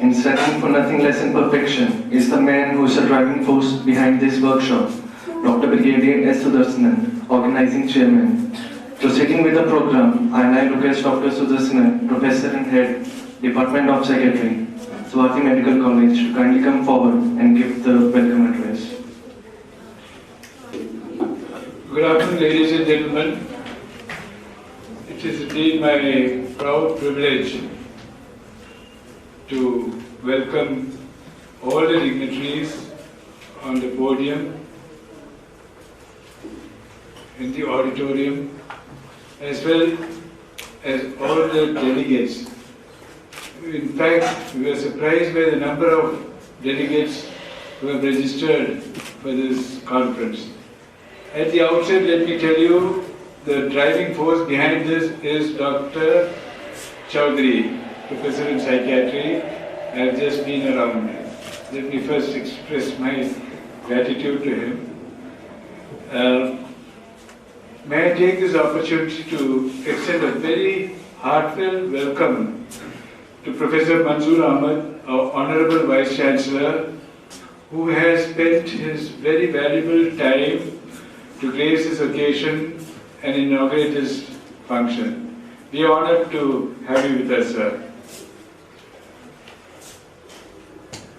and striving for nothing less than perfection is the man who is the driving force behind this workshop, Dr. Brigadier S. Sudarshanan, organizing chairman. Proceeding with the program, I now request Dr. Sudarshanan, Professor and Head, Department of Psychiatry, Subharti Med College, to kindly come forward and give the welcome address. Good afternoon, ladies and gentlemen. It is indeed my proud privilege to welcome all the dignitaries on the podium, in the auditorium, as well as all the delegates. In fact, we were surprised by the number of delegates who have registered for this conference. At the outset, let me tell you, the driving force behind this is Dr. Chaudhary, Professor in Psychiatry. I have just been around. Let me first express my gratitude to him. May I take this opportunity to extend a very heartfelt welcome to Professor Manzoor Ahmed, our Honorable Vice Chancellor, who has spent his very valuable time to grace this occasion and inaugurate this function. We are honored to have you with us, sir.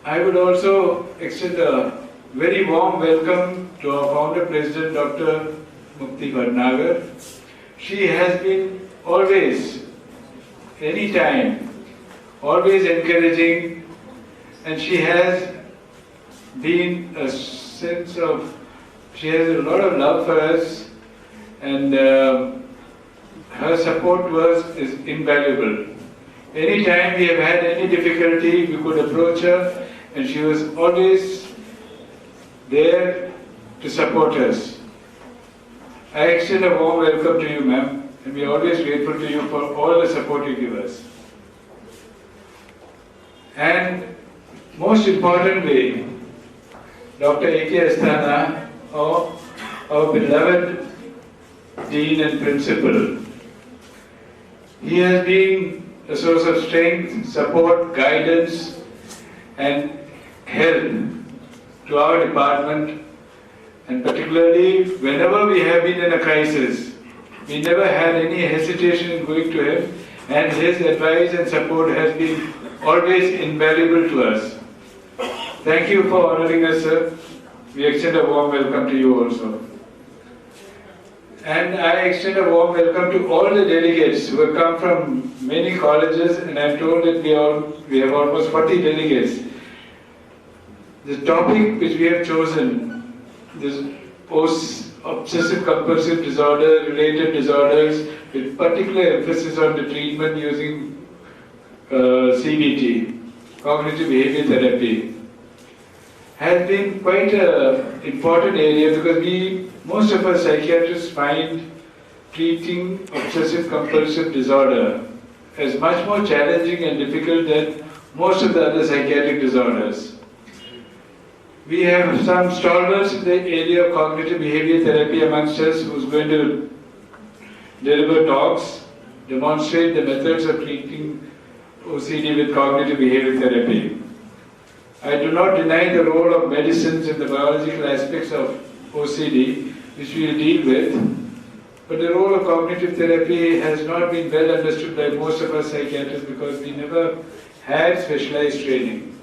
I would also extend a very warm welcome to our founder president, Dr. Mukti Bhatnagar. She has been always, anytime, always encouraging, and she has been a sense of, she has a lot of love for us, and her support to us is invaluable. Anytime we have had any difficulty, we could approach her, and she was always there to support us. I extend a warm welcome to you, ma'am, and we are always grateful to you for all the support you give us. And most importantly, Dr. A.K. Asthana, our beloved Dean and Principal. He has been a source of strength, support, guidance, and help to our department, and particularly whenever we have been in a crisis, we never had any hesitation in going to him, and his advice and support has been always invaluable to us. Thank you for honoring us, sir. We extend a warm welcome to you also. And I extend a warm welcome to all the delegates who have come from many colleges, and I'm told that we have almost 40 delegates. The topic which we have chosen, this obsessive compulsive disorder, related disorders, with particular emphasis on the treatment using CBT, cognitive behavior therapy, has been quite an important area, because most of us psychiatrists find treating obsessive compulsive disorder as much more challenging and difficult than most of the other psychiatric disorders. We have some stalwarts in the area of cognitive behavior therapy amongst us who's going to deliver talks, demonstrate the methods of treating OCD with cognitive behavior therapy. I do not deny the role of medicines in the biological aspects of OCD, which we will deal with, but the role of cognitive therapy has not been well understood by most of us psychiatrists, because we never had specialized training.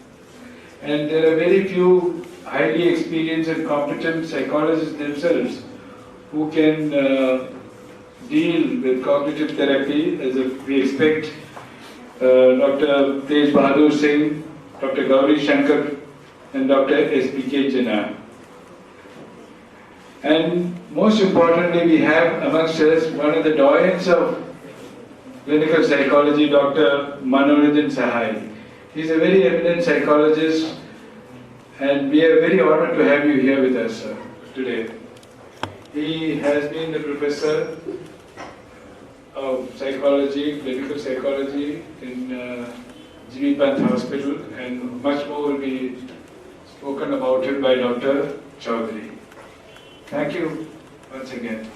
And there are very few highly experienced and competent psychologists themselves who can deal with cognitive therapy, as we expect Dr. Tej Bahadur Singh, Dr. Gauri Shankar, and Dr. S.P.K. Jana. And most importantly, we have amongst us one of the doyens of clinical psychology, Dr. Manoranjan Sahai. He's a very eminent psychologist, and we are very honored to have you here with us today. He has been the professor of psychology, clinical psychology in G.V. Pant Hospital, and much more will be spoken about it by Dr. Chaudhary. Thank you once again.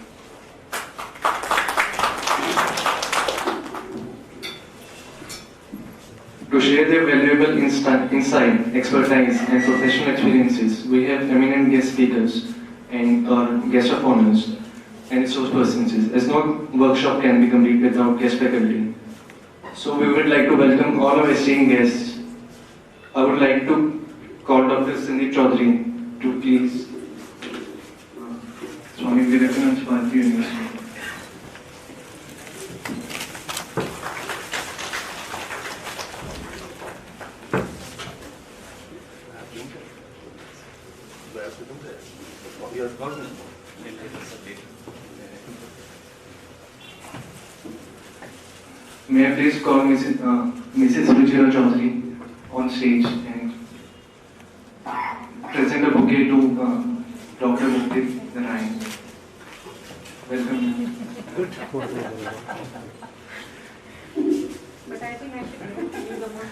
To share their valuable insight, expertise, and professional experiences, we have eminent guest speakers and guest of honors and resource persons, as no workshop can be complete without guest faculty. So we would like to welcome all our esteemed guests. I would like to call Dr. Sandeep Chaudhary to please Swami Vivekananda Subharti University. May I please call Mrs. Ruchira Chaudhary on stage and present a bouquet to Dr. Mukti Narayan. Welcome. But I think I should give you the most.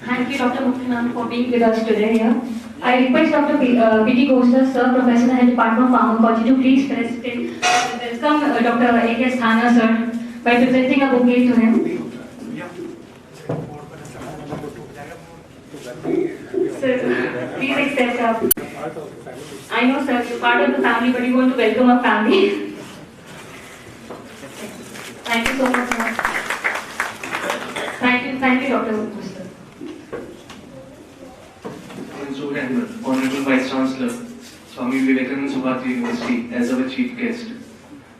Thank you, Dr. Mukti, for being with us today here. I request Dr. P.T. Koster, Sir, Professor and Department of Pharmacology, to please welcome Dr. A.K. Thana, Sir, by presenting a bouquet to him. Sir, please accept up. I know, sir, you're part of the family, but you want to welcome a family. Thank you so much, sir. Thank you, Dr. Koster. Honorable Vice Chancellor, Swami Vivekananda Subharti University, as our chief guest.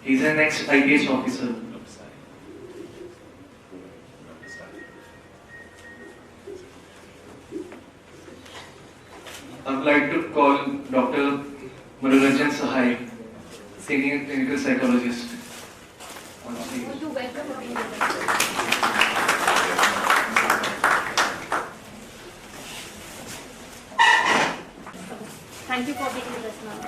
He is an ex-IPS officer. I would like to call Dr. Manoranjan Sahai, senior clinical psychologist, on stage. Thank you for being with us now.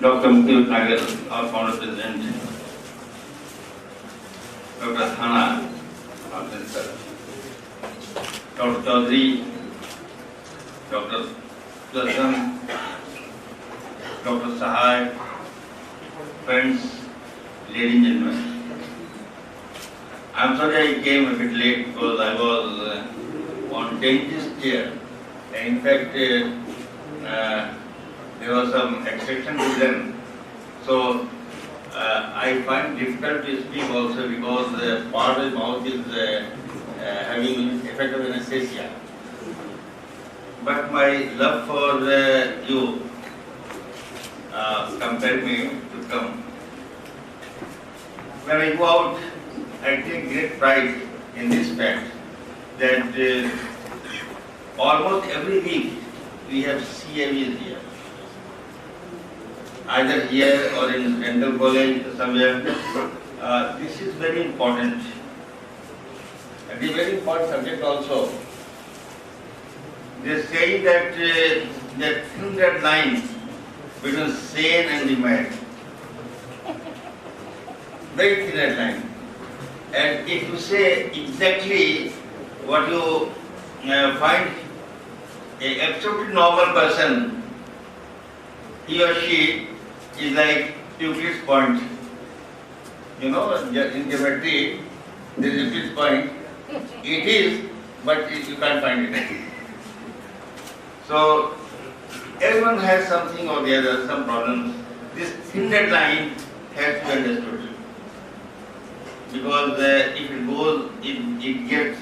Dr. Mukti Nagar, our founder president, Dr. Thana, our principal, Dr. Chaudhary, Dr. Dasan, Dr. Sahai, friends, ladies and gentlemen. I'm sorry I came a bit late because I was on dentist chair. In fact, there was some exception to them. So I find difficult to speak also because part of the mouth is having effect of anesthesia. But my love for you compelled me to come. When I go out, I take great pride in this fact that almost every week we have CAVs here. Either here or in dental college somewhere. This is very important. And a very important subject also. They say that that thin red line between sane and the mad. Very thin red line. And if you say exactly what you find a absolutely normal person, he or she is like Euclid's point. You know, in geometry, there is Euclid's point. It is, but you can't find it. So, everyone has something or the other, some problems. This thin red line has to be understood. Because if it goes, it gets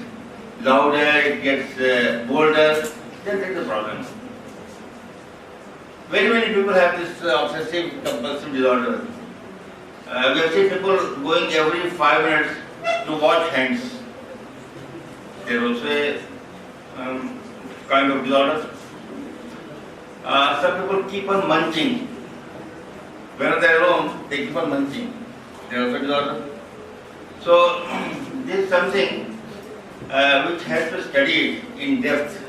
louder, it gets bolder, then there is a problem. Very many people have this obsessive compulsive disorder. We have seen people going every 5 minutes to wash hands. There is also a kind of disorder. Some people keep on munching. When they are alone, they keep on munching. There is also disorder. So, this is something which has to study in depth.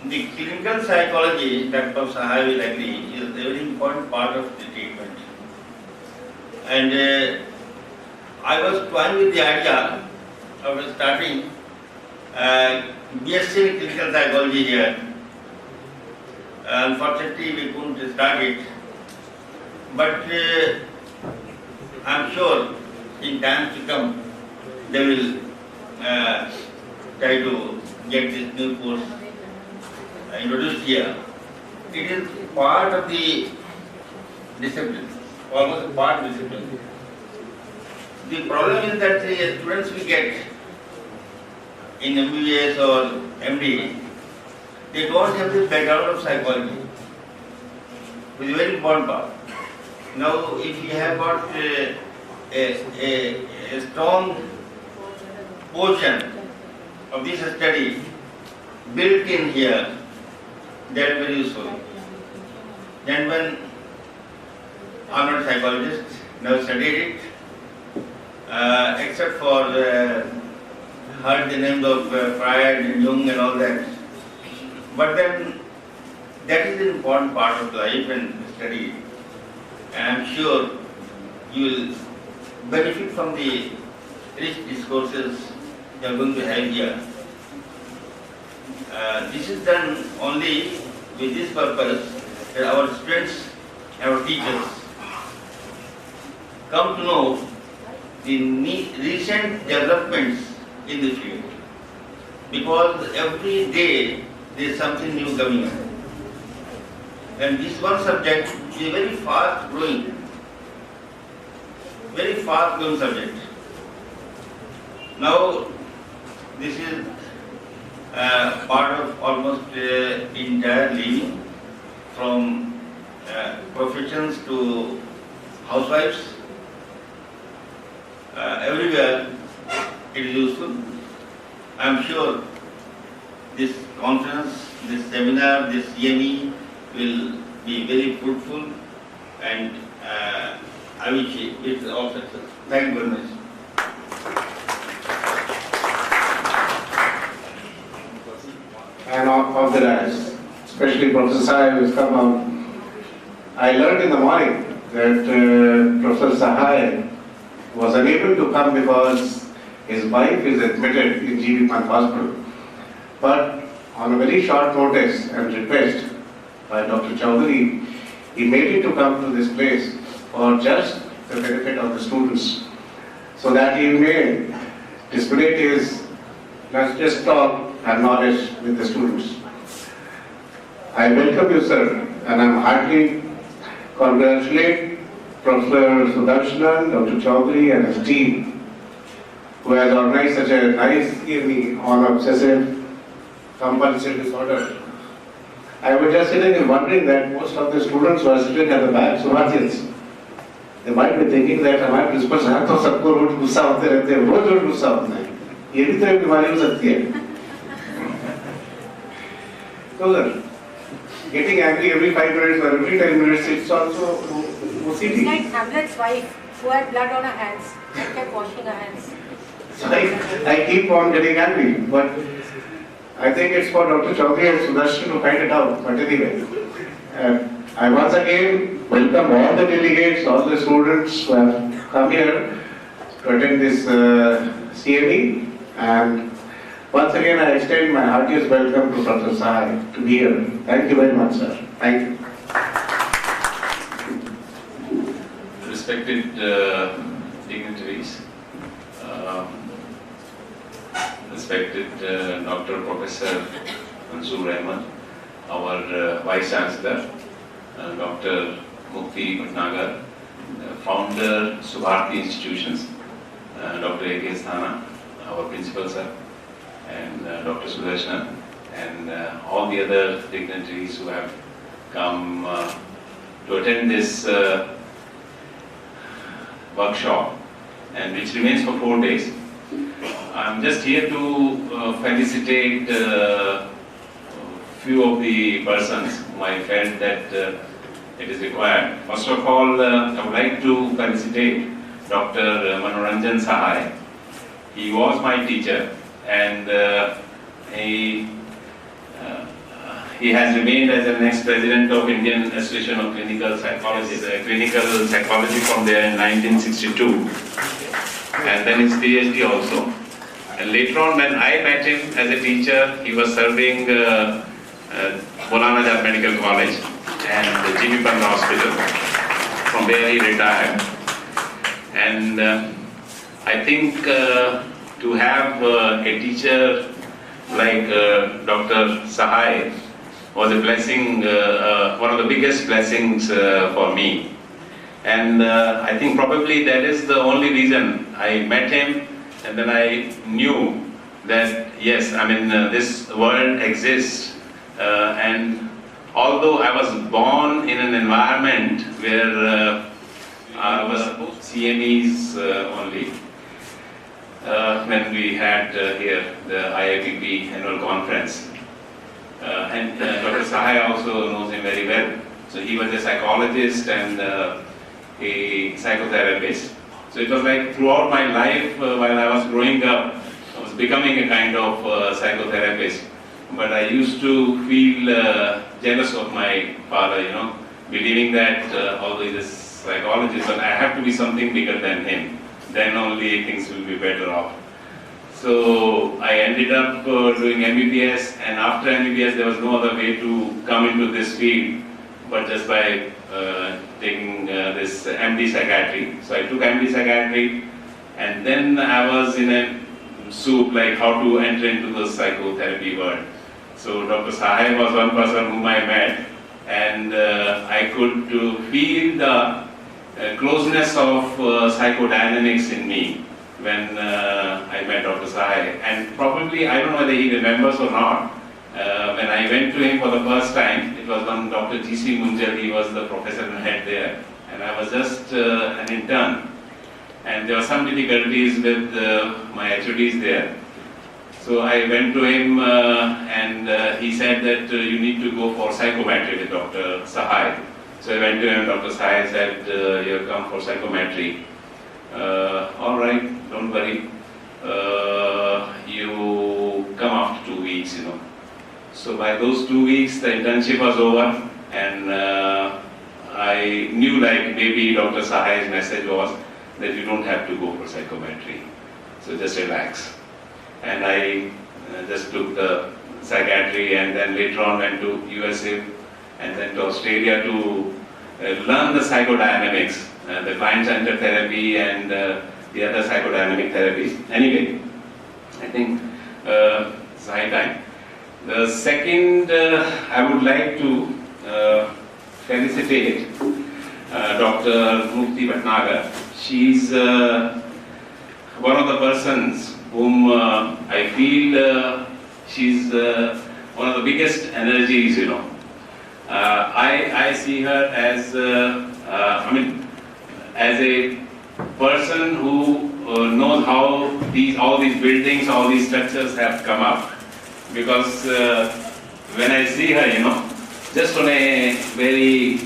The clinical psychology, Dept of Psychiatry will agree, is a very important part of the treatment. And I was toying with the idea of starting BSc in clinical psychology here. Unfortunately, we couldn't start it, but I'm sure in times to come they will try to get this new course introduced here. It is part of the discipline, almost a part of discipline. The problem is that the students we get in MBBS or MD, they don't have the background of psychology, which is a very important part. Now, if you have got a strong portion of this study built in here, that is very useful. Gentlemen are not psychologists, never studied it, except for heard the names of Freud and Jung and all that. But then that is an important part of life and study. And I am sure you will benefit from the rich discourses you are going to have here. This is done only with this purpose that our students, our teachers come to know the recent developments in the field. Because every day there is something new coming up. And this one subject is a very fast growing subject. Now, this is part of almost entire living, from professions to housewives. Everywhere it is useful. I am sure this conference, this seminar, this CME will be very fruitful, and I wish it all success. Thank you very much. And of the dais, especially Professor Sahai who has come out. I learned in the morning that Professor Sahai was unable to come because his wife is admitted in GV Pant Hospital. But on a very short notice and request by Dr. Chaudhary, he made it to come to this place for just the benefit of the students, so that he may display his not just talk and knowledge with the students. I welcome you, sir, and I'm heartily congratulate Professor Sudarshan, Dr. Chaudhary and his team, who has organized such a nice evening on obsessive compulsive disorder. I was just sitting and wondering that most of the students who are sitting at the back, Subhartians, they might be thinking that हमारे principal साहब तो सबको रोज गुस्सा होते रहते हैं, रोज गुस्सा होता है, ये भी तो एक बीमारी हो सकती है. So sir, getting angry every 5 minutes or every 10 minutes, it's also OCD. It's like Hamlet's wife who had blood on her hands and kept washing her hands. So I keep on getting angry, but I think it's for Dr. Chaudhary and Sudarshan to find it out. But anyway, I once again welcome all the delegates, all the students who have come here to attend this CME, and once again I extend my heartiest welcome to Professor Sahai to be here. Thank you very much, sir. Thank you. Respected dignitaries, respected Dr. Professor Mansoor Ahmed, our Vice Chancellor, Dr. Mukti Bhatnagar, founder Subharti Institutions, Dr. A.K. Sthana, our Principal Sir, and Dr. Sudarshan, and all the other dignitaries who have come to attend this workshop, and which remains for 4 days. I'm just here to felicitate few of the persons whom I felt that it is required. First of all, I would like to felicitate Dr. Manoranjan Sahai. He was my teacher, and he has remained as an ex-president of Indian Association of Clinical Psychologists, clinical psychology from there in 1962, and then his PhD also. And later on, when I met him as a teacher, he was serving Dept Medical College and Jimmy Panda Hospital, from where he retired. And I think to have a teacher like Dr. Sahai was a blessing, one of the biggest blessings for me. And I think probably that is the only reason I met him, and then I knew that yes, I mean this world exists, and although I was born in an environment where I was CMEs only, when we had here the IIPP annual conference. And Dr. Sahai also knows him very well. So he was a psychologist and a psychotherapist. So it was like throughout my life, while I was growing up, I was becoming a kind of psychotherapist. But I used to feel jealous of my father, you know, believing that although he is a psychologist, but I have to be something bigger than him. Then only things will be better off. So I ended up doing MBBS, and after MBBS there was no other way to come into this field but just by taking this MD Psychiatry. So I took MD Psychiatry, and then I was in a soup like how to enter into the psychotherapy world. So Dr. Sahai was one person whom I met, and I could feel the closeness of psychodynamics in me when I met Dr. Sahai. And probably, I don't know whether he remembers or not, when I went to him for the first time, it was when Dr. G.C. Munjal, he was the professor and head there, and I was just an intern. And there were some difficulties with my HODs there. So I went to him and he said that you need to go for psychometry with Dr. Sahai. So I went to him, Dr. Sahai said, you have come for psychometry. All right, don't worry. You come after 2 weeks, you know. So by those 2 weeks, the internship was over, and I knew like maybe Dr. Sahai's message was that you don't have to go for psychometry. So just relax. And I just took the psychiatry, and then later on went to USA and then to Australia to learn the psychodynamics, the client-centered therapy and the other psychodynamic therapies. Anyway, I think it's high time. The second, I would like to felicitate Dr. Mukti Bhatnagar. She's one of the persons whom I feel she's one of the biggest energies, you know. I see her as, as a person who knows how all these buildings, all these structures have come up. Because when I see her, you know, just on a very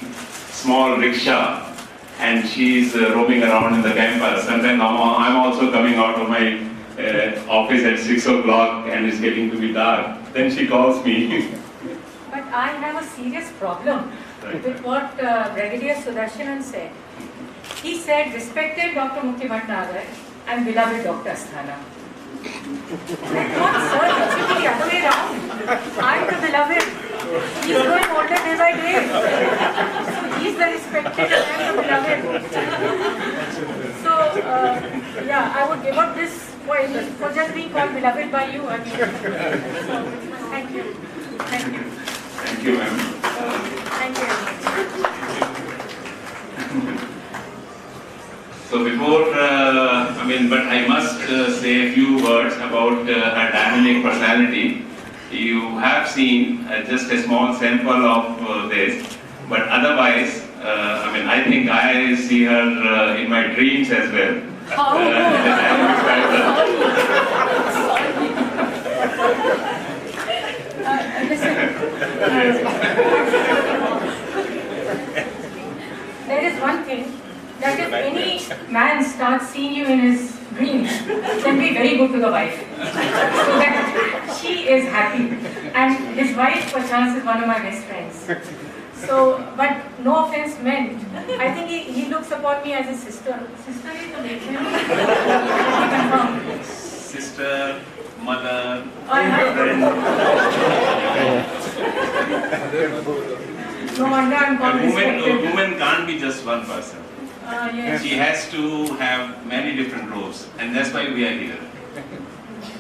small rickshaw, and she's roaming around in the campus, sometimes I'm also coming out of my office at 6 o'clock and it's getting to be dark. Then she calls me. But I have a serious problem with what Brigadier Sudarshanan said. He said, respected Dr. Mukti Bhatnagar and beloved Dr. Asthana. I thought, sir, it should be the other way around. I'm the beloved. He's growing older day by day. So he's the respected and I'm the beloved. So, yeah, I would give up this for just being called beloved by you. I mean, so, thank you. Thank you. Thank you, ma'am. Thank you. So before, but I must say a few words about her dynamic personality. You have seen just a small sample of this, but otherwise, I think I see her in my dreams as well. There is one thing, that if any man starts seeing you in his dreams, then be very good to the wife, so that she is happy. And his wife, perchance, is one of my best friends. So, but no offense meant, I think he looks upon me as a sister. Sister is the name. Sister sister, mother, I friend. No wonder I'm called A respected. woman can't be just one person. Yes. She has to have many different roles, and that's why we are here.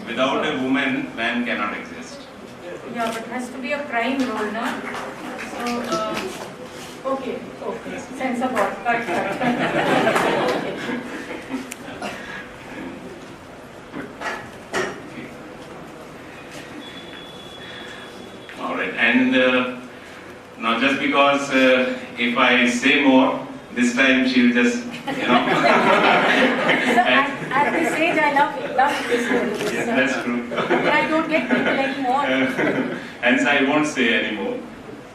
Without a woman, man cannot exist. Yeah, but it has to be a prime role, no? So, okay. Sense of what? Cut. All right, and now just because if I say more, this time she'll just, At this age, I love this. Yes, that's true. But I don't get people anymore. Hence I won't say anymore.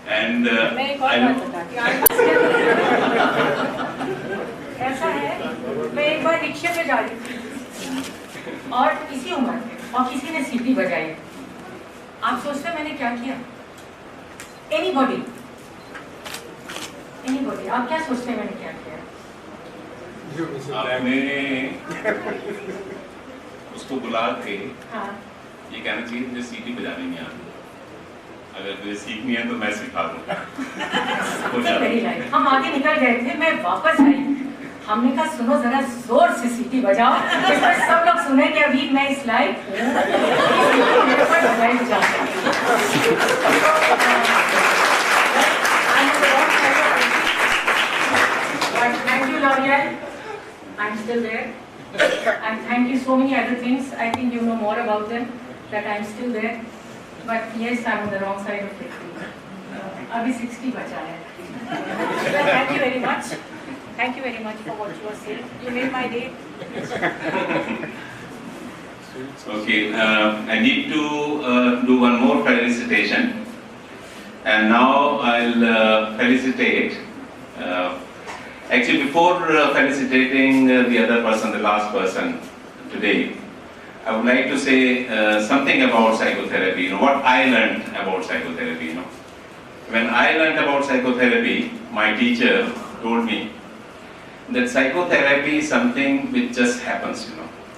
And मैं एक और बात बताती हूँ। ऐसा है, मैं एक बार रिक्शे पे जा रही थी और इसी उम्र में और किसी ने सीटी बजाई। आप सोचते हैं मैंने क्या किया? Anybody? आप क्या सोचते हैं मैंने क्या किया? आपने उसको बुला के हाँ। ये कहना चाहिए मुझे सीटी बजाने नहीं आती, अगर तुझे सीखनी है तो मैं सिखा दूंगा। हम आगे निकल गए थे, मैं वापस आई, हमने कहा सुनो जरा जोर से सीटी बजाओ, इसमें सब लोग सुने कि अभी मैं इस लायक हूँ, मेरे पर बैठ जाता है। But thank you, L'Oreal. I'm still there. And thank you so many other things. I think you know more about them, that I'm still there. But yes, I'm on the wrong side of it. Abhi 60 bacha hai. Thank you very much. Thank you very much for what you are saying. You made my day. Okay, I need to do one more felicitation. And now I'll felicitate. Actually, before felicitating the other person, the last person today, I would like to say something about psychotherapy. What I learned about psychotherapy. When I learned about psychotherapy, my teacher told me that psychotherapy is something which just happens.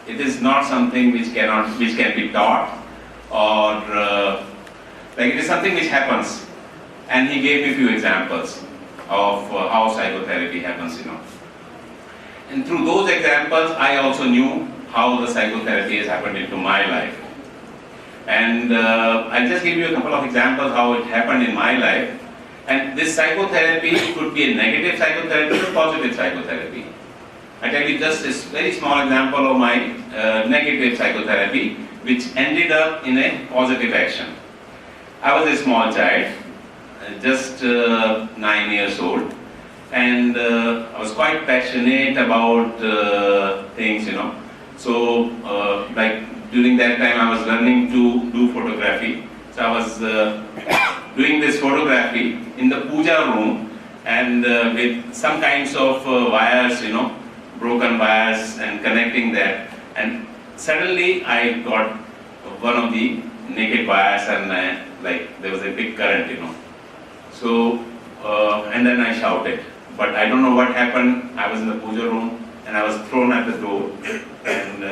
It is not something which can be taught, or it is something which happens. And he gave me a few examples of how psychotherapy happens. And through those examples, I also knew how the psychotherapy has happened into my life. And I'll just give you a couple of examples how it happened in my life. And this psychotherapy could be a negative psychotherapy or positive psychotherapy. I tell you just a very small example of my negative psychotherapy, which ended up in a positive action. I was a small child, just 9 years old, and I was quite passionate about things, So, during that time, I was learning to do photography. So I was doing this photography in the puja room, and with some kinds of wires, broken wires, and connecting that. And suddenly I got one of the naked wires, and there was a big current, So, and then I shouted. But I don't know what happened. I was in the puja room, and I was thrown at the door and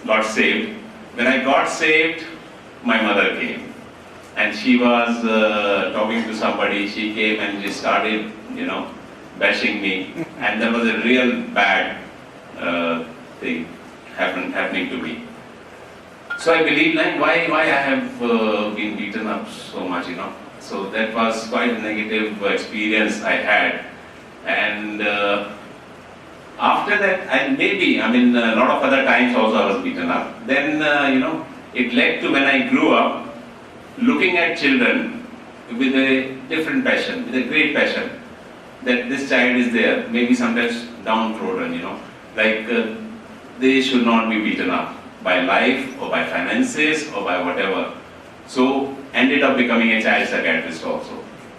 got saved. When I got saved, my mother came, and she was talking to somebody. She came and she started, bashing me, and there was a real bad thing happening to me. So I believed, why I have been beaten up so much, So that was quite a negative experience I had, and after that, and maybe, a lot of other times also I was beaten up. Then, it led to when I grew up, looking at children with a different passion, with a great passion, that this child is there, maybe sometimes downtrodden, they should not be beaten up by life or by finances or by whatever. So, ended up becoming a child psychiatrist also.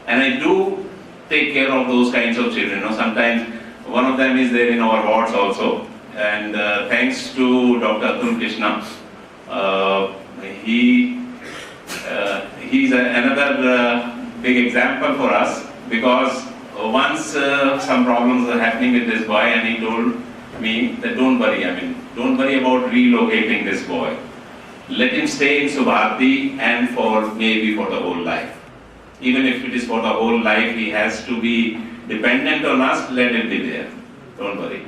And I do take care of those kinds of children. Sometimes one of them is there in our wards also. And thanks to Dr. Atul Krishna, he's another big example for us, because once some problems are happening with this boy, and he told me that don't worry, don't worry about relocating this boy. Let him stay in Subharti and maybe for the whole life. Even if it is for the whole life, he has to be dependent on us, let him be there. Don't worry.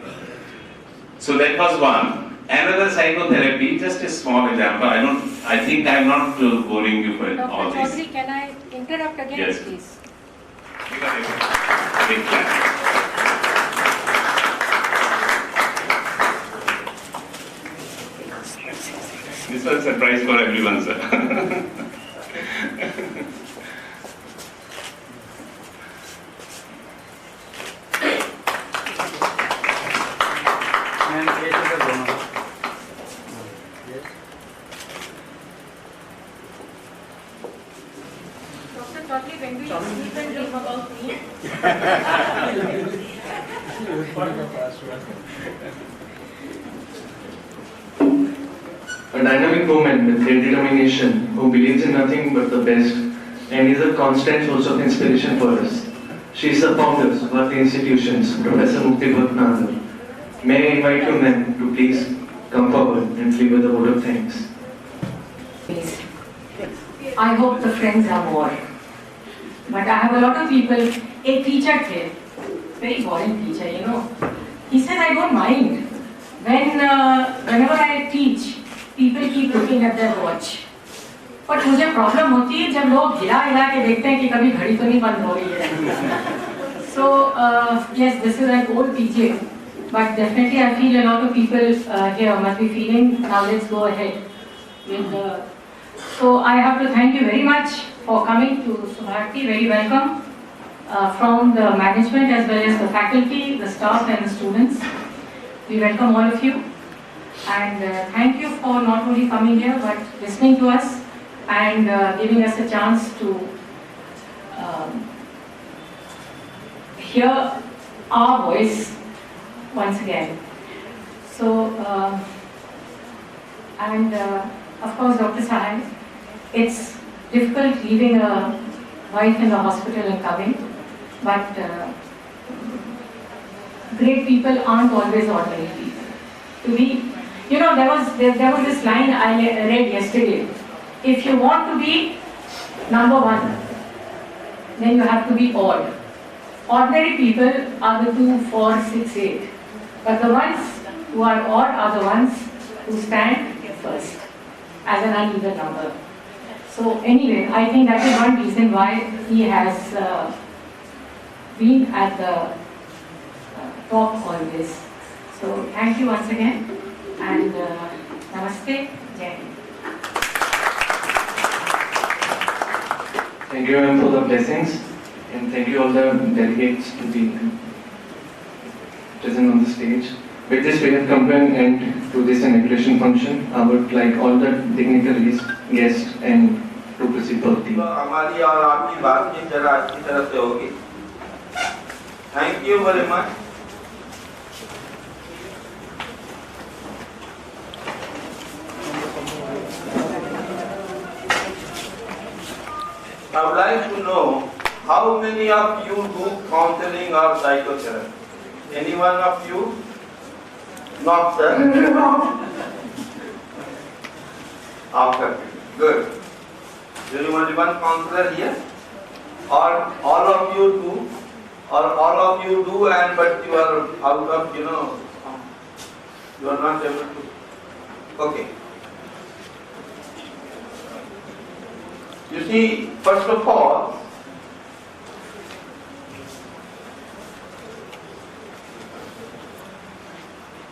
So that was one. Another psychotherapy, just a small example. I think I'm not boring you for all Dr. this. Chaudhary, can I interrupt again, Yes. please? Big clap. This was a surprise for everyone, sir. Ma'am, ये तो कर दोनों। Yes. Dr. Chaudhary, when do you sleep and dream about me? A dynamic woman with great determination who believes in nothing but the best and is a constant source of inspiration for us. She is the founder of Subharti institutions, Professor Mukti Bhatnagar. May I invite you, ma'am, to please come forward and deliver the vote of thanks. Please. I hope the friends are more. But I have a lot of people, a teacher थे, very boring teacher, you know. He says, I don't mind. Whenever I teach, people keep looking at their watch. But मुझे problem होती है जब लोग हिला के देखते हैं कि कभी घड़ी तो नहीं बंद हो रही है. So yes, this is an old teaching, but definitely I feel a lot of people here must be feeling. Now let's go ahead with the. So I have to thank you very much for coming to Subharti. Very welcome from the management as well as the faculty, the staff and the students. We welcome all of you. And thank you for not only coming here but listening to us and giving us a chance to hear our voice once again. So, of course, Dr. Sahai, it's difficult leaving a wife in the hospital and coming, but great people aren't always ordinary people. To be, you know, there was this line I read yesterday. If you want to be number one, then you have to be odd. Ordinary people are the 2, 4, 6, 8. But the ones who are odd are the ones who stand first as an uneven number. So anyway, I think that is one reason why he has been at the top always. So thank you once again and namaste, Jai Hind. Thank you, ma'am, for the blessings, and thank you all the delegates to be present on the stage. With this, we have come to an end to this inauguration function. I would like all the dignitaries, guests, and to proceed for the. हमारी और आपकी बात की तरह अच्छी तरह से होगी. Thank you very much. I would like to know how many of you do counseling or psychotherapy? Any one of you? Not sir. After. Good. There is only one counselor here? Or all of you do? Or all of you do and but you are out of, you are not able to. Okay. You see, first of all,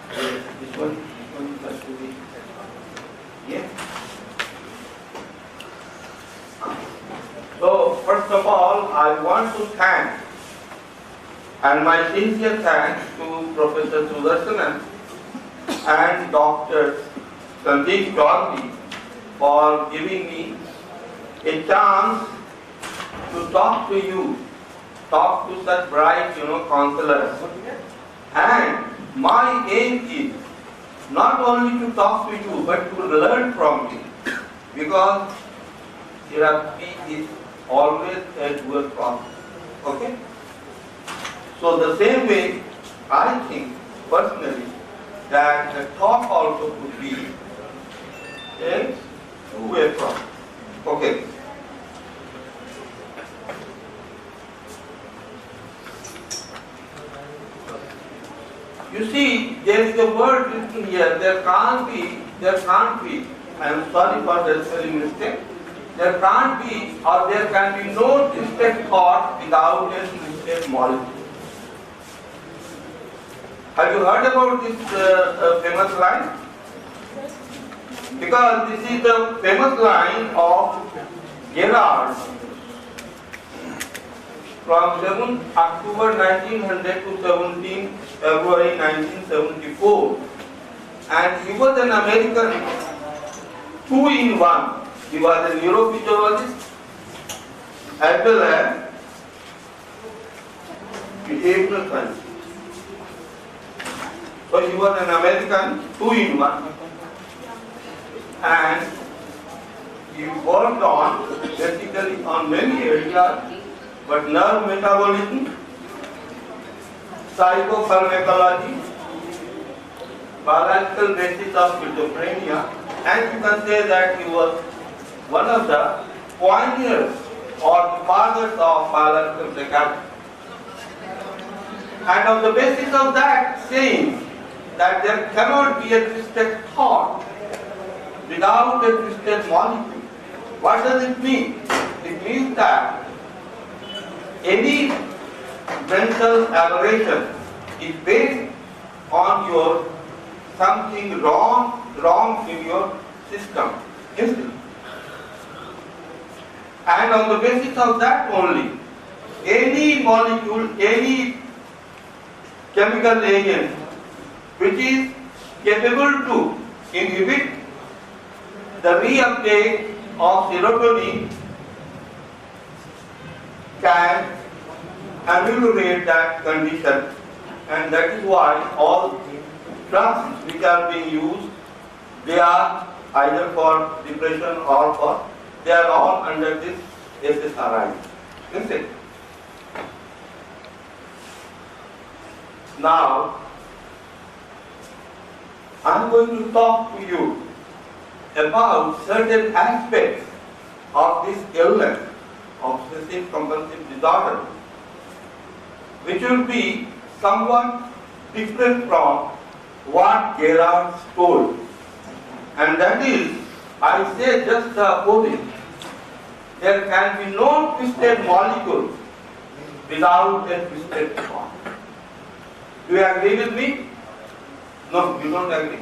this one has to be here. So, first of all, I want to thank, and my sincere thanks to Professor Sudarshanan and Dr. Sandeep Chaudhary for giving me a chance to talk to you, talk to such bright, counselors. And my aim is not only to talk to you, but to learn from you. Because therapy is always a dual process. Okay? So the same way, I think personally that the top also could be a wavefront. Okay. You see, there is a word written here, there can't be, I am sorry for the spelling mistake, there can't be or there can be no twisted thought without a twisted molecule. Have you heard about this famous line? Because this is the famous line of Gerard from 7 October 1900 to 17 February 1974, and he was an American 2-in-1. He was a neurophysiologist as well as behavioral scientist. So he was an American 2-in-1, and he worked on basically on many areas, but nerve metabolism, psychopharmacology, biological basis of schizophrenia, and you can say that he was one of the pioneers or the fathers of biological psychiatry. And on the basis of that, saying that there cannot be a twisted thought without a twisted molecule. What does it mean? It means that any mental aberration is based on your something wrong in your system. And on the basis of that only, any molecule, any chemical agent which is capable to inhibit the reuptake of serotonin can ameliorate that condition, and that is why all drugs which are being used, they are either for depression or for, they are all under this SSRI. Isn't it? Now, I am going to talk to you about certain aspects of this illness, obsessive compulsive disorder, which will be somewhat different from what Gerard told. And that is, I say just the opposite. There can be no twisted molecule without a twisted thought. Do you agree with me? No, you don't agree.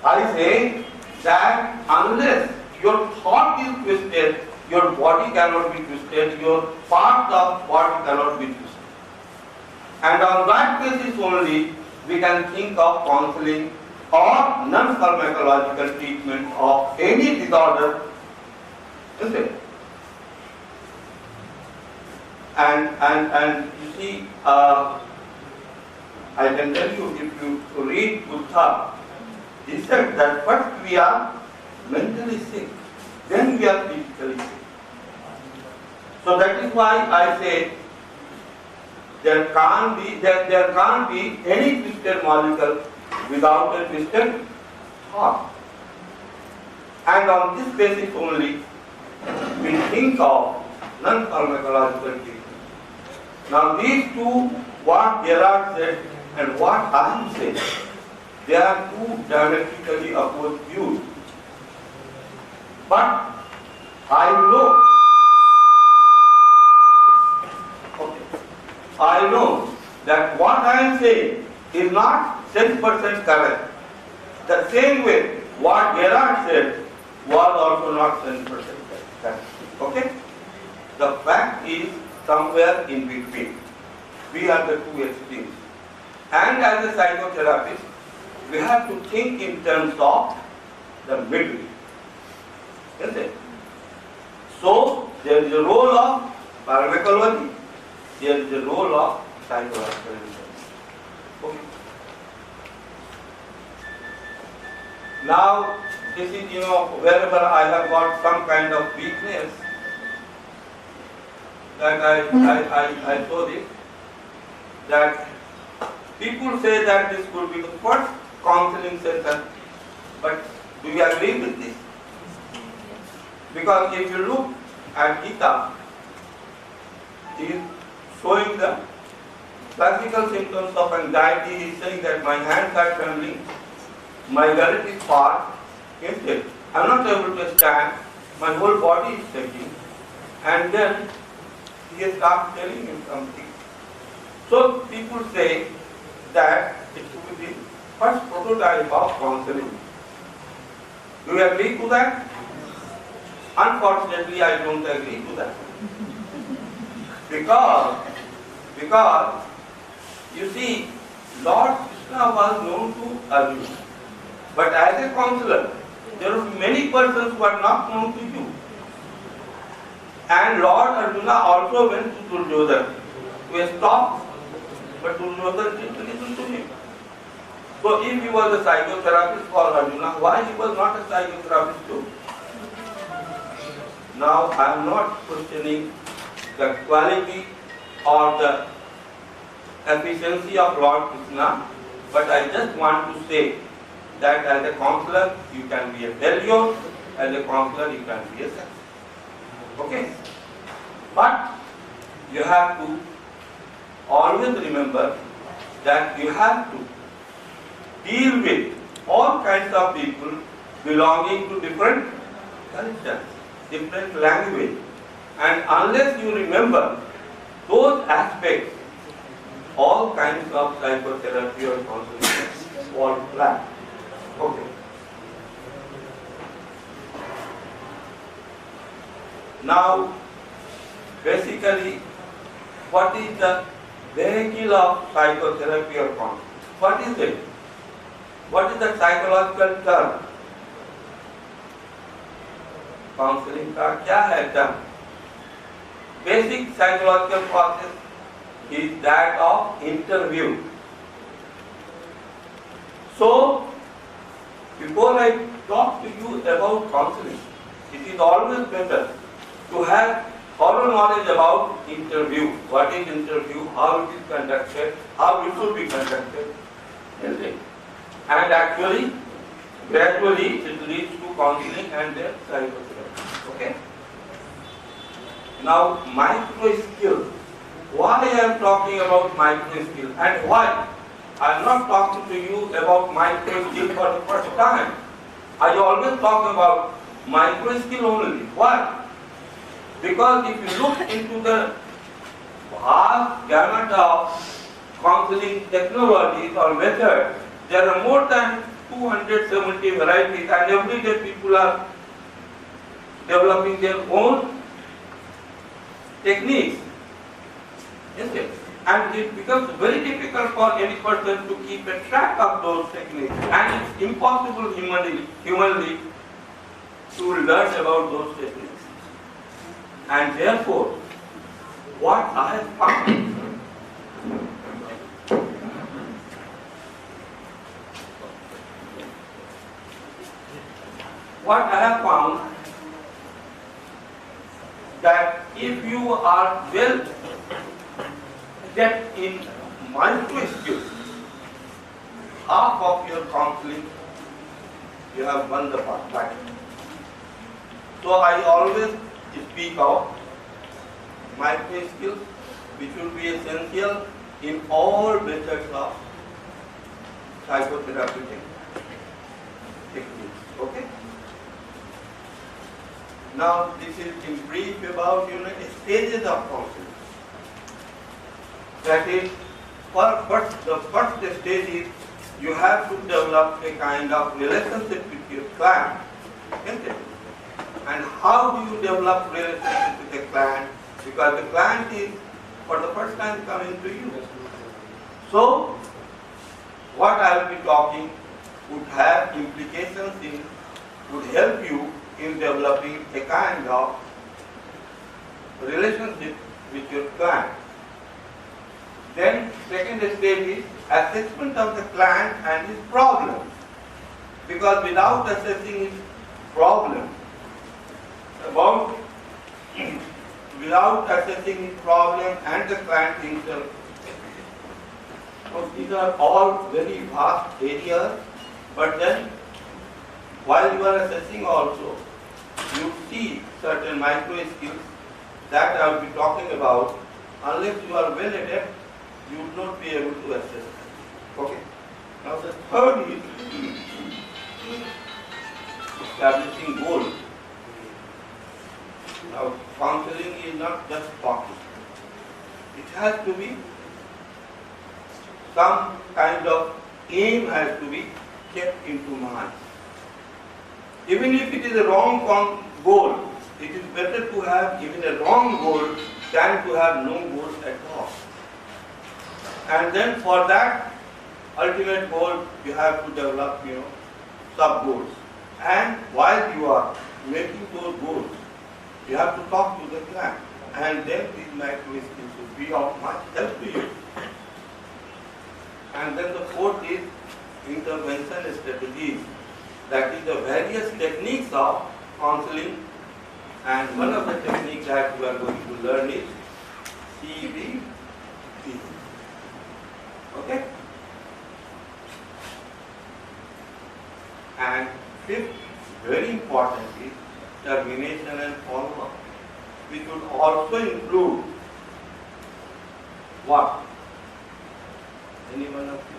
I say that unless your thought is twisted, your body cannot be twisted, your parts of body cannot be twisted. And on that basis only, we can think of counseling or non-pharmacological treatment of any disorder, isn't it? And you see, I can tell you, if you read Buddha, he said that first we are mentally sick, then we are physically sick. So that is why I say there can't be any twisted molecule without a twisted thought. And on this basis only, we think of non-pharmacological treatment. Now these two, what Gerard said and what I am saying, they are two diametrically opposed views. But I know that what I am saying is not 10% correct. The same way what Gerard said was also not 10% correct. Okay? The fact is somewhere in between. We are the two extremes. And as a psychotherapist, we have to think in terms of the middle. Isn't it? So, there is a role of pharmacology, there is a role of psychological research. Okay. Now, this is, wherever I have got some kind of weakness, that I saw this, that People say that this could be the first counseling session, but do you agree with this? Because if you look at Gita, he is showing the classical symptoms of anxiety. He is saying that my hands are trembling, my gullet is far, instead I am not able to stand, my whole body is shaking, and then he starts telling him something. So people say that it should be the first prototype of counseling. Do you agree to that? Unfortunately, I don't agree to that. Because you see, Lord Krishna was known to Arjuna. But as a counselor, there are many persons who are not known to you. And Lord Arjuna also went to Duryodhana to stop, but Duryodhana didn't listen to him. So if he was a psychotherapist for Arjuna, why he was not a psychotherapist too? Now I am not questioning the quality or the efficiency of Lord Krishna, but I just want to say that as a counselor you can be a failure, as a counselor you can be a success. Okay? But you have to always remember that you have to deal with all kinds of people belonging to different cultures, different language, and unless you remember those aspects, all kinds of psychotherapy or counseling fall flat. Okay. Now, basically, what is the vehicle of psychotherapy or counseling? What is it? What is the psychological term? Counseling का क्या है term? Basic psychological process is that of interview. So, before I talk to you about counseling, it is always better to have thorough knowledge about interview. What is interview, how it is conducted, how it should be conducted. And actually, gradually it leads to counseling and then psychotherapy. Okay? Now, micro skill. Why I am talking about micro skill and why I am not talking to you about micro skill for the first time. I always talk about micro skill only. Why? Because if you look into the vast gamut of counseling technologies or methods, there are more than 270 varieties, and every day people are developing their own techniques. Yes. And it becomes very difficult for any person to keep a track of those techniques, and it's impossible humanly to learn about those techniques. And therefore, what I have found that if you are well depth in micro skills, half of your counseling you have won the battle. So I always speak of micro skills which will be essential in all methods of psychotherapy techniques. Okay? Now this is in brief about stages of counseling. That is, the first stage is you have to develop a kind of relationship with your client. Isn't it? And how do you develop relationship with a client? Because the client is for the first time coming to you. So, what I will be talking would have implications would help you in developing a kind of relationship with your client. Then, second stage is assessment of the client and his problem. Because without assessing his problem, without assessing his problem and the client himself, So these are all very vast areas, but then while you are assessing also, you see certain micro skills that I will be talking about. Unless you are well adept, you would not be able to assess them. Okay. Now the third is establishing goals. Now counseling is not just talking. It has to be some kind of aim has to be kept into mind. Even if it is a wrong goal, it is better to have even a wrong goal than to have no goal at all. And then for that ultimate goal, you have to develop, sub goals. And while you are making those goals, you have to talk to the client, and then these micro skills will be of much help to you. And then the fourth is intervention strategies. That is the various techniques of counseling, and one of the techniques that we are going to learn is CBT. Okay? And fifth, very important, is termination and follow-up, which would also include what? Anyone of you?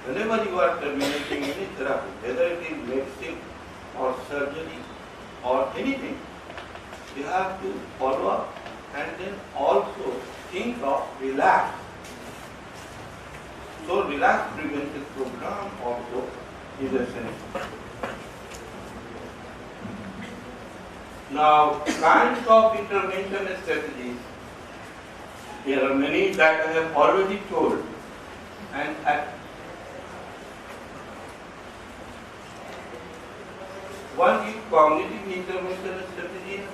Whenever you are terminating any therapy, whether it is medicine or surgery or anything, you have to follow up and then also think of relapse. So relapse prevention program also is essential. Now, kinds of intervention strategies, there are many that I have already told, and one is cognitive intervention strategies,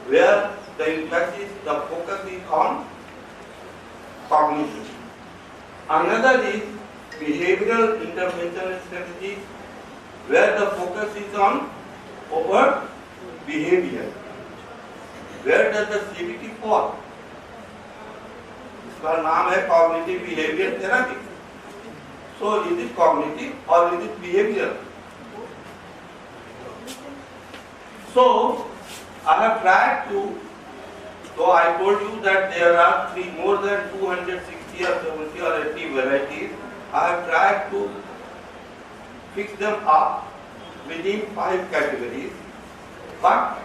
where the emphasis, the focus is on cognition. Another is behavioral intervention strategies, where the focus is on overt behavior. Where does the CBT fall? इसका नाम है cognitive behavior therapy. So is it cognitive or is it behavioral? So I have tried to, so I told you that there are more than 260 or 70 or 80 varieties. I have tried to fix them up within 5 categories. But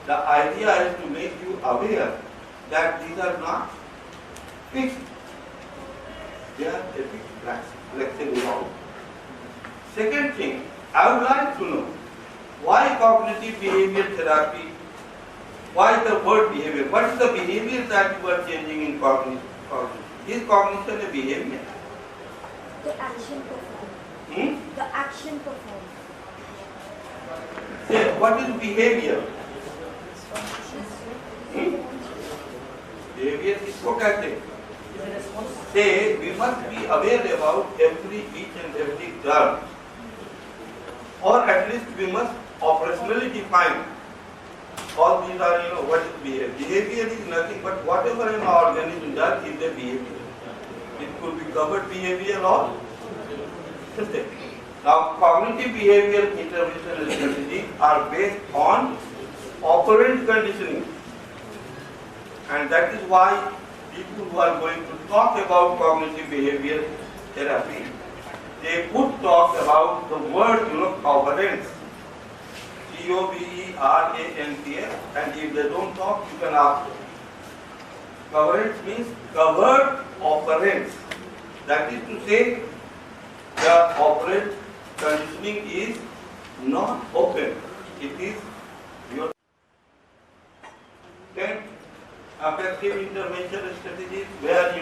the idea is to make you aware that these are not fixed. They are a bit flexible. Second thing, I would like to know why cognitive behavior therapy, why the word behavior? What is the behavior that you are changing in cognition? Is cognition a behavior? The action performed. The action performed. Say, what is behavior? Behavior इसको कहते हैं. Say, we must be aware about each and every term, or at least we must operationally define. All these are, what is behavior? Behavior is nothing but whatever an organism does is a behavior. It could be covered behavior or system. Now, cognitive behavioral intervention strategies are based on operant conditioning, and that is why people who are going to talk about cognitive behavior therapy, they would talk about the word, operants, COVERANTS, and if they don't talk, you can ask them. Coverants means covered operants. That is to say, the operant conditioning is not open. It is your 10 effective intervention strategies where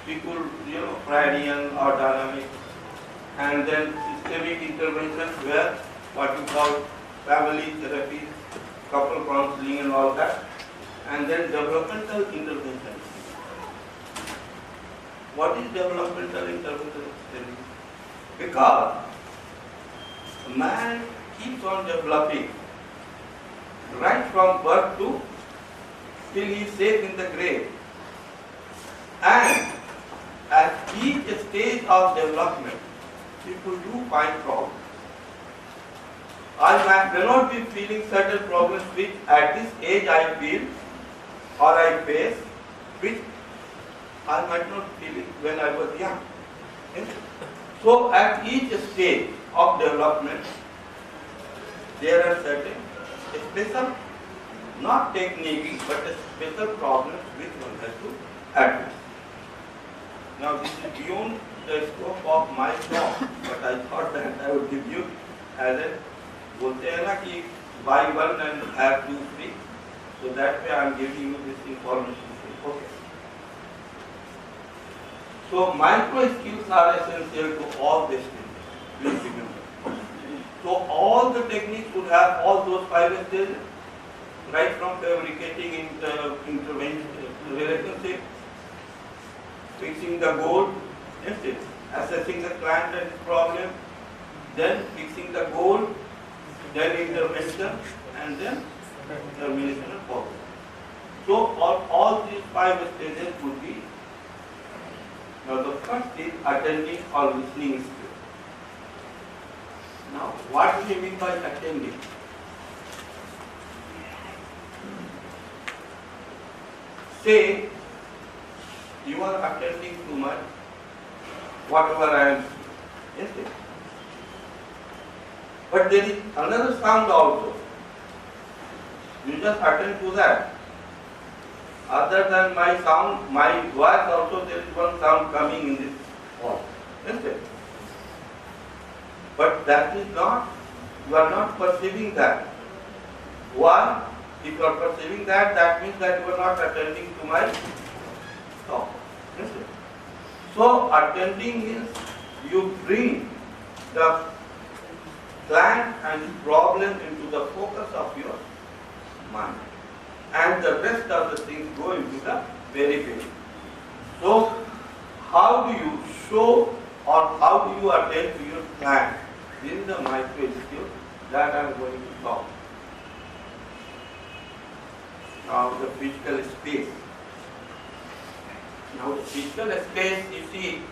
people Freudian or dynamic, and then systemic intervention where what you call family therapy, couple counseling and all that, and then developmental intervention. What is developmental intervention? Because man keeps on developing right from birth to till he is safe in the grave. And at each stage of development, people do find problems. I may not be feeling certain problems which at this age I feel or I face, which I might not feel it when I was young. Yes? So at each stage of development, there are certain special, not techniques, but special problems which one has to address. Now this is beyond the scope of my talk, but I thought that I would give you as a, बोलते हैं ना कि buy one and have two free, so that way I am giving you this information free. Okay. So micro skills are essential to all these things. Please remember. So all the techniques would have all those 5 stages, right from fabricating intervention, relationship, fixing the goal, assessing the client and his problem, then fixing the goal, then intervention, and then termination and follow. So all these 5 stages would be. Now the first is attending or listening skill. Now what do we mean by attending? Say you are attending to my whatever I am. Yes, sir. But there is another sound also. You just attend to that. Other than my sound, my voice also, there is one sound coming in this hall. Yes, sir. But that is not, you are not perceiving that. Why? If you are perceiving that, that means that you are not attending to my talk. Yes, sir. So attending means you bring the client and the problem into the focus of your mind, and the rest of the things go into the periphery. So how do you show or how do you attend to your client? This is the micro skill that I am going to talk. Now the physical space. Now the physical space, you see,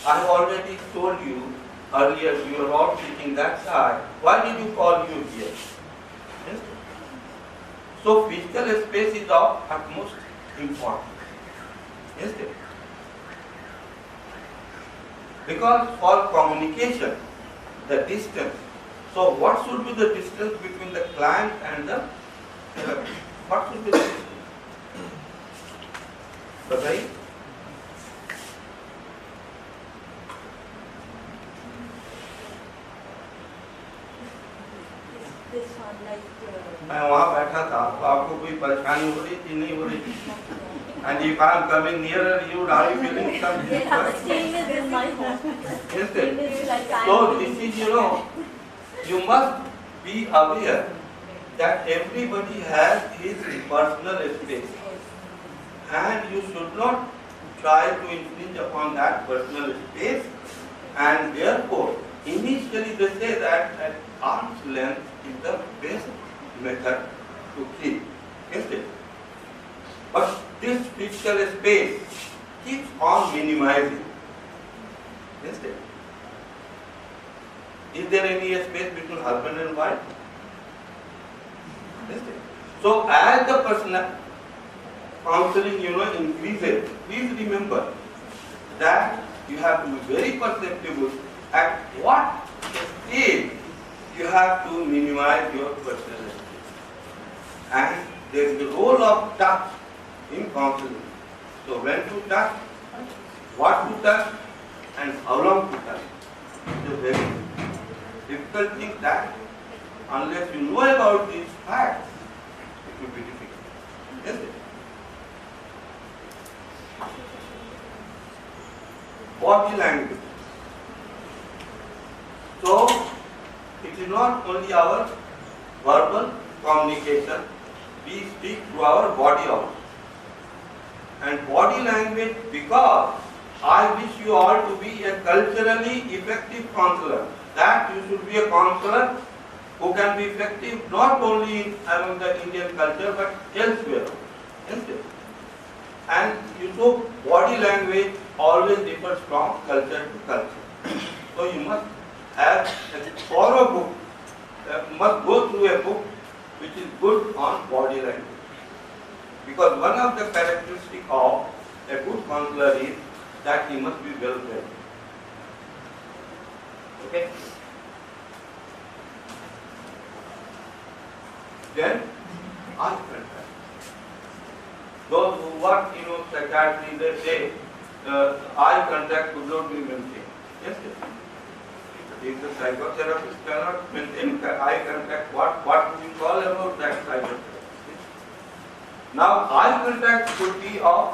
I have already told you earlier, you are all sitting that side. Why did you call you here? Yes? So physical space is of utmost importance. Yes, sir. Because for communication, the distance. So what should be the distance between the client and the therapist? What should be the distance? बताइए. मैं वहाँ बैठा था, तो आपको कोई परेशानी हो रही थी, नहीं हो रही थी? And if I am coming nearer you, are you feeling something? Same is in my home. Yes, sir. Same is like So this is, you must be aware that everybody has his personal space, and you should not try to infringe upon that personal space. And therefore, initially they say that at arm's length is the best method to keep. Yes, sir. But this physical space keeps on minimizing. Yes, sir. Is there any space between husband and wife? Yes, sir. So as the personal counseling, increases, please remember that you have to be very perceptible at what stage you have to minimize your personal space. And there is the role of touch in counseling. So when to touch, what to touch, and how long to touch. It's a very difficult thing that unless you know about these facts, it will be difficult. Yes, sir. Body language. So it is not only our verbal communication, we speak through our body also. And body language, because I wish you all to be a culturally effective counselor, that you should be a counselor who can be effective not only among the Indian culture but elsewhere. And you know, body language always differs from culture to culture. So you must have a thorough book, must go through a book which is good on body language. Because one of the characteristics of a good counselor is that he must be well read. Okay? Then, eye contact. Those who work in psychiatry, they say eye contact could not be maintained. Yes, yes. If the psychotherapist cannot maintain eye contact, what do we call about that psychotherapist? Now, eye contact could be of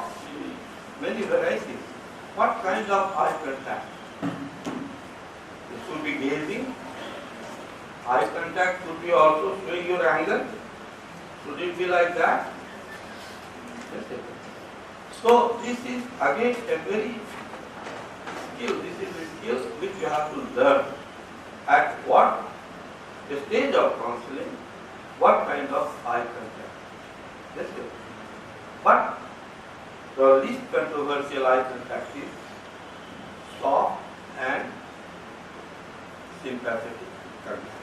many varieties. What kind of eye contact? It should be gazing. Eye contact should be also showing your anger. Should it be like that? Yes, yes. So, this is again a very skill. This is a skill which you have to learn. At what stage of counseling, what kind of eye contact. Yes, yes. But the least controversial eye contact is soft and sympathetic contact.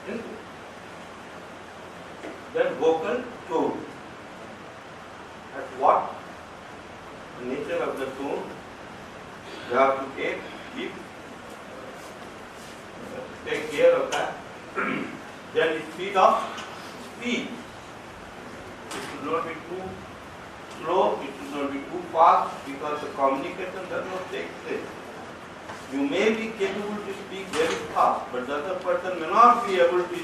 Yes, yes. Then vocal tone. At what nature of the tone you have to take care of that. Then speed of speech. It should not be too slow, it should not be too fast, because the communication does not take place. You may be capable to speak very fast, but the other person may not be able to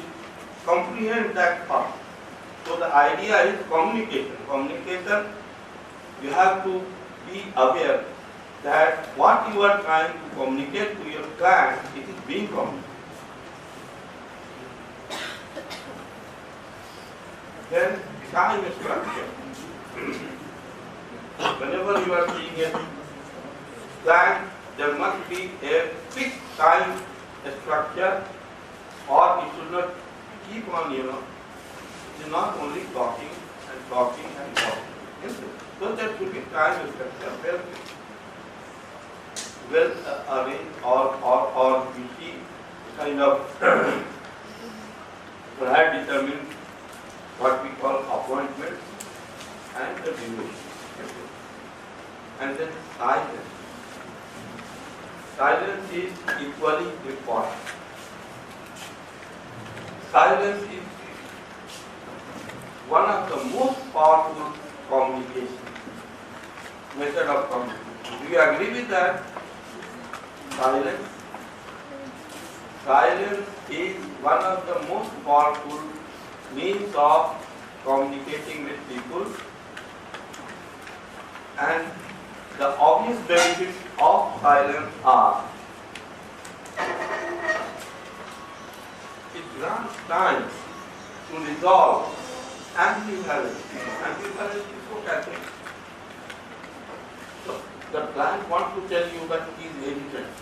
comprehend that fast. So the idea is communication. Communication, you have to be aware that what you are trying to communicate to your client, it is being communicated. Then time structure. Whenever you are seeing a client, there must be a fixed time structure, or it should not keep on, it is not only talking and talking and talking. Yes, so there should be time structure well arranged, or we see kind of determined what we call appointment and the duration. And then silence. Silence is equally important. Silence is one of the most powerful communication method of communication. Do you agree with that? Silence. Silence is one of the most powerful means of communicating with people, and the obvious benefits of silence are: it grants time to resolve ambivalence. Ambivalence is so catchy. So the client wants to tell you that he is hesitant.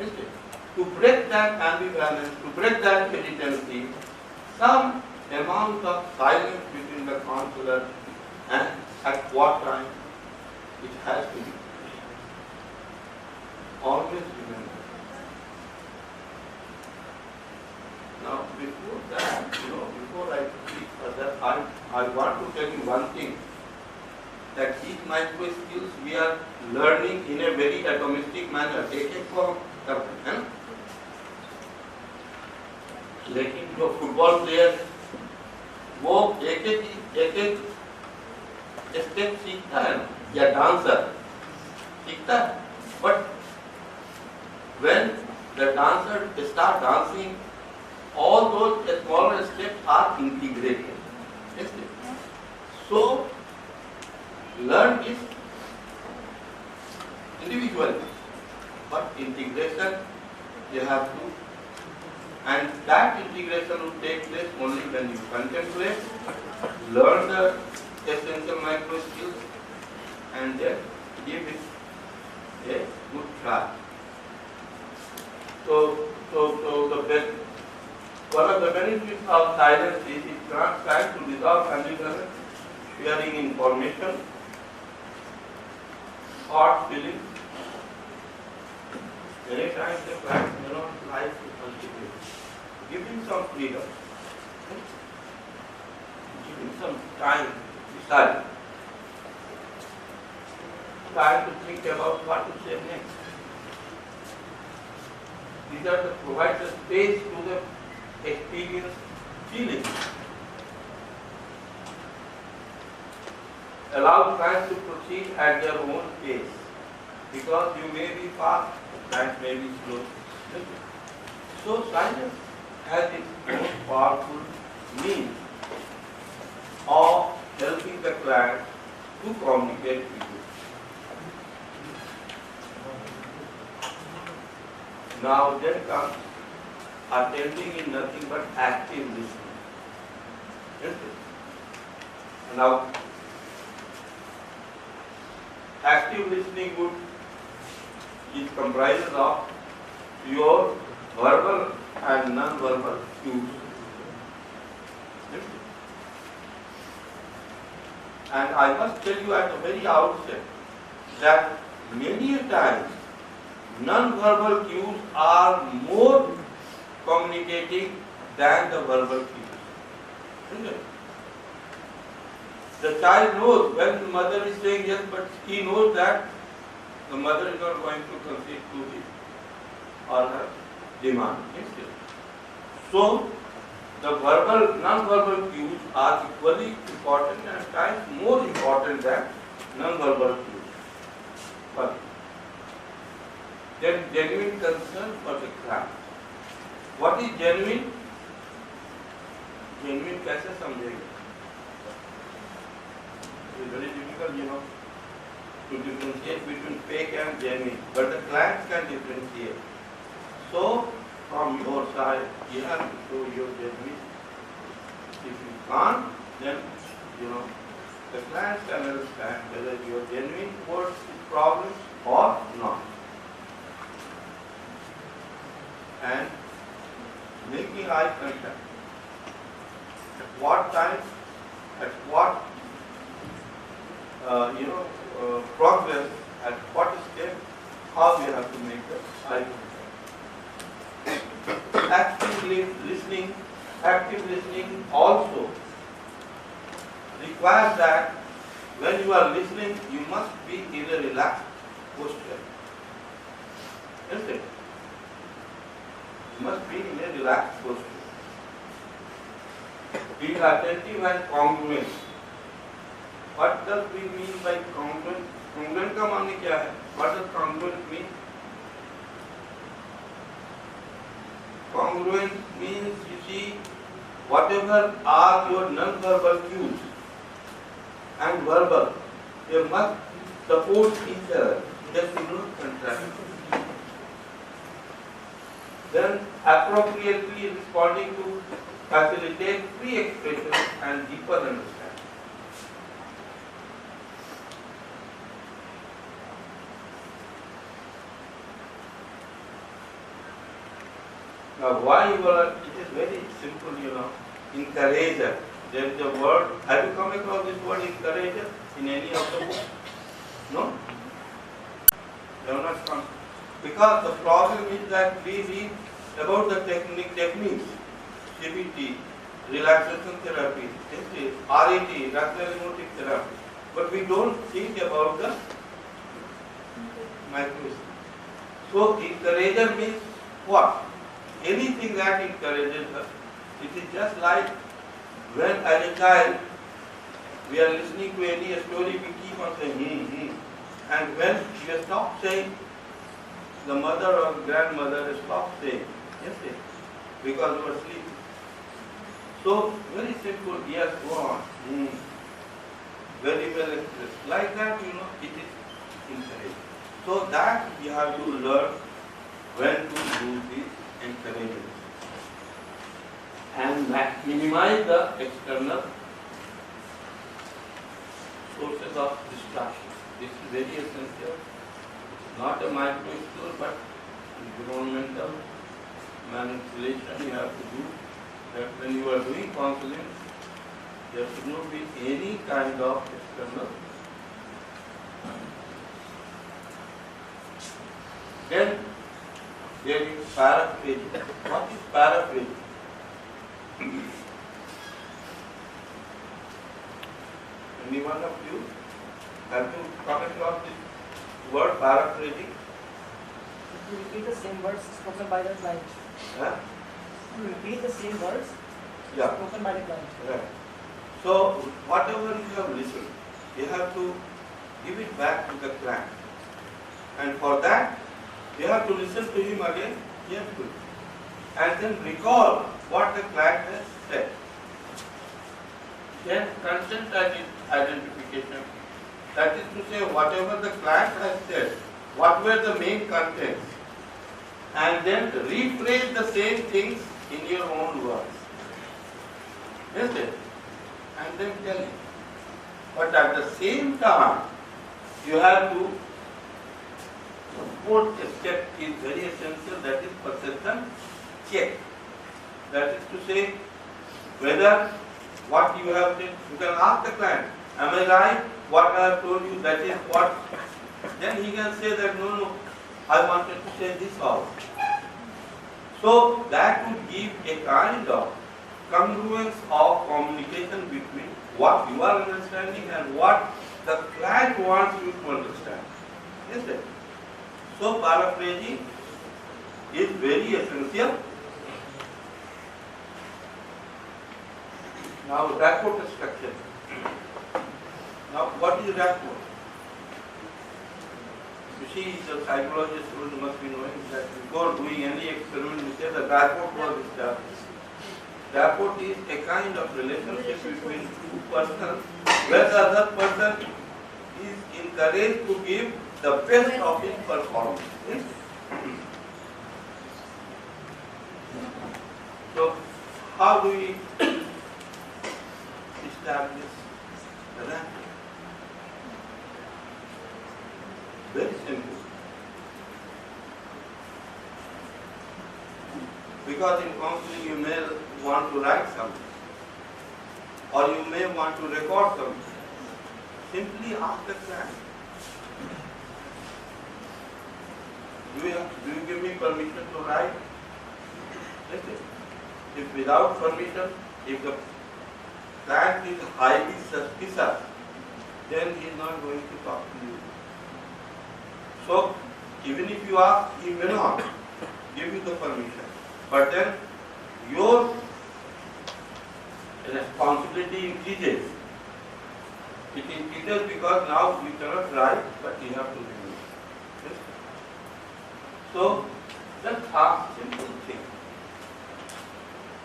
Isn't it? To break that ambivalence, to break that hesitancy, some amount of silence between the counselor and at what time it has to be. Always remember. Now, before that, before I speak further, I want to tell you one thing, that these micro skills we are learning in a very atomistic manner. लेकिन जो football player वो एक एक step सीखता है या dancer सीखता है, but when the dancer start dancing, all those smaller steps are integrated. So learn is individual, but integration you have to. And that integration will take place only when you contemplate, learn the essential micro skills, and then give it a good try. So the best, one of the benefits of silence is it grants time to resolve ambivalence, sharing information, thought, feelings. Many times the client may not like to contribute. Give him some freedom. Give him some time to decide. Time to think about what to say next. These are the provide the space to the experience feelings. Allow clients to proceed at their own pace. Because you may be fast, client may be slow. So silence has its own powerful means of helping the client to communicate with you. Now then comes attending in nothing but active listening. Isn't it? Now, active listening is comprised of your verbal and non-verbal cues. And I must tell you at the very outset that many a times non-verbal cues are more communicating than the verbal cues. Isn't it? The child knows when the mother is saying yes, but he knows that the mother is not going to concede to his or her demand. So, the verbal, non-verbal cues are equally important and at times more important than non-verbal cues. But then genuine concern for the client. What is genuine? Genuine कैसे समझेंगे? It's very difficult, to differentiate between fake and genuine. But the client can differentiate. So, from your side, you have to show your genuine. If you can't, then, the client can understand whether you are genuine towards his problems or not. And making eye contact. At what time, at what progress, at what step, how we have to make the eye contact. Active listening also requires that when you are listening, you must be in a relaxed posture. Isn't it? You must be in a relaxed posture. Being attentive and congruent. What does we mean by congruent? Congruent का माने क्या है? What does congruent mean? Congruent means, you see, whatever are your non-verbal cues and verbal, they must support each other. There is no contrast. Then appropriately responding to facilitate free expression and deeper understanding. Now why it is very simple, encourager. There is a word, have you come across this word encourager in any of the books? No? They have not come. Because the problem is that we read about the techniques, CBT, relaxation therapy, RAT, radical therapy, but we don't think about the micro. So encourager means what? Anything that encourages us. It is just like when as a child we are listening to any story, we keep on saying and when we stop saying, the mother or grandmother stop saying, because we are sleeping. So very simple, yes, go on. Very well expressed. Like that, it is encouraged. So that we have to learn when to do this encouragement. And minimize the external sources of distraction. This is very essential. Not a micro store, but environmental manipulation you have to do. That when you are doing counseling, there should not be any kind of external Then there is paraphrasing. What is paraphrasing? Any one of you have you come across this word paraphrasing? You repeat the same words spoken by the client. Huh? You repeat the same words Yeah. spoken by the client. Right. So whatever you have listened, you have to give it back to the client. And for that, you have to listen to him again carefully. And then recall what the client has said. Then content identification. That is to say, whatever the client has said, what were the main contents, and then rephrase the same things in your own words. Isn't it? And then tell him. But at the same time, you have to, fourth step is very essential, that is perception check. That is to say, whether what you have said, you can ask the client, am I right? What I have told you, that is what? Then he can say that, no, I wanted to say this also. So that would give a kind of congruence of communication between what you are understanding and what the client wants you to understand. Isn't it? So paraphrasing is very essential. Now rapport structure. Now what is rapport? You see, the psychologist must be knowing that before doing any experiment, we say the rapport was established. Rapport is a kind of relationship between two persons where the other person is encouraged to give the best of his performance. So, how do we establish the rapport? Very simple. Because in counseling you may want to write something, or you may want to record something. Simply ask the client, do you give me permission to write? If without permission, if the client is highly suspicious, then he is not going to talk to you. So, even if you ask, he may not give you the permission. But then, your responsibility increases. It increases because now you cannot write, but you have to remove. Yes? So, just ask simple things.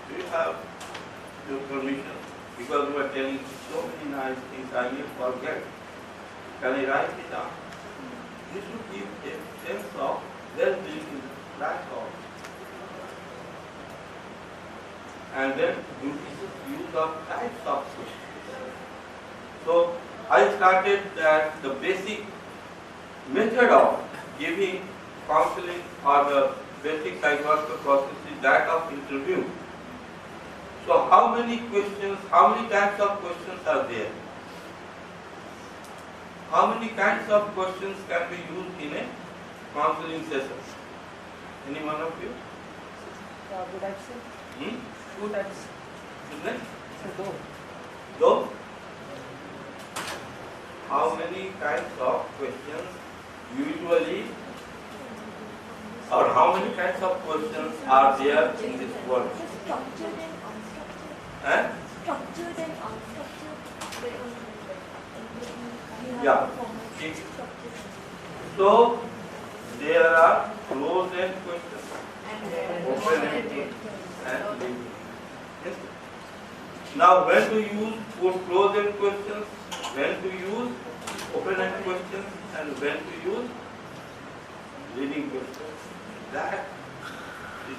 Do you have your permission? Because you are telling so many nice things, I may forget. Can I write it down? You should give a sense of well-being in that thought. And then use of types of questions. So I started that the basic method of giving counseling or the basic psychological process is that of interview. So how many questions, how many types of questions are there? How many kinds of questions can be used in a counseling session? Any one of you? Two types. Two types. Isn't it? So, So, how many kinds of questions usually, or how many kinds of questions are there in this world? structured and unstructured. Eh? Structured and unstructured. Yeah. So, there are closed-end questions, open-ended, and leading. Yes. Now, when to use closed-end questions, when to use open-end questions, and when to use leading questions. That is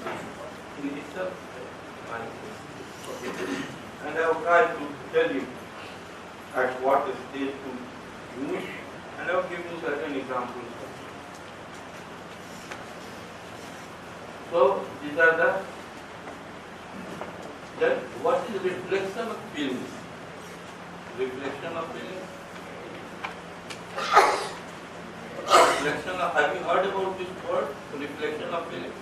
in itself my question. And I will try to tell you at what stage to use, and I will give you certain examples. So, these are the, then what is reflection of feelings? Reflection of feelings? reflection of, have you heard about this word, reflection of feeling?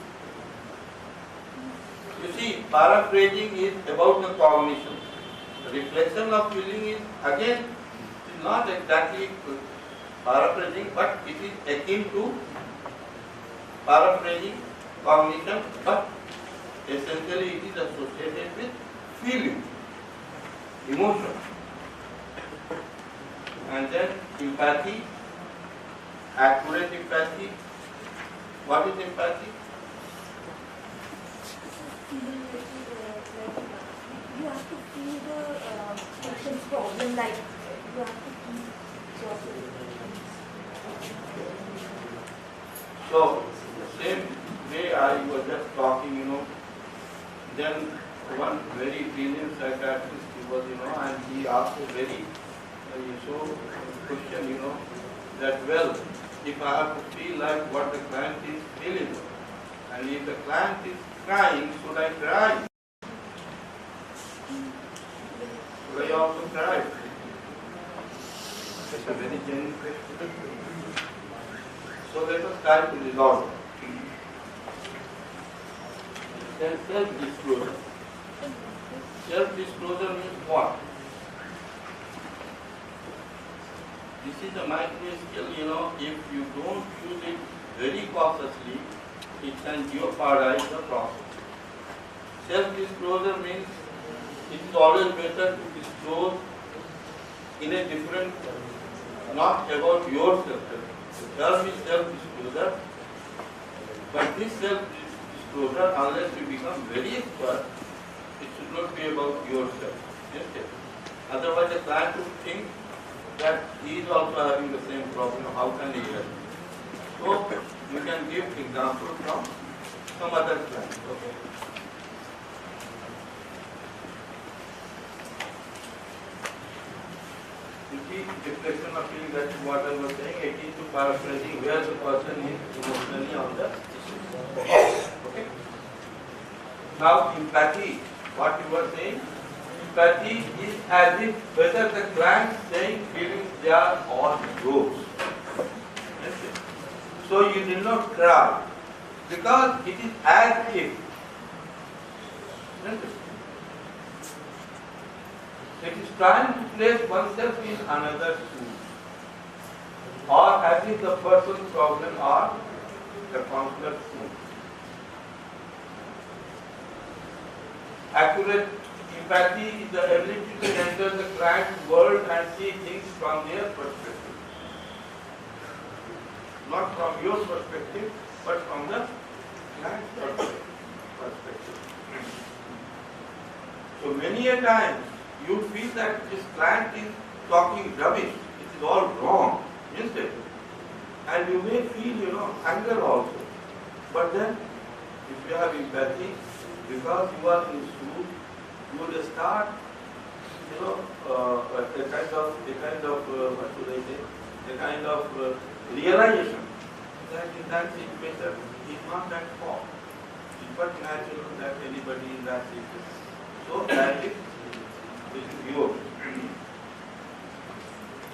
You see, paraphrasing is about the cognition. Reflection of feeling is, again, is not exactly paraphrasing, but it is akin to paraphrasing, cognition, but essentially it is associated with feeling, emotion. And then empathy, accurate empathy. What is empathy? You have to feel the patient's problem, like you have to feel your feelings. So, same way I was just talking, then one very brilliant psychiatrist he was, and he asked a very question, that well, if I have to feel like what the client is feeling, and if the client is crying, should I cry? Should I also cry? That's a very genuine question. So let us try to resolve it. Then self-disclosure. Self-disclosure means what? This is a micro skill, if you don't use it very cautiously, it can jeopardize the process. Self-disclosure means it is always better to disclose in a different, not about yourself. The term is self-disclosure, but this self-disclosure, unless you become very expert, it should not be about yourself. Yes. Otherwise, the client would think that he is also having the same problem. How can he help? So, you can give example from some other client. Okay. You see, reflection of feeling, that is what I was saying, akin to paraphrasing, where the person is emotionally on the issue. Okay. Now, empathy, what you were saying, empathy is as if whether the client saying feelings they are all yours. So you did not cry because it is as if. It is trying to place oneself in another's shoes, or as if the person's problem are the counselor's shoes. Accurate empathy is the ability to enter the client's world and see things from their perspective. Not from your perspective, but from the client's perspective. So many a times you feel that this client is talking rubbish, it is all wrong, isn't it? And you may feel, anger also. But then, if you have empathy, because you are in shoes, you will start, a kind of what should I say, a kind of realization that in that situation is not that fault. It's but natural that anybody in that situation. So that is yours.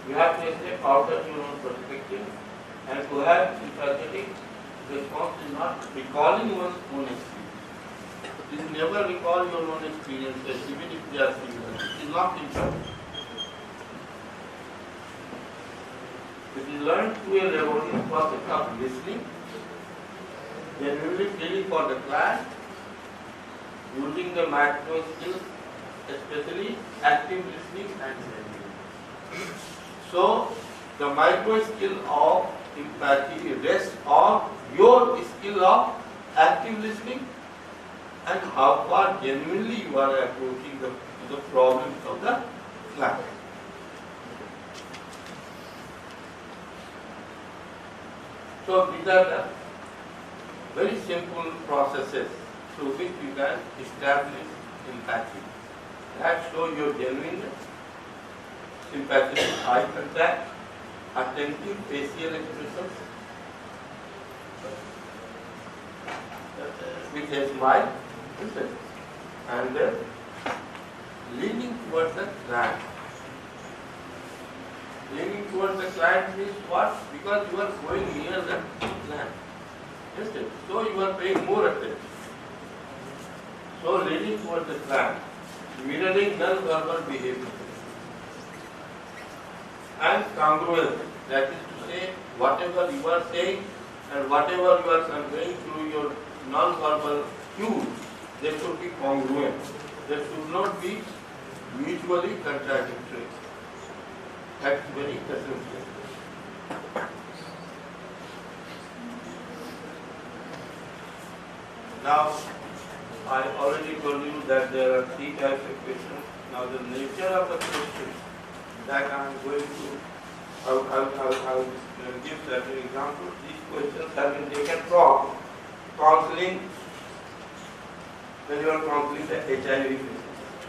You have to step out of your own perspective, and to have empathetic response is not recalling one's own experience. It is never recall your own experiences, even if they are similar. It is not important. It is learned through a laborious process of listening, genuinely feeling for the client, using the micro skills, especially active listening and listening. So, the micro skill of empathy rests on your skill of active listening and how far genuinely you are approaching the problems of the client. So, these are the very simple processes through which you can establish empathy. That show your genuineness, sympathetic eye contact, attentive facial expressions, with a smile, and leaning towards the client. Leaning towards the client means what? Because you are going near the client. Isn't it? So you are paying more attention. So leaning towards the client, mirroring non-verbal behavior. And congruence, that is to say, whatever you are saying and whatever you are conveying through your non-verbal cues, they should be congruent. They should not be mutually contradictory. That's very essential. Now, I already told you that there are 3 types of questions. Now, the nature of the question that I am going to, I'll give certain examples. These questions have been taken from counseling, when you are counseling the HIV patients.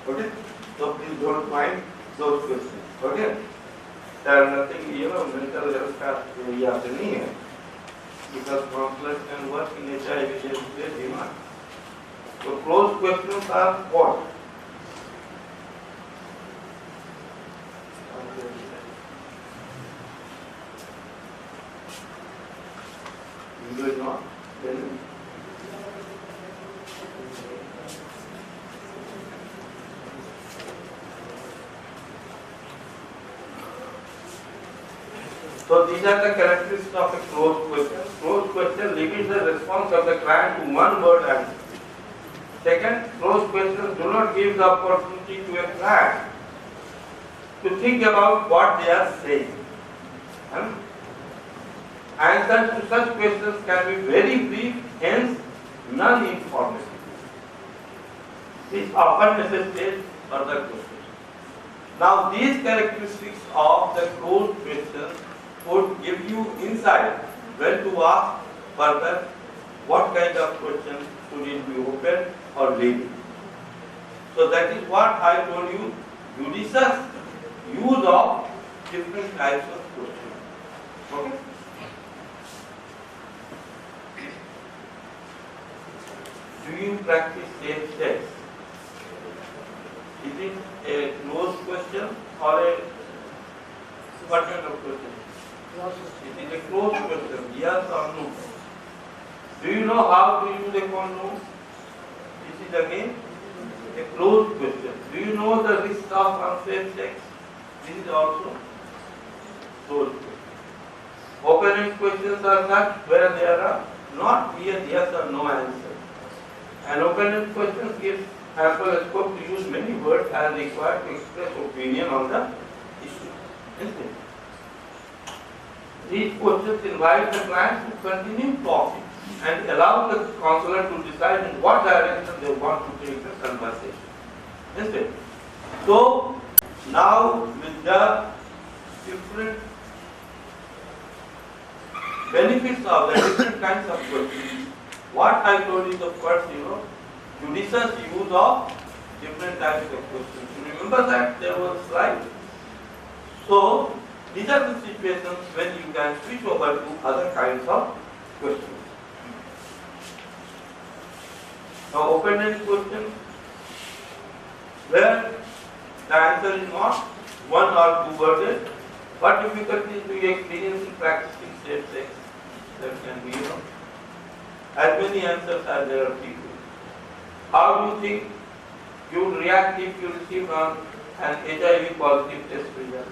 Okay? So please don't mind those questions. Okay? There are nothing, mental health का area से नहीं है. Because counselors can work in HIV just their demand. So closed questions are what? You do not? Then so these are the characteristics of a closed question. Closed question limits the response of the client to one word answer. Second, closed questions do not give the opportunity to a client to think about what they are saying. Answers to such questions can be very brief, hence non-informative. This often necessitates further questions. Now, these characteristics of the closed questions would give you insight when to ask further what kind of questions should it be open or leading. So that is what I told you, judicious use of different types of questions. Okay? Do you practice safe sex? Is it a closed question or a what kind of question? It is a closed question, yes or no. Do you know how to use a condom? This is again a closed question. Do you know the risk of unsafe sex? This is also closed question. Open-ended questions are such where there are not clear yes or no answer. An open-ended question gives ample scope to use many words as required to express opinion on the issue. Isn't it? These questions invite the client to continue talking and allow the counselor to decide in what direction they want to take the conversation. Isn't it? So, now with the different benefits of the different kinds of questions, what I told you the first, judicious use of different types of questions. You remember that there was a slide? So, these are the situations when you can switch over to other kinds of questions. Now, open-ended questions where the answer is not one or two worded. What difficulties do you experience in practicing safe sex? There can be, as many answers as there are people. How do you think you would react if you receive an HIV positive test result?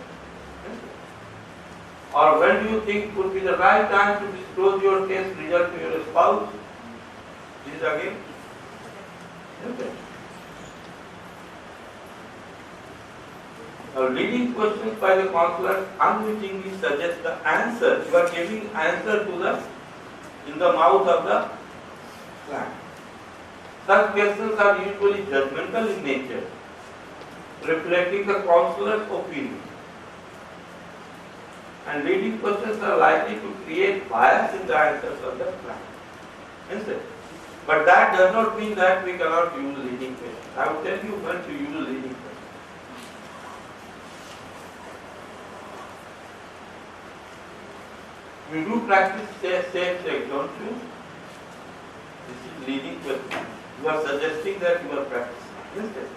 Or when do you think would be the right time to disclose your test result to your spouse? This is again. Okay. Now, leading questions by the counselor unwittingly suggest the answer. You are giving answer to the in the mouth of the client. Such questions are usually judgmental in nature, reflecting the counselor's opinion. And leading questions are likely to create bias in the answers of the client. Instead. But that does not mean that we cannot use leading questions. I will tell you when to use leading questions. You do practice safe sex, don't you? This is leading question. You are suggesting that you are practicing. Instead.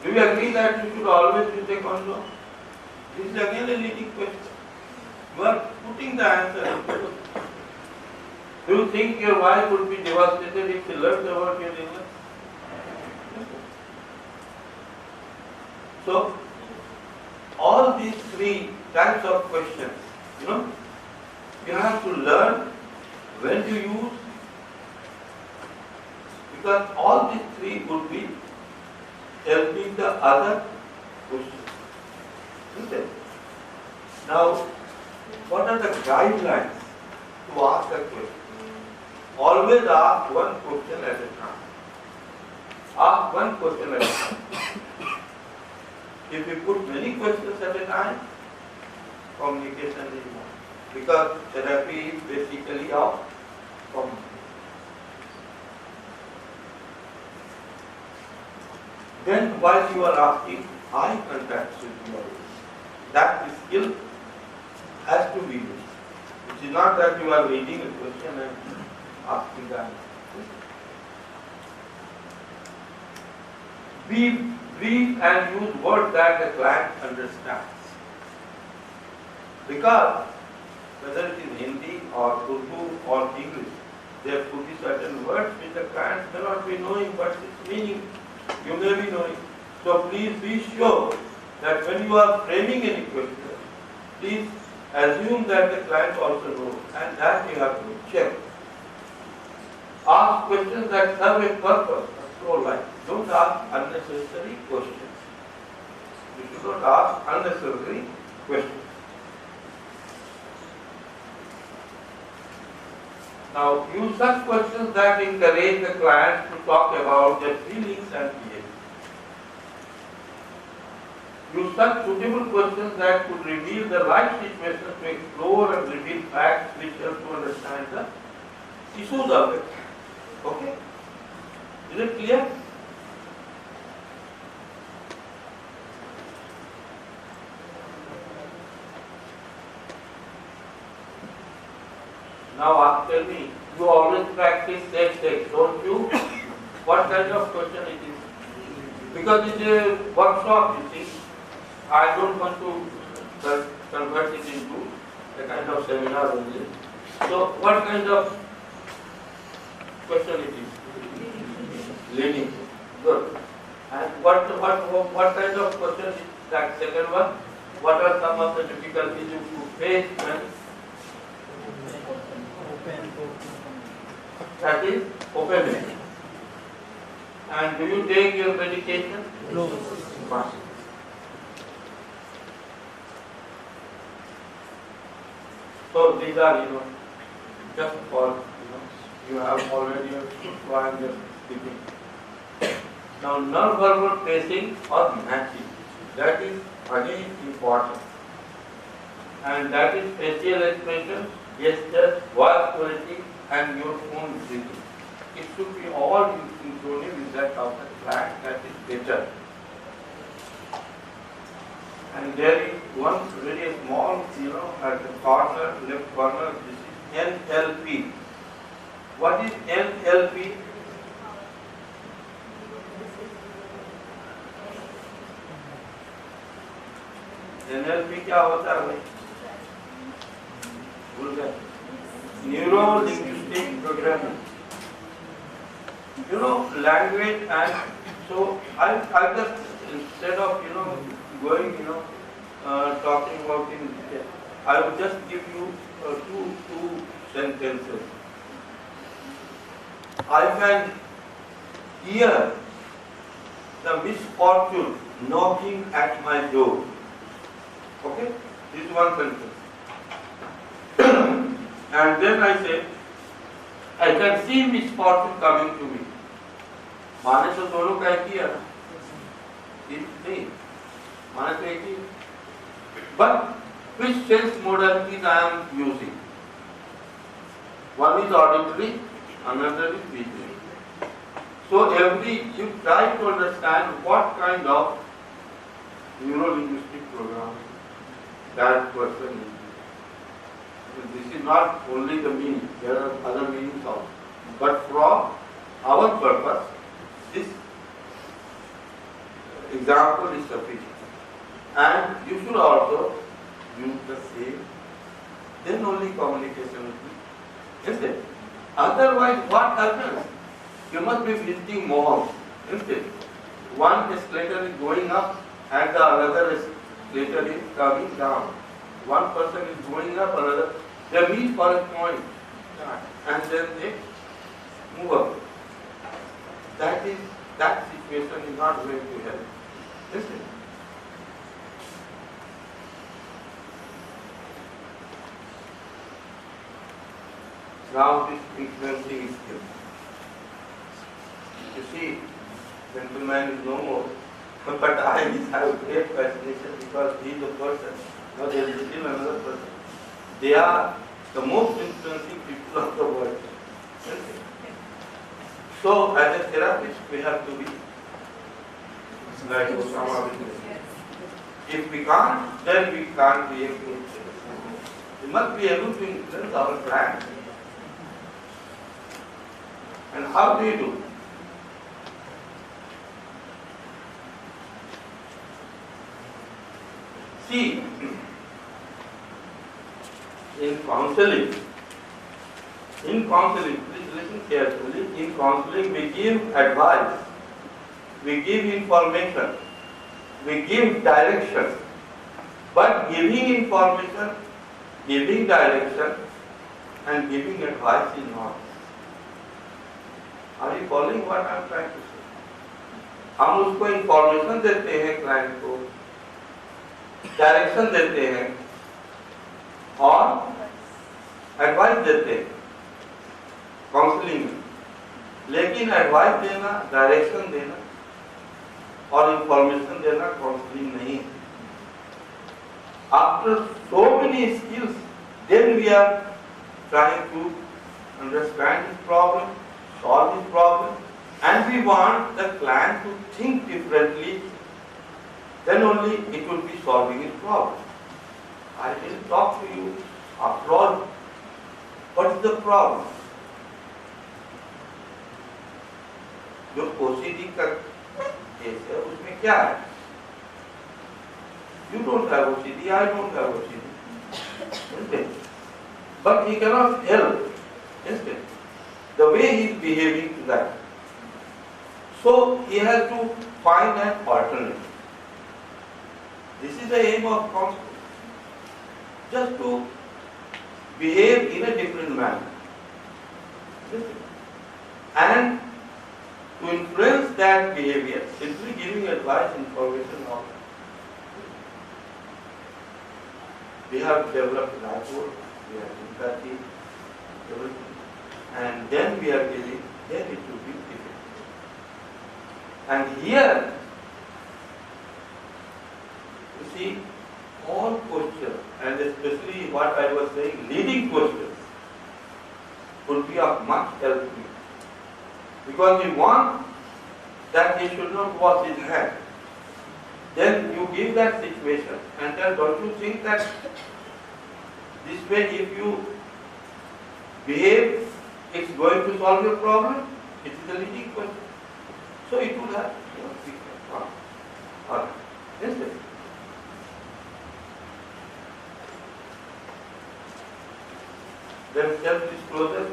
Do you agree that you should always use a condom? This is again a leading question. You are putting the answer. Do you think your wife would be devastated if she learned about your illness? So, all these three types of questions, you have to learn when to use, because all these three would be helping the other questions. Isn't it? Now, what are the guidelines to ask a question? Always ask one question at a time. Ask one question at a time. If you put many questions at a time, communication is more. Because therapy is basically of communication. Then while you are asking, eye contact with your eyes. That skill has to be used. It is not that you are reading a question and asking the answer. Be brief and use words that the client understands. Because whether it is Hindi or Urdu or English, there could be certain words which the client may not be knowing, but its meaning you may be knowing. So please be sure that when you are framing any question, please assume that the client also knows, and that you have to check. Ask questions that serve a purpose, a pro life. Don't ask unnecessary questions. You should not ask unnecessary questions. Now, use such questions that encourage the client to talk about their feelings and behavior. Use such suitable questions that could reveal the right situations to explore and reveal facts which help to understand the issues of it. Okay? Is it clear? Now tell me, you always practice sex, don't you? What kind of question it is? Because it's a workshop, you see. I don't want to convert it into a kind of seminar only. So what kind of question it is? Leading. Good. And what kind of question is that second one? What are some of the difficulties you face when that is open? And do you take your medication? No. Fine. So these are, just for, you have already so I am just speaking. Now, non-verbal tracing or matching, that is again important. And that is facial expression, gestures, voice quality, and your own breathing. It should be all in synchrony with that of the client, that is better. And there is one very small, at the corner, left corner, this is NLP. What is NLP? NLP क्या होता है भाई? भूल गए? Neuro linguistic programming. Language, and so I just, instead of going talking about in detail, I will just give you two sentences. I can hear the misfortune knocking at my door. Okay? This is one sentence. And then I say, I can see misfortune coming to me. माने तो दोनों का एक ही है ना? नहीं, माने तो एक ही. But which sense modalities I am using? One is auditory, another is visual. So you try to understand what kind of neuro-linguistic program that person is. This is not only the meaning, there are other meanings also. But for our purpose, this example is sufficient. and you should also use the same. Then only communication will be. Isn't it? Otherwise, what happens? You must be visiting more. Isn't it? One escalator is going up and the another escalator is coming down. One person is going up, another. They meet for a point and then they move up. That situation is not going to help. Isn't it? Now this influencing skill. You see, gentleman is no more, but I have great fascination because he is a person. Now there is still another person. They are the most influencing people of the world. So as a therapist, we have to be like Osama bin Laden. If we can't, then we can't be able to influence. We must be able to influence our clients. And how do you do? See, in counseling, please listen carefully, in counseling we give advice, we give information, we give direction, but giving information, giving direction and giving advice is not. Are you following what I am trying to say? हम उसको information देते हैं client को, direction देते हैं और advice देते हैं काउंसलिंग में, लेकिन एडवाइस देना, डायरेक्शन देना और इंफॉर्मेशन देना काउंसलिंग नहीं है. After so many skills, then we are trying to understand this problem, solve this problem, and we want the client to think differently, then only it will be solving his problem. I will talk to you after all, what is the problem? जो OCD का case है उसमें क्या है? You don't have OCD, I don't have OCD, isn't it? But he cannot help, isn't it? The way he is behaving to that. So he has to find an alternative. This is the aim of counseling. Just to behave in a different manner. And to influence that behavior, simply giving advice, information, all. We have developed rapport, we have empathy, everything. And then we are giving, then it will be difficult. And here, you see, all postures, and especially what I was saying, leading postures, would be of much help to you. Because we want that he should not wash his hand. Then you give that situation, and then don't you think that this way if you behave, it's going to solve your problem? It is a leading question. So it will have, Alright. Yes, sir. Then self-disclosure,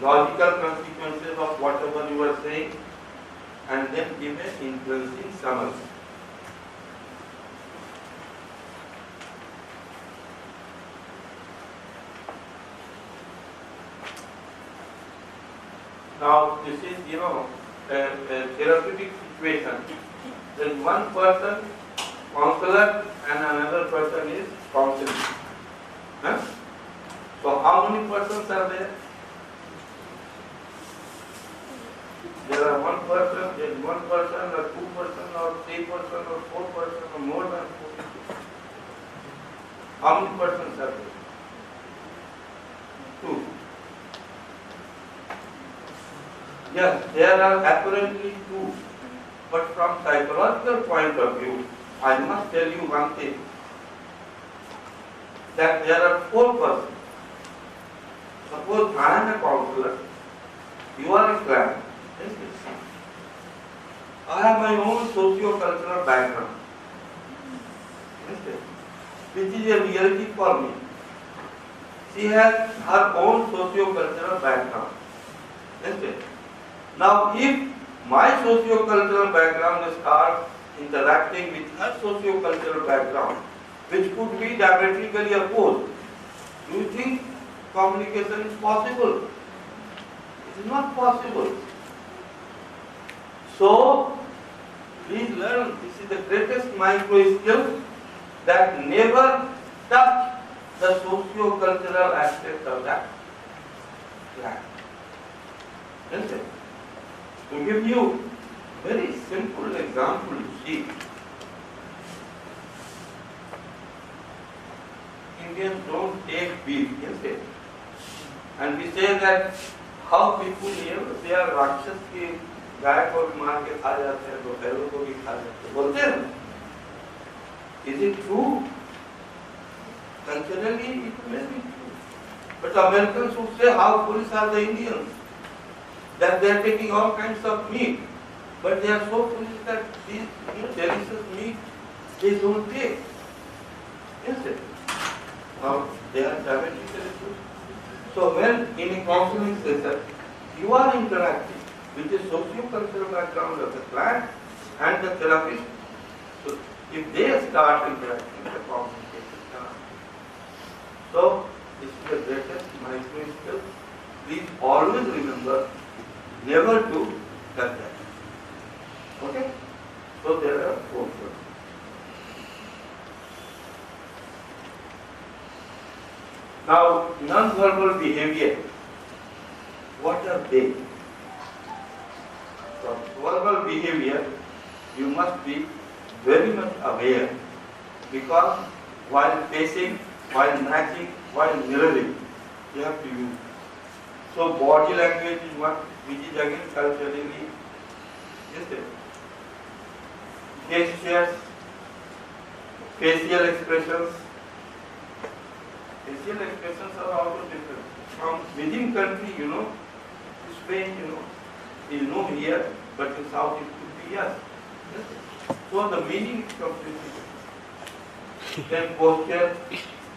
logical consequences of whatever you are saying, and then give an influencing summary. Now this is, a therapeutic situation. There is one person, counselor, and another person is counseling. Huh? So how many persons are there? There are one person, there is one person, or two person, or three person, or four person, or more than four. How many persons are there? Two. Yes, there are apparently two, but from psychological point of view, I must tell you one thing, that there are four persons. Suppose I am a counselor, you are a client. I have my own socio-cultural background. which is a reality for me. She has her own socio-cultural background. Now, if my socio-cultural background starts interacting with her socio-cultural background, which could be diametrically opposed, do you think communication is possible? It is not possible. So, please learn, this is the greatest micro skill, that never touch the socio-cultural aspect of that plant. To give you very simple example, you see, Indians don't take beef, and we say that how people here, they are राक्षस के गाय को भी मार के खा जाते हैं, दोपहरों को भी खा जाते हैं, बोलते हैं. Is it true? Culturally, it may be true. But Americans would say, how foolish are the Indians? That they are taking all kinds of meat. But they are so foolish that these delicious meat, they don't take. Isn't it? Now, they are diabetically true. So when in a counseling session, you are interacting with the socio-cultural background of the client and the therapist. So if they start interacting, the communication starts. So this is the greatest micro skill. Please always remember never to touch that. Okay? So there are 4 words. Now, non-verbal behavior, what are they? So, verbal behavior, you must be very much aware, because while facing, while matching, while mirroring, you have to use. So, body language is one, which is again culturally, gestures, facial expressions. Facial expressions are also different. From within country, Spain, here, but in South it could be yes. So the meaning is completely different. Then posture,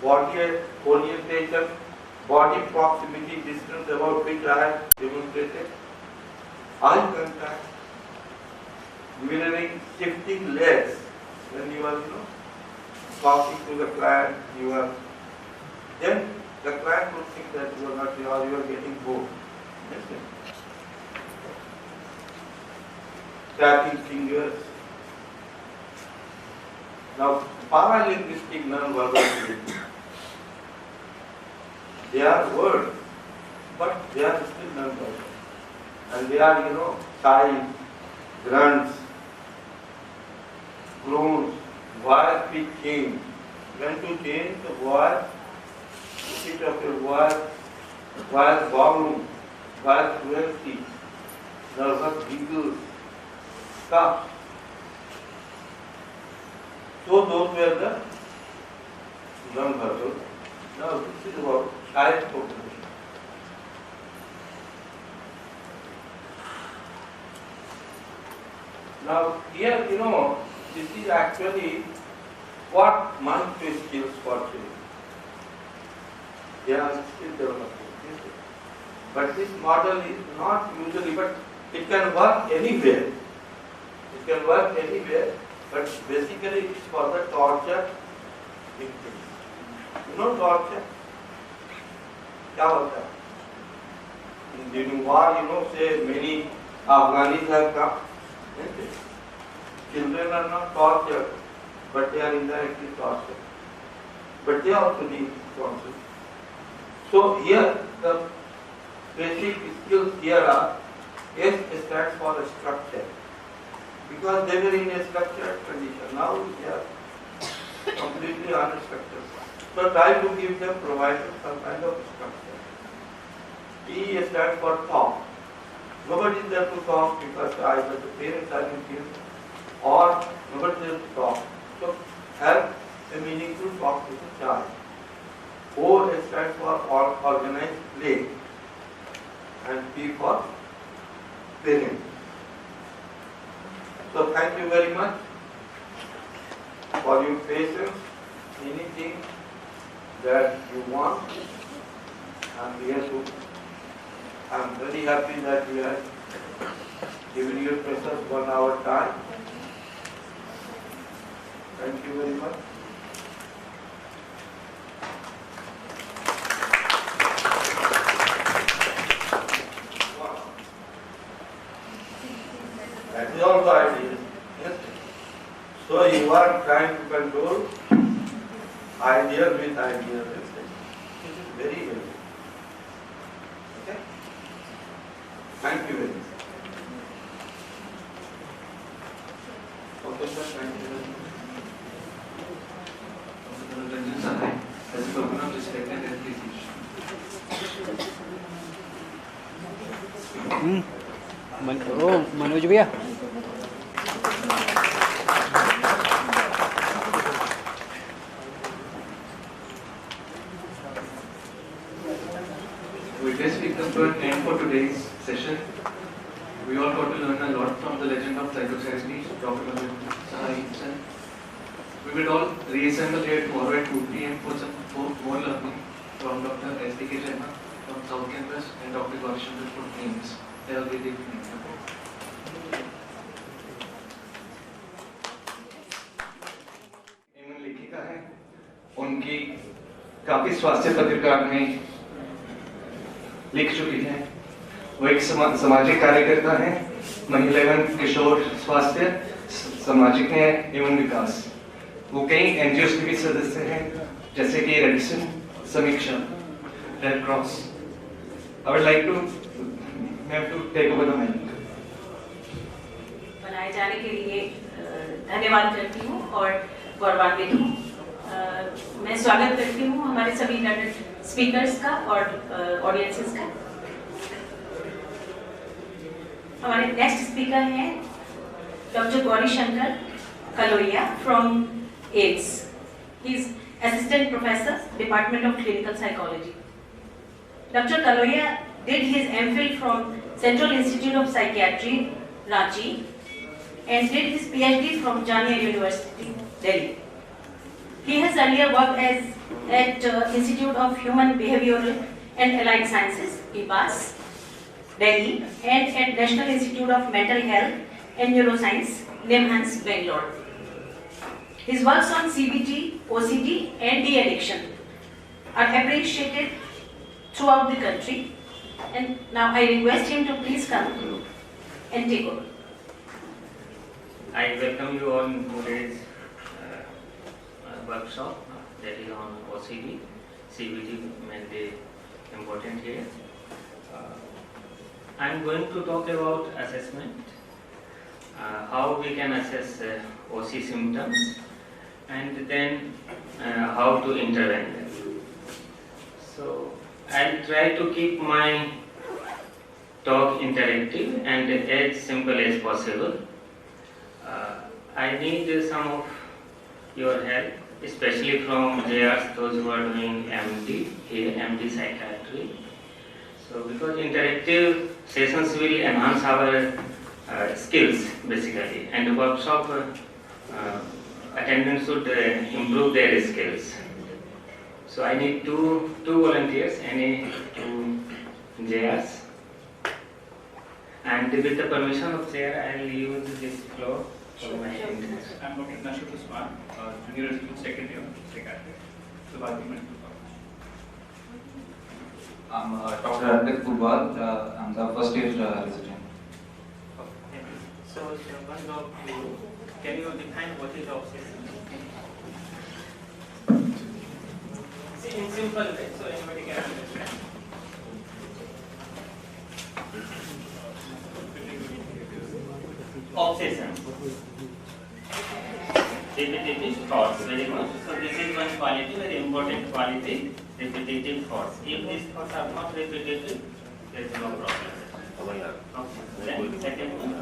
body orientation, body proximity, distance about which I have demonstrated, eye contact, mirroring, shifting legs. When you are, talking to the client, then the client would think that you are not, you are getting bored. Tapping fingers. Now, paralinguistic non-verbal behavior. They are words, but they are still non-verbal. And they are, sighs, grunts, groans, voice pitch change. When to change the voice, pitch of your voice volume, voice fluency, nervous giggles, stuff. So those were the non-verbal. Now this is about child population. Now here, this is actually what micro skills for children. They are still developing. But this model is not usually, but it can work anywhere. It can work anywhere, but basically it is for the torture victims. Torture? क्या होता है? During war, say many Afghanis have come. Children are not tortured, but they are indirectly tortured. But they also need counsel. So here the basic skills here are, S stands for a structure. Because they were in a structured condition. Now they are completely unstructured. So try to give them, provide them some kind of structure. E stands for talk. Nobody is there to talk because either the parents are in here or nobody is there to talk. So have a meaningful talk with the child. O stands for organized play and P for parent. So thank you very much. for your patience. Anything that you want, I'm here to. I'm very happy that you have given your precious 1 hour time. Thank you very much. That is also ideas. Yes. So you are trying to control ideas with ideas. This is very, very good. Okay? Thank you very much. Okay, sir. Thank you very much. Ranjan Sahai has spoken of respect and appreciation. Manoj भैया With this, we come to an end for today's session. We all got to learn a lot from the legend of psychotherapy, Dr. Meerut Sahai himself. We will all reassemble here tomorrow at 2 p.m. for some more learning from Dr. S.D.K. Sharma from South Campus and Dr. Gaurisham from AIMS. Have a great evening. एमन लेखिका है, उनकी काफी स्वास्थ्य पत्रिका में लिख चुकी है। वो एक सामाजिक कार्यकर्ता है, महिला एवं किशोर स्वास्थ्य, सामाजिक न्याय एवं विकास। वो कई एनजीओ के भी सदस्य हैं, जैसे कि रेडिसन, समीक्षा, red cross. I would like to take over the mic. बनाए जाने के लिए धन्यवाद करती हूँ और गौरवान्वित हूँ। मैं स्वागत करती हूँ हमारे सभी स्पीकर्स का और ऑडियंसेस का। हमारे नेक्स्ट स्पीकर हैं doctor Gaurishankar Kaloia from AIDS. He is assistant professor department of clinical psychology. Dr. Kaloia did his MPhil from Central Institute of Psychiatry, Ranchi, and did his PhD from Jamia University, Delhi. He has earlier worked at Institute of Human Behavioral and Allied Sciences, IBAS, Delhi, and at National Institute of Mental Health and Neuroscience, NIMHANS, Bangalore. His works on CBT, OCD, and de-addiction are appreciated throughout the country, and now I request him to please come and take over. I welcome you on today's workshop that is on OCD. CBT mainly important here. I am going to talk about assessment, how we can assess OC symptoms, and then how to intervene them. So I'll try to keep my talk interactive and as simple as possible. I need some of your help, especially from JRs, those who are doing MD here, MD Psychiatry. So because interactive sessions will enhance our skills basically, and the workshop attendants should improve their skills. So I need two volunteers, any two JRs. And with the permission of chair, I will use this floor for my interest. I am Dr. Nashut Usman, Junior Resident Secretary of Psychiatry, Subharti Med Coll. I'm Dr. Arpit Purwal, I'm the first year resident. So, one of you, can you define what is obsession? In simple way, so anybody can understand. Obsession. Repetitive thoughts, very good. So this is one quality, very important quality, repetitive thoughts. If these thoughts are not repetitive, there is no problem. Okay. Then second one.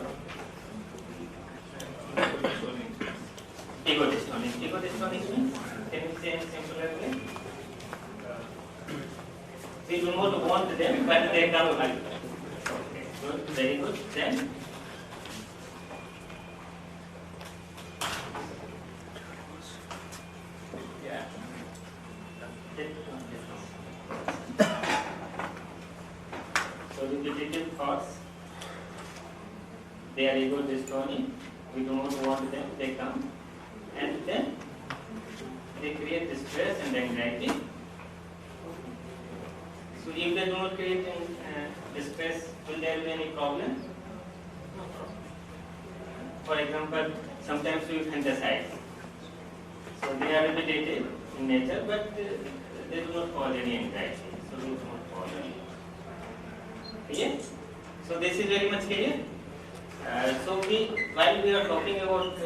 Ego dystonic. Ego dystonic means, can you say in simpler way? We do not want them, but they come like that. Okay, good, very good. Then So repetitive thoughts, they are ego destroying. We do not want them, they come, and then they create distress and anxiety. So if they do not create distress, will there be any problem? No problem. For example, sometimes we fantasize. So they are repetitive in nature, but they do not cause any anxiety. So we do not cause any. Clear? So this is very much clear. So while we are talking about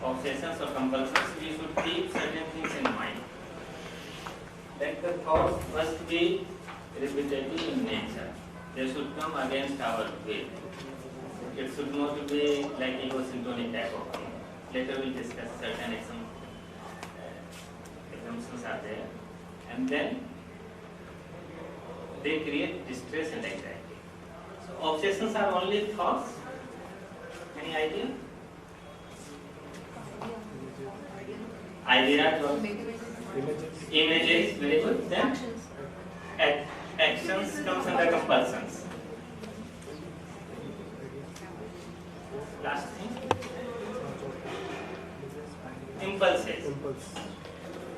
obsessions or compulsions, we should keep certain things in mind. That the thoughts must be repetitive in nature. They should come against our will. It should not be like ego-syntonic type of thing. Later we'll discuss certain assumptions are there. And then they create distress and anxiety. So obsessions are only thoughts. Any idea? Ideas or images, very good. Then actions comes under compulsions. Last thing. Impulses.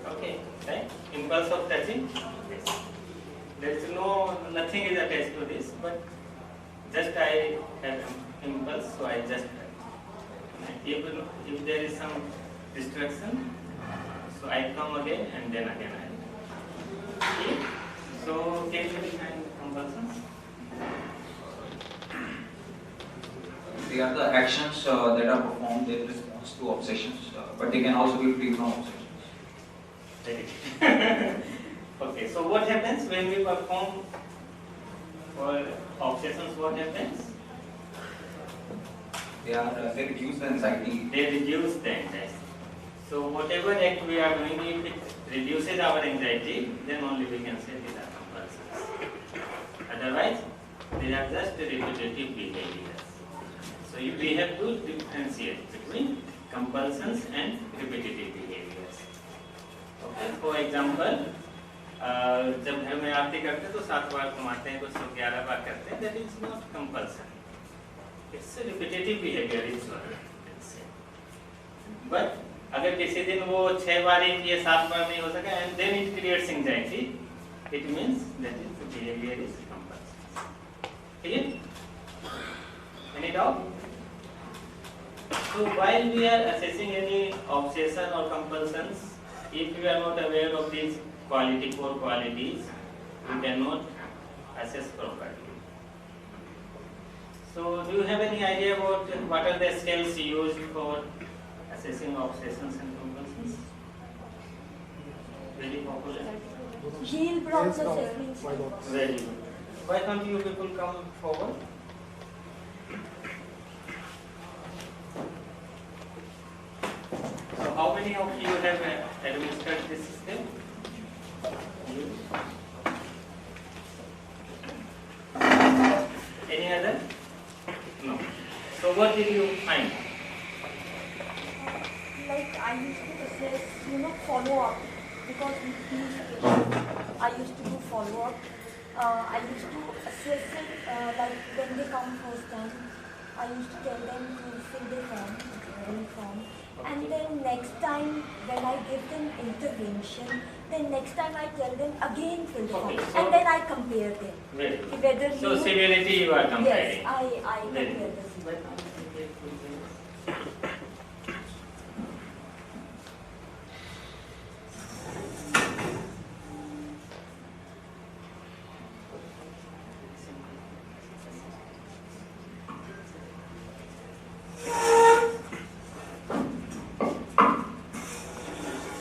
Okay, right? Impulse of touching. Yes. There is nothing is attached to this, but just I have impulse, so I just if there is some distraction, so I come again and then again I. Okay. So can you define compulsions? They are the actions that are performed in response to obsessions, but they can also be free from obsessions. Okay, so what happens when we perform for obsessions? What happens? They reduce the anxiety. They reduce the anxiety. So whatever act we are doing, if it reduces our anxiety, then only we can say these are compulsions. Otherwise, they are just repetitive behaviors. So we have to differentiate between compulsions and repetitive behaviors. Okay. For example, जब घर में आरती करते हैं तो 7 बार कमाते हैं, कुछ 11 बार करते हैं. That is not compulsion. It's a repetitive behavior. But अगर किसी दिन वो 6 बार ही किए 7 बार नहीं हो सका, and then it creates anxiety, it means that the behavior is compulsion. Clear? Any doubt? So while we are assessing any obsession or compulsions, if we are not aware of these core qualities, we cannot assess properly. So do you have any idea about what are the scales used for assessing obsessions and compulsions? Very popular. Gilbrandt's assessment. Very good. Why can't you people come forward? So how many of you have administered this scale? You? Any other? No. So what did you find? Like I used to assess, follow up, because with these patients, I used to do follow up. I used to assess it, like when they come first time, I used to tell them to fill the form. And then next time when I give them intervention, then next time I tell them again fill the form. So And then I compare them. Very good. Whether So severity you are comparing. Yes, I Very compare good. the severity.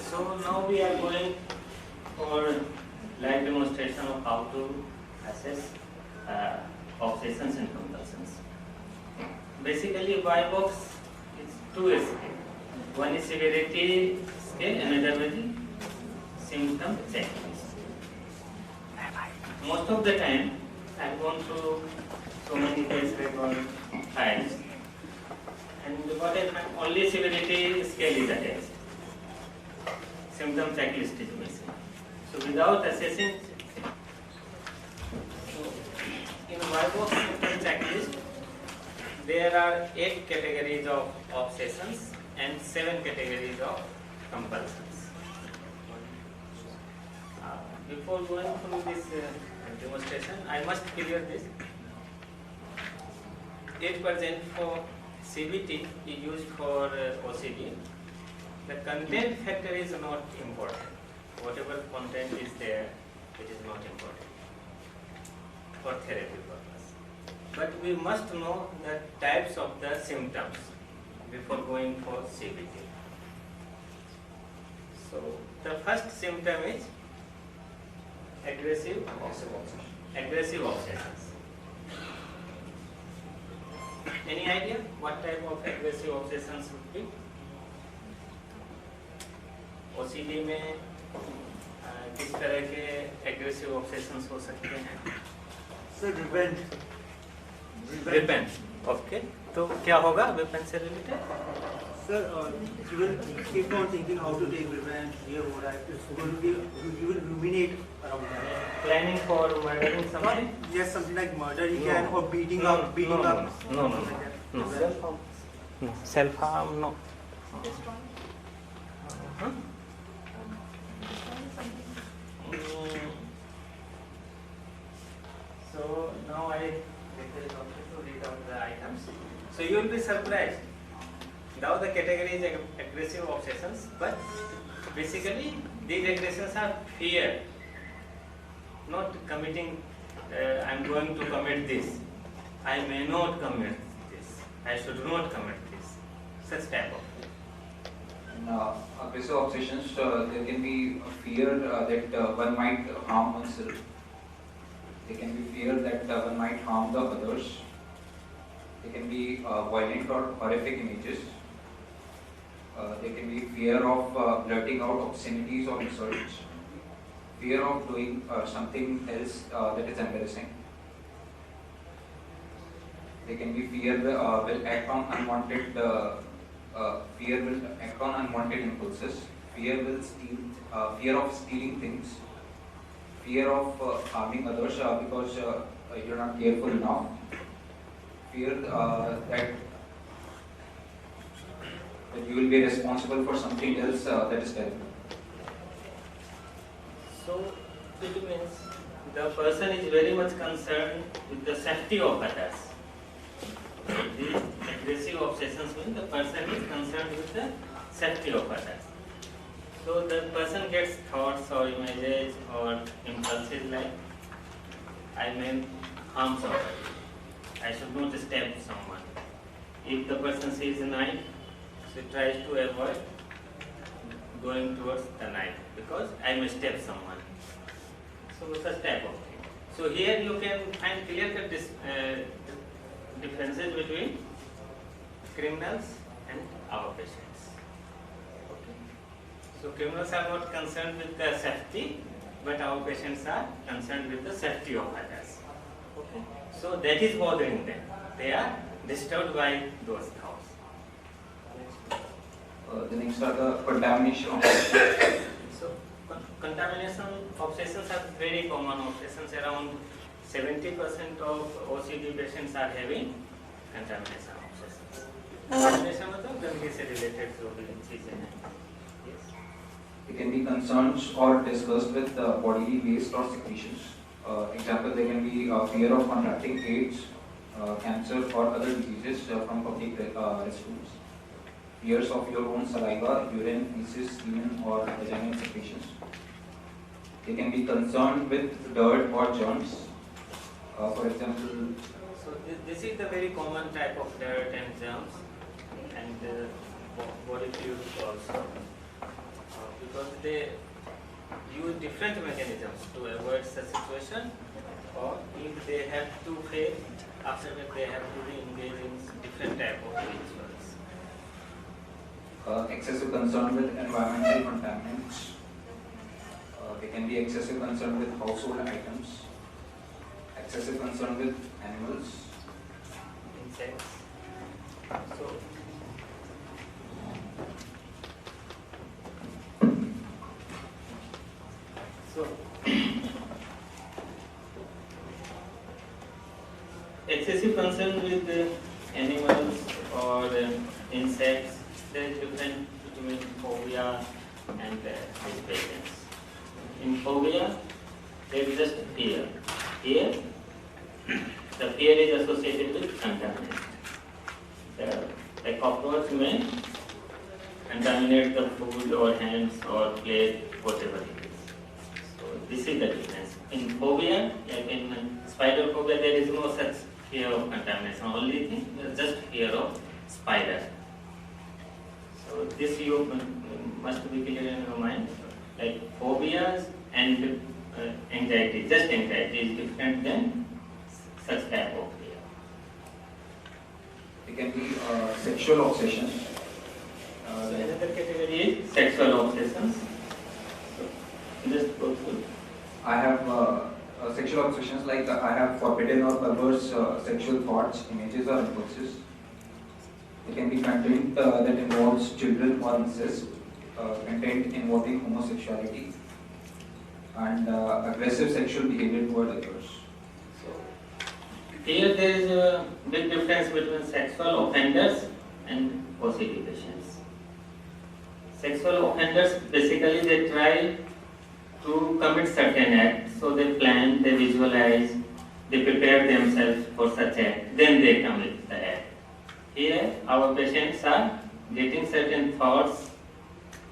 So now we are going for live demonstration of how to assess obsessions and compulsions. Basically, Y box is 2 scales. One is severity scale, another is symptom checklist. Most of the time, I've gone through so many case record files, and what I find, only severity scale is attached. Symptom checklist is missing. So without assessing, 5-box symptom checklist, there are 8 categories of obsessions and 7 categories of compulsions. Before going through this demonstration, I must clear this. 8% for CBT is used for OCD. The content factor is not important. Whatever content is there, it is not important for therapy purpose. But we must know the types of the symptoms before going for CBT. So the first symptom is aggressive obsessions. Any idea what type of aggressive obsessions would be? OCD में किस तरह के aggressive obsessions हो सकते हैं? Sir, Repent. Okay. तो क्या होगा repent से related? Sir, you will keep on thinking how to take revenge. ये हो रहा है. It's going to be, you will ruminate around that. Planning for murdering somebody? Yes, something like murder. You No. can or beating No, up. No. Self-harm. No. Self-harm, no. So now I request to read out the items. So you will be surprised. Now the category is aggressive obsessions, but basically these aggressions are fear, not committing. I am going to commit this. I may not commit this. I should not commit this. Such type of. Aggressive obsessions, there can be a fear that one might harm oneself. There can be fear that one might harm the others. There can be violent or horrific images. There can be fear of blurting out obscenities or insults. Fear of doing something else that is embarrassing. There can be fear will act on unwanted impulses. Fear of stealing things. Fear of harming others because you're not careful enough. Fear that you will be responsible for something else that is terrible. So it means the person is very much concerned with the safety of others. These aggressive obsessions mean the person is concerned with the safety of others. So the person gets thoughts or images or impulses like, I may harm somebody, I should not stab someone. If the person sees a knife, so tries to avoid going towards the knife because I may stab someone. So such type of thing. So here you can find clear-cut differences between criminals and our patients. Okay. So criminals are not concerned with the safety, but our patients are concerned with the safety of others. Okay. So that is bothering them. They are disturbed by those thoughts. The next are the contamination obsessions. So contamination obsessions are very common obsessions. Around 70% of OCD patients are having contamination obsessions. Contamination मतलब गंदगी से related जो भी चीजें हैं. Yes. They can be concerns or disgust with bodily waste or secretions. Example, there can be fear of contracting AIDS, cancer or other diseases from public restrooms. Fears of your own saliva, urine, feces, semen or vaginal secretions. They can be concerned with dirt or germs. For example, so this is the very common type of dirt and germs and body fluids also, because they use different mechanisms to avoid such situation, or if they have to fail, after that they have to be engaged in different type of rituals. Excessive concern with environmental contaminants. There can be excessive concern with household items. Excessive concern with animals. Insects. excessive concern with animals or insects, there is difference between phobia and these patients. In phobia, there is just fear. Here, the fear is associated with contamination. The cockroach may contaminate the food or hands or plate, whatever it is. So this is the difference. In phobia, like in spider phobia, there is no such fear of contamination. Only thing is just fear of spider. So this you must be clear in your mind. Like phobias and anxiety, just anxiety is different than such type of fear. It can be sexual obsessions. Another category is sexual obsessions. So, just go through. I have sexual obsessions like I have forbidden or perverse sexual thoughts, images or impulses. It can be content that involves children or incest, content involving homosexuality, and aggressive sexual behavior toward others. Here there is a big difference between sexual offenders and OCD patients. Sexual offenders, basically they try to commit certain acts, so they plan, they visualize, they prepare themselves for such act, then they commit the act. Here our patients are getting certain thoughts,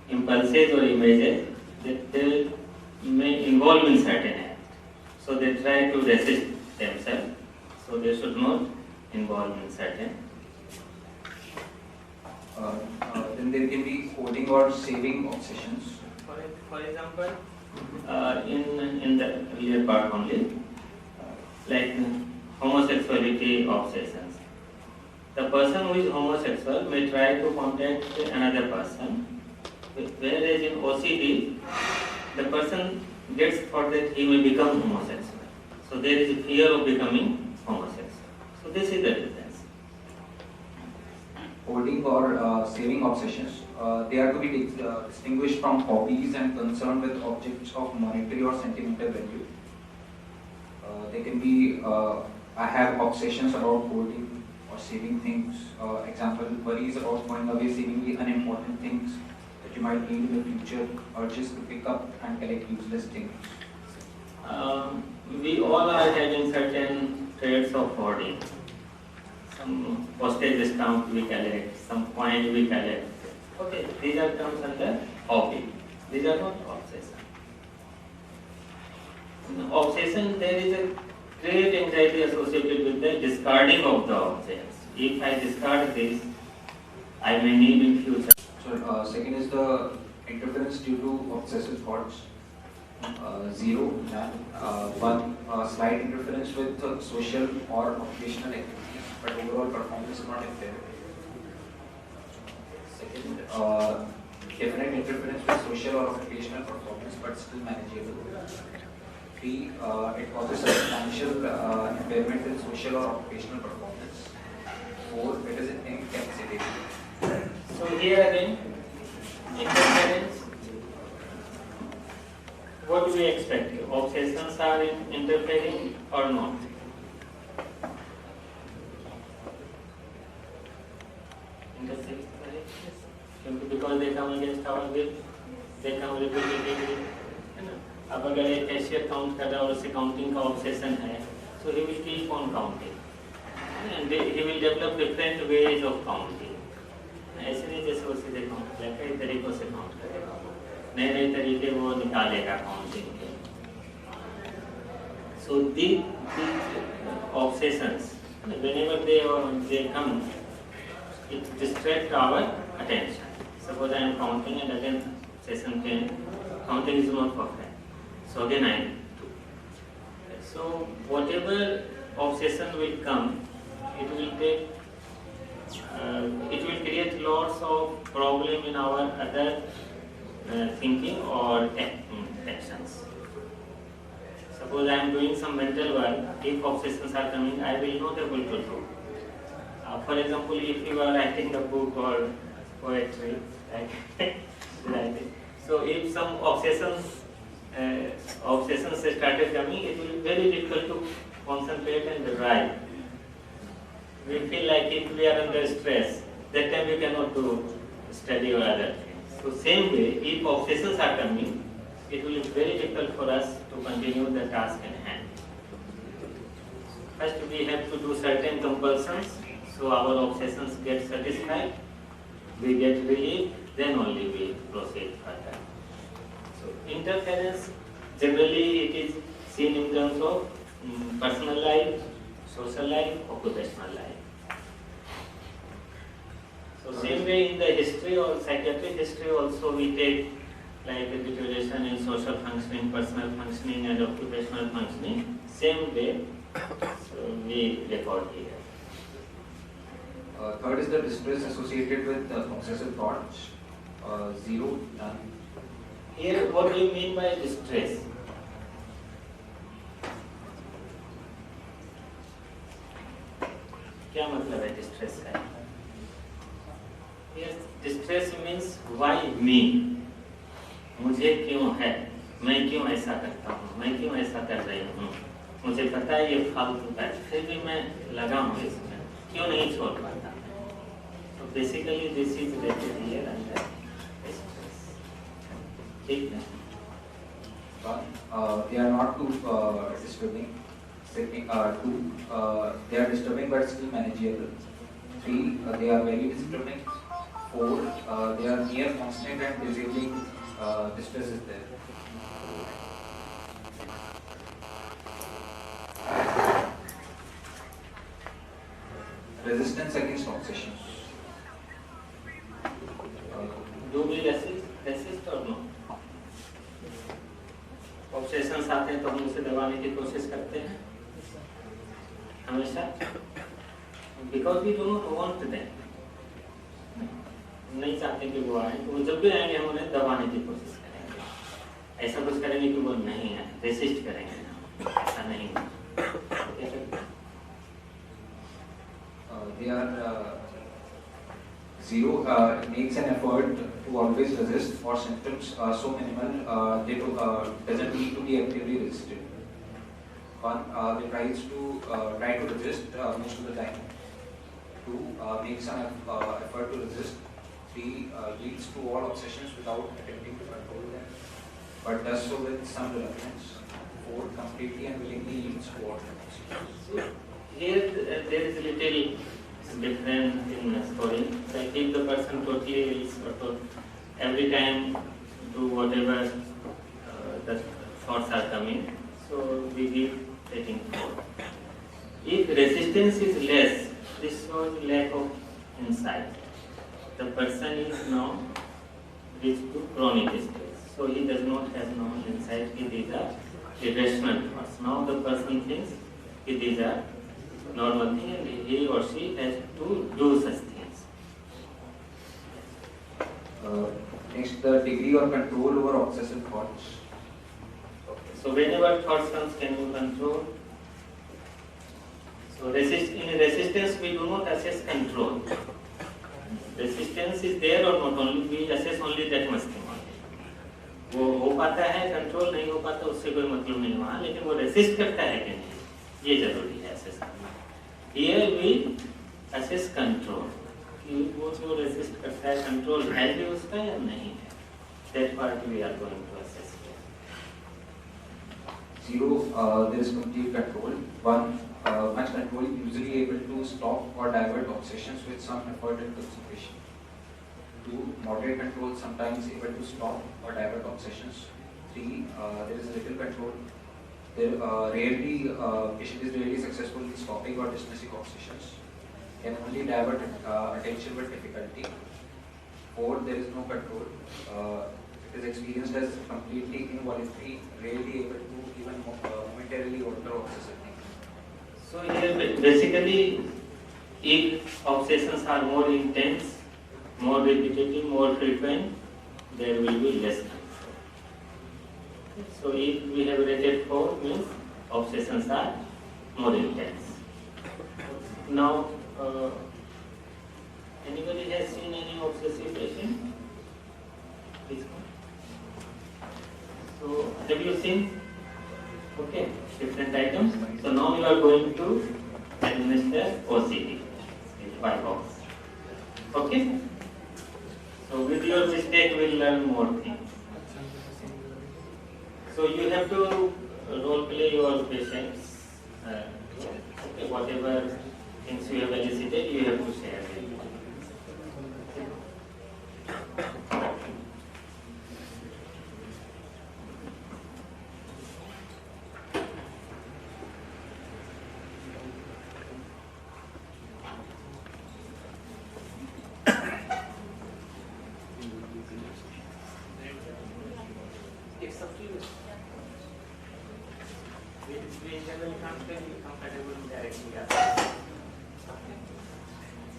impulses or images that they may involve in certain act. So they try to resist themselves, so they should not involve in certain. Then there can be hoarding or saving obsessions. For example, in the earlier part only, like homosexuality obsessions. The person who is homosexual may try to contact another person, whereas in OCD, the person gets thought that he will become homosexual. So there is a fear of becoming homosexual. So this is the difference. Hoarding or saving obsessions, they are to be distinguished from hobbies and concerned with objects of monetary or sentimental value. They can be, I have obsessions about hoarding or saving things. Example, worries about going away, saving the unimportant things that you might need in the future, or just to pick up and collect useless things. We all are having certain traits of hoarding. Some postage discount we collect, some coin we collect. Okay, these are comes under hobby. These are not obsession. In obsession, there is a great anxiety associated with the discarding of the objects. If I discard this, I may need in future. So second is the interference due to obsessive thoughts. 0, none. 1, slight interference with social or occupational activities, but overall performance is not impaired. Second, definite interference with social or occupational performance, but still manageable. 3, it causes substantial impairment in social or occupational performance. 4, it is incapacitating. So here again, interference. What do we expect? Obsessions are interfering or not? Interference, because they come against our will, they come repeatedly. अब अगर एक cashier count कर रहा है और उसे counting का obsession है, so he will keep on counting, and he will develop different ways of counting. ऐसे नहीं जैसे वो सीधे काउंट करेगा, कई तरीकों से काउंट करेगा, नए नए तरीके वो निकालेगा काउंटिंग के. So these obsessions, whenever they come, it distracts our attention. Suppose I am counting and again obsession came, counting is not perfect. So again I do. So whatever obsession will come, it will take, it will create lots of problem in our other thinking or actions. Suppose I am doing some mental work, if obsessions are coming, I will not able to do. For example, if you are writing a book or poetry, writing, so if some obsessions started coming, it will be very difficult to concentrate and write. We feel like if we are under stress, that time we cannot do study or other things. So same way, if obsessions are coming, it will be very difficult for us to continue the task in hand. First we have to do certain compulsions, so our obsessions get satisfied, we get relief, then only we proceed further. So interference, generally it is seen in terms of personal life, social life, occupational life. So same way in the history or psychiatric history also we take like a deterioration in social functioning, personal functioning and occupational functioning. Same way, so we record here. Third is the distress associated with obsessive thoughts. 0, none. Here, what do you mean by distress? क्या मतलब है distress का? Yes, distress means why me? मुझे क्यों है? मैं क्यों ऐसा करता हूँ? मैं क्यों ऐसा कर रही हूँ? मुझे पता है ये फालतू का है, फिर भी मैं लगा हूँ इसमें, क्यों नहीं छोड़ पाता? So basically this is related here and there. ठीक है? They are not too disturbing. Second, 2, they are disturbing but still manageable. 3, they are very disturbing. 4, they are near constant and disabling distress is there. Resistance against obsessions. Do we resist or no? Obsessions आते हैं तो हम उसे दबाने की कोशिश करते हैं हमेशा, because we do not want them. नहीं चाहते कि वो आए, तो वो जब भी आएंगे हम उन्हें दबाने की कोशिश करेंगे, ऐसा कुछ करेंगे कि वो नहीं आए, रेसिस्ट करेंगे, ऐसा नहीं है। They are 0, makes an effort to always resist for symptoms so minimal they doesn't need to be actively resisted. 1, they try to resist most of the time. 2, makes an effort to resist. 3, leads to all obsessions without attempting to control them, but does so with some reluctance. 4, completely and willingly leads to all obsessions. Here there is a little different in the story. Like if the person totally is every time do whatever the thoughts are coming, so we give taking 4. If resistance is less, this shows lack of insight. The person is now reached to chronic stage, so he does not have no insight if these are irrational thoughts. Now the person thinks if these are normal thing and he or she has to do such things. Next, the degree or control over obsessive thoughts. Okay. So whenever thoughts comes, can you control? So in resistance we do not assess control. Resistance is there or not, only we assess only that much thing only. वो हो पाता है, control नहीं हो पाता, उससे कोई मतलब नहीं हुआ, लेकिन वो रेसिस्ट करता है कि नहीं, ये जरूरी है assess करना. Here we assess control. कि वो जो रेसिस्ट करता है, कंट्रोल है भी उसका या नहीं है. That part we are going to assess. 0, there is complete control. 1, much control, usually able to stop or divert obsessions with some effort and concentration. 2, moderate control, sometimes able to stop or divert obsessions. 3, there is little control. Patient is rarely successful in stopping or dismissing obsessions. Can only divert attention with difficulty. 4, there is no control. It is experienced as completely involuntary, rarely able to even momentarily alter obsessive thinking. So here basically, if obsessions are more intense, more repetitive, more frequent, there will be less control. So if we have rated 4, means obsessions are more intense. Now, anybody has seen any obsessive patient? Please come. So have you seen? Okay, different items. So now you are going to administer OCD. by box. Okay? So with your mistake, we'll learn more things. So you have to role play your patients. Okay, whatever things you have elicited, you have to share it. It's up to you. We generally can't feel comfortable directing us.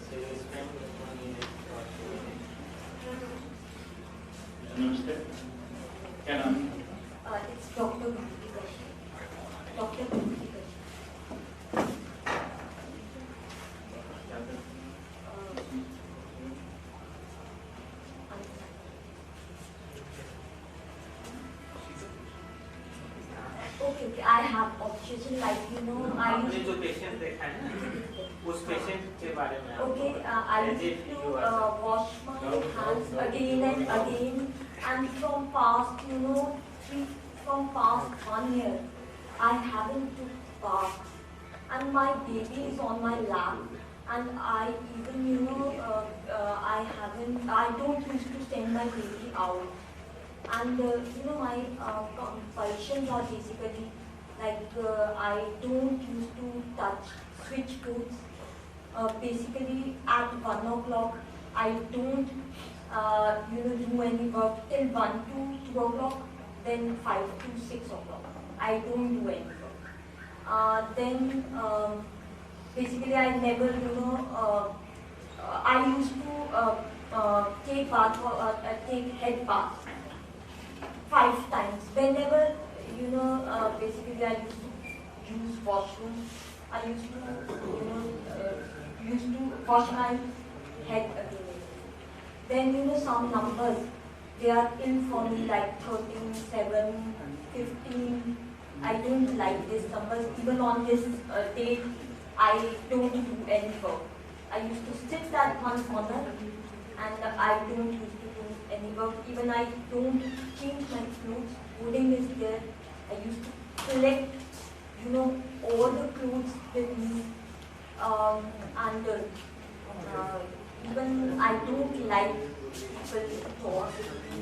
So you spend 1 minute or 2 minutes. Understand? Can I? It's Dr. Dr. Okay, I have obsession, like आपने जो patient देखा है ना, उस patient के बारे में आप Okay, I used to wash my hands again and again, and from past, from past 1 year, I haven't took bath, and my baby is on my lap, and I even, I don't used to send my baby out, and my compulsions are basically like I don't used to touch switch codes. Basically at 1 o'clock I don't do any work till 1 to 2 o'clock, then 5 to 6 o'clock I don't do any work. Then basically I never I used to take bath take head bath 5 times whenever basically I used to use washroom. I used to wash my head again. Then some numbers, they are ill for me, like 13, 7, 15. I don't like these numbers. Even on this date, I don't do any work. I used to sit at one corner and I don't used to do any work. Even I don't change my clothes. Clothing is there. I used to collect all the clothes with me, and even I don't like people to talk with me.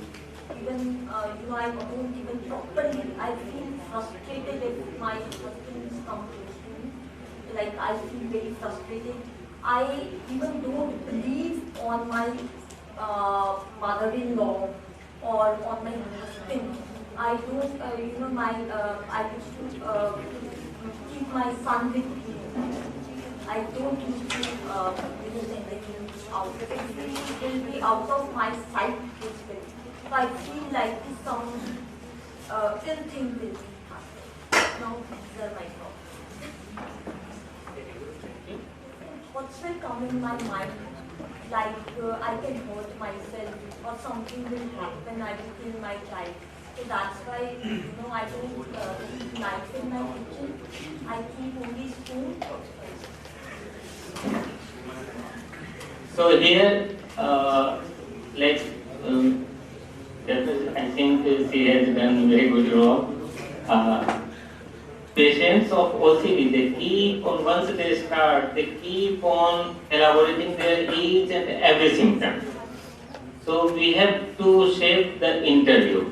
Even I don't even properly. I feel frustrated if my husband comes close to me. Like I feel very frustrated. I even don't believe on my mother-in-law or on my husband. I don't, I used to keep my son with me. I don't used to, send him out. It will be out of my sight, basically. So I feel like some ill thing will be happening. Now, these are my problems. What's will come in my mind? Like, I can hurt myself or something will happen, I will kill my child. So that's why, I don't keep knife in my kitchen. I keep only spoon. So here, I think she has done very good job. Patients of OCD, they keep on, once they start, they keep on elaborating their each and every symptom. So we have to shape the interview.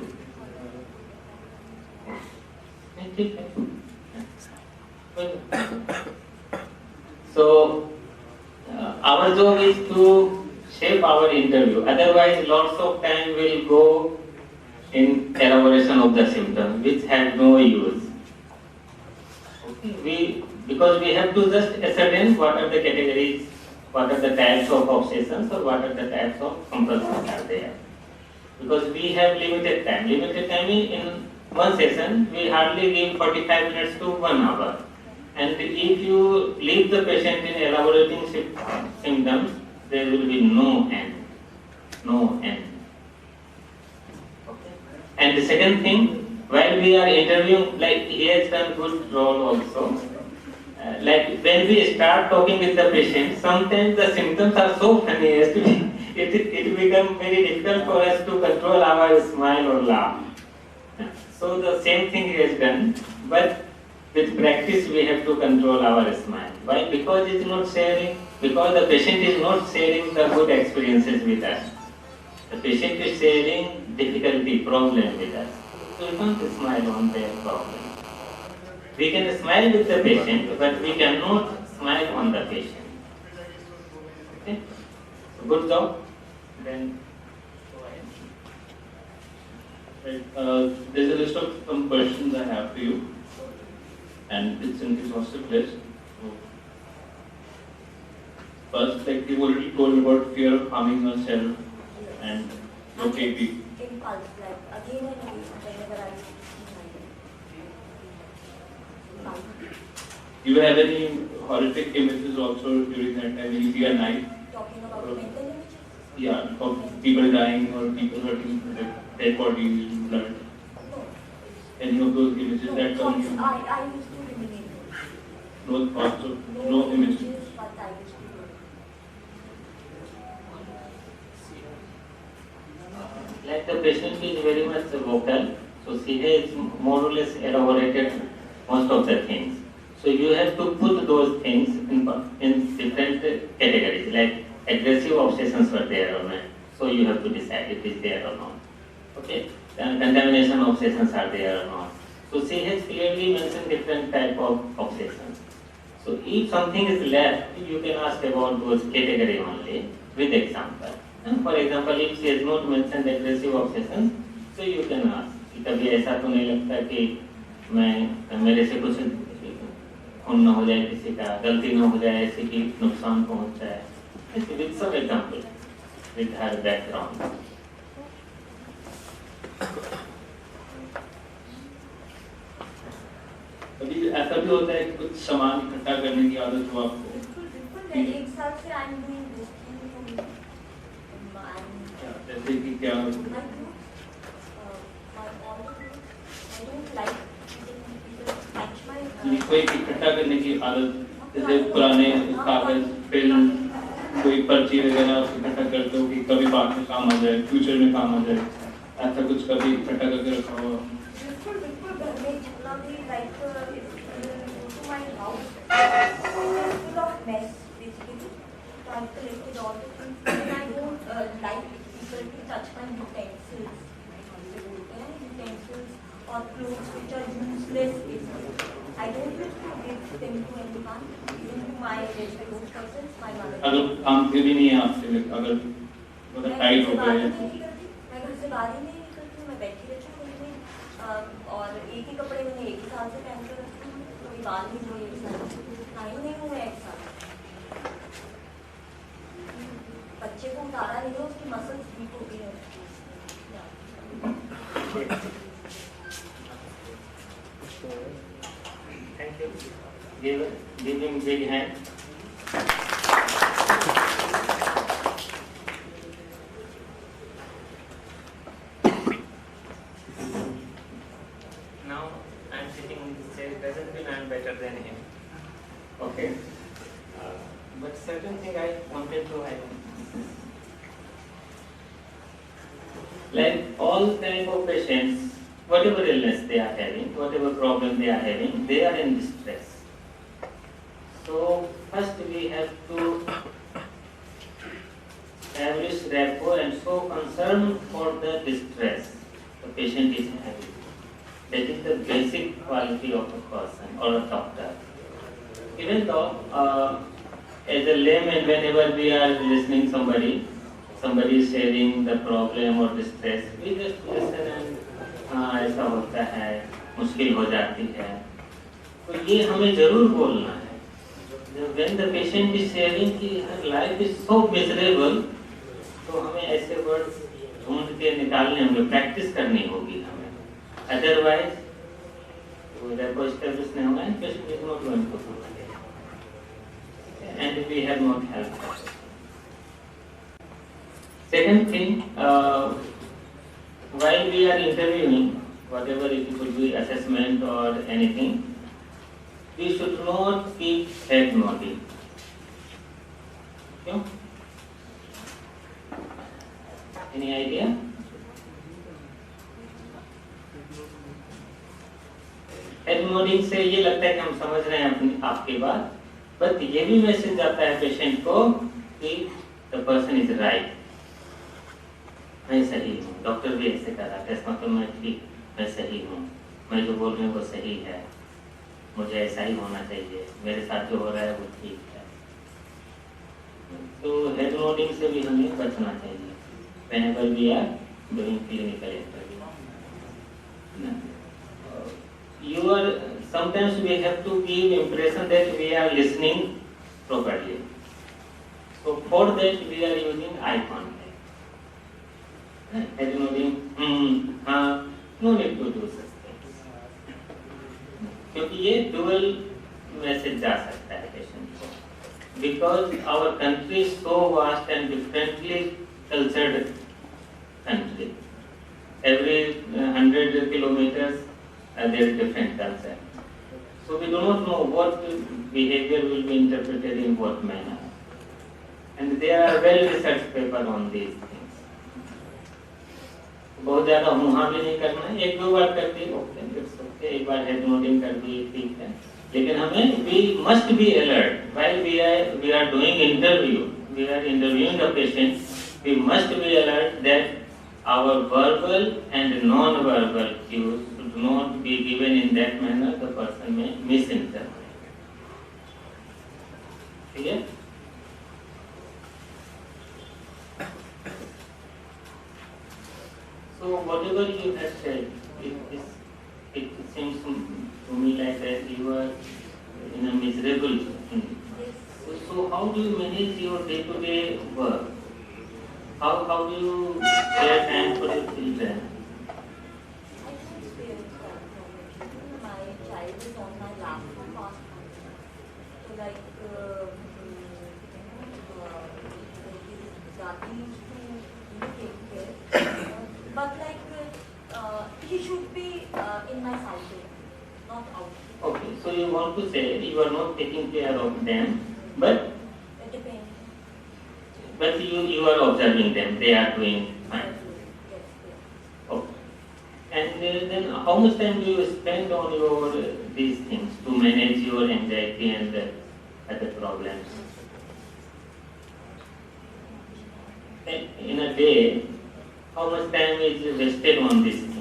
So our job is to shape our interview. Otherwise, lots of time will go in elaboration of the symptom, which has no use. Because we have to just ascertain what are the categories, what are the types of obsessions, or what are the types of compulsions are there. Because we have limited time. Limited time in one session, we hardly give 45 minutes to 1 hour. And if you leave the patient in elaborating symptoms, there will be no end. No end. Okay. And the second thing, while we are interviewing, like he has done good role also. like when we start talking with the patient, sometimes the symptoms are so funny as to it becomes very difficult for us to control our smile or laugh. So the same thing he has done, but with practice we have to control our smile. Why? Because it's not sharing, because the patient is not sharing the good experiences with us. The patient is sharing difficulty, problem with us. So we can't smile on their problem. We can smile with the patient, but we cannot smile on the patient. Okay? Good job. Then right. There's a list of some questions I have for you, and it's an exhaustive list. So, first, like you've already told me about fear of harming yourself and okay. Impulse, like again and again, whenever I You have any horrific images also during that time when you see a night? talking about mental images. Yeah, of people dying or people hurting, like dead bodies, blood. No. Any of those images No, that come to you? I used to eliminate those. No thoughts of, no images. But I used to do it. like the patient is very much vocal, so she has more or less elaborated most of the things. So you have to put those things in different categories, like aggressive obsessions were there or not. So you have to decide if it's there or not. Okay, contamination obsessions are there or not. So she has clearly mentioned different type of obsessions. So if something is left, you can ask about those category only with example. And for example, if she has not mentioned aggressive obsessions, so you can ask कि कभी ऐसा तो नहीं लगता कि मेरे से कुछ खून न हो जाए किसी का, गलती न हो जाए ऐसे कि नुकसान पहुंच जाए. With some example, with her background. कभी ऐसा भी होता है कि कुछ सामान इकट्ठा करने की आदत हो आपको? बिल्कुल, एक साल से I am doing this thing जैसे कि क्या? कोई इकट्ठा करने की आदत, जैसे पुराने कागज, फिल्म, कोई पर्ची वगैरह इकट्ठा करते हो कि कभी बाद में काम आ जाए, फ्यूचर में काम आ जाए, ऐसा कुछ कभी इकट्ठा करके रखा हुआ? बिल्कुल बिल्कुल, घर में जितना भी like to my house full of mess basically. So I've collected all the things and I don't like people to touch my utensils. Utensils or clothes which are useless basically. I don't wish to give them to anyone, even to my close persons, my mother. अगर काम फिर भी नहीं है आपसे, अगर मतलब tight हो गए हैं, मैं घर से बाहर ही नहीं निकलती, मैं बैठी रहती हूँ और एक ही कपड़े मैंने एक ही साल से पहन कर रखती हूँ, कोई बाल नहीं धोए एक साल, नहीं हुआ एक साल. बच्चे को उतारा नहीं हो, उसकी मसल्स वीक हो गई है. Thank you. Give him big hand. Now I'm sitting in this chair. It doesn't mean I'm better than him. Okay. But certain thing I wanted to highlight. Like all type of patients, whatever illness they are having, whatever problem they are having, they are in distress. So first we have to establish rapport and show concern for the distress the patient is having. That is the basic quality of a person or a doctor. Even though as a layman, whenever we are listening somebody is sharing the problem or distress, we just listen and ऐसा होता है, मुश्किल हो जाती है, तो ये हमें जरूर बोलना है. When the patient is sharing कि her life is so miserable, तो हमें ऐसे वर्ड्स ढूंढ के निकालने होंगे, प्रैक्टिस करनी होगी हमें. Otherwise, rapport establish नहीं होगा and patient is not going to come again. And we have not helped. Second thing, while we are interviewing, whatever it could be assessment or anything, we should not keep head nodding. क्यों? Any idea? Head nodding से ये लगता है कि हम समझ रहे हैं अपनी आपकी बात, बट ये भी मैसेज जाता है पेशेंट को कि द पर्सन इज राइट, मैं सही हूँ, डॉक्टर भी ऐसे कह रहा है, टेस्ट मतलब मैं ठीक, मैं सही हूँ, मैं जो बोल रही हूँ वो सही है, मुझे ऐसा ही होना चाहिए, मेरे साथ जो हो रहा है वो ठीक है। तो हेड नोडिंग से भी हमें बचना चाहिए whenever we are doing clinical interview. Sometimes we have to give impression that we are listening properly. So for that we are using eye contact. Head nodding, no need to do such things. क्योंकि ये dual message जा सकता है patient को. Because our country is so vast and differently cultured country. Every 100 kilometers there is different culture. So we do not know what behavior will be interpreted in what manner. And there are well-researched papers on these things. बहुत ज़्यादा मुहा भी नहीं करना है, एक दो बार कर दी ओके, एक बार हेड नोडिंग कर दी ठीक है, लेकिन हमें we must be alert while we are doing interview, we are interviewing the patient, we must be alert that our verbal and non-verbal cues should not be given in that manner the person may misinterpret. Clear? So whatever you have said, it seems to me like that you are in a miserable condition. So how do you manage your day-to-day work? How do you spare time for your children? My child is on my lap for past month. So like Daddy used to take care. But like he should be in my side, not out. Okay, so you want to say you are not taking care of them, but It depends. but you are observing them, they are doing fine. Okay. And then how much time do you spend on your these things to manage your anxiety and other problems? And in a day, how much time is wasted on these things?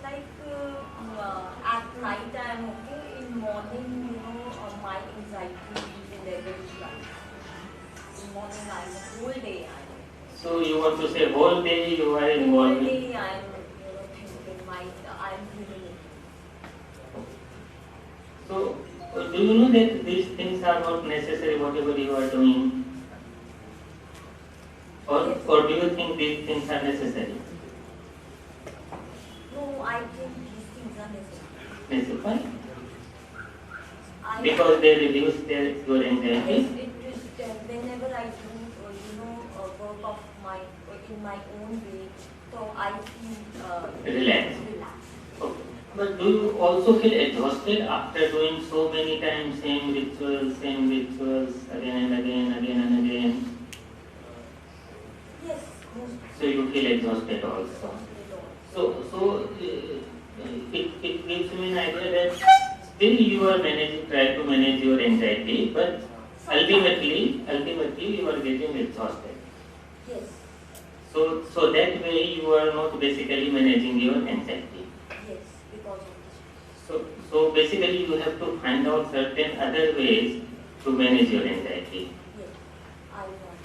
Like at night I am okay. In morning, my anxiety level is rise. In morning I am whole day I am. So you want to say whole day you are Whole involved? day I am thinking, I am feeling it. So do you know that these things are not necessary whatever you are doing? Or do you think these things are necessary? No, I think these things are necessary. Necessary? Because they reduce your anxiety? Yes, it is whenever I do, work of in my own way, so I feel Relaxed. Okay. But do you also feel exhausted after doing so many times same rituals again and again? Yes. So you feel exhausted also. So it gives me an idea that still you are trying to manage your anxiety, but ultimately you are getting exhausted. Yes. So that way you are not basically managing your anxiety. Yes, because of this. So basically you have to find out certain other ways to manage your anxiety. Yes, I want.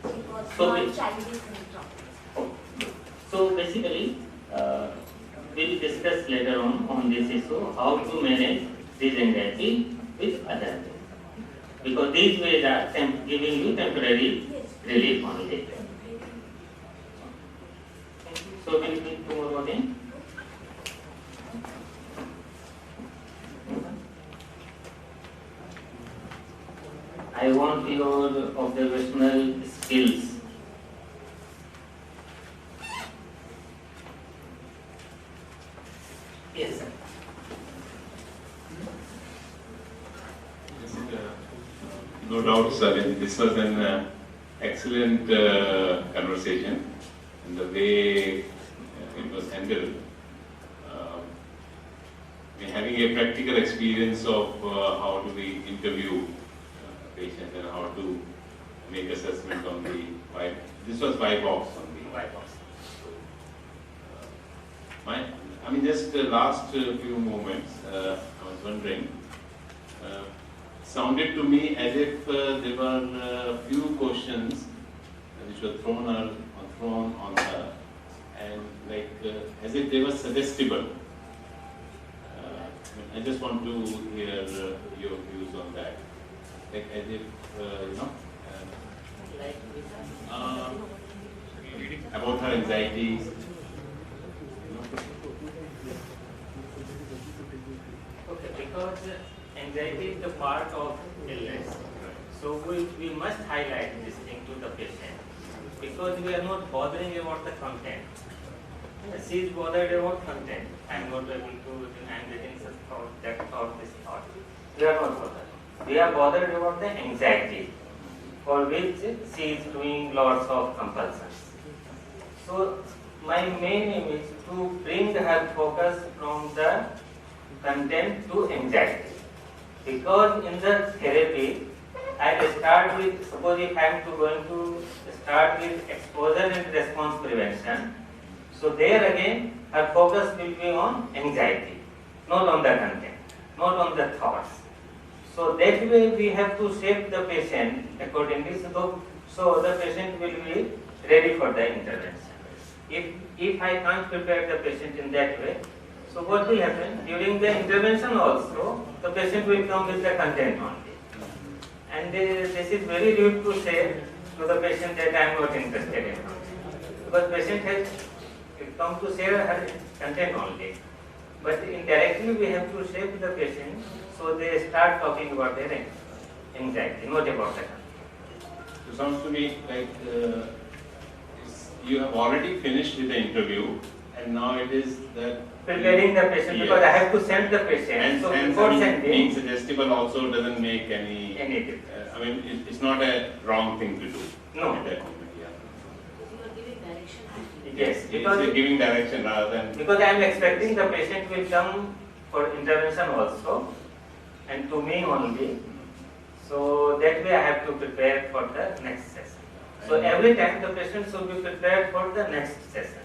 Because So my we- child is in trouble. So basically, we will discuss later on this issue how to manage this anxiety with other ways. Because these ways are giving you temporary relief only. So we will meet tomorrow again. I want your observational skills. No doubt, Salin. This was an excellent conversation, and the way it was handled. Having a practical experience of how do we interview patients and how to make assessment on the vibe. This was Vibox on the Vibox. I mean, just the last few moments, I was wondering. Sounded to me as if there were few questions which were thrown on her, and like as if they were suggestible. I just want to hear your views on that. Like as if about her anxieties. Okay, because anxiety is the part of illness. So we must highlight this thing to the patient, because we are not bothering about the content. She is bothered about content. I am not able to, I am getting such thought, that thought, this thought. We are not bothered. We are bothered about the anxiety, for which she is doing lots of compulsions. So my main aim is to bring her focus from the content to anxiety. Because in the therapy, I will start with, suppose if I am going to start with exposure and response prevention, so there again, her focus will be on anxiety, not on the content, not on the thoughts. So that way we have to shape the patient accordingly, so the patient will be ready for the intervention. If I can't prepare the patient in that way, so what will happen? During the intervention also, the patient will come with the content only. And this is very rude to say to the patient that I am not interested in. Because patient has come to share her content only. But indirectly we have to shape the patient so they start talking about their anxiety, not about the content. So sounds to me like you have already finished with the interview, and now it is that preparing the patient, because I have to send the patient. And so before sending, being suggestible also doesn't make any difference. I mean, it's not a wrong thing to do. No. At that moment, Yes, because it's giving direction rather than. Because I am expecting the patient will come for intervention also, and to me only. So that way I have to prepare for the next session. So every time the patient should be prepared for the next session.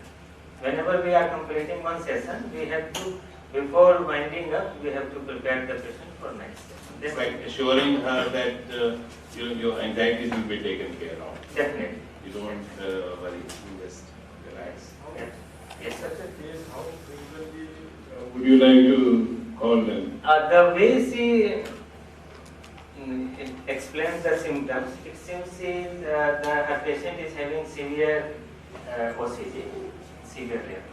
Whenever we are completing one session, we have to, before winding up, we have to prepare the patient for next session. It's like assuring her that your anxieties will be taken care of. Definitely. You don't worry, you just relax. Yes, sir. How frequently would you like to call them? The way she explains the symptoms, it seems her patient is having severe OCD, severe level.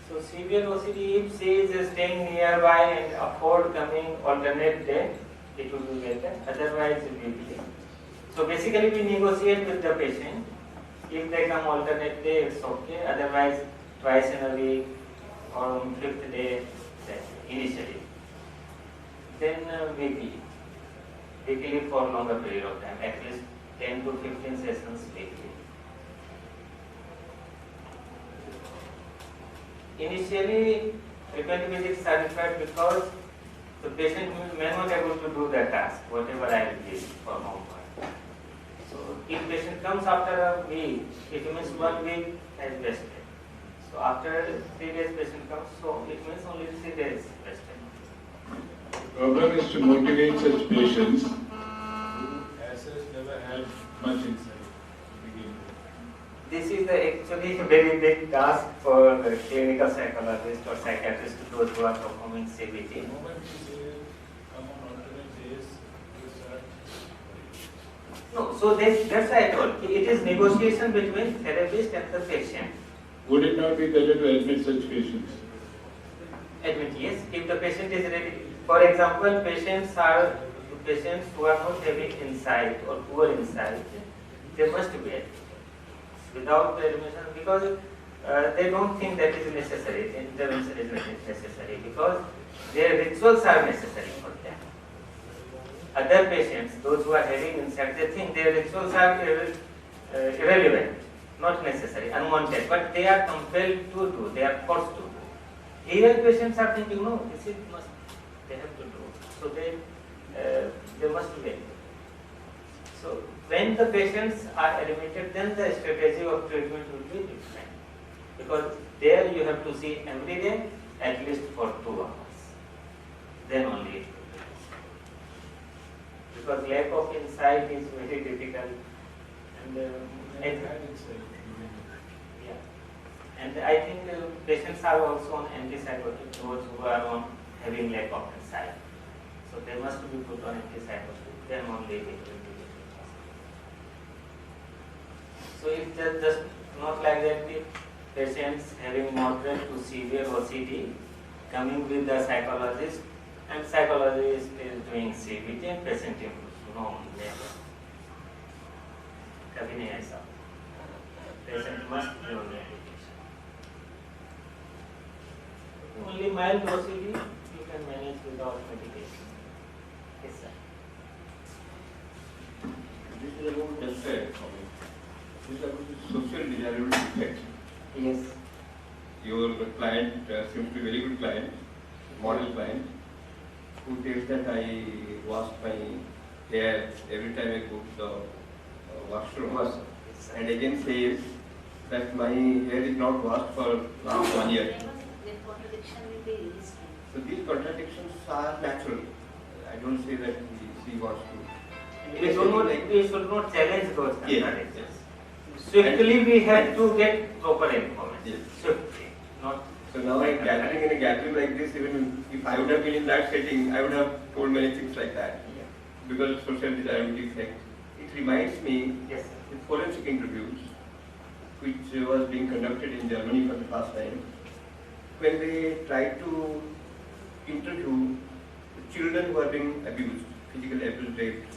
So severe OCD, if she is staying nearby and afford coming alternate day, it will be better, otherwise weekly. So basically we negotiate with the patient. If they come alternate day, it's okay, otherwise twice in a week or on 5th day initially. Then weekly for longer period of time, at least 10 to 15 sessions weekly. Initially, frequent visits are required because the patient may not able to do the task, whatever I will give for homework. So if patient comes after a week, it means 1 week has wasted. So after 3 days patient comes, so it means only 3 days wasted. The problem is to motivate such patients who as such never had much insight to begin with. This is actually a very big task for the clinical psychologist or psychiatrist, those who are performing CBT. The moment you say come on alternate days, you start. No, so that's why I told. It is negotiation between therapist and the patient. Would it not be better to admit such patients? Admit, yes, if the patient is ready. For example, patients who are not having insight or poor insight, they must be admitted. Without the admission, because they don't think that is necessary, the intervention is necessary, because their rituals are necessary for them. other patients, those who are having insight, they think their rituals are irrelevant, not necessary, unwanted, but they are compelled to do, they are forced to do. Here patients are thinking, no, this is must, they have to do. So they must do it. So when the patients are admitted, then the strategy of treatment will be different. Because there you have to see every day at least for 2 hours. Then only it will be possible. Because lack of insight is very difficult. And I think patients are also on antipsychotic, those who are on having lack of insight. So they must be put on antipsychotic, then only it will be possible. So it's just not like that the patients having moderate to severe OCD coming with the psychologist, and psychologist is doing CBT and patient improves. No, never. कभी नहीं ऐसा. Patient must be on medication. Only mild OCD you can manage without medication. Yes, sir. This is about just a comment. This is about the social desirability effect. Yes. Your client seems to be a very good client, model client, who tells that I wash my hair every time I go to the washroom. And again says that my hair is not washed for last 1 year. So these contradictions are natural. I don't say that she wants to. We should not challenge those contradictions. Yes. Swiftly we have to get proper information. Yes. Swiftly, not. So now in a gathering like this, even if I would have been in that setting, I would have told many things like that. Yeah. Because of social desirability effect. It reminds me Yes, with forensic interviews, which was being conducted in Germany for the first time, when they tried to interview children who are being abused, physically abused, raped.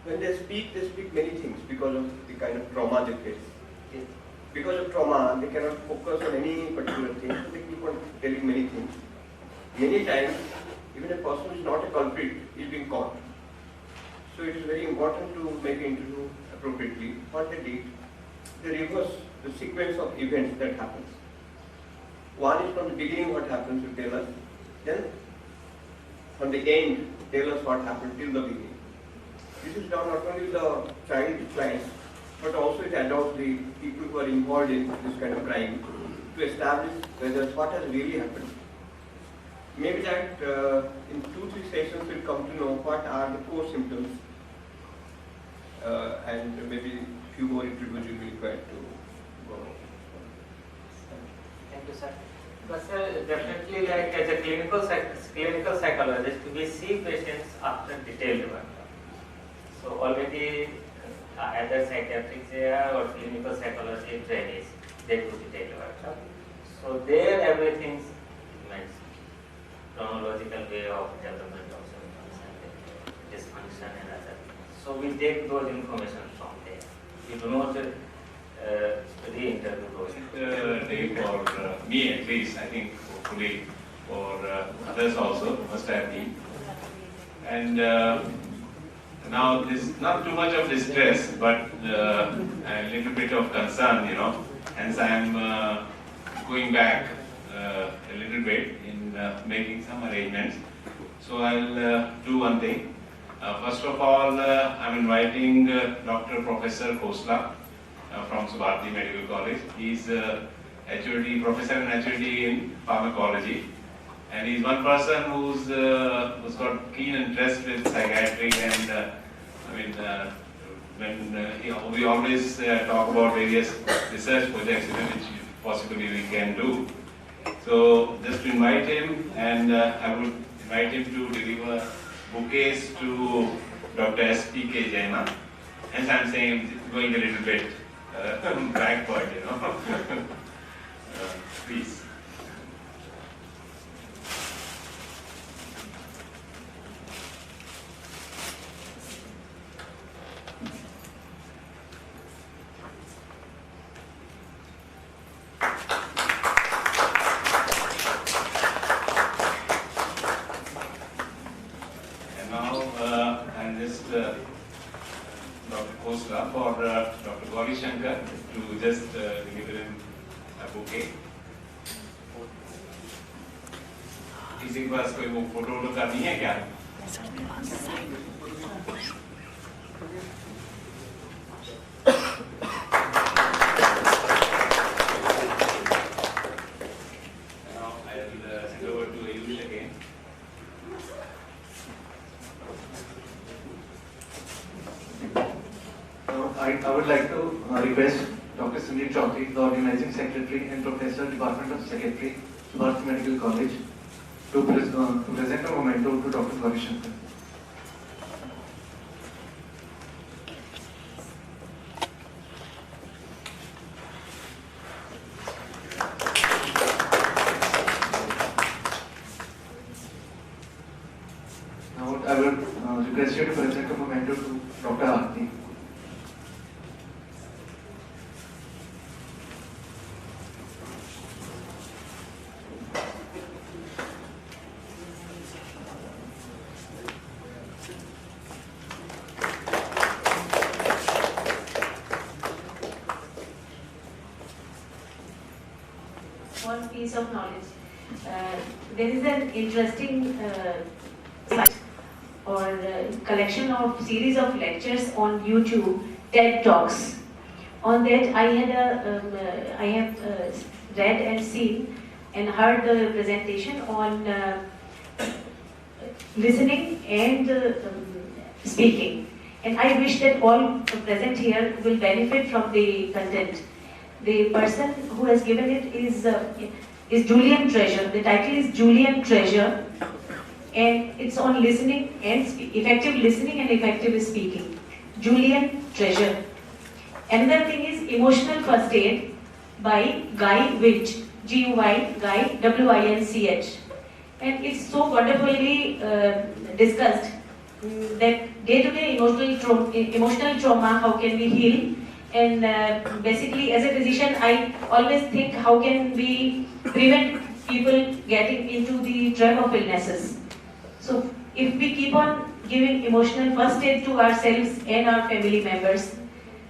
When they speak many things because of the kind of trauma they face. yes. Because of trauma, they cannot focus on any particular thing, so they keep on telling many things. Many times, even a person who is not a culprit is being caught. So it is very important to make an interview appropriately. What they did, they reverse the sequence of events that happens. One is from the beginning what happens to tell us, then from the end tell us what happened till the beginning. This is done not only with the child clients, but also it allows the people who are involved in this kind of crime to establish whether what has really happened. Maybe that in 2-3 sessions we'll come to know what are the core symptoms, and maybe a few more interviews will be required to go. Thank you, sir. But sir, definitely, like as a clinical psychologist, we see patients after detailed workup. So already either psychiatric or clinical psychology trainees, they do detailed workup. So there everything means chronological way of development of symptoms and dysfunction and other things. So we take those information from there. We do not re-interview those. Day for me at least, I think hopefully for others also must have been. And now there's not too much of distress, but a little bit of concern, Hence I am going back a little bit in making some arrangements. So I'll do one thing. First of all, I'm inviting Dr. Professor Khosla from Subharti Medical College. He's HOD, Professor and HOD in Pharmacology. And he's one person who's got keen interest with psychiatry, and when we always talk about various research projects which possibly we can do. So just to invite him, and I would invite him to deliver bouquets to Dr. S.P.K. Jaina. Hence I'm saying going a little bit backward, please. Costa for Dr. Gauri Shankar to just deliver him a bouquet. किसी के पास कोई वो photo करनी है क्या? I would like to request Dr. Sunil Chaudhary, the Organizing Secretary and Professor, Department of Psychiatry, Subharti Med College, to present a memento to Dr. Gauri Shankar. Now I will request you to present a memento to Dr. Aarti. One piece of knowledge. There is an interesting site or collection of series of lectures on YouTube, TED Talks. On that, I have read and seen and heard the presentation on listening and speaking. And I wish that all present here will benefit from the content. The person who has given it is Julian Treasure. The title is Julian Treasure, and it's on listening and effective listening and effective speaking. Julian Treasure. Another thing is Emotional First Aid by Guy Winch, G-U-Y, Guy, W-I-N-C-H. And it's so wonderfully discussed that day-to-day emotional trauma, how can we heal? And basically, as a physician, I always think how can we prevent people getting into the trap of illnesses. So if we keep on giving emotional first aid to ourselves and our family members,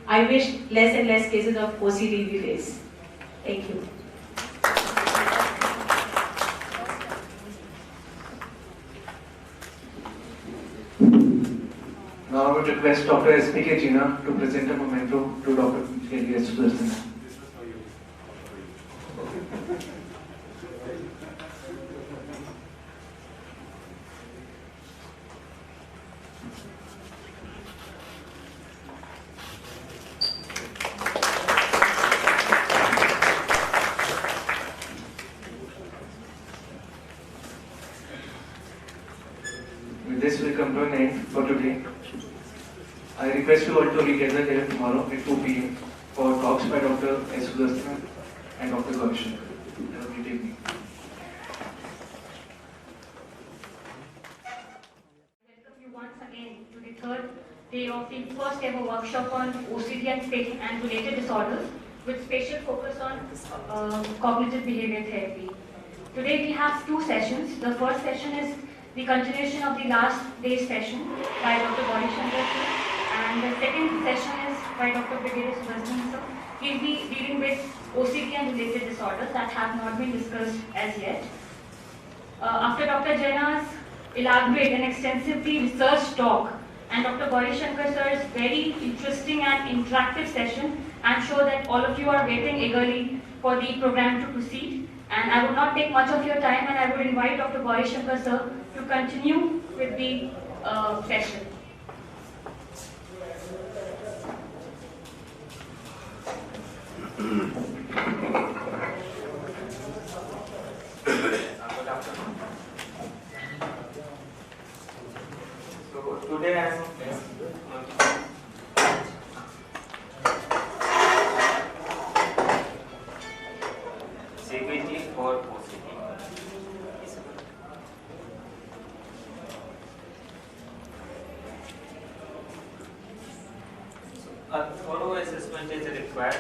I wish less and less cases of OCD we face. Thank you. Now I would request Dr. S.P.K. Jina to present a memento to Dr. K.D.S. Sudarsana. With this, we come to an end for today. I request you all to regather here tomorrow at 2 p.m. for talks by Dr. S. Sudarsana and Dr. Gauri Shankar. Have a great evening. Welcome you once again to the third day of the first ever workshop on OCD and related disorders with special focus on cognitive behavior therapy. Today we have two sessions. The first session is the continuation of the last day's session by Dr. Gauri Shankar, and the second session is by Dr. Brigadier Sudarsana. He'll be dealing with OCD and related disorders that have not been discussed as yet. After Dr. Jaina's elaborate and extensively researched talk and Dr. Gauri Shankar sir's very interesting and interactive session, I'm sure that all of you are waiting eagerly for the program to proceed. And I would not take much of your time, and I would invite Dr. Gauri Shankar sir to continue with the session. So today I am CBT or OCD. A thorough assessment is required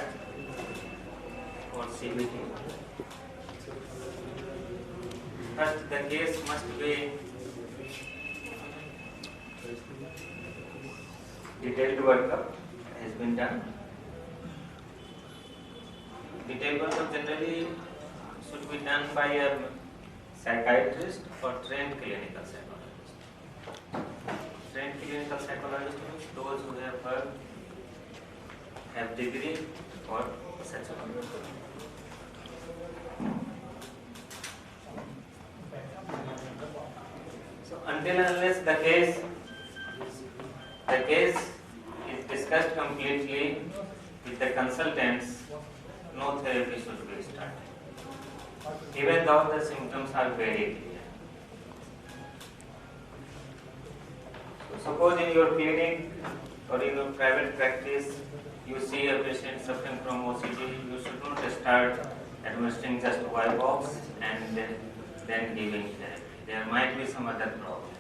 for CBT. First, the case must be detailed workup, has been done. Detailed workup generally should be done by a psychiatrist or trained clinical psychologist. Trained clinical psychologist means those who have degree or such a one. So until unless the case is discussed completely with the consultants, no therapy should be started, even though the symptoms are very clear. So suppose in your clinic or in your private practice, you see a patient suffering from OCD, you should not start administering just Y-box and then giving therapy. There might be some other problems.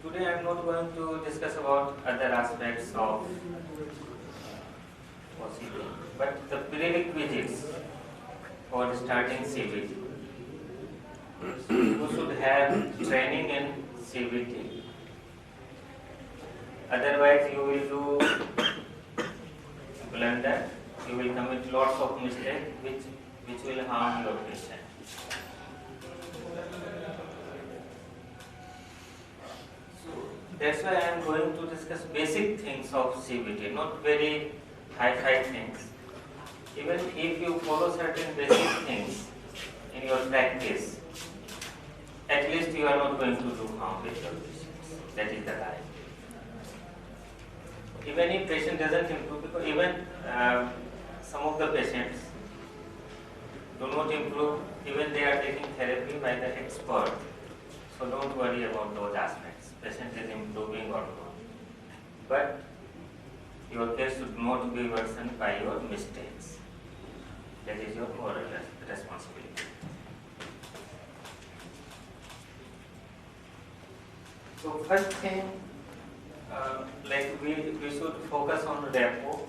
Today I am not going to discuss about other aspects of OCD, but the prerequisites for starting CBT. You should have training in CBT. Otherwise, you will do blunder. You will commit lots of mistakes which will harm your patient. That's why I am going to discuss basic things of CBT, not very high things. Even if you follow certain basic things in your practice, at least you are not going to do harm with your patients. That is the life. Even if patient doesn't improve, because even some of the patients do not improve, even they are taking therapy by the expert. So don't worry about those aspects. Patient is improving or not. But your case should not be worsened by your mistakes. That is your moral responsibility. So first thing, we should focus on repo.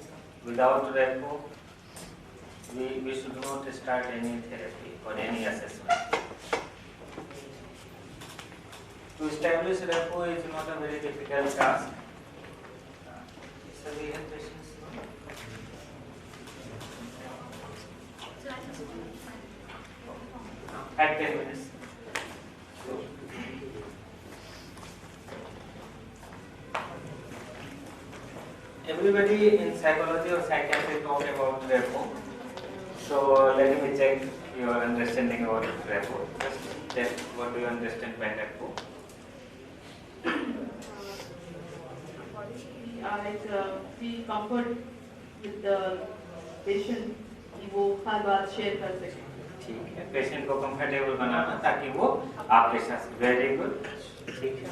Without repo, we should not start any therapy or any assessment. To establish repo is not a very difficult task. So we have patients. At 10 minutes. Everybody in psychology or psychiatry talk about repo. So let me check your understanding about repo. Just check what do you understand by repo. feel comfort with the patient कि वो हर बात share कर सके. ठीक है, patient को comfortable बनाना ताकि वो आपके साथ. Very good. ठीक है.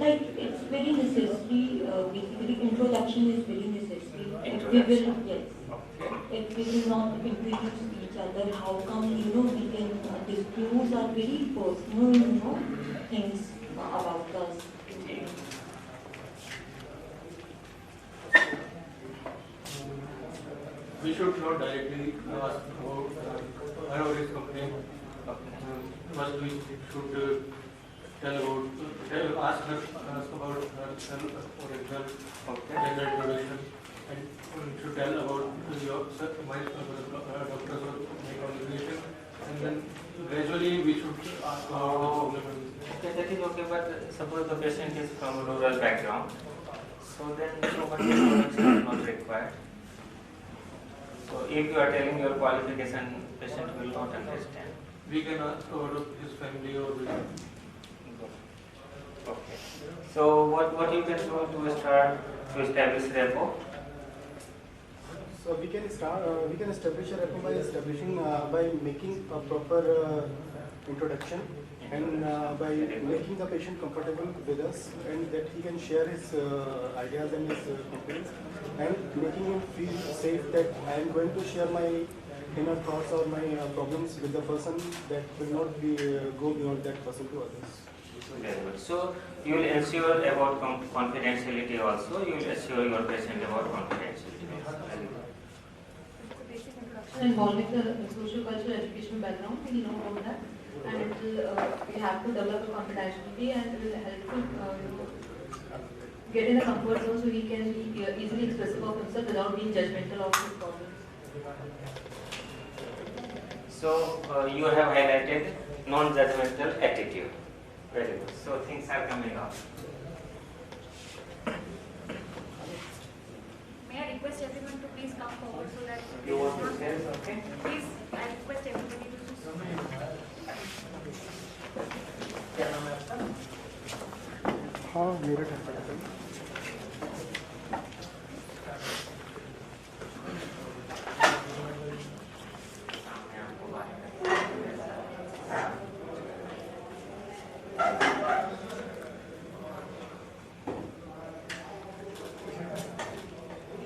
Like it's very necessary. Basically, introduction is very necessary. If we will, yes. If we will not introduce each other, how come we can disclose our very personal things about us. We should not directly ask about her or his company. First, we should ask about herself original gender introduction, and we should tell about your my doctor's or my contribution, and then gradually we should ask about the problem. Okay, that is okay, but suppose the patient is from a rural background, so then so much introduction is not required. So if you are telling your qualification, patient will not understand. We can ask about his family or okay. So what you can do to start to establish rapport? So we can establish a rapport by making a proper introduction and by making the patient comfortable with us, and that he can share his ideas and his complaints, and making him feel safe that I am going to share my inner thoughts or my problems with the person, that will not be go beyond that person to others. Very good. So you will ensure about confidentiality also. You will assure your patient about confidentiality. Basic introduction also involving the social cultural educational background, he will know about that, and it will we have to develop a confidentiality, and it will help to get in a comfort zone so he can be easily expressive of himself without being judgmental of his problems. So you have highlighted non-judgmental attitude. Very good. So things are coming up. May I request everyone to please come forward so that You want to share something? please I request everybody to क्या नाम है आपका? हाँ मेरठ है।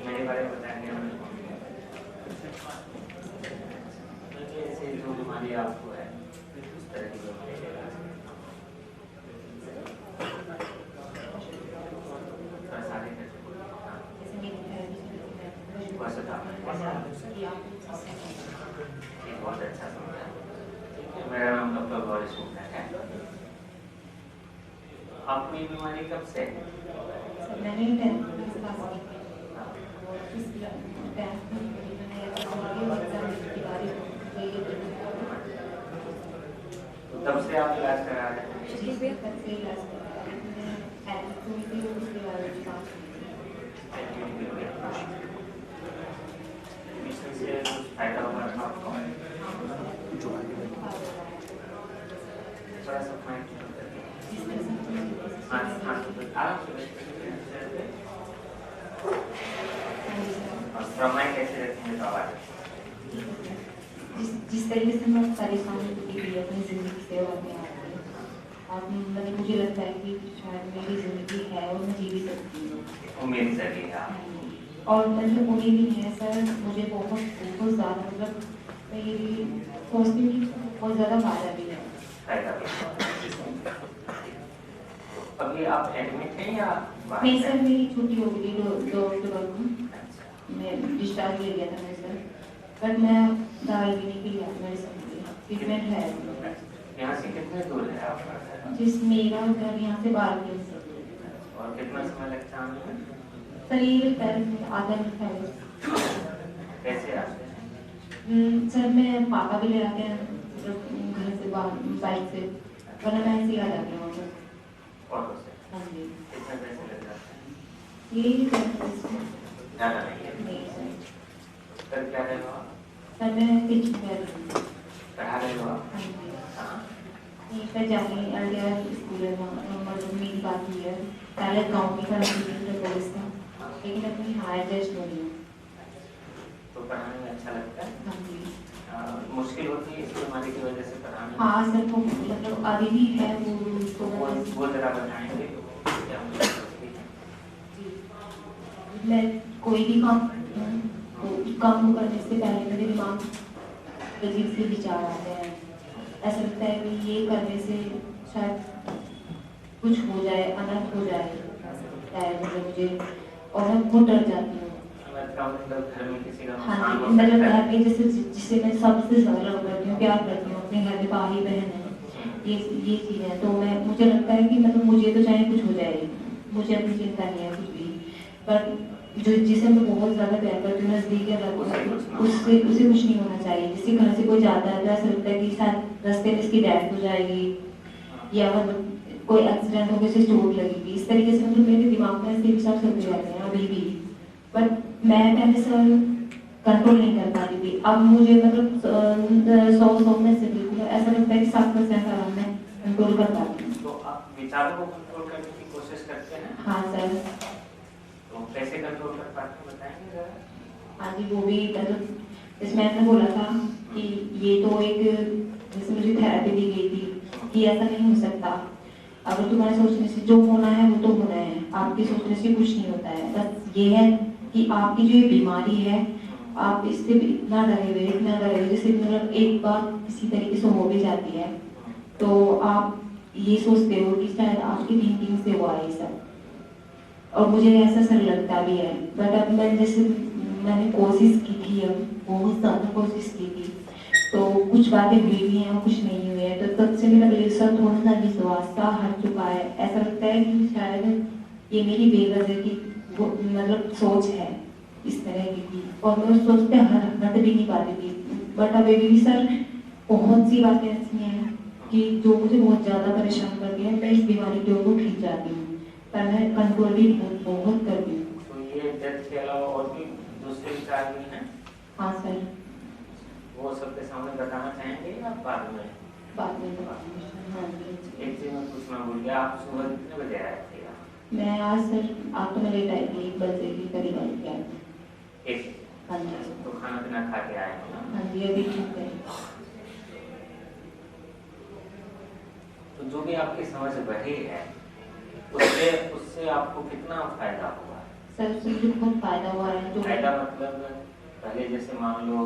मेरे बारे में बताएंगे ऐसे जो बीमारी आपको है उस तरह की बीमारी बहुत अच्छा समझा। मेरा नाम डॉक्टर गौरी शंकर है। आपको ये बीमारी कब से है? मैंने 10th क्लास पास की तो तब से आप इलाज करा रहे हैं? से कुछ फायदा होगा आपको? थोड़ा सा माइंड आराम से प्रमाण कैसे रखेंगे तो आवाज जिस तरीके से मैं परेशानी होती है अपनी जिंदगी से और अपने आप में, और मतलब मुझे लगता है कि शायद मेरी जिंदगी है और मैं जी भी सकती हूँ। उम्मीद सही है और मतलब उम्मीद ही नहीं है सर, मुझे बहुत ज़्यादा मतलब मैं ये भी सोचती हूँ कि बहुत ज़्यादा फायदा भी है। अभी आप एडमिट हैं या नहीं सर, मेरी छुट्टी हो गई 2 अक्टूबर को, मैं डिस्चार्ज ले गया था मेरे सर, बट मैं दवाई भी नहीं पी लिया, मेडिसिन ट्रीटमेंट है। यहाँ से कितने दूर है आपका? जिस मेरा घर यहाँ से 12 किलोमीटर। और कितना समय लगता है? सर ये लगता है आधा घंटा है। कैसे आते हैं? सर मैं पापा भी ले आते हैं घर से बाइक से, वरना मैं ऐसे ही आ जाती हूँ ऑटो से। हाँ जी। कितने पैसे लग जाते हैं? यही ज़्यादा नहीं है। सर क्या रहे हो आप? सर मैं टीचिंग कर रही हूँ। पढ़ा रहे हो आप? हाँ जी। यहीं पर जाके अलिया स्कूल है, मतलब मेरी बात हुई है, पहले गाँव में था कॉलेज था, लेकिन अपनी हायर टेस्ट हो रही हूँ। तो पढ़ाने में अच्छा लगता है? हाँ जी। मुश्किल होती है इस बीमारी की वजह से पढ़ाना? हाँ सर, वो मतलब अभी भी है वो जरा बताएंगे क्या मैं कोई भी काम करती हूँ तो काम को करने से पहले मेरे दिमाग अजीब से विचार आते हैं, ऐसा लगता है कि ये करने से शायद कुछ हो जाए, अनर्थ हो जाए, मतलब मुझे, और मैं बहुत डर जाती हूँ। हाँ मतलब घर में जिससे मैं सबसे ज़्यादा करती हूँ, प्यार करती हूँ, अपने घर में भाई बहन है, ये चीज़ है, तो मुझे लगता है कि मतलब मुझे तो चाहे कुछ हो जाए, मुझे अपनी चिंता नहीं है कुछ भी, पर जिसे मैं बहुत ज़्यादा प्यार करती हूँ, नज़दीक है, उसे कुछ नहीं होना चाहिए। जिसके घर से कोई जाता है तो ऐसा लगता है कि शायद रास्ते में इसकी डेथ हो जाएगी या मतलब कोई एक्सीडेंट हो गया, उसे चोट लगेगी, इस तरीके से मतलब मेरे दिमाग में ऐसे विचार चलते रहते हैं अभी भी। बट मैं पहले सर कंट्रोल नहीं कर पाती थी, अब मुझे मतलब 100 में से बिल्कुल ऐसा लगता है कि 7% आराम में कंट्रोल कर पाती हूँ। तो आप विचारों को कंट्रोल करने की कोशिश करते हैं? हाँ सर। तो कैसे कंट्रोल कर पाते हैं बताएंगे जरा? हाँ जी, वो भी मतलब जैसे मैंने बोला था कि ये तो एक जैसे मुझे थेरेपी दी गई थी कि ऐसा नहीं हो सकता, अगर तुम्हारे सोचने से जो होना है वो तो होना है, आपके सोचने से कुछ नहीं होता है, बस ये है कि आपकी जो ये बीमारी है आप इससे इतना डरे हुए जैसे मतलब एक बार किसी तरीके से हो भी जाती है तो आप ये सोचते हो कि शायद आपकी थिंकिंग से हुआ है सब, और मुझे ऐसा सर लगता भी है। बट अब मैं जैसे मैंने कोशिश की थी, अब बहुत ज़्यादा कोशिश की थी, तो कुछ बातें हुई भी हैं और कुछ नहीं हुई है, तो तब से मेरा बिल्कुल थोड़ा सा विश्वास सा हट चुका है। ऐसा लगता है कि शायद ये मेरी बेवजह की वो मतलब सोच है इस तरह की, और मैं उस सोच पे हट भी नहीं पाती थी। बट अभी भी सर बहुत सी बातें ऐसी हैं कि जो मुझे बहुत ज़्यादा परेशान करती हैं, मैं इस बीमारी की ओर को खींच जाती हूँ, पर मैं कंट्रोल भी बहुत करती हूँ। तो ये डेप्थ के अलावा और भी दूसरे विचार भी हैं? हाँ सर। वो सबके सामने बताना चाहेंगे या बाद में? बाद में हाँ जी। एक चीज मैं पूछना भूल गया, आप सुबह कितने बजे आए थे यहाँ? मैं आज सर आप तो मैं लेट आई थी, 1 बजे के करीब आई थी। एक? हाँ जी। तो खाना पीना खा के आए हो ना? हाँ जी, अभी ठीक है। तो जो भी आपकी समझ बढ़ी है उससे आपको कितना फायदा हुआ? सर उससे मुझे बहुत फायदा हुआ है। जो फायदा मतलब पहले जैसे मान लो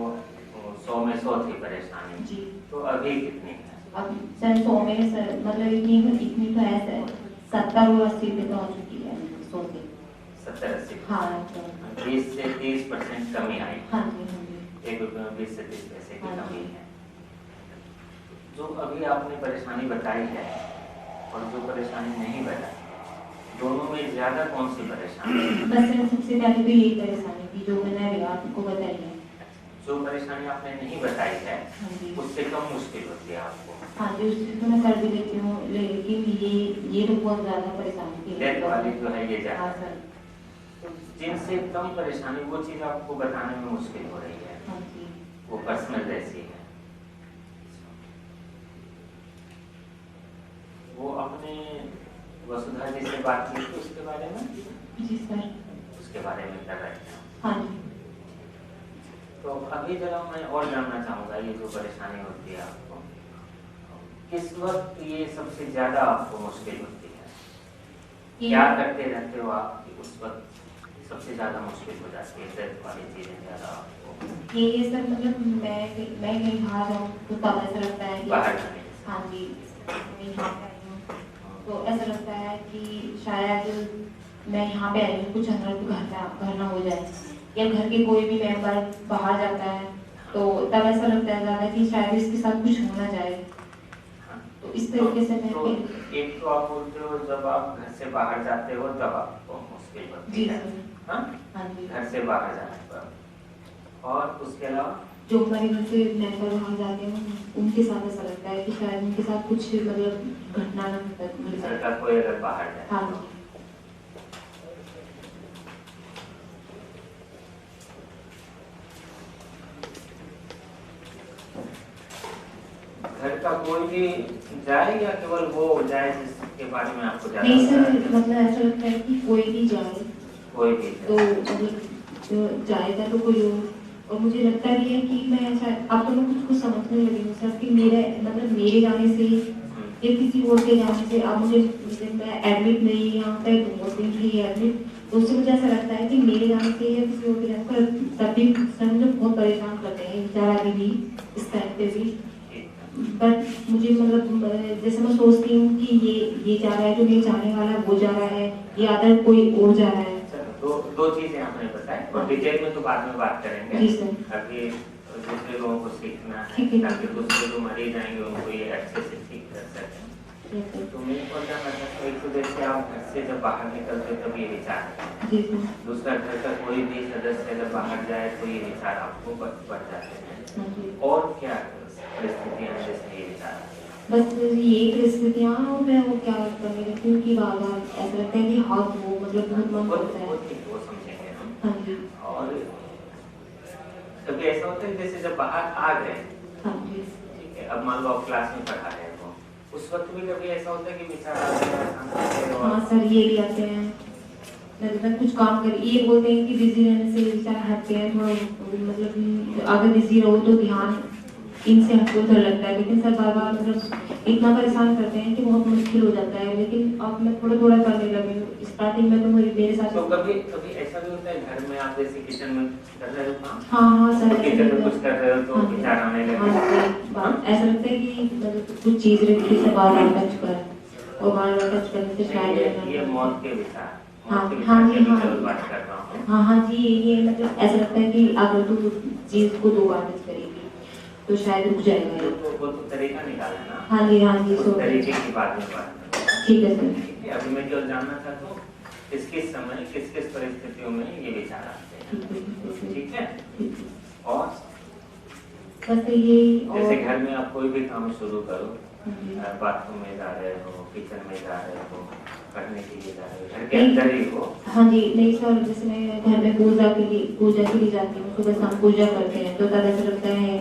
100 में 100 थी परेशानी जी, तो अभी कितनी है? अब सर 100 में सर मतलब इतनी तो है सर, 70 और 80 पे तो आ चुकी है 100 से। 70-80? हाँ 20 से 30% कमी आई। हाँ जी हाँ जी। 1 रुपये में 20 से 30 पैसे की कमी है। जो अभी आपने परेशानी बताई है और जो परेशानी नहीं बताई, दोनों में ज्यादा कौन सी परेशानी है? बस सबसे पहले तो यही परेशानी थी जो मैंने आपको बताई है। जो परेशानी आपने नहीं बताई है उससे कम मुश्किल होती है आपको? हाँ जी, उससे तो मैं कर भी लेती हूँ, लेकिन ये तो बहुत ज्यादा परेशानी थी। डेथ वाली जो है ये ज्यादा। हाँ सर। तो जिनसे कम परेशानी वो चीज आपको बताने में मुश्किल हो रही है। हाँ जी। वो पर्सनल जैसी है। वो अपने वसुधा जी से बात की थी उसके बारे में? जी सर। उसके बारे में कर रहे थे। हाँ जी। तो अभी जरा मैं और जानना चाहूँगा, ये जो परेशानी होती है आपको, किस वक्त ये सबसे ज्यादा आपको मुश्किल होती है? क्या करते रहते हो आप कि उस वक्त सबसे ज्यादा मुश्किल हो जाती है, डेथ वाली चीजें ज्यादा आपको? ये सर मतलब मैं कहीं बाहर जाऊँ तो तब ऐसा लगता है कि बाहर जाने? हाँ जी, मैं यहाँ पे आई हूँ तो ऐसा लगता है कि शायद मैं यहाँ पे आई हूँ, कुछ अंदर घर ना हो जाए, या घर के कोई भी मेंबर बाहर जाता है तो तब ऐसा लगता है ज़्यादा कि शायद इसके साथ कुछ होना जाए। तो इस तरीके से मैं एक तो आप बोलते हो जब आप घर से बाहर जाते हो तब आपको मुश्किल होती है। हाँ जी, घर से बाहर जाने पर। और उसके अलावा जो हमारे घर से मेंबर वहाँ जाते हैं उनके साथ ऐसा लगता है कि शायद उनके साथ कुछ मतलब घटना ना घट घर का कोई अगर बाहर जाए। हाँ जी। घर का कोई भी जाए या केवल वो जाए जिसके बारे में आपको ज्यादा? नहीं सर, मतलब ऐसा लगता है कि कोई भी जाए, कोई भी तो मतलब जाएगा तो कोई और मुझे लगता भी है कि मैं ऐसा अब तो मैं कुछ समझने लगी हूँ सर कि मेरे जाने से या किसी और के जाने से अब मुझे मैं एडमिट नहीं यहाँ पे 2 दिन रही एडमिट, तो उससे मुझे ऐसा लगता है कि मेरे जाने से या किसी और के जाने पर सभी सर मुझे बहुत परेशान करते हैं बेचारा अभी भी इस टाइम पे भी। बट मुझे मतलब जैसे मैं सोचती हूँ कि ये जा रहा है, जो नहीं जाने वाला वो जा रहा है, या अदर कोई और जा रहा है। दो चीजें आपने बताई और डिटेल में तो बाद में बात करेंगे। जी सर। अभी दूसरे लोगों को सीखना है ताकि दूसरे जो मरीज आएंगे उनको ये अच्छे से ठीक कर सकें। तो मेरे को जानना चाहता हूँ, एक तो जैसे आप घर से जब बाहर निकलते तब ये विचार है, दूसरा घर का कोई भी सदस्य जब बाहर जाए तो ये विचार आपको बढ़ जाते हैं, और क्या परिस्थितियाँ हैं जिसमें ये विचार? बस ये परिस्थितियाँ और मैं वो क्या करने लगती हूँ कि बार-बार ऐसा लगता है कि हाँ वो मतलब बहुत मन करता है। वो समझेंगे हम। हाँ जी। और कभी ऐसा होता है जैसे जब बाहर आ गए, हाँ जी, ठीक है, अब मान लो आप क्लास में पढ़ा रहे हो, उस वक्त भी कभी ऐसा होता है कि विचार आते हैं? हाँ सर, ये भी आते हैं, मतलब कुछ काम कर ये बोलते हैं कि बिजी रहने से विचार हटते हैं थोड़ा, मतलब अगर बिजी रहो तो ध्यान इनसे हटको तो लगता है, लेकिन सर बार-बार मतलब इतना परेशान करते हैं कि बहुत मुश्किल हो जाता है। लेकिन अब मैं थोड़ा करने लगी हूँ, स्टार्टिंग में तो मेरे साथ तो कभी ऐसा भी होता है घर में आप जैसे किचन में कर रहे हो काम? हाँ सर, किचन में कुछ कर रहे हो तो विचार आने लगे? ऐसा लगता है कि मतलब कुछ चीज रखी से बार-बार टच कर और बार-बार टच करने से शायद ये मौत के विचार, हाँ और फिर हाँ जी हाँ केमिकल बात कर रहा हूँ। हाँ हाँ जी ये मतलब ऐसा लगता है कि अगर तू चीज को 2 बार टच करेगी तो शायद रुक जाएगा ये। वो तो तरीका निकाला ना। हाँ जी उस सो तरीके की बात में बात करें। ठीक है सर। ठीक है, अभी मैं केवल जानना चाहता हूँ किस किस समय किस किस परिस्थितियों में ये विचार आते हैं। ठीक है, और बस ये जैसे घर में आप कोई भी काम शुरू करो, बाथरूम में जा रहे हो, किचन में जा रहे हो, पढ़ने के लिए जा रहे हो, घर के अंदर ही हो। हाँ जी नहीं सर, जैसे मैं घर में पूजा के लिए जाती हूँ, सुबह शाम पूजा करते हैं तो तब ऐसा लगता है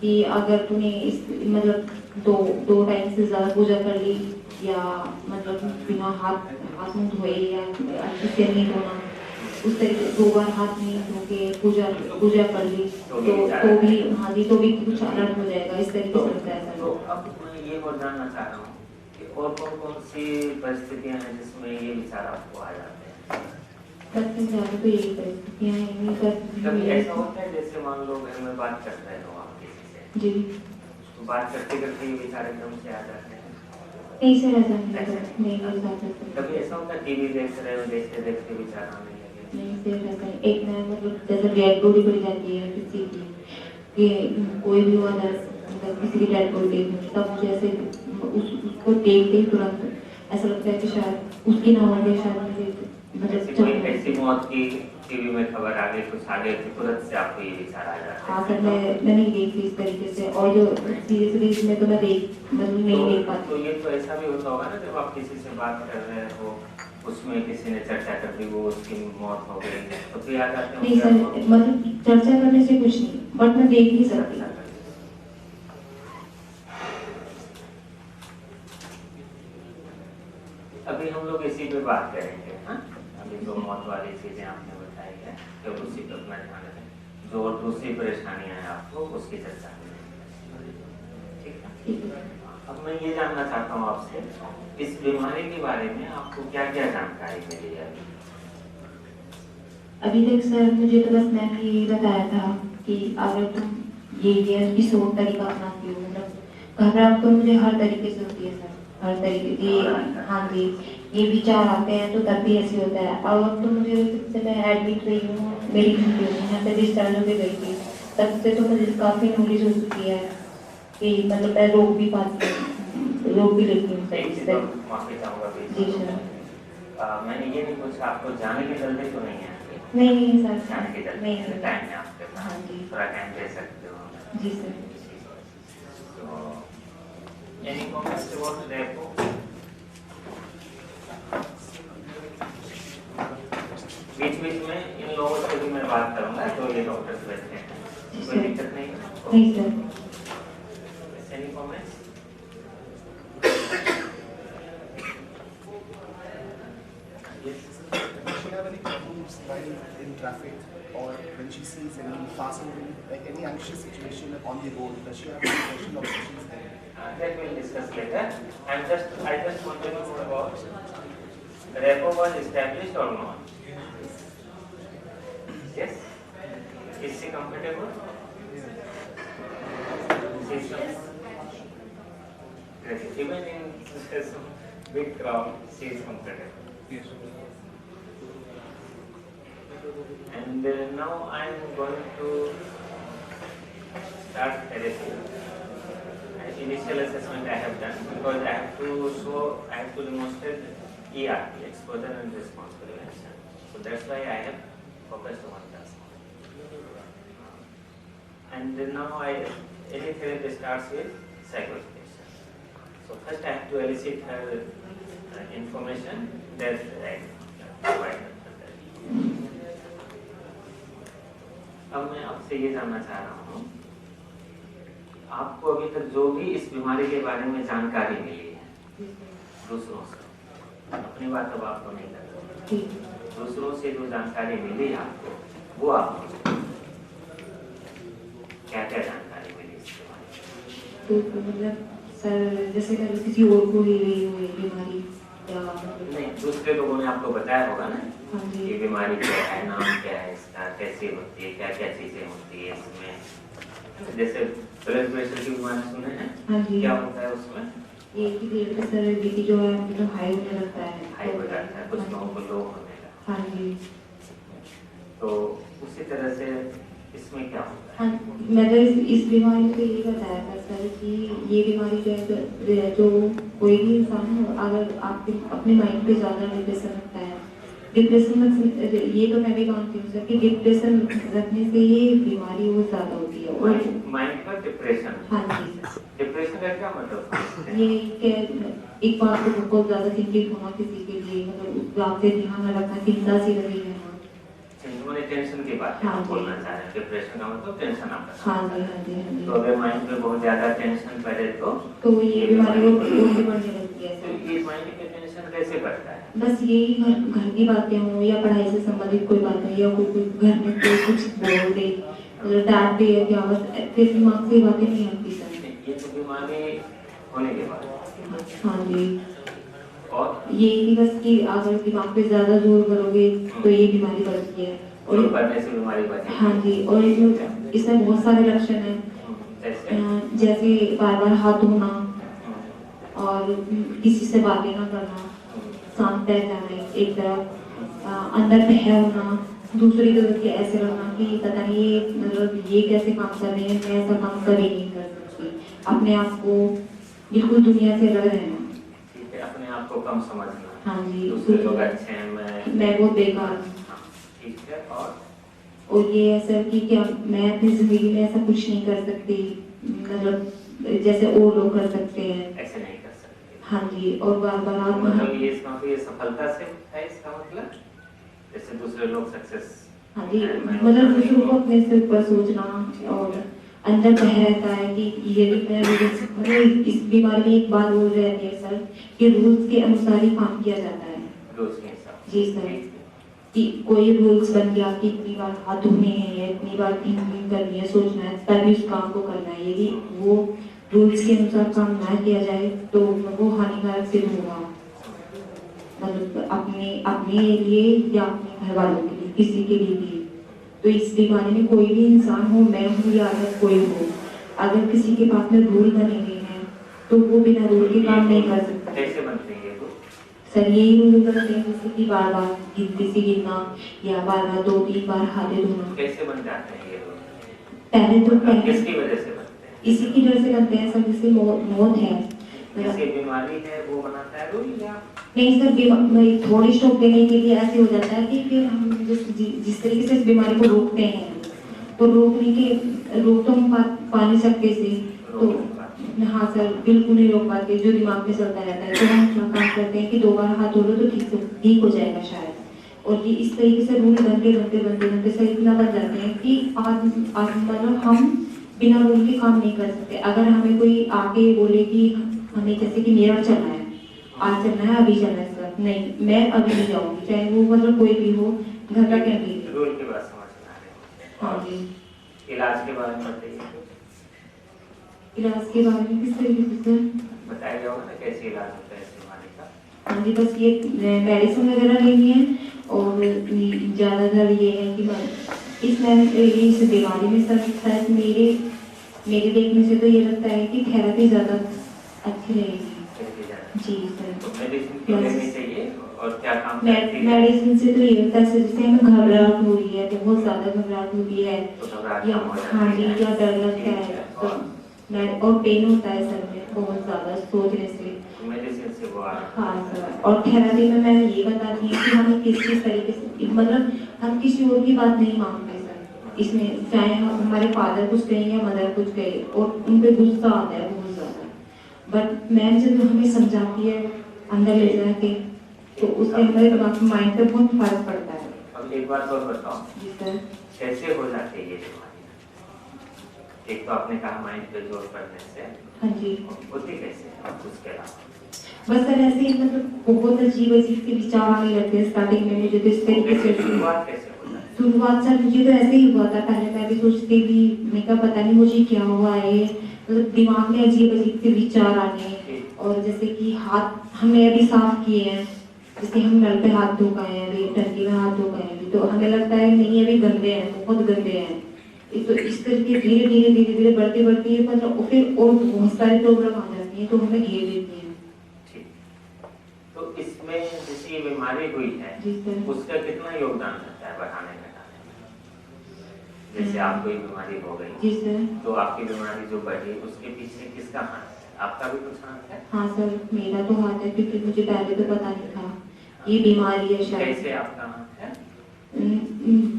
कि अगर तूने इस मतलब दो टाइम से ज्यादा पूजा कर ली या मतलब बिना हाथ मुंह धोए या अच्छे से नहीं धोना, उस तरीके 2 बार हाथ नहीं धो के पूजा कर ली तो भी हाँ जी तो भी कुछ अलर्ट हो जाएगा, इस तरीके से लगता है सर। तो अब मैं ये और जानना चाह रहा हूँ कि और कौन कौन सी परिस्थितियाँ हैं जिसमें ये विचार आपको आ जाते हैं? सबसे ज्यादा तो यही परिस्थितियाँ हैं। कभी ऐसा होता है जैसे मान लो घर में बात कर रहे हो आप किसी से, जी तो बात करते करते ये विचार एकदम से आ जाते हैं? नहीं सर ऐसा नहीं कभी ऐसा होता है टीवी देख रहे हो, देखते देखते विचार आने लगे? नहीं सर ऐसा एक मैं मतलब जैसे डेड बॉडी पड़ी जाती है किसी की, कि कोई भी हुआ मतलब किसी की डेड बॉडी देखूँ तब मुझे ऐसे उसको देखते ही तुरंत ऐसा लगता है कि शायद उसकी ना हो, शायद मुझे मतलब कोई ऐसी मौत की टीवी में खबर आ गई, कुछ आ गई तो तुरंत से आपको ये विचार आ जाता है? हाँ सर मैं नहीं देखती इस तरीके से, और जो सीरियसली इसमें तो मैं मतलब नहीं देख पाती। तो ये तो ऐसा भी होता होगा ना जब आप किसी से बात कर रहे हो, उसमें किसी ने चर्चा कर दी, वो उसकी मौत हो गई तो फिर आ जाते हैं? नहीं सर मतलब चर्चा करने से कुछ नहीं, बट मैं देख नहीं सकती। अभी हम लोग इसी पे बात करेंगे। हाँ, अभी जो मौत वाली चीजें आपने बताई है तो उसी पर अपना ध्यान रखें, जो और दूसरी परेशानियां हैं आपको उसकी चर्चा करें। ठीक है, अब मैं ये जानना चाहता हूँ आपसे, इस बीमारी के बारे में आपको क्या क्या जानकारी मिली है? अभी तक सर मुझे तो बस मैम ने यही बताया था कि अगर तुम ये एपिसोड तरीका अपनाती हो, मतलब घबराहट तो मुझे हर तरीके से होती है सर, हर तरीके से। हाँ जी ये विचार आते हैं तो तब भी ऐसे होता है। और अब तो मुझे जब से मैं एडमिट रही हूँ, मेरी छुट्टी हुई, यहाँ पे डिस्चार्ज होकर गई थी, तब से तो मुझे काफ़ी नॉलेज हो चुकी है कि मतलब मैं रोक भी पाती हूँ, रोक भी लेती हूँ सर। माफी चाहूँगा जी सर। मैंने ये नहीं पूछा आपको जाने के जल्दी तो नहीं है? नहीं सर जाने के जल्दी नहीं टाइम है आपके पास? हाँ जी थोड़ा टाइम दे सकते हो? जी sir. Any comments about the repo? बीच में इन लोगों से भी मैं बात करूंगा जो ये डॉक्टर्स बैठे हैं, कोई दिक्कत नहीं है? नहीं sir. Any comments? Yes. Does she have any problems while in traffic, or when she sees any fast moving, like any anxious situation on the road? Does she have any question of issues there? That we'll discuss later. I just want to know about repo was established or not? Yes. Is she comfortable? She is even in some big crowd, she is comfortable. Yes. And now I am going to start therapy. Initial assessment I have done because I have to demonstrate ERP, exposure and response prevention. So that's why I have focused on that. And then now any therapy starts with psychoeducation. So first I have to elicit her information that I provide her. अब मैं आपसे ये जानना चाह रहा हूँ, आपको अभी तक जो भी इस बीमारी के बारे में जानकारी मिली है दूसरों से, अपनी बात अब आपको नहीं करते, दूसरों से जो जानकारी मिली आपको वो आप क्या क्या जानकारी मिली इस बीमारी? तो मतलब सर जैसे कि किसी और को ही हुई बीमारी या नहीं, दूसरे लोगों ने आपको बताया होगा ना ये बीमारी क्या है, नाम क्या है इसका, कैसे होती है, क्या क्या चीजें होती है इसमें? जैसे ब्लड प्रेशर की बीमारी सुने हैं, क्या होता है उसमें? ये कि धीरे धीरे सर बीपी जो है मतलब हाई होने लगता है। हाई हो जाता है, कुछ लोगों को लो होने लगता है। हाँ जी। तो उसी तरह से इसमें क्या होता है? हाँ, मैं तो इस बीमारी को यही बताया था सर कि ये बीमारी जो है जो कोई भी इंसान अगर आपके अपने माइंड पे ज़्यादा डिप्रेशन रखता है, डिप्रेशन ये तो मैं भी मानती हूँ सर कि डिप्रेशन रखने से ये बीमारी वो ज़्यादा होती है। और माइंड का डिप्रेशन? हाँ जी। डिप्रेशन का क्या मतलब? ये एक बात को बहुत ज़्यादा चिंतित होना किसी के लिए, मतलब उस बात से ध्यान न रखना, चिंता सी लगी रहना। मैंने टेंशन की बात बोलना चाह रहे हैं। डिप्रेशन का मतलब टेंशन आता है। हाँ जी, हाँ जी, हाँ जी। तो अगर माइंड में बहुत ज्यादा टेंशन पड़े तो ये बीमारी वो बढ़ने लगती है। तो ये माइंड में टेंशन कैसे बढ़ता है? बस यही घर की बातें हों या पढ़ाई से संबंधित कोई बात हो या कोई घर में कोई कुछ बोल दे, मतलब डांट दे या क्या, बस फिर दिमाग से बातें नहीं आती सर। ये तो बीमारी होने के बाद? हाँ जी। और यही बस कि अगर दिमाग पे ज्यादा जोर करोगे तो ये बीमारी बढ़ती है। और जोर करने से बीमारी बढ़ती है? हाँ जी। और इसमें बहुत सारे लक्षण हैं, जैसे बार बार हाथ धोना और किसी से बातें ना करना, शांत बैठ जाना एक तरफ, अंदर बह होना, दूसरी तरफ के ऐसे लगना कि पता नहीं ये मतलब ये कैसे काम कर रहे हैं, मैं ऐसा काम कभी नहीं कर सकती, अपने आप को बिल्कुल दुनिया से अलग रहना। अपने आप को कम समझना। हाँ जी। दूसरे लोग अच्छे हैं, मैं बहुत बेकार। ठीक है। और ये है सर कि क्या मैं अपनी जिंदगी में ऐसा कुछ नहीं कर सकती, मतलब जैसे और लोग कर सकते हैं, ऐसे नहीं कर सकते। हाँ जी। और बार बार मतलब ये इसका ये सफलता से है, इसका मतलब जैसे दूसरे लोग सक्सेस। हाँ जी, मतलब दूसरों को अपने से ऊपर सोचना और अंदर बह रहता है कि ये मैं मतलब इस बीमारी में एक बात बोल रहती है सर कि रूल्स के अनुसार ही काम किया जाता है। रूल्स के हिसाब? जी सर, कि कोई रूल्स बन गया कि इतनी बार हाथ धोने हैं या इतनी बार थिंकिंग करनी है, सोचना है, तभी उस काम को करना है। यदि वो रूल्स के अनुसार काम ना किया जाए तो वो हानिकारक सिद्ध होगा, मतलब अपने लिए या अपने घर वालों के लिए, किसी के लिए भी। तो इस बीमारी में कोई भी इंसान हो, मैं हूँ या अगर कोई हो, अगर किसी के पास में रूल बने हुए हैं तो वो बिना रूल के काम नहीं कर सकता। कैसे बनते हैं ये रूल? सर यही रूल बनते हैं जैसे कि बार बार गिनती से गिनना या बार बार 2-3 बार हाथ धोना। कैसे बन जाते हैं ये रूल? पहले किसकी वजह से बनते हैं? इसी की वजह से बनते हैं सर, जैसे मौत है, जिसकी बीमारी है वो बनाता है रूल या नहीं सर? थोड़ी स्टॉप देने के लिए ऐसे हो जाता है कि फिर हम जिस तरीके से इस बीमारी को रोकते हैं तो रोक तो हम पा नहीं सकते से, तो हाँ सर बिल्कुल नहीं रोक पाते, जो दिमाग में चलता रहता है। तो हम क्या काम करते हैं कि 2 बार हाथ धो लो तो ठीक हो जाएगा शायद। और ये इस तरीके से रूल बनते सर इतना बन जाते हैं कि आज मतलब हम बिना रूल के काम नहीं कर सकते। अगर हमें कोई आके बोले कि हमें जैसे कि मेरठ चलना है, आज चलना है, अभी चलना है सर, नहीं मैं अभी नहीं जाऊंगी, चाहे वो मतलब कोई भी हो, घर का क्या भी। रूल की बात समझ में आ रही है। हाँ जी। इलाज के बारे में बताइए। इलाज के बारे में किस तरीके से सर? बताया जाओगे ना कैसे इलाज होता है इस बीमारी का? हाँ जी, बस ये मेडिसिन वगैरह लेनी है और ज़्यादातर ये है कि इस बीमारी में सर शायद मेरे देखने से तो ये लगता है कि थेरेपी ज़्यादा अच्छी रहेगी। जी सर। तो मेडिसिन क्यों लेनी चाहिए और क्या काम करती है? मेडिसिन से तो ये होता है जैसे हमें घबराहट हो रही है, बहुत ज़्यादा घबराहट हो रही है, या हाँ जी, या डर लगता है तो और पेन होता है सर में बहुत ज़्यादा सोचने से, मेडिसिन से वो हाँ सर। और थेरेपी में मैं ये बताती हूँ कि हमें किस तरीके से, मतलब हम किसी और की बात नहीं मानते सर इसमें, चाहे हम हमारे फादर कुछ कहें या मदर कुछ कहे और उन पर गुस्सा आता है बहुत ज़्यादा, बट मैम जब हमें समझाती है अंदर ले जाके तो उससे हमारे दिमाग माइंड पे बहुत फर्क पड़ता है। अब एक बात और बताओ। जी सर। कैसे हो जाती है ये बीमारी? एक तो आपने कहा माइंड पे जोर पड़ने से। हाँ जी। होती कैसे है उसके अलावा? बस सर ऐसे ही मतलब बहुत अजीब के विचार आने लगते हैं स्टार्टिंग में मुझे, तो इस तरीके से शुरुआत कैसे होता है? शुरुआत सर मुझे तो ऐसे ही हुआ था, पहले मैं भी सोचती थी मैं क्या पता नहीं मुझे क्या हुआ है, मतलब दिमाग में अजीब के विचार आने, और जैसे कि हाथ हमने अभी साफ किए हैं, जैसे हम नल पे हाथ धो गए हैं, अभी टंकी में हाथ धो गए हैं अभी, तो हमें लगता है नहीं अभी गंदे हैं, बहुत गंदे हैं। तो इस तरीके धीरे धीरे बढ़ती है, मतलब फिर और बहुत सारी प्रॉब्लम आ जाती है तो हमें घेर देती है। जिसकी बीमारी हुई है जी सर। उसका कितना योगदान रहता है बढ़ाने घटाने में? जैसे आपको ये बीमारी हो गई जी सर। तो आपकी बीमारी जो बढ़ी उसके पीछे किसका हाथ है? आपका भी कुछ हाथ है? हाँ सर, मेरा तो हाथ है क्योंकि मुझे पहले तो पता नहीं था ये बीमारी है शायद। कैसे आपका हाथ है?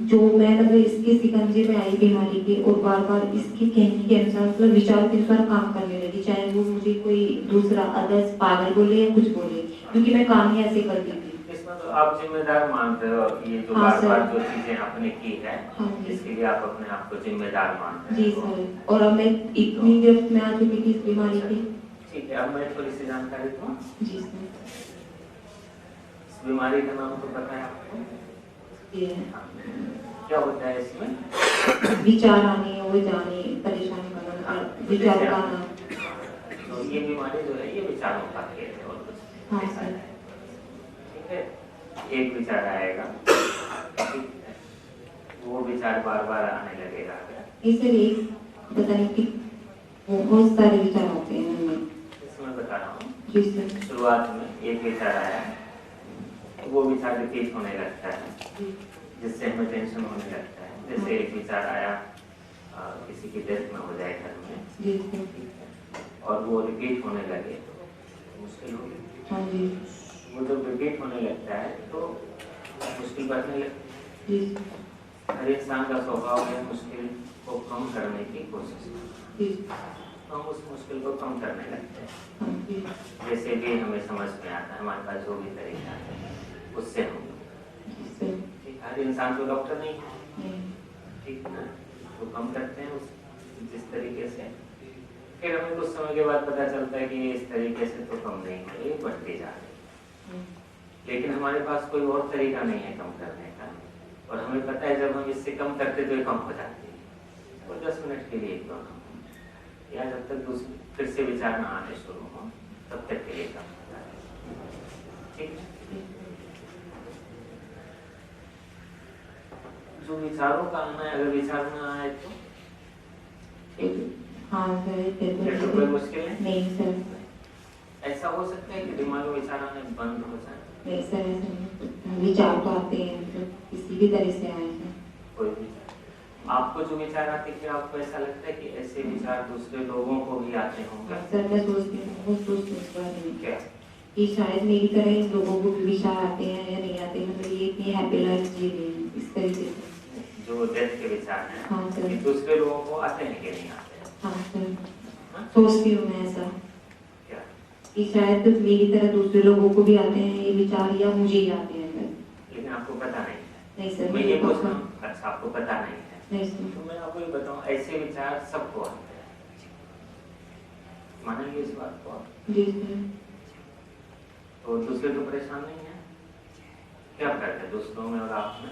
जो मैं मतलब इसके शिकंजे में आई बीमारी के और बार बार इसके कहने के अनुसार मतलब विचार के अनुसार काम करने लगी, चाहे वो मुझे कोई दूसरा अदर्स पागल बोले या कुछ बोले, क्योंकि मैं काम ही ऐसे करती थी। इसमें तो आप जिम्मेदार मानते हो ये जो हाँ, बार बार जो चीजें आपने की है हाँ, इसके लिए आप अपने आप को जिम्मेदार मानते जी हो? सर। और अब मैं इतनी गिरफ्त में आ चुकी थी इस बीमारी की। ठीक है, अब मैं थोड़ी सी जानकारी दूँ। जी सर। इस बीमारी का नाम तो पता है आपको? क्या होता है इसमें? विचार आने वो जाने परेशान करना, विचार का आना। तो ये बीमारी जो है ये विचारों का खेल है और कुछ हाँ सर। ठीक है, एक विचार आएगा, ठीक है, वो विचार बार बार आने लगेगा। ये सर एक पता नहीं कि बहुत सारे विचार आते हैं मन में। इसमें बता रहा हूँ। जी सर। शुरुआत में एक विचार आया, वो विचार रिपीट होने लगता है जिससे हमें टेंशन होने लगता है। जैसे एक विचार आया किसी की डेथ में हो जाए घर में, ठीक है, और वो रिपीट होने लगे तो मुश्किल होगी। हाँ जी। वो जब रिपीट होने लगता है तो मुश्किल बढ़ने लगती है। हर इंसान का स्वभाव है मुश्किल को कम करने की कोशिश करना, तो हम उस मुश्किल को कम करने लगते हैं। जैसे भी हमें समझ में आता है, हमारे पास जो भी तरीका है उससे हम ठीक, हर इंसान तो डॉक्टर नहीं है, ठीक है ना, तो कम करते हैं उस जिस तरीके से। फिर हमें कुछ समय के बाद पता चलता है कि ये इस तरीके से तो कम नहीं हो रही, बढ़ती जा रही, लेकिन हमारे पास कोई और तरीका नहीं है कम करने का, और हमें पता है जब हम इससे कम करते तो ये कम हो जाती है। वो 10 मिनट के लिए क्यों ना, या जब तक दूसरे फिर से विचार ना आने शुरू हो तब तक के लिए कम होता है। ठीक है, जो विचारों का आना है, अगर विचार ना आए तो हाँ सर, फिर तो कोई मुश्किल है नहीं सर। ऐसा हो सकता है कि दिमाग में विचार आने बंद हो जाए? नहीं सर, ऐसा विचार तो आते हैं, मतलब किसी भी तरह से आए हैं। कोई विचार आपको जो विचार आते हैं, फिर आपको ऐसा लगता है कि ऐसे विचार दूसरे लोगों को भी आते होंगे? सर मैं सोचती हूँ, बहुत सोचती हूँ इस बारे में क्या कि शायद मेरी तरह इन लोगों को भी विचार आते हैं या नहीं आते, मतलब ये इतनी हैप्पी लाइफ जी रहे हैं इस तरीके से। जो डेथ के विचार हैं, हाँ सर। कि दूसरे लोगों को आते हैं कि नहीं आते? हाँ सर, सोचती हूँ मैं ऐसा क्या कि शायद मेरी तरह दूसरे लोगों को भी आते हैं ये विचार, या मुझे ही आते हैं सर। लेकिन आपको पता नहीं है? नहीं सर, मैं ये पूछ रहा हूँ, अच्छा आपको पता नहीं है? नहीं सर। तो मैं आपको ये बताऊँ, ऐसे विचार सबको आते हैं, मानेंगे इस बात को? जी सर। तो दूसरे तो परेशान नहीं है, क्या फर्क है दूसरों में और आप में?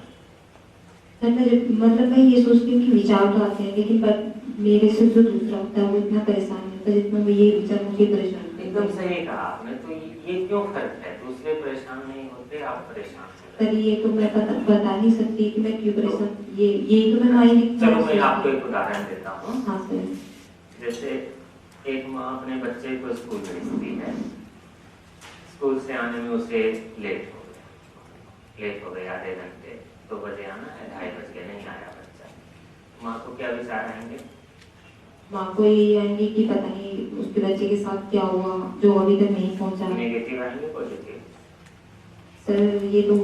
सर मतलब मैं ये सोचती हूँ कि विचार तो आते हैं, लेकिन पर मेरे से जो दूसरा होता है वो इतना परेशान नहीं होता जितना मैं ये विचार मुझे परेशान करता है। एकदम सही कहा आपने। तो ये क्यों फर्क है? दूसरे परेशान नहीं होते, आप परेशान होते। सर ये तो मैं बता नहीं सकती कि मैं क्यों परेशान, ये तो मैं माइंड। चलो मैं आपको एक उदाहरण देता हूँ। हाँ सर। जैसे एक माँ अपने बच्चे को स्कूल भेजती है, स्कूल से आने में उसे लेट हो गए आधे घंटे, 2 बजे आना है, 2:30 बज गए, नहीं आया बच्चा, माँ को क्या विचार आएंगे? माँ को ये आएंगे कि पता नहीं उसके बच्चे के साथ क्या हुआ जो अभी तक नहीं पहुँचा। नेगेटिव आएंगे पॉजिटिव? सर ये तो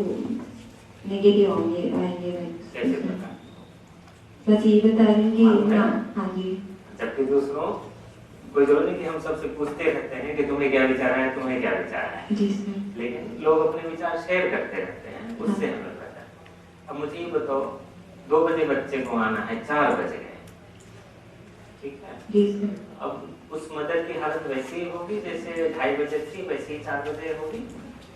नेगेटिव आएंगे। कैसे पता? बस ये बता रहे हैं कि हाँ जी। जबकि दूसरों कोई जरूरी नहीं कि हम सबसे पूछते रहते हैं कि तुम्हें क्या विचार है, तुम्हें क्या विचार है, जी सर। लेकिन लोग अपने विचार शेयर करते रहते हैं, उससे हमें पता है। अब मुझे ये बताओ, 2 बजे बच्चे को आना है, 4 बज गए, ठीक है? जी सर। अब उस मदर की हालत वैसी ही होगी जैसे 2:30 बजे थी, वैसे ही 4 बजे होगी,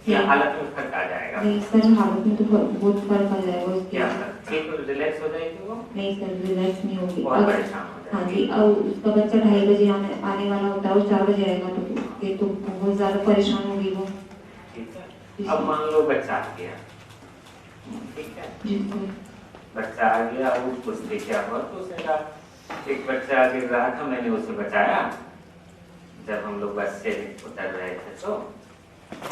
या हालत में फर्क आ जाएगा? नहीं सर, हालत में तो बहुत फर्क आ जाएगा उसके। क्या ठीक रिलैक्स हो जाएगी वो? नहीं सर, रिलैक्स नहीं होगी, बहुत परेशान हो जाएगी। हाँ जी। अब उसका बच्चा 2:30 बजे आने वाला होता है और 4 बजे आएगा, तो ये तो बहुत ज्यादा परेशान होगी वो। ठीक है, अब मान लो बच्चा आ गया, ठीक है, जी सर। बच्चा आ गया, वो पूछते क्या हुआ, तो उसने कहा एक बच्चा गिर रहा था, मैंने उसे बचाया जब हम लोग बस से उतर रहे थे, तो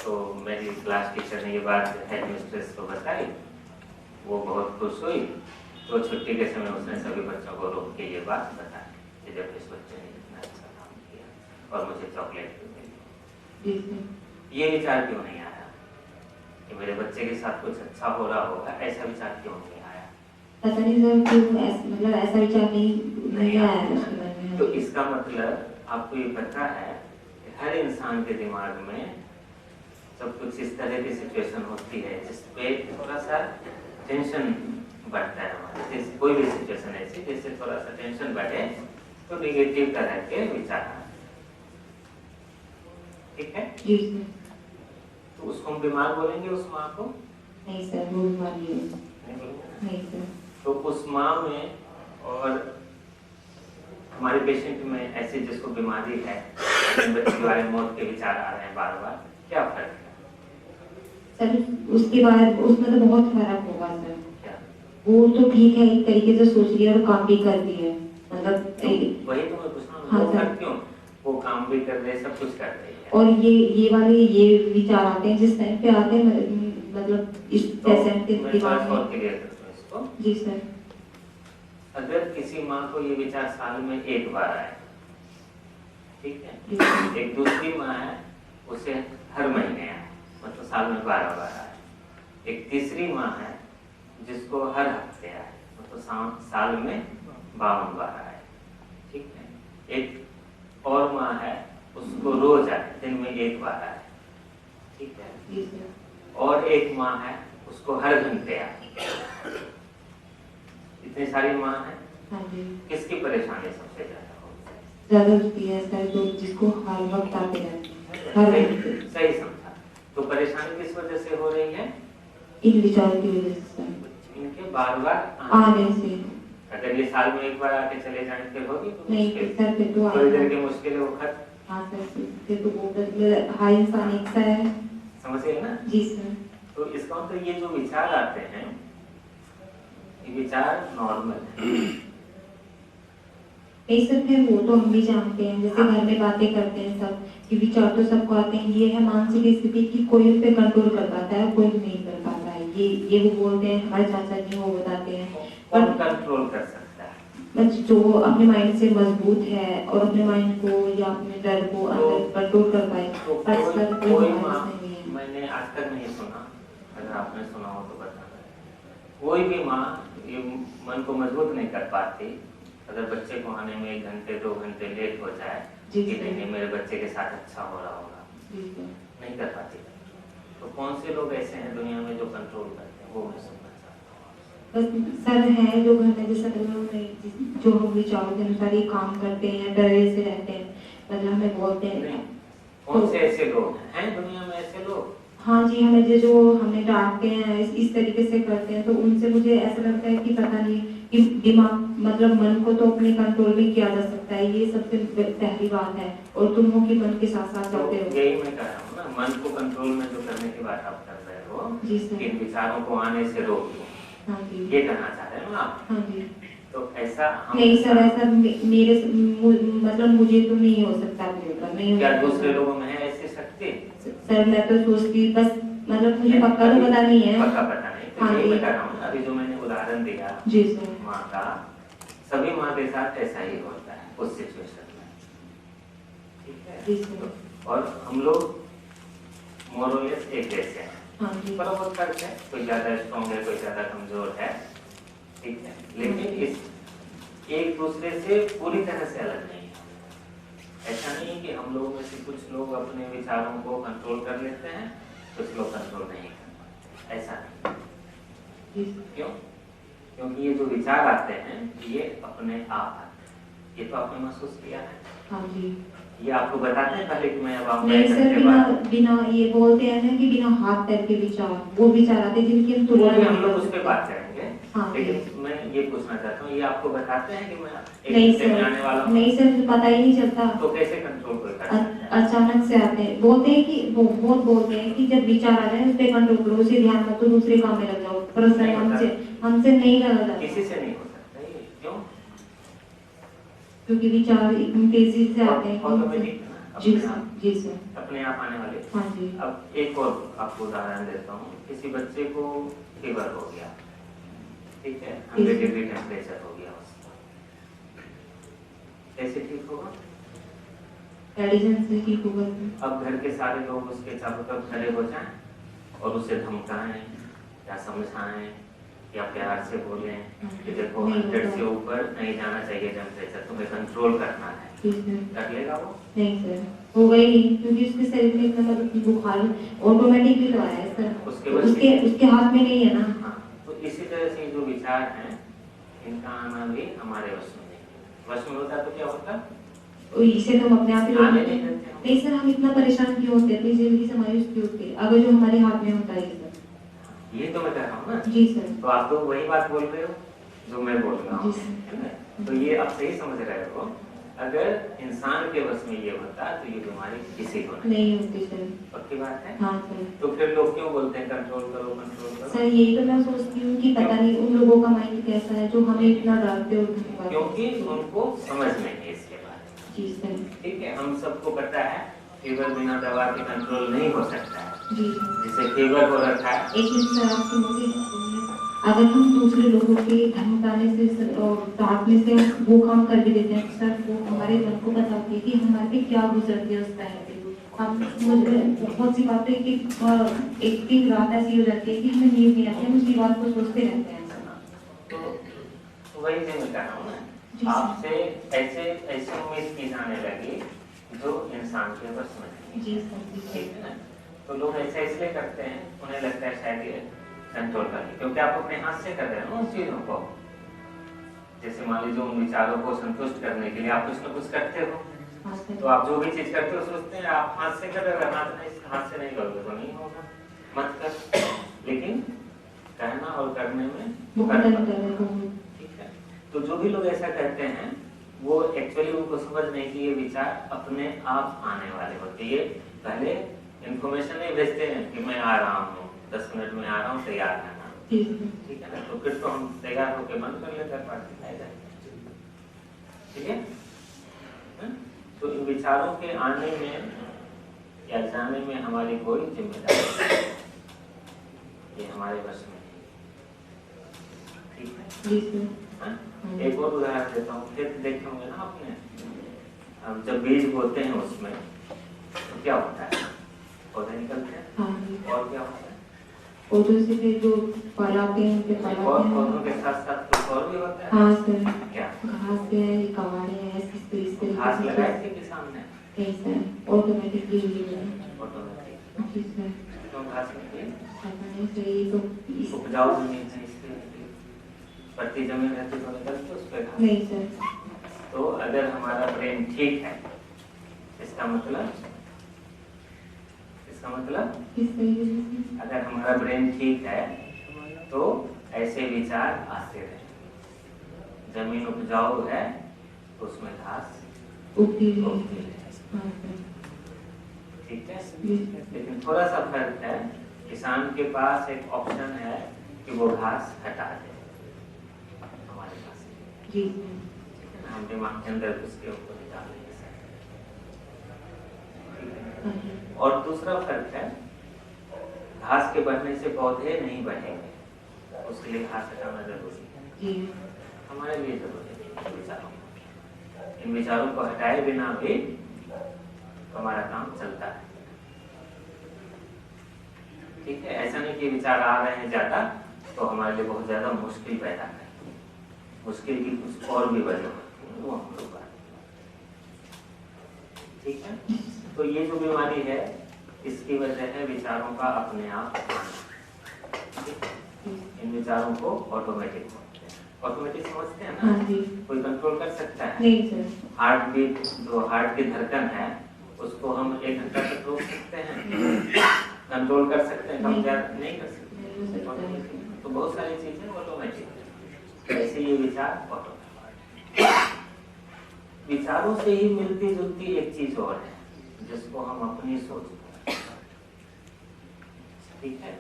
तो मेरी क्लास टीचर ने ये बात हेड मिस्ट्रेस को बताई, वो बहुत खुश हुई। तो छुट्टी के समय उसने सभी बच्चों को रोक के ये बात बताई कि जब इस बच्चे ने इतना अच्छा काम किया और मुझे चॉकलेट भी मिली। ये विचार क्यों नहीं आया कि मेरे बच्चे के साथ कुछ अच्छा हो रहा होगा? ऐसा विचार क्यों नहीं आया? पता नहीं सर क्यों मतलब ऐसा विचार नहीं आया। तो इसका मतलब आपको ये पता है कि हर इंसान के दिमाग में सब कुछ इस तरह की सिचुएशन होती है जिसपे थोड़ा सा टेंशन बढ़ता है हमारे। जैसे कोई भी सिचुएशन ऐसी जिससे थोड़ा सा टेंशन बढ़े तो निगेटिव तरह के विचार आए। ठीक है जी सर। तो उसको हम बीमार बोलेंगे उस माँ को? नहीं सर, वो बीमार नहीं सर। तो उस माँ में और हमारे पेशेंट में ऐसे जिसको बीमारी है, बच्चे के बारे में मौत के विचार आ रहे हैं बार बार, क्या फर्क है? सर उसके बाद उसमें तो बहुत फर्क होगा सर। क्या? वो तो ठीक है, एक तरीके से सोच रही है और काम भी कर रही है, मतलब वही तो मैं पूछ रहा हूँ। हाँ सर। क्यों वो काम भी कर रहे, सब कुछ कर रही है, और ये वाले ये विचार आते हैं जिस टाइम पे आते हैं, मतलब इस पेशेंट के दिमाग में। क्लियर करता हूँ इसको। जी सर। अगर किसी माँ को ये विचार साल में एक बार आए, ठीक है, एक दूसरी माँ है उसे हर महीने आए, मतलब साल में 12 बार आए, एक तीसरी माँ है जिसको हर हफ्ते आए, मतलब साल में 52 बार आए, ठीक है, एक और माँ है उसको रोज आए, दिन में 1 बार आए, ठीक है, और एक माँ है उसको हर घंटे आए। इतनी सारी माँ है, किसकी परेशानी सबसे ज्यादा होती है सर? तो जिसको हर वक्त आते रहते। सही समझा। तो परेशानी किस वजह से हो रही है? इन विचारों की वजह से, इनके बार बार आने से। अगर ये साल में 1 बार आके चले जाए फिर होगी तो नहीं सर, फिर तो थोड़ी देर की मुश्किल है वो खत्म। हाँ सर, फिर तो वो हर इंसान एक सा है। समझिए ना? जी सर। तो इसका मतलब ये जो विचार आते हैं ये विचार नॉर्मल है। नहीं सर, फिर वो तो हम भी जानते हैं, जैसे घर में बातें करते हैं सब कि विचार तो सबको आते हैं। ये है मानसिक स्थिति कि कोई उस पर कंट्रोल कर पाता है, कोई नहीं कर पाता है। ये वो बोलते हैं, हमारे चाचा जी वो बताते हैं। कौन कंट्रोल कर सकता है? बस जो अपने माइंड से मजबूत है और अपने माइंड को या अपने डर को अंदर कंट्रोल कर पाए। मैंने आज तक नहीं सुना, अगर आपने सुना हो तो बताना। कोई भी माँ ये मन को मजबूत नहीं कर पाती अगर बच्चे को आने में 1 घंटे 2 घंटे लेट हो जाए कि नहीं मेरे बच्चे के साथ अच्छा हो रहा होगा, नहीं कर पाती। तो कौन से लोग ऐसे हैं दुनिया में जो कंट्रोल करते हैं, वो मैं सुनना चाहता हूँ। बस सर हैं जो घर में जैसे जो हम विचारों के अनुसार ये काम करते हैं, डरे से रहते हैं, मतलब हमें बोलते हैं। कौन से ऐसे लोग हैं दुनिया में? ऐसे लोग हाँ जी, हमें जो हमें डांटते हैं इस तरीके से करते हैं, तो उनसे मुझे ऐसा लगता है कि पता नहीं कि दिमाग मतलब मन को तो अपने कंट्रोल में किया जा सकता है, ये सबसे पहली बात है। और तुम हो कि मन के साथ साथ चलते हो। यही मैं कह रहा हूँ ना, मन को कंट्रोल में जो करने की बात आप कर रहे हो, इन विचारों को आने से रोक दो, हाँ जी, ये कहना चाह रहे हो ना आप? हाँ जी। तो ऐसा नहीं सर, ऐसा मेरे मतलब मुझे तो नहीं हो सकता। क्या दूसरे लोगों में है ऐसी शक्ति? सर मैं तो सोचती बस, मतलब मुझे पक्का तो पता नहीं है। पक्का पता नहीं, तो यही मैं कह रहा हूँ। अभी जो मैंने उदाहरण दिया जी सर, माँ का, सभी माँ के साथ ऐसा ही होता है उस सिचुएशन में, ठीक है? जी सर। और हम लोग मोरलेस एक जैसे हैं, हाँ जी, थोड़ा बहुत फर्क है, कोई ज्यादा स्ट्रॉन्ग है, कोई ज्यादा कमजोर है, ठीक है, लेकिन इस एक दूसरे से पूरी तरह से अलग नहीं है। ऐसा नहीं है कि हम लोगों में से कुछ लोग अपने विचारों को कंट्रोल कर लेते हैं, कुछ लोग कंट्रोल नहीं कर पाते, ऐसा नहीं। क्यों? क्योंकि ये जो विचार आते हैं ये अपने आप आते हैं, ये तो आपने महसूस किया है। हाँ जी। ये आपको बताते हैं पहले कि मैं अब आपको नहीं सर, बिना ये बोलते हैं ना कि बिना हाथ पैर के विचार, वो विचार आते हैं जिनकी हम तुलना हम लोग उस पर बात करेंगे। हाँ, लेकिन मैं ये पूछना चाहता हूँ, ये आपको बताते हैं कि मैं नहीं सर, नहीं सर, पता ही नहीं चलता। तो कैसे कंट्रोल करता है? अचानक से आते हैं, बोलते हैं कि बहुत बोलते हैं कि जब विचार आ जाए उस पर कंट्रोल करो, उसे ध्यान मत दो, दूसरे काम में लग जाओ। पर सर हमसे नहीं लगा जाता। किसी से नहीं हो सकता ये, क्यों? क्योंकि विचार इतनी तेजी से आते हैं। ऑटोमेटिक जी सर। अपने आप आने वाले। हाँ जी। अब एक और आपको उदाहरण देता हूँ। किसी बच्चे को फीवर हो गया, ठीक है, 100 डिग्री टेम्परेचर हो गया उसका, कैसे ठीक होगा? मेडिसिन से ठीक होगा। अब घर के सारे लोग उसके चारों तरफ खड़े हो जाएं और उसे धमकाएं या समझाएं या प्यार से बोलें कि देखो 100 से ऊपर नहीं जाना चाहिए टेम्परेचर, तुम्हें कंट्रोल करना है, कर लेगा वो? नहीं सर, होगा ही नहीं, क्योंकि उसके शरीर में इतना बुखार ऑटोमेटिकली तो आया है सर, उसके हाथ में नहीं है ना। हाँ, तो इसी तरह से जो विचार हैं इनका आना भी हमारे वश में नहीं है। वश में होता तो क्या होता? इसे तो हम अपने आप ही नहीं सर, हम इतना परेशान क्यों होते हैं, जल्दी से मायूस क्यों होते हैं, अगर जो हमारे हाथ में होता है सर। ये तो मैं कह रहा हूँ ना। जी सर। तो आप तो वही बात बोल रहे हो जो मैं बोल रहा हूँ, है ना? तो ये आप सही समझ रहे हो। अगर इंसान के बस में ये होता तो ये बीमारी किसी को नहीं होती सर। पक्की बात है। हाँ सर। तो फिर लोग क्यों बोलते हैं कंट्रोल करो कंट्रोल करो? सर यही तो मैं सोचती हूँ कि पता नहीं उन लोगों का माइंड कैसा है जो हमें इतना डरते हो। क्योंकि उनको समझ नहीं है इसके बारे में। जी सर। ठीक है, हम सबको पता है फीवर बिना दवा के कंट्रोल नहीं हो सकता है। जी। जिसे फीवर हो रखा है। एक मिनट सर, आप सुनोगे? अगर हम दूसरे लोगों के धमकाने से और डांटने से वो काम कर भी देते हैं सर, वो हमारे मन को बताती है कि हमारे पे क्या गुजरती है उस टाइम पे। हम बहुत सी बातें कि एक दिन रात ऐसी हो जाती है कि हमें नींद नहीं आती, हम उसी बात को सोचते रहते हैं। तो वही से मैं कह रहा हूँ ना, आपसे ऐसे उम्मीद की जाने लगी जो इंसान के बस में नहीं। जी सर। ठीक है ना? तो लोग ऐसे इसलिए करते हैं, उन्हें लगता है शायद ये कंट्रोल करने, क्योंकि आप अपने हाथ से कर रहे हो उन चीजों को। जैसे मान लीजिए उन विचारों को संतुष्ट करने के लिए आप कुछ न कुछ करते हो, तो आप जो भी चीज करते हो सोचते हैं आप हाथ से कर रहे हो, हाथ से नहीं करोगे तो नहीं होगा, मत कर। लेकिन कहना और करने में ठीक है। तो जो भी लोग ऐसा करते हैं वो एक्चुअली उनको समझ नहीं कि ये विचार अपने आप आने वाले होते हैं। पहले इन्फॉर्मेशन नहीं भेजते हैं कि मैं आ रहा हूँ, 10 मिनट में आ रहा हूँ, तैयार रहना। ठीक है ना? तो फिर तो हम तैयार होकर बंद कर लेते हैं पार्टी। ठीक है? तो इन विचारों के आने में या जाने में हमारी कोई जिम्मेदारी, ये हमारे बस में नहीं। ठीक है? एक और उदाहरण देता हूँ, फिर देखे होंगे ना आपने, अब जब बीज बोते हैं उसमें तो क्या होता है? पौधे निकलते हैं। और क्या होता है? पौधों से फिर जो फल आते हैं उनके फल आते हैं। और पौधों के साथ साथ कुछ और भी होता है। हाँ सर। क्या? घास है, कबाड़े हैं, इस तरीके घास लगाए थे किसान ने? नहीं सर, ऑटोमेटिकली हुई है। ऑटोमेटिक। जी सर। क्यों घास निकली? नहीं सर, ये तो उपजाऊ जमीन है इसलिए निकली। पट्टी जमीन रहती तो निकलती उस पर घास? नहीं सर। तो अगर हमारा ब्रेन ठीक है, इसका मतलब अगर हमारा ब्रेन ठीक है तो ऐसे विचार आते रहे। जमीन उपजाऊ है तो उसमें घास उगती है। ठीक है? लेकिन थोड़ा सा फर्क है, किसान के पास एक ऑप्शन है कि वो घास हटा दे, हमारे पास जी। हम दिमाग के अंदर उसके ऊपर निकाल नहीं सकते। और दूसरा फर्क है, घास के बढ़ने से पौधे नहीं बढ़ेंगे, उसके लिए घास हटाना जरूरी है। हमारे लिए जरूरी है विचारों, इन विचारों को हटाए बिना भी हमारा काम चलता है। ठीक है? ऐसा नहीं कि विचार आ रहे हैं ज्यादा तो हमारे लिए बहुत ज्यादा मुश्किल पैदा करते हैं, मुश्किल की कुछ और भी वजह होती है, वो हम लोग ठीक है? तो ये जो बीमारी है इसकी वजह है विचारों का अपने आप आना। इन विचारों को ऑटोमेटिक समझते हैं ना? कोई कंट्रोल कर सकता है? नहीं सर। हार्ट बीट, जो हार्ट की धड़कन है उसको हम 1 घंटा तक रोक सकते हैं, कंट्रोल कर सकते हैं, कम ज्यादा नहीं कर सकते। तो बहुत सारी चीजें ऑटोमेटिक, ऐसे ये विचार ऑटोमेटिक। विचारों से ही मिलती जुलती एक चीज और है जिसको हम अपनी सोच, ठीक है?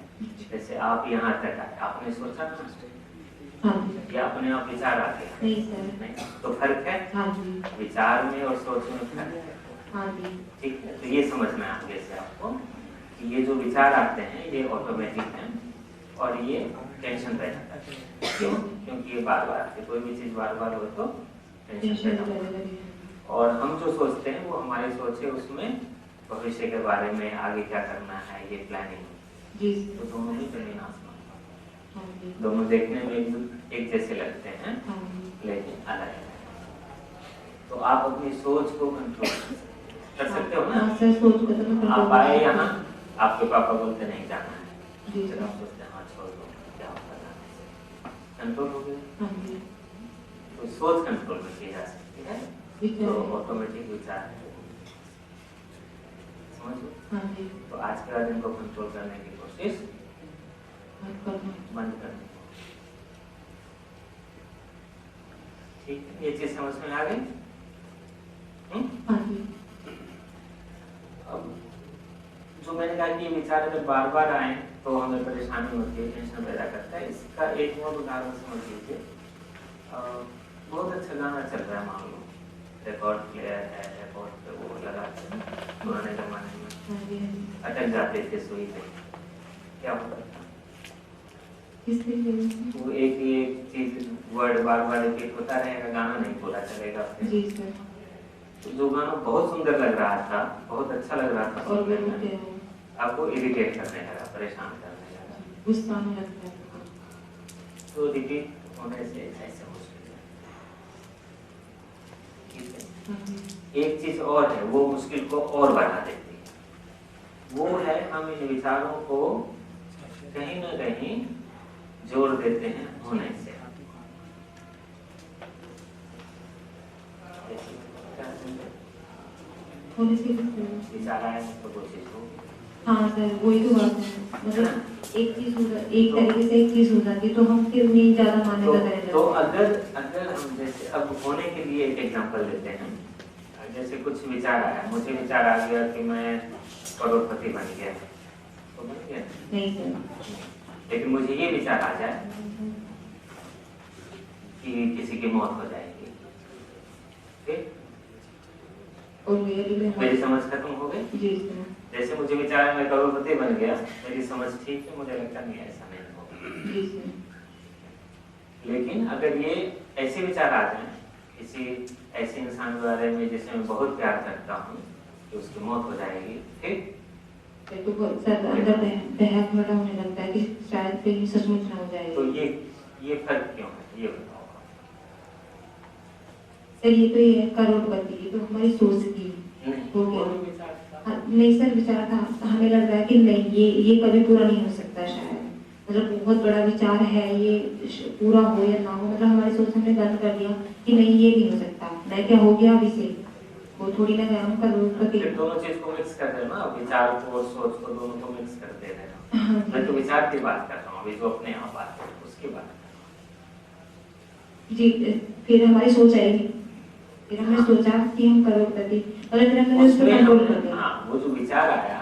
जैसे आप यहाँ तक आए, आपने सोचा ना, या अपने आप विचार आ गया? नहीं सर। नहीं। तो फर्क है? हाँ जी। विचार में और सोच में फर्क है। हाँ जी। ठीक है, तो ये समझना है आगे से आपको कि ये जो विचार आते हैं ये ऑटोमेटिक हैं और ये टेंशन पैदा करते हैं। क्यों? क्योंकि ये बार बार आते, कोई भी चीज़ बार बार हो तो टेंशन पैदा होती है। और हम जो सोचते हैं वो हमारी सोच है, उसमें भविष्य के बारे में आगे क्या करना है ये प्लानिंग जी। तो दोनों ही जमीन आसमान, दोनों देखने में एक जैसे लगते हैं लेकिन अलग है। तो आप अपनी सोच को कंट्रोल कर सकते हो ना। सर सोच को तो मैं आप आए यहाँ, आपके पापा बोलते नहीं जाना है, फिर आप सोचते हैं हाँ छोड़ दो, क्या होगा, कंट्रोल हो गया। तो सोच कंट्रोल में की जा सकती है, तो ऑटोमेटिक विचार समझो। तो आज के बाद इनको कंट्रोल करने की कोशिश बंद करनी। ठीक है, ये चीज समझ में आ गई। अब जो मैंने कहा कि ये विचार अगर बार बार आए तो हमें परेशानी होती है, टेंशन पैदा करता है। इसका एक और उदाहरण समझ लीजिए। बहुत अच्छा गाना चल रहा है, मान लो रिकॉर्ड प्लेयर है, रिकॉर्ड पे वो लगाते हैं, पुराने जमाने में अटक जाते थे सुई पे, क्या होता था वो एक ही एक चीज वर्ड बार बार रिपीट होता रहेगा, गाना नहीं पूरा चलेगा। जी सर। तो जो गाना बहुत सुंदर लग रहा था, बहुत अच्छा लग रहा था सुनने में, आपको इरिटेट करने लगा, परेशान करने लगा, गुस्सा आने लगता है। तो रिपीट होने से ऐसे मुश्किल है। ठीक है, एक चीज और है, वो मुश्किल को और बढ़ा देती है। वो है हम इन विचारों को कहीं ना कहीं जोड़ देते हैं होने से। विचार आया तो वो चीज हो। हाँ सर, वही तो बात है, मतलब एक चीज एक तरीके से एक चीज हो जाती है तो हम फिर नहीं ज्यादा मान्यता करें। तो अगर हम जैसे अब होने के लिए एक एग्जांपल लेते हैं, जैसे कुछ विचार आया, मुझे विचार आ गया कि मैं करोड़पति बन गया, तो बन गया नहीं सर। लेकिन मुझे ये विचार आ जाए कि किसी की मौत हो जाएगी, ठीक, और मेरी समझ खत्म हो गई। जी सर। जैसे मुझे विचार है मैं करोड़पति बन गया, मेरी समझ ठीक है, मुझे लगता नहीं ऐसा नहीं होगा। जी सर। लेकिन अगर ये ऐसे विचार आ जाए किसी ऐसे इंसान के बारे में जिसे मैं बहुत प्यार करता हूँ कि उसकी मौत हो जाएगी, ठीक, तो सर अंदर बहक भरा होने लगता है कि शायद कहीं सचमुच ना हो जाए। तो ये फर्क क्यों है, ये बताओ सर। ये तो ये है करोड़पति, ये तो हमारी सोच की हो गया। नहीं सर, विचार था, हमें लग रहा है कि नहीं ये कभी पूरा नहीं हो सकता शायद, मतलब बहुत बड़ा विचार है, ये पूरा हो या ना हो, मतलब हमारी सोच हमने बंद कर दिया कि नहीं ये नहीं हो सकता, नहीं क्या हो गया अभी से, वो थोड़ी ना गया हम करोड़पति। दोनों चीज को मिक्स कर देना, विचार को और सोच को दोनों को मिक्स कर दे देना। मैं तो विचार की बात कर रहा हूँ, अभी जो अपने यहाँ बात है उसकी बात जी। फिर हमारी सोच आएगी, फिर हमने सोचा कि हम करोड़पति, और फिर हमने उस पर कंट्रोल कर दिया। हाँ, वो जो विचार आया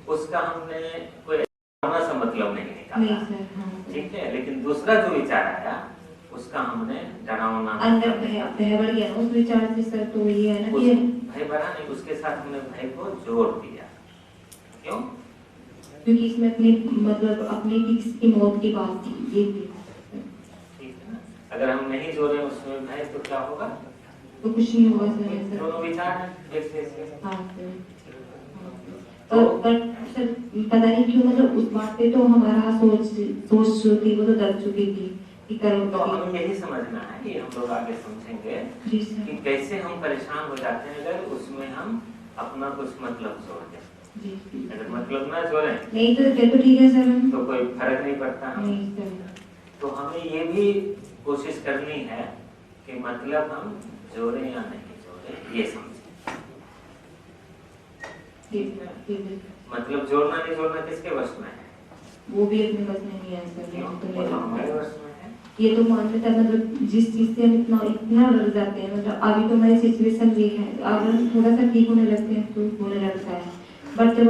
उसका हमने कोई सा मतलब नहीं निकाला, ठीक है, लेकिन दूसरा जो विचार आया उसका हमने डरावना अंदर भय बढ़ गया उस विचार से सर। तो ये है ना कि भय बढ़ा नहीं, उसके साथ हमने भय को जोड़ दिया। क्यों? क्योंकि इसमें अपनी मतलब अपनी किसी मौत की बात थी, ये थी, ठीक है ना। अगर हम नहीं जोड़े उसमें भय तो क्या होगा, तो कुछ नहीं होगा सर। दोनों विचार जैसे हाँ सर। पर सर पता नहीं क्यों, मतलब उस बात पे तो हमारा सोच जो थी वो तो दब चुकी थी कि करो। तो हमें यही समझना है कि हम लोग आगे समझेंगे कि कैसे हम परेशान हो जाते हैं अगर उसमें हम अपना कुछ मतलब जोड़ दें। अगर मतलब ना जोड़े नहीं तो ठीक है सर, तो कोई फर्क नहीं पड़ता हमें। तो हमें ये भी कोशिश करनी है कि मतलब हम जोड़े या नहीं जोड़े ये समझें। मतलब जोड़ना नहीं जोड़ना किसके वश में है? वो भी अपने बस में नहीं है सर। हमारे वश में है। ये तो मानते हैं, मतलब जिस चीज से हम इतना डर जाते हैं, मतलब अभी तो हमारी सिचुएशन ये है, अगर थोड़ा सा ठीक होने लगते हैं तो होने लगता है, बट जब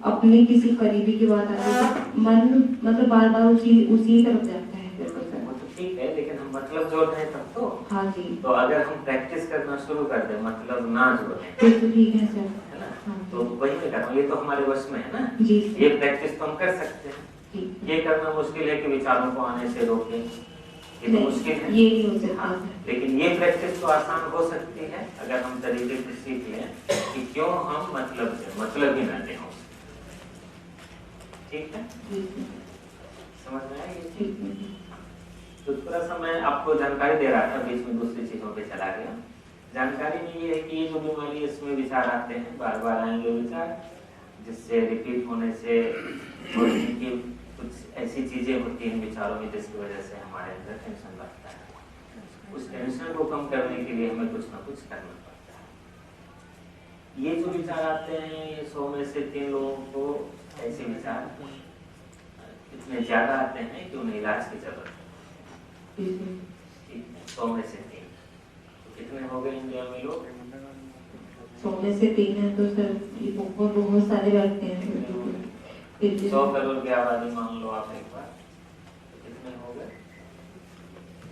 अपने किसी करीबी की बात आती है तो मन मतलब बार बार उसी तरफ जाता है। वो तो ठीक है, लेकिन हम मतलब जोड़ रहे हैं तब तो हाँ जी। तो अगर हम प्रैक्टिस करना शुरू कर दें, मतलब ना जोड़ें, तो ठीक है सर, है ना, तो वही मैं कर रहा हूँ, ये तो हमारे वश में है ना जी। ये प्रैक्टिस तो हम कर सकते हैं। ये करना मुश्किल है कि विचारों को आने से रोकें, ये तो मुश्किल है, ये नहीं हो सकता। हाँ, लेकिन ये प्रैक्टिस तो आसान हो सकती है अगर हम तरीके से सीख लें कि क्यों हम मतलब ही ना दें उससे। ठीक है, समझ में आया ये चीज? तो थोड़ा सा मैं आपको जानकारी दे रहा था, बीच में दूसरी चीजों पे चला गया। जानकारी में ये है कि ये जो बीमारी है इसमें विचार आते हैं, बार बार आएंगे विचार, जिससे रिपीट होने से और इनकी कुछ ऐसी चीजें होती हैं विचारों में जिसकी वजह से हमारे अंदर टेंशन बढ़ता है। उस टेंशन को कम करने के लिए हमें कुछ ना कुछ करना पड़ता है। ये जो विचार आते हैं, ये 100 में से 3 लोगों को ऐसे विचार इतने ज्यादा आते हैं कि उन्हें इलाज की जरूरत है। ठीक है, 100 में से 3, तो कितने हो गए इंडिया में लोग? 100 में से 3 है तो सर बहुत सारे लगते हैं। 100 करोड़ की आबादी मान लो आप एक बार, तो कितने हो गए?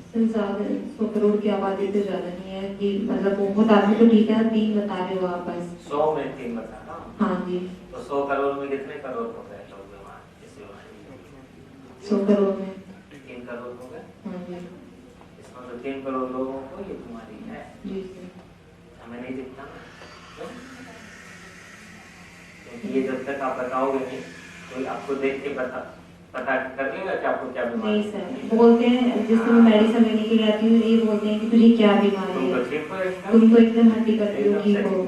सर ज्यादा 100 करोड़ की आबादी तो ज्यादा नहीं है कि मतलब बहुत आदमी तो ठीक है, 3 बता रहे हो आप बस। 100 में 3 बता रहा हूँ। हाँ जी। तो 100 करोड़ में कितने करोड़ हो गए लोग बीमार इस बीमारी? 100 करोड़ में 3 करोड़ हो गए। हाँ जी। इसमें तो 3 करोड़ लोगों को ये बीमारी है। जी सर। हमें नहीं दिखता ना, क्योंकि ये जब तक आप बताओगे नहीं, कोई आपको देख के पता कर लेगा कि आपको क्या बीमारी है? नहीं सर, बोलते हैं जिस समय मेडिसिन लेने के लिए आती हूँ ये बोलते हैं कि तुझे क्या बीमारी है, तुम तो एकदम हड्डी करती हो, ठीक हो,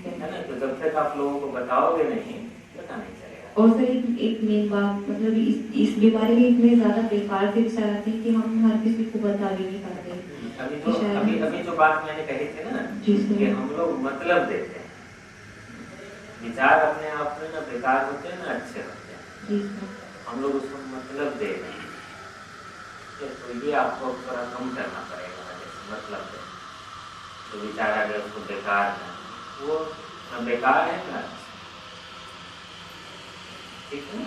है ना। तो जब तक आप लोगों को बताओगे नहीं, पता नहीं चलेगा। और सर एक मेन बात, मतलब इस बीमारी में इतने ज्यादा बेकार से विचार आते हैं कि हम हर किसी को बता भी नहीं पाते। अभी जो बात मैंने कही थी ना कि हम लोग मतलब देते हैं, विचार अपने आप में ना बेकार होते हैं ना अच्छे होते हैं, हम लोग उसको मतलब दे रहे हैं। तो ये आपको थोड़ा कम करना पड़ेगा, जैसे मतलब दे तो विचार आ गया उसको बेकार है, वो ना बेकार है ना, ठीक है ना।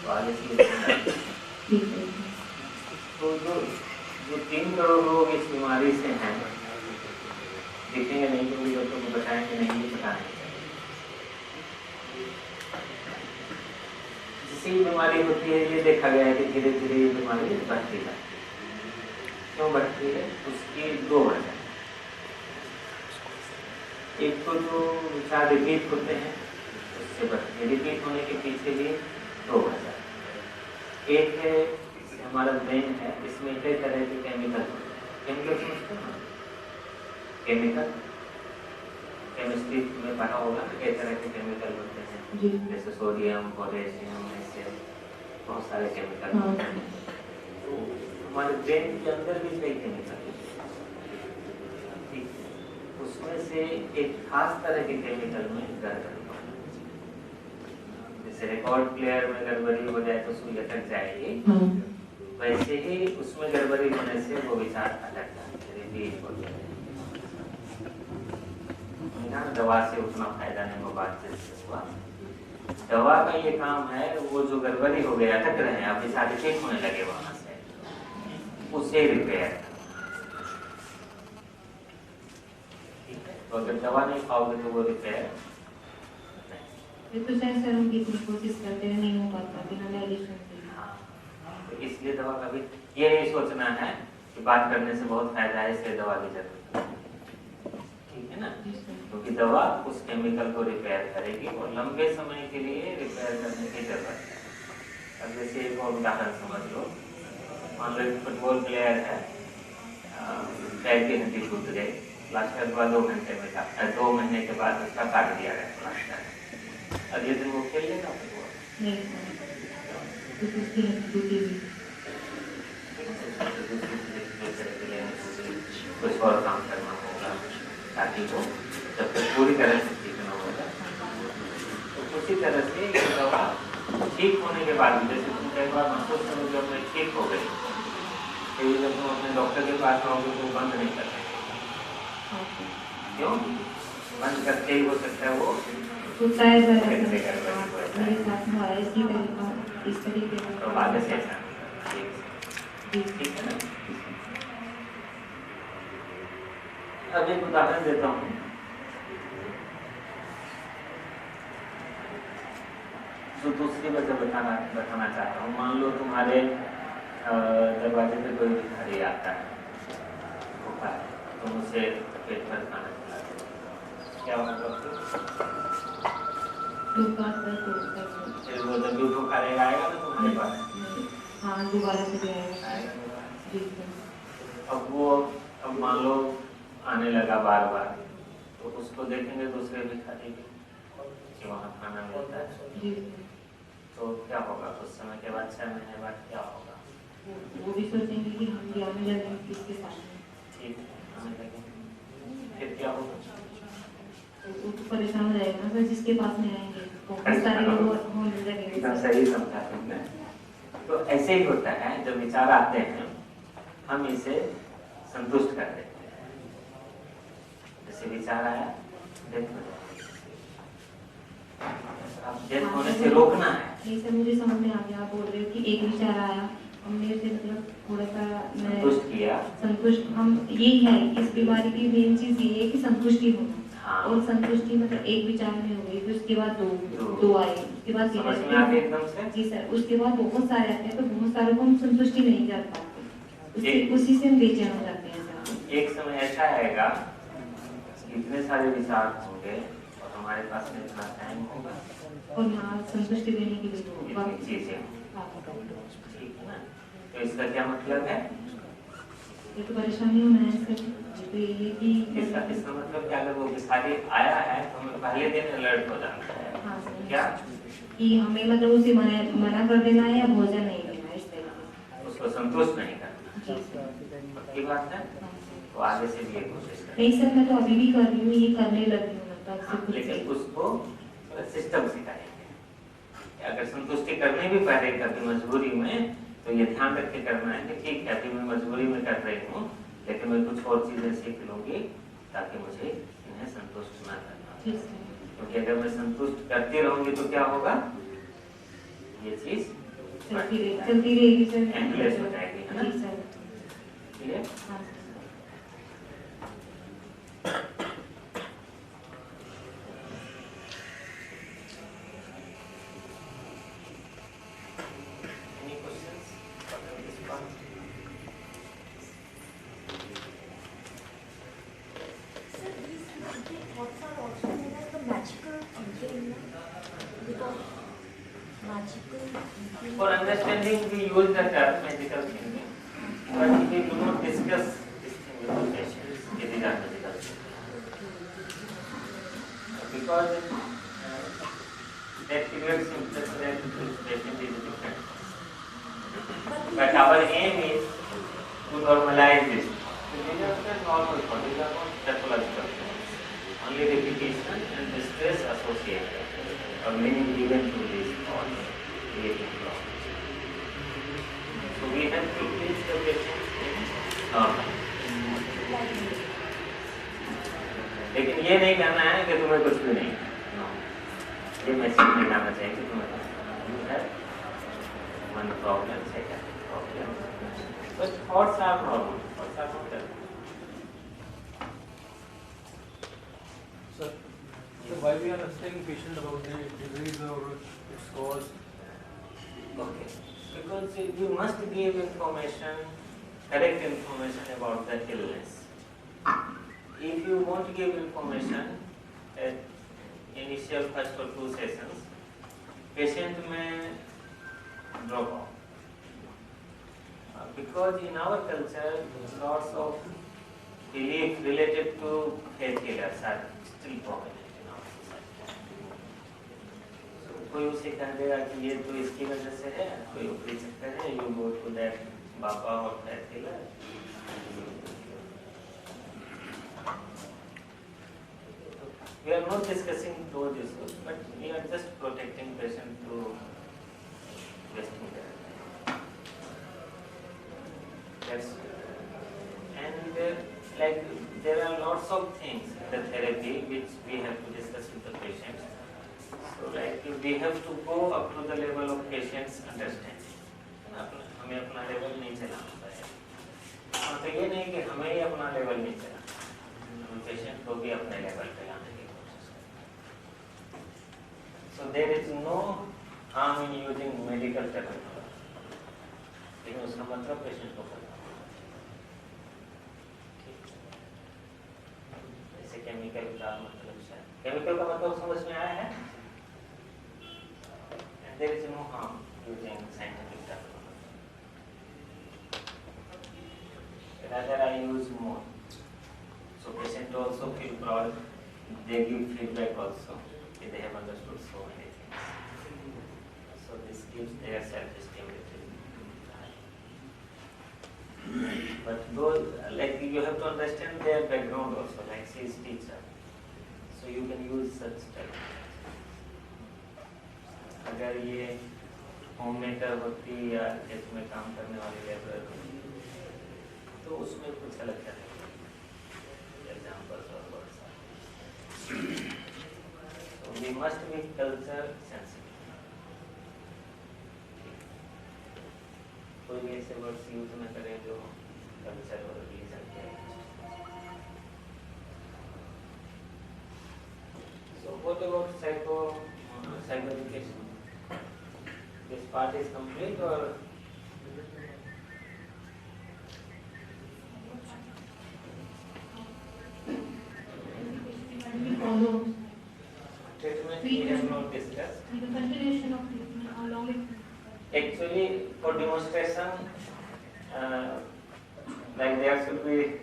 तो आगे से तो जो 3 करोड़ लोग इस बीमारी से हैं, दिखेंगे नहीं तो भी डॉक्टर को बताएंगे नहीं, ये पता नहीं। जिससे बीमारी होती है ये देखा गया है कि धीरे धीरे ये बीमारी बढ़ती है। क्यों बढ़ती है? उसकी 2 वजह। एक तो जो विचार रिपीट होते हैं उससे बढ़ती है, रिपीट होने के पीछे भी 2 वजह। एक है हमारा ब्रेन है, इसमें कई तरह के केमिकल होते हैं। केमिकल समझते हो? केमिकल केमिस्ट्री में पढ़ा होगा ना, कई तरह के केमिकल होते हैं, जैसे सोडियम, पोटेशियम, ऐसे बहुत सारे केमिकल होते हैं। तो हमारे ब्रेन के अंदर भी कई केमिकल होते हैं, ठीक, उसमें से एक खास तरह के केमिकल में गड़बड़ी हो, जैसे रिकॉर्ड प्लेयर में गड़बड़ी हो जाए तो सुई अटक जाएगी, वैसे ही उसमें गड़बड़ी होने से वो विचार अटक जाते हैं, रिपीट हो जाते हैं। दवा से उतना फायदा नहीं, वो बात जैसे हुआ। दवा का ये काम है, वो जो गड़बड़ी हो गया, अटक रहे हैं, आप विचार रिपीट होने लगे वहां से, उसे रिपेयर। ठीक है, तो अगर दवा नहीं खाओगे तो वो रिपेयर तो सर हम कितनी कोशिश करते हैं, नहीं हो पाता बिना मेडिसिन के। तो इसलिए दवा कभी ये नहीं सोचना है कि बात करने से बहुत फायदा है इसलिए दवा की जरूरत है, ठीक है ना, क्योंकि दवा उस केमिकल को रिपेयर करेगी और लंबे समय के लिए रिपेयर करने की जरूरत है। अब जैसे एक और उदाहरण समझ लो, मान लो फुटबॉल प्लेयर है, पैर की हड्डी टूट गई, प्लास्टर हुआ 2 घंटे में का, 2 महीने के बाद उसका काट दिया गया प्लास्टर। अगले दिन वो खेल लेगा फुटबॉल? कुछ और काम करना होगा ताकि वो जब तक पूरी तरह से ठीक न होगा। तो उसी तरह से ये दवा ठीक होने के बाद, जैसे तुम कई बार महसूस करो जब मैं ठीक हो गई, तो जब तुम अपने डॉक्टर के पास आओगे तो बंद नहीं कर सकते। क्यों? बंद करते ही हो सकता है वो होता है सर, मेरे साथ हमारा इसी तरीका इस तरीके का तो आगे से ऐसा ठीक है ना। अब एक उदाहरण देता हूँ। जो दूसरी वजह बताना चाहता हूँ। मान लो तुम्हारे दरवाजे पे कोई भिखारी आता है, भूखा है, तुम उसे पेट भर खाना खिलाते हो, क्या होगा फिर वो जब भी भूखा रहेगा आएगा ना तुम्हारे पास? हाँ, दोबारा से आएगा। अब मान लो आने लगा बार बार, तो उसको देखेंगे दूसरे भिखारी कि वहाँ खाना मिलता है, तो क्या होगा? कुछ समय के बाद, 6 महीने बाद क्या होगा? वो भी सोचेंगे कि हम भी आने लगे किसके साथ। ठीक है, आने लगे, फिर क्या होगा? वो तो परेशान हो जाएगा ना, जिसके पास में आएंगे बहुत सारे लोग होने लगेंगे। एकदम सही समझा तुमने। तो ऐसे ही होता है, जब विचार आते हैं हम इसे संतुष्ट कर देते हैं। जैसे विचार आया, डेथ हो जाए, अब डेथ होने से रोकना है। नहीं सर, मुझे समझ में आ गया। आप बोल रहे हो कि एक विचार आया, हमने उसे मतलब थोड़ा सा संतुष्ट किया। संतुष्ट, हम यही है इस बीमारी की मेन चीज ये है कि संतुष्टि होना। हाँ। और संतुष्टि मतलब एक विचार में हो गई, फिर उसके बाद दो आए, उसके बाद समझ में आ गया एकदम से? जी सर, उसके बाद बहुत सारे आते हैं, तो बहुत सारों को हम संतुष्टि नहीं कर पाते, उसी से हम बेचैन हो जाते हैं सर। एक समय ऐसा आएगा, इतने सारे विचार होंगे और हमारे पास में इतना टाइम होगा और यहाँ संतुष्टि देने के लिए चीजें, ठीक है ना? तो इसका क्या मतलब है? ये तो परेशानी होना है सर। तो ये कि इसका मतलब क्या? अगर वो भिखारी आया है तो हमें पहले दिन अलर्ट हो जाना है। हाँ सर। क्या कि हमें मतलब उसे मना कर देना है या भोजन नहीं देना है, इस तरीके उसको संतुष्ट नहीं करना, पक्की बात है? तो आगे से भी ये कोशिश करें। नहीं सर, मैं तो अभी भी कर रही हूँ, ये करने लगी हूँ। लेकिन उसको सिस्टम सिखाएंगे। अगर संतुष्टि करनी भी पड़े कभी मजबूरी में, तो ये ध्यान रख के करना है कि ठीक है, अभी मैं मजबूरी में कर रही हूँ, लेकिन मैं कुछ और चीजें सीख लूंगी ताकि मुझे इन्हें संतुष्ट न करना। क्योंकि अगर मैं संतुष्ट करती रहूंगी तो क्या होगा? ये चीज चलती रहेगी सर, एंडलेस हो जाएगी, है ना? Clear? For understanding, we use the term magical thinking, but we do not discuss this thing with the patients. It is magical because that creates symptoms that the patient is different. But our aim is to normalize this. So these are the normal thoughts, these are not pathological thoughts. Only repetition and the stress associated or meaning given to these thoughts creating problems. So we have to teach the patient in normal. लेकिन ये नहीं कहना है कि तुम्हें कुछ भी नहीं, ये मैसेज नहीं लाना चाहिए कि तुम्हें one problem, second problem. But thoughts are normal. Thoughts are not that. Sir, why we are asking patient about the disease or its cause? Okay. Because you must give information, correct information about the illness. If you won't give information at initial first or 2 sessions, patient may drop off. Because in our culture, lots of belief related to faith healers are still prominent in our society. So, कोई उसे कह देगा कि ये तो इसकी वजह से है, कोई ऊपरी चक्कर है, you go to that बाबा और faith healer. We are not discussing those issues, but we are just protecting patient to wasting their time. That's and like there are lots of things in the therapy which we have to discuss with the patients. So like we have to go up to the level of patient's understanding. हमें अपना level नहीं चलाना पड़ेगा। तो ये नहीं कि हमें ही अपना लेवल नहीं चलाना, अपने लेवल पे लाने की कोशिश करें। So there is no harm in using medical terminology, लेकिन उसका मतलब पेशेंट को पता होगा। जैसे केमिकल का मतलब शायद केमिकल का मतलब समझ में आया है? And there is no harm using scientific terminology. Rather, I use more. So patient also feel proud. They give feedback also. They have understood so many things. So this gives their self-esteem little high. But those, like you have to understand their background also. Like she is teacher, so you can use such terms. अगर ये home maker होती या खेत में काम करने वाली labour होती तो उसमें कुछ अलग है एग्जाम्पल्स और words. So we must be culture sensitive. कोई भी ऐसे वर्ड्स यूज न करें जो कल्चर और रिलीजन के। So what about psychoeducation? This part is complete or? Treatment we have not discussed. The continuation of treatment, how long it Actually, for demonstration, like there should be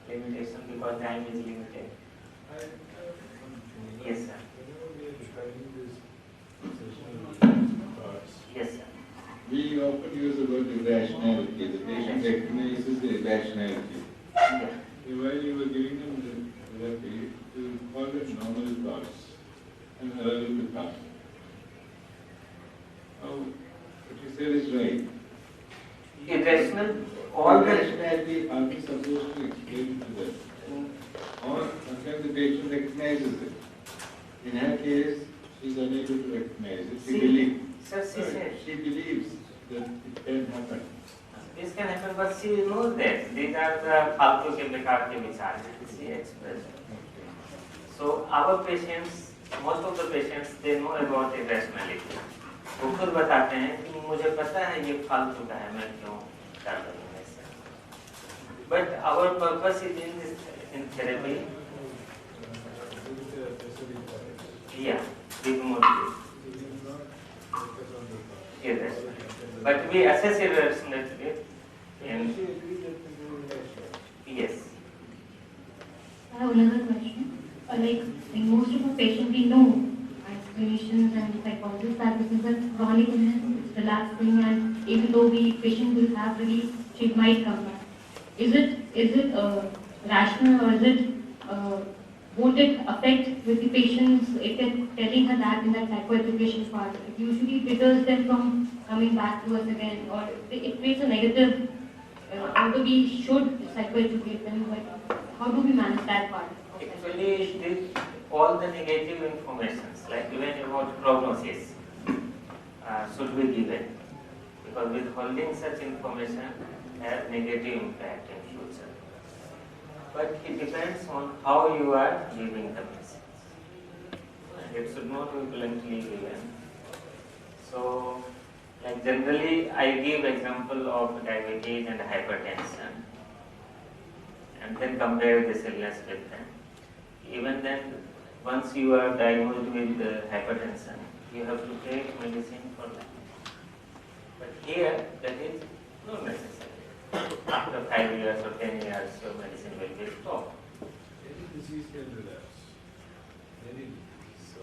limitation because time is limited. Yes, sir. Yes, sir. We often use the word irrationality. The patient recognizes the irrationality. Yeah. While you were giving them the therapy, you call them normal thoughts and allow them to pass. Now, what you said is right. Irrational, all the irrationality are we supposed to explain to them? Or sometimes the patient recognizes it. In her case, she is unable to recognize it. She believes. Sir, she believes that it can happen. This can happen, but she knows that these are the फालतू के बेकार के विचार हैं. She expressed. So our patients, most of the patients, they know about irrationality. वो खुद बताते हैं कि मुझे पता है ये फालतू का है, मैं क्यों कर रही हूँ ऐसे. But our purpose is in therapy. Yeah, with motivation. Irrational. But we assess irrationality in yes. I have another question. Like in most of our patients, we know as clinicians and psychologists that this is a chronic illness, it's relaxing, and even though the patient will have relief, she might come back. Is it rational, or is it won't it affect with the patients if they're telling her that in that psychoeducation part? It usually deters them from coming back to us again, or it creates a negative. Although we should psychoeducate them, but how do we manage that part? Actually, all the negative informations, like even about prognosis, should be given, because withholding such information has negative impact in future. But it depends on how you are giving the message. And it should not be bluntly given. So, like generally, I give example of diabetes and hypertension, and then compare this illness with them. Even then, once you are diagnosed with hypertension, you have to take medicine for life. But here, that is not necessary. After 5 years or 10 years, your medicine will be stopped. Any disease can relapse. Any disease.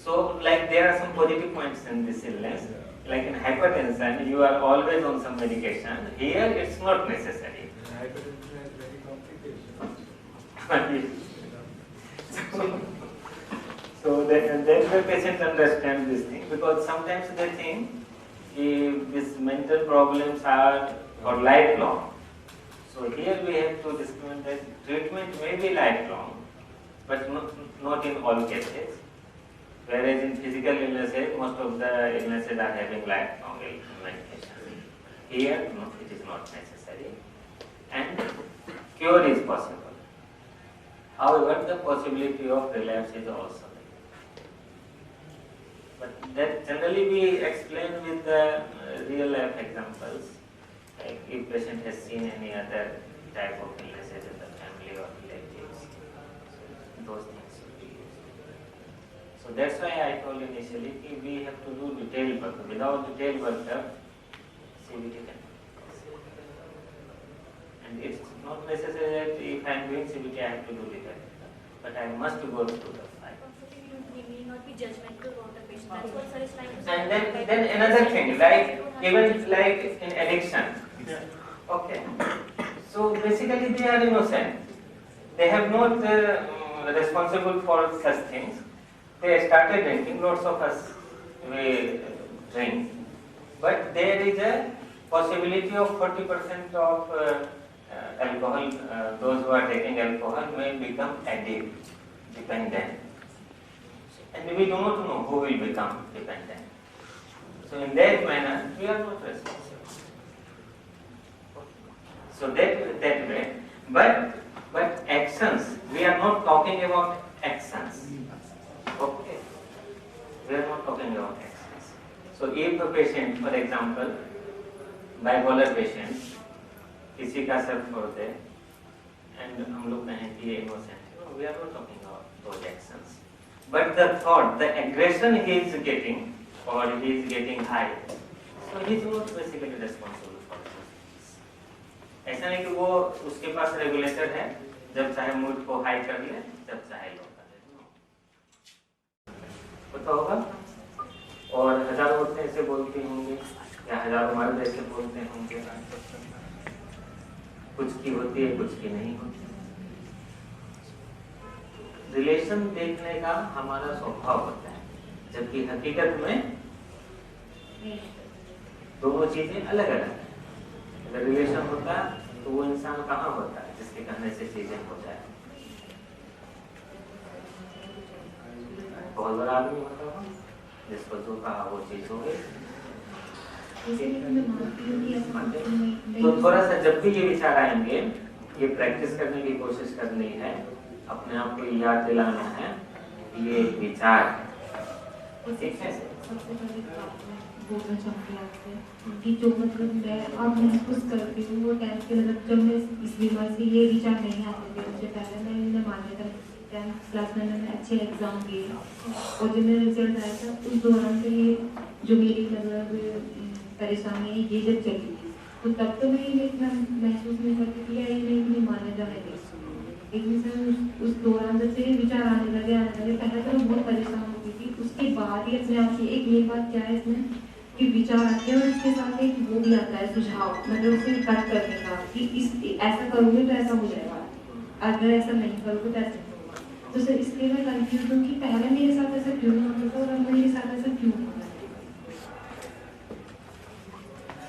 So, like there are some positive points in this illness. Like in hypertension, you are always on some medication. Here, it's not necessary. Hypertension has many complications. So then the patient understands this thing, because sometimes they think if these mental problems are for lifelong. So here we have to discriminate that treatment may be lifelong, but not in all cases. Whereas in physical illnesses, most of the illnesses are having lifelong medication. Here, no, it is not necessary. And cure is possible. However, the possibility of relapse is also there. But that generally we explain with the real life examples, like if patient has seen any other type of illnesses in the family or relatives, so those things should be used. So that's why I told initially that we have to do detailed work. Without detailed workup, CBT can. And it's not necessary that if I am doing CBT, I have to do detailed, but I must go through the file. You may not be judgmental about the patient. That's what sir is trying to say. And then another thing, like even like in addiction. Okay. So basically they are innocent. They have not responsible for such things. They started drinking. Lots of us we drink, but there is a possibility of 40% of alcohol. Those who are taking alcohol may become addict, dependent, and we do not know who will become dependent. So in that manner, we are not responsible. So that way, but actions, we are not talking about actions. Okay, we are not talking about actions. So if a patient, for example, bipolar patient, किसी का sir फोड़ दे, and हम लोग कहें कि ये innocent, no, we are not talking about those actions. But the thought, the aggression he is getting, or he is getting high, so he is not basically responsible for this. ऐसा नहीं कि वो उसके पास रेगुलेटर है, जब चाहे mood को high कर ले, जब चाहे लो कर ले, पता होगा? और हजारों औरतें ऐसे बोलती होंगी, या हजारों मर्द ऐसे बोलते होंगे, कुछ की होती है, कुछ की नहीं होती। रिलेशन देखने का हमारा स्वभाव होता है, जबकि हकीकत में दोनों चीजें अलग अलग हैं। अगर रिलेशन होता तो वो इंसान कहाँ होता है जिसके कहने से चीजें हो जाए? बहुत बड़ा आदमी होता है जिसको जो कहा वो चीज हो गई। तो थोड़ा सा जब भी ये विचार आएंगे, ये प्रैक्टिस करने की कोशिश करनी है, अपने आप को याद दिलाना है ये विचार ठीक है। सबसे पहले बोलना चाहूँगी आपसे कि जो मतलब मैं अब महसूस करती हूँ वो 10th के मतलब जब मैं इस बीमारी से ये विचार नहीं आते थे मुझे, पहले मैं इन्हें मान्यता 10th क्लास में मैंने अच्छे एग्जाम दिए और जब मेरा रिजल्ट आया था उस दौरान से ये जो मेरी मतलब परेशानी है ये जब चली थी तो तब तो मैं ये इतना महसूस नहीं करती थी या ये नहीं इतनी मान्यता है, लेकिन सर उस दौरान जब से विचार आने लगे पहले तो मैं बहुत परेशान होती थी, उसके बाद ही अपने आप की एक मेन बात क्या है इसमें कि विचार आते हैं और इसके साथ एक वो भी आता है सुझाव, मतलब उसे कट करने का कि इस ऐसा करोगे तो ऐसा हो जाएगा, अगर ऐसा नहीं करोगे तो ऐसा नहीं होगा। तो सर इसलिए मैं कंफ्यूज हूँ कि पहले मेरे साथ ऐसा क्यों नहीं होता था और अब मेरे साथ ऐसा क्यों होता है।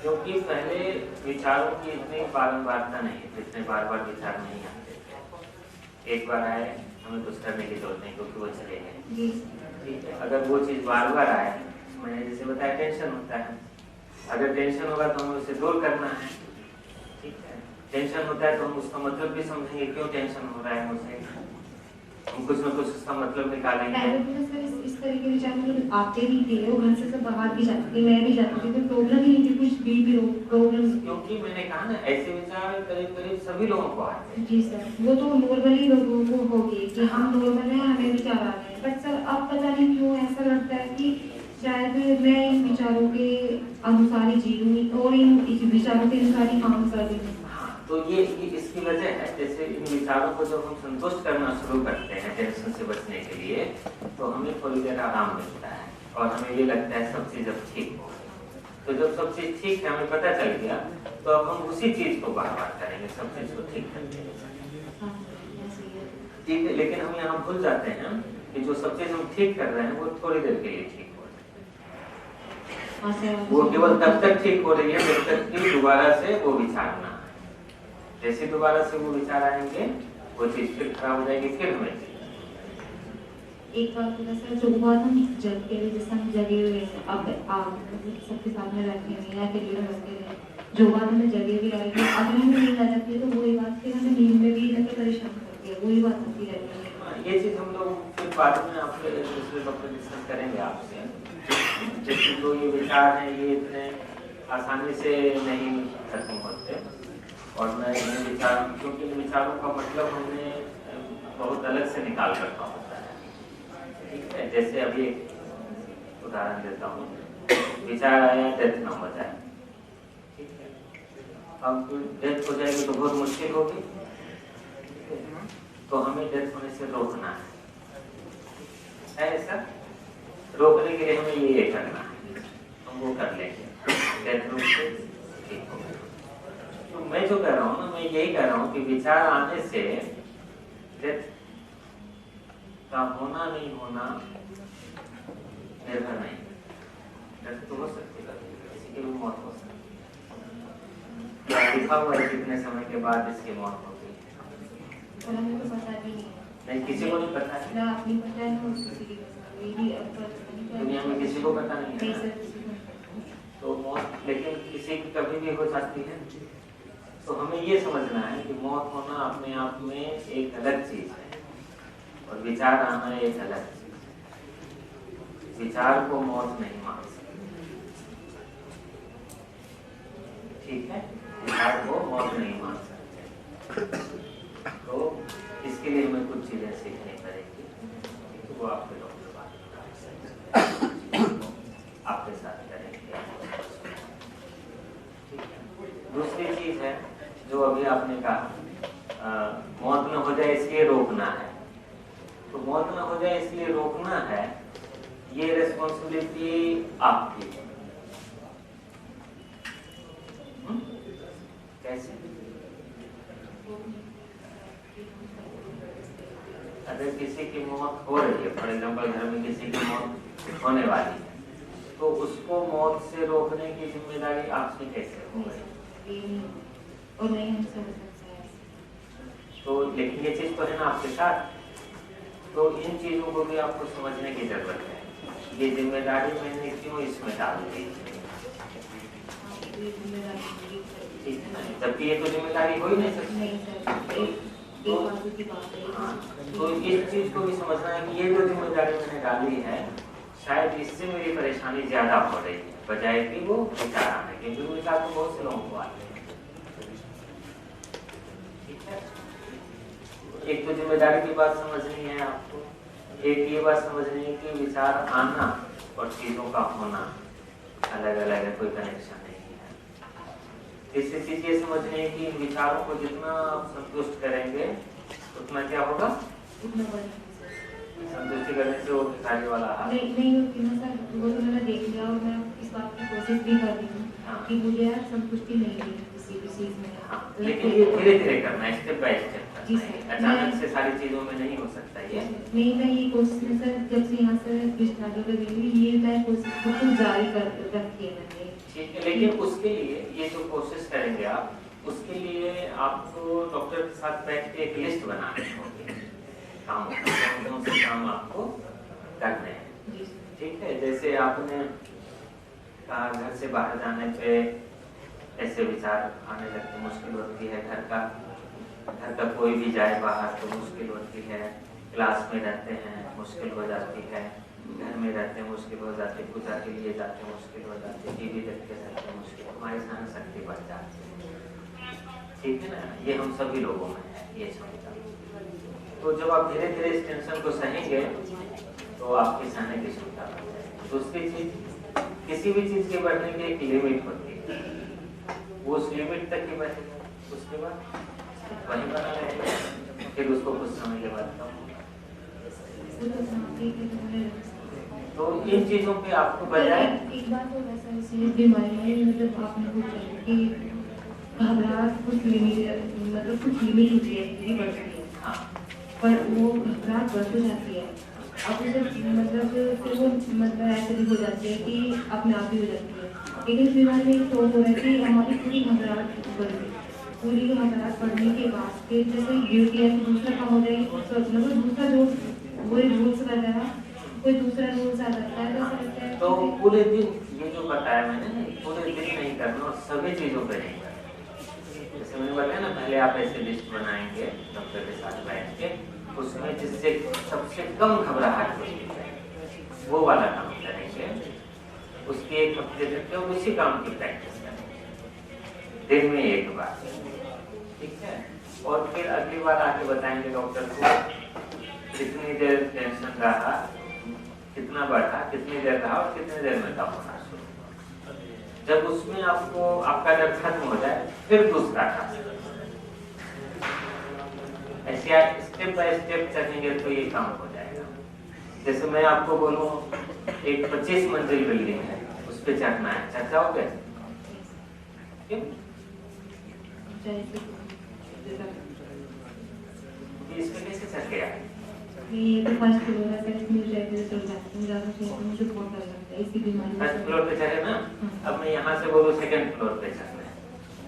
क्योंकि पहले विचारों की इतनी बारंबारता नहीं, इतने बार बार विचार नहीं आते थे। एक बार आए हमें कुछ करने की जरूरत नहीं क्योंकि वो चले गए, ठीक है। अगर वो चीज़ बार बार आए, मैंने जैसे बताया टेंशन होता है, अगर टेंशन होगा तो हमें उसे दूर करना है, ठीक है। टेंशन होता है तो हम उसका मतलब भी समझेंगे क्यों टेंशन हो रहा है मुझे, हम कुछ न कुछ उसका मतलब निकालेंगे। इस तरह के विचार मतलब आते भी थे और घर से सब बाहर भी जाते थे, मैं भी जाती थी, तो प्रॉब्लम ही नहीं थी, कुछ भी प्रॉब्लम। क्योंकि मैंने कहा ना ऐसे विचार करीब करीब सभी लोगों को आते हैं। जी सर, वो तो नॉर्मली लोगों को होगी कि हम नॉर्मल हैं, हमें विचार आते हैं, बट सर अब पता नहीं क्यों ऐसा लगता है कि शायद मैं इन विचारों के अनुसार ही जी लूँ और इन विचारों के अनुसार ही काम कर रही हूँ। तो ये इसकी वजह है, जैसे इन विचारों को जब हम संतुष्ट करना शुरू करते हैं टेंशन से बचने के लिए, तो हमें थोड़ी देर आराम मिलता है और हमें ये लगता है सब चीज़ अब ठीक हो गई। तो जब सब चीज़ ठीक है, हमें पता चल गया, तो अब हम उसी चीज़ को बार बार करेंगे, सब चीज़ को ठीक करके, ठीक है। लेकिन हम यहाँ भूल जाते हैं कि जो सब चीज़ हम ठीक कर रहे हैं वो थोड़ी देर के लिए ठीक हो रही है, वो केवल तब तक ठीक हो रही है जब तक कि दोबारा से वो विचार ना, जैसे दोबारा से वो विचार आएंगे वो चीज फिर खराब हो जाएगी, फिर हमें एक बात तो सर जो बात हम जग के लिए जैसे हम जगे हुए हैं अब सबके सामने बैठे हुए या फिर बसते हैं, जो बात हमें जगे भी आएगी अगर हमें नींद आ जाती है तो वही बात फिर हमें नींद में भी परेशान करती है, वही बात होती रहती है। ये चीज़ हम लोग फिर बाद में आपके दूसरे डॉक्टर डिस्कस करेंगे आपसे। जैसे जो ये विचार हैं ये इतने आसानी से नहीं खत्म होते और मैं इन विचार, क्योंकि इन विचारों का मतलब हमने बहुत अलग से निकाल रखा होता है, ठीक है। जैसे अभी एक उदाहरण देता हूँ, विचार आया डेथ ना हो जाए, ठीक है। अब डेथ हो जाएगी तो बहुत मुश्किल होगी, तो हमें डेथ होने से रोकना है ऐसा। रोकने के लिए हमें ये करना है, हम वो कर लेंगे, डेथ रूप से ठीक हो। तो मैं जो कह रहा हूँ ना, मैं यही कह रहा हूँ कि विचार आने से डेथ का होना नहीं होना निर्भर नहीं। डेथ तो हो सकती है, किसी की भी मौत हो सकती है। लिखा हुआ है कितने समय के बाद इसकी मौत होगी, हमें तो पता भी नहीं, किसी को नहीं पता है ना, अपनी पता है ना किसी की दुनिया में, किसी को पता नहीं है। तो मौत लेकिन किसी की कभी भी हो सकती है। तो हमें ये समझना है कि मौत होना अपने आप में एक अलग चीज है और विचार आना एक अलग चीज है। विचार को मौत नहीं मान सकते, ठीक है। विचार को मौत नहीं मान सकते, तो इसके लिए हमें कुछ चीजें सीखनी पड़ेगी, तो वो आपके डॉक्टर बात आपके साथ करेंगे। दूसरी चीज है जो अभी आपने कहा, मौत न हो जाए इसलिए रोकना है। तो मौत न हो जाए इसलिए रोकना है, ये रिस्पॉन्सिबिलिटी आपकी है। कैसे? अगर किसी की मौत हो रही है, फॉर एग्जाम्पल घर में किसी की मौत होने वाली है, तो उसको मौत से रोकने की जिम्मेदारी आपसे कैसे हो गई? और नहीं हम समझ सकते हैं। तो लेकिन ये चीज तो है ना आपके साथ, तो इन चीजों को भी आपको समझने की जरूरत है। ये जिम्मेदारी मैंने क्यों इसमें डाल दी, ठीक है ना, जबकि ये तो जिम्मेदारी हो ही नहीं सकती। तो इस चीज को भी समझना है कि ये जो जिम्मेदारी मैंने डाली है, शायद इससे मेरी परेशानी ज्यादा हो रही है बजाय कि वो विचार आने के, जो विचार तो बहुत से लोगों को आते हैं, ठीक है। एक तो जिम्मेदारी की बात समझनी है आपको, एक ये बात समझनी है कि विचार आना और चीजों का होना अलग अलग है, कोई कनेक्शन नहीं है। तीसरी चीज ये समझनी है कि इन विचारों को जितना आप संतुष्ट करेंगे उतना क्या होगा, संतुष्टि करने से वो भिखारी वाला हाल नहीं होती ना सर। वो तो मैंने देख लिया और मैं इस बात की कोशिश भी कर रही हूँ कि मुझे यार संतुष्टि नहीं है किसी भी चीज में। लेकिन ये धीरे धीरे करना है, स्टेप बाय स्टेप करना है, अचानक से सारी चीजों में नहीं हो सकता ये। नहीं, मैं ये कोशिश में सर जब से यहाँ से डिस्चार्ज हो गई ये मैं कोशिश बिल्कुल जारी कर रखी है मैंने, ठीक है। लेकिन उसके लिए ये जो कोशिश करेंगे आप, उसके लिए आपको डॉक्टर के साथ बैठ के एक लिस्ट बनानी होगी काम, कौन से काम आपको करने हैं, ठीक है। जैसे आपने कहा घर से बाहर जाने पे ऐसे विचार आने लगते, मुश्किल होती है, घर का कोई भी जाए बाहर तो मुश्किल होती है, क्लास में रहते हैं मुश्किल हो जाती है, घर में रहते हैं मुश्किल हो जाती है, पूजा के लिए जाते हैं मुश्किल हो जाती है, टीवी देखते रहते हैं मुश्किल, हमारी सहन शक्ति बढ़ जाती है, ठीक है ना। ये हम सभी लोगों में है ये क्षमता। तो जब आप धीरे धीरे इस टेंशन को सहेंगे तो आपकी सहने की क्षमता बढ़ जाएगी। दूसरी चीज, किसी भी चीज के बढ़ने की एक लिमिट होती है, वो उस लिमिट तक ही बढ़ेगा, उसके बाद वहीं बना रहेगा, फिर उसको कुछ समय के बाद कम होगा। तो इन चीजों पे आपको बजाय एक बात और ऐसा इसलिए बीमारी है, मतलब आपने पूछा कि घबराहट कुछ लिमिट होती है, बढ़ सकती है, पर वो घबराहट बढ़ हो जाती है। अब उसे मतलब फिर वो मतलब ऐसे भी हो जाती है कि अपने आप ही हो जाती है। लेकिन इस बीमारी में तो हो रहा है कि हमारी पूरी घबराहट बढ़ी, पूरी घबराहट बढ़ने के बाद फिर जैसे ड्यूटी है तो दूसरा काम हो जाएगी, मतलब दूसरा जो वही रूल्स वगैरह कोई दूसरा रूल्स आ जाता है, तो ऐसा लगता है तो पूरे दिन ये जो बताया मैंने, पूरे दिन नहीं करना और सभी चीजों पे नहीं करना। जैसे मैंने बताया ना, पहले आप ऐसे लिस्ट बनाएंगे डॉक्टर के साथ बैठ के, उसमें जिससे सबसे कम घबराहट होती है वो वाला काम करेंगे। उसके 1 हफ्ते तक और उसी काम की प्रैक्टिस करेंगे दिन में 1 बार, ठीक है। और फिर अगली बार आके बताएंगे डॉक्टर को कितनी देर टेंशन रहा, कितना बढ़ा, कितनी देर रहा और कितनी देर में कम होना शुरू। जब उसमें आपको आपका डर खत्म हो जाए फिर दूसरा काम, ऐसे आप स्टेप बाय स्टेप चलेंगे तो ये काम हो जाएगा। जैसे मैं आपको बोलूं एक 25 मंजिल बिल्डिंग है, उस पर चढ़ना है, चढ़ जाओगे? इसमें कैसे चढ़ गया? ये तो फर्स्ट फ्लोर है, सेकंड फ्लोर जाके चल जाते हैं, ज़्यादा से मुझे बहुत डर लगता है इसी बीमारी। फर्स्ट फ्लोर पे चढ़े ना, अब मैं यहाँ से बोलूँ सेकंड फ्लोर पे चढ़ना है,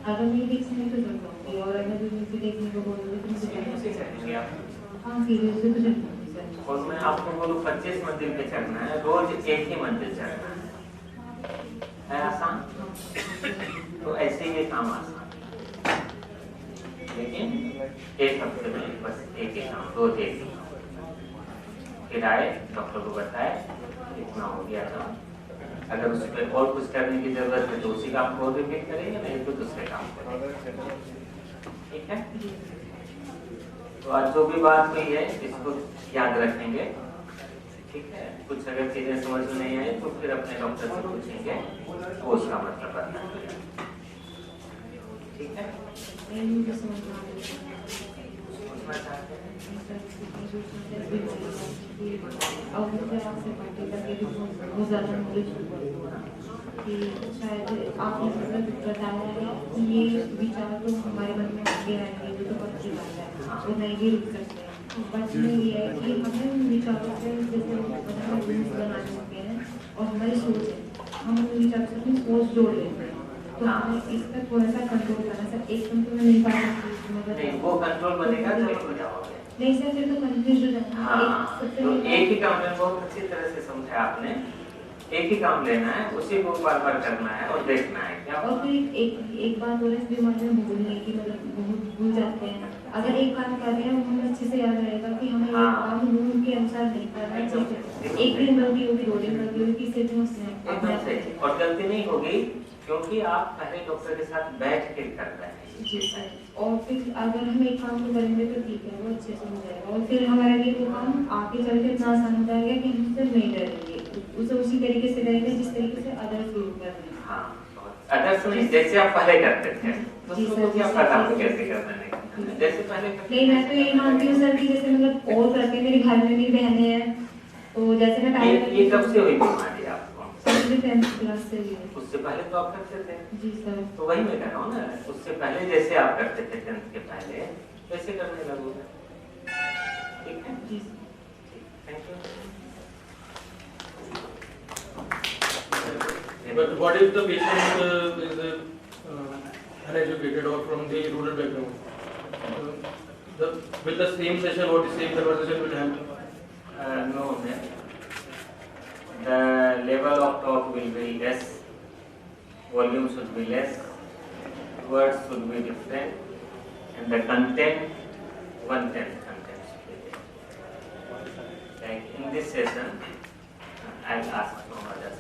अगर मैं देख समय तो चल जाऊँगी और अगर मुझे देखने को बोलोगे तो मुझे चढ़ेंगे आप। हाँ सीरियस से तो चल जाऊँगी सर। और मैं आपको बोलूँ 25 मंजिल पे चढ़ना है, रोज एक ही मंजिल चढ़ना है आसान? तो ऐसे ये काम आसान, लेकिन 1 हफ्ते में बस एक ही काम, रोज एक ही काम। फिर आए डॉक्टर को बताए इतना हो गया था, अगर उस पर और कुछ करने की जरूरत है तो उसी काम को रिपीट करेंगे, नहीं तो दूसरे काम करेंगे, ठीक है। तो आज जो भी बात हुई है इसको याद रखेंगे, ठीक है। कुछ अगर चीजें समझ में नहीं आई तो फिर अपने डॉक्टर से पूछेंगे, वो उसका मतलब बताएंगे, ठीक है। पूछना चाहते हैं और मुझे आपसे बातें करके भी बहुत ज़्यादा नॉलेज हुआ कि शायद आपने मतलब बताया है कि ये विचार तो हमारे मन में आगे आएंगे, जो तो पक्की बात है वो नहीं भी रुक सकते हैं। बट में ये है कि हमें उन विचारों से जैसे बनाने होते हैं और हमारी सोच है, हम उन विचारों से अपनी सोच जोड़ लेते हैं, तो हमें इस पर थोड़ा सा कंट्रोल करना। सर एक कंट्रोल नहीं पा सकती, वो कंट्रोल बनेगा तो हो जाओगे। नहीं सर फिर तो कंफ्यूज हो जाता है। हाँ, तो एक ही काम में बहुत अच्छी तरह से समझा आपने, एक ही काम लेना है, उसी को बार बार करना है और देखना है क्या। और फिर एक बात और इस बीमारी में भूलने की, मतलब बहुत भूल जाते हैं। अगर एक काम कर रहे हैं हमें अच्छे से याद रहेगा कि हमें ये काम रूल के अनुसार नहीं करना है। एक दिन गलती होगी, 2 दिन गलती होगी, तीसरे दिन उससे और गलती नहीं होगी क्योंकि आप पहले डॉक्टर के साथ बैठ के कर रहे हैं। जी सर, और फिर अगर हम एक काम को करेंगे तो ठीक है, वो अच्छे से हो जाएगा और फिर हमारे लिए वो काम आगे चल के इतना आसान हो जाएगा कि हम सिर्फ नहीं डरेंगे, उसे उसी तरीके से करेंगे जिस तरीके से अदर्स लोग कर रहे हैं। हाँ, अदर्स नहीं, जैसे आप पहले करते थे तो क्या पता हो कैसे करना है, जैसे पहले। नहीं मैं तो यही मानती हूँ सर कि जैसे मतलब और करते मेरे घर में भी बहनें हैं, तो जैसे मैं पहले ये कब से हुई बीमारी आपको? 10th क्लास से हुई। उससे पहले तो आप करते थे? जी सर। तो वही मैं कह रहा हूँ ना, उससे पहले जैसे आप करते थे 10th के पहले वैसे करने लगोगे, ठीक है जी। Thank you. But what if the patient is uneducated or from the rural background? Will the same session or the same conversation will help? No, the level of talk will be less, volume should be less, words should be different, and the content, 1/10 content should be there. Like in this session, I'll ask from others.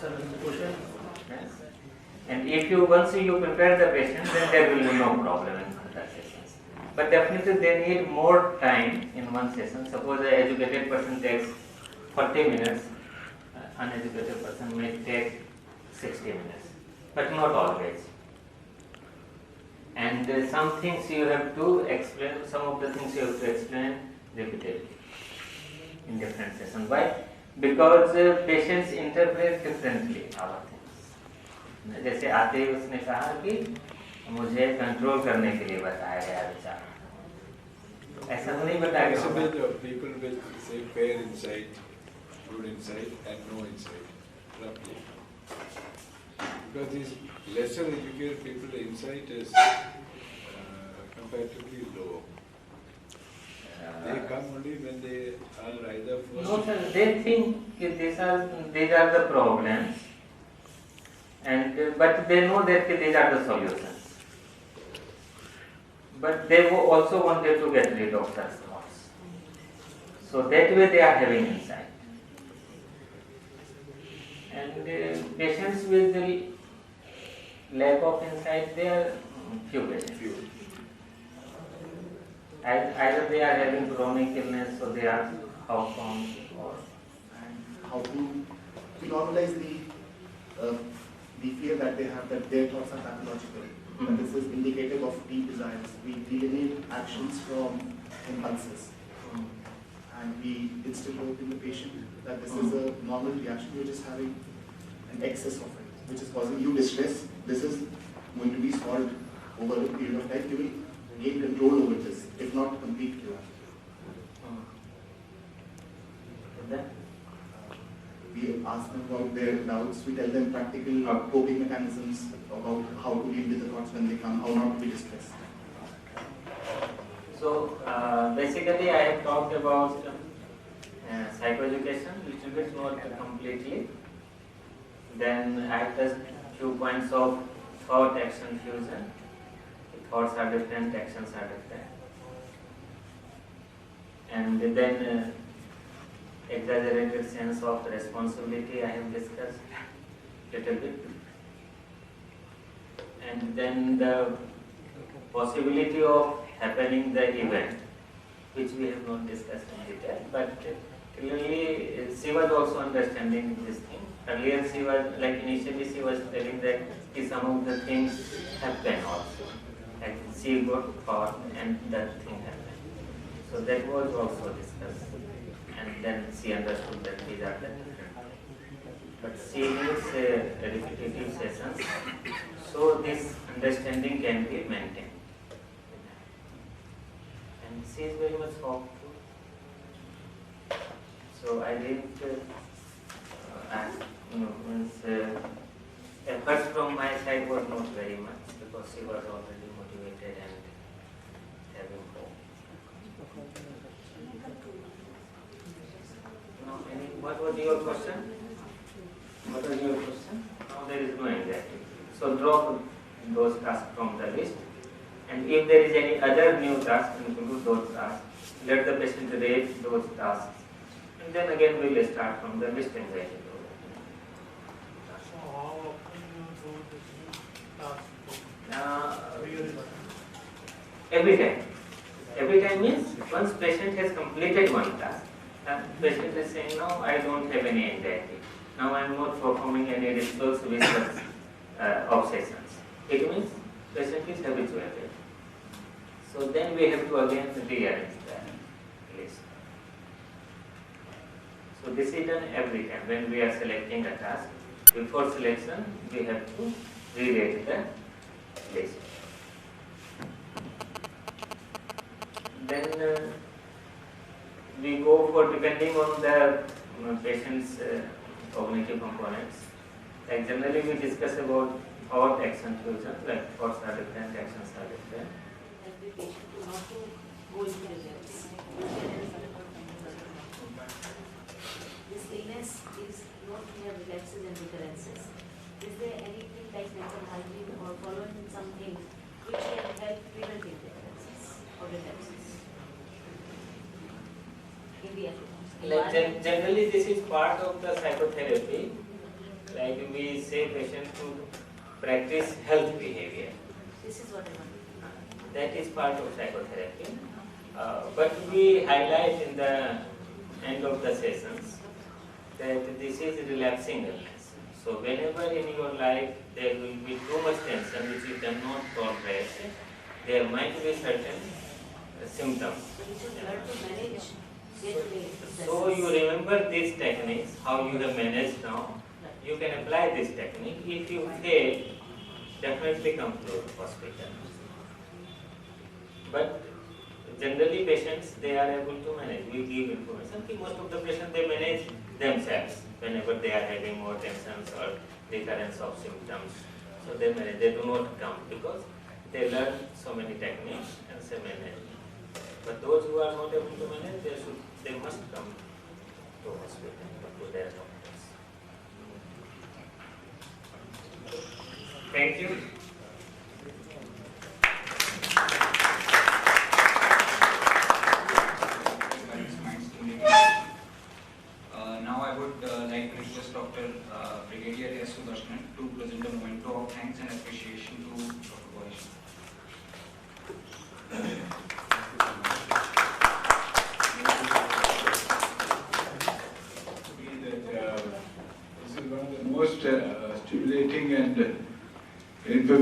Sir, question? Yes. And if you once you prepare the patient, then there will be no problem in further sessions. But definitely they need more time in one session. Suppose an educated person takes 40 minutes, uneducated person may take 60 minutes, but not always. And some things you have to explain, some of the things you have to explain repeatedly in different sessions. Why? Because patients interpret differently our things. जैसे आते ही उसने कहा कि मुझे control करने के लिए बताया गया विचार, ऐसा तो नहीं बताया गया। People will say fair insight, good insight and no insight, roughly. Because these lesser educated people, the insight is comparatively low. They come only when they are either forced. No sir, they think these are the problems, and but they know that these are the solutions. but they also wanted to get rid of such thoughts. So that way they are having insight. And patients with the lack of insight, they are few patients. Either they are having chronic illness, so they are housebound, or how to normalize the fear that they have that their thoughts are pathological. That this is indicative of deep desires. We delineate actions from impulses. And we instill hope in the patient that this is a normal reaction. You're just having an excess of it, which is causing you distress. This is going to be solved over a period of time. You will gain control over this, if not complete cure. We ask them about their doubts. We tell them practical coping mechanisms about how to deal with the thoughts when they come, how not to be distressed. So basically I have talked about psychoeducation, little bit, not completely. Then I have touched few points of thought-action fusion. Thoughts are different, actions are different. And then exaggerated sense of responsibility I have discussed little bit. And then the possibility of happening the event, which we have not discussed in detail, but clearly she was also understanding this thing. Earlier she was, like initially she was telling that some of the things happen also. Like she got thought and that thing happened. So that was also discussed. And then she understood that these are the different. But she needs repetitive sessions, so this understanding can be maintained. And she is very much hopeful. So I didn't efforts from my side was not very much because she was already motivated and having hope. What was your question? What was your question? Now there is no anxiety. So drop those tasks from the list. And if there is any other new task, include those tasks. Let the patient rate those tasks. And then again we will start from the list anxiety. So how often you do this task? Every time. Every time means once patient has completed one task, patient is saying, now I don't have any anxiety. Now I am not performing any rituals with such obsessions. It means patient is habituated. So then we have to again rearrange the list. So this is done every time when we are selecting a task. Before selection, we have to rewrite the list. Then we go for, depending on the patient's cognitive components. Like generally we discuss about thought action fusion, like thoughts are different, actions are different. The patient to not to go into the depths. This illness is not mere relapses and recurrences. Is there anything like mental hygiene or following something which can help preventing recurrences or relapses? In the Like generally this is part of the psychotherapy. Like we say patient to practice health behavior. This is what I want. That is part of psychotherapy. But we highlight in the end of the sessions that this is relapsing illness. So whenever in your life there will be too much tension which you cannot tolerate, there might be certain symptoms. So you remember these techniques, how you have managed now. You can apply this technique. If you fail, definitely come to hospital. But generally patients, they are able to manage. We give information. Most of the patients, they manage themselves whenever they are having more tensions or recurrence of symptoms. So they manage. They do not come because they learn so many techniques and they manage. But those who are not able to manage, they must come to hospital, to their doctors. Thank you.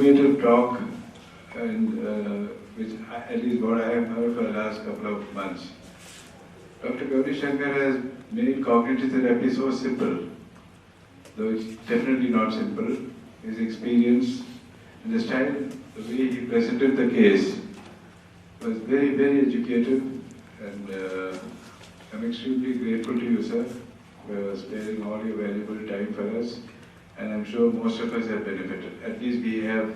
innovative talk, and which at least what I have heard for the last couple of months. Dr. Gauri Shankar has made cognitive therapy so simple, though it's definitely not simple. His experience and the style, the way he presented the case was very, very educative, and I'm extremely grateful to you, sir, for sparing all your valuable time for us, and I'm sure most of us have benefited. At least we have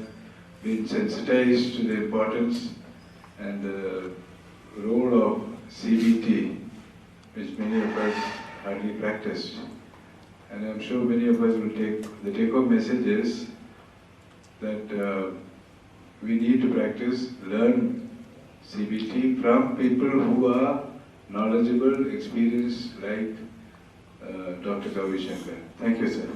been sensitized to the importance and the role of CBT, which many of us hardly practiced. And I'm sure many of us will the take-home message is that we need to practice, learn CBT from people who are knowledgeable, experienced, like Dr. Gauri Shankar. Thank you, sir.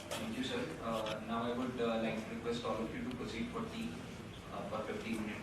Thank you, sir. Now I would like to request all of you to proceed for tea for 15 minutes.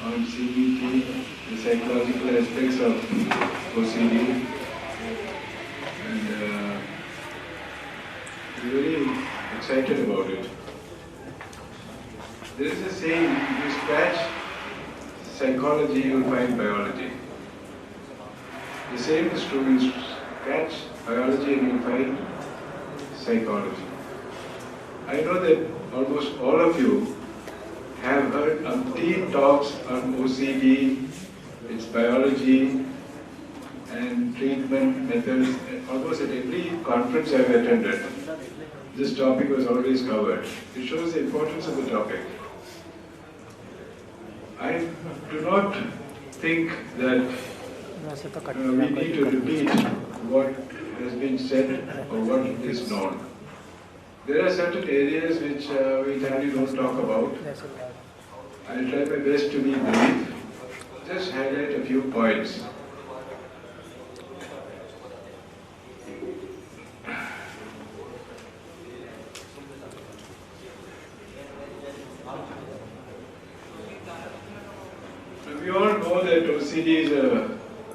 on CBT, the psychological aspects of OCD, and we're very excited about it. There is a saying, if you scratch psychology, you will find biology. The same is true, you scratch biology and you will find psychology. I know that almost all of you have heard umpteen talks on OCD, its biology and treatment methods. Almost at every conference I've attended, this topic was always covered. It shows the importance of the topic. I do not think that we need to repeat what has been said or what is known. There are certain areas which we generally don't talk about. I'll try my best to be brief. Just highlight a few points. We all know that OCD is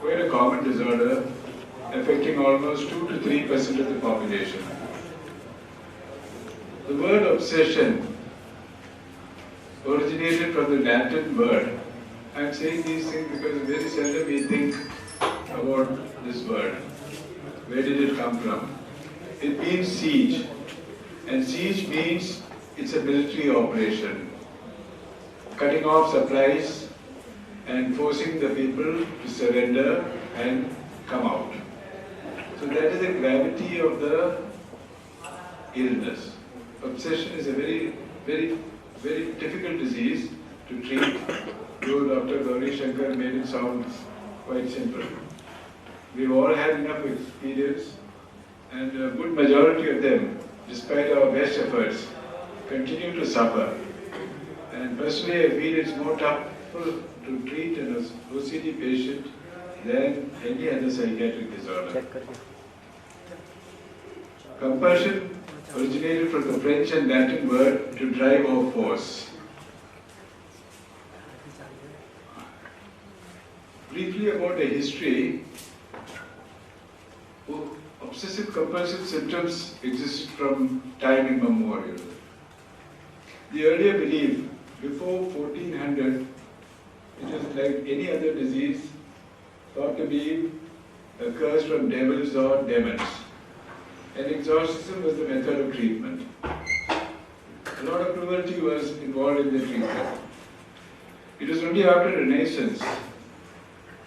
quite a common disorder, affecting almost 2 to 3% of the population. The word obsession originated from the Latin word. I am saying these things because very seldom we think about this word. Where did it come from? It means siege, and siege means it's a military operation, cutting off supplies and forcing the people to surrender and come out. So that is the gravity of the illness. Obsession is a very, very, very difficult disease to treat, though Dr. Gauri Shankar made it sound quite simple. We've all had enough experience, and a good majority of them, despite our best efforts, continue to suffer. And personally, I feel it's more tougher to treat an OCD patient than any other psychiatric disorder. Compulsion originated from the French and Latin word to drive or force. Briefly about the history, obsessive compulsive symptoms existed from time immemorial. The earlier belief before 1400, it was like any other disease, thought to be a curse from devils or demons. And exorcism was the method of treatment. A lot of cruelty was involved in the treatment. It was only after Renaissance,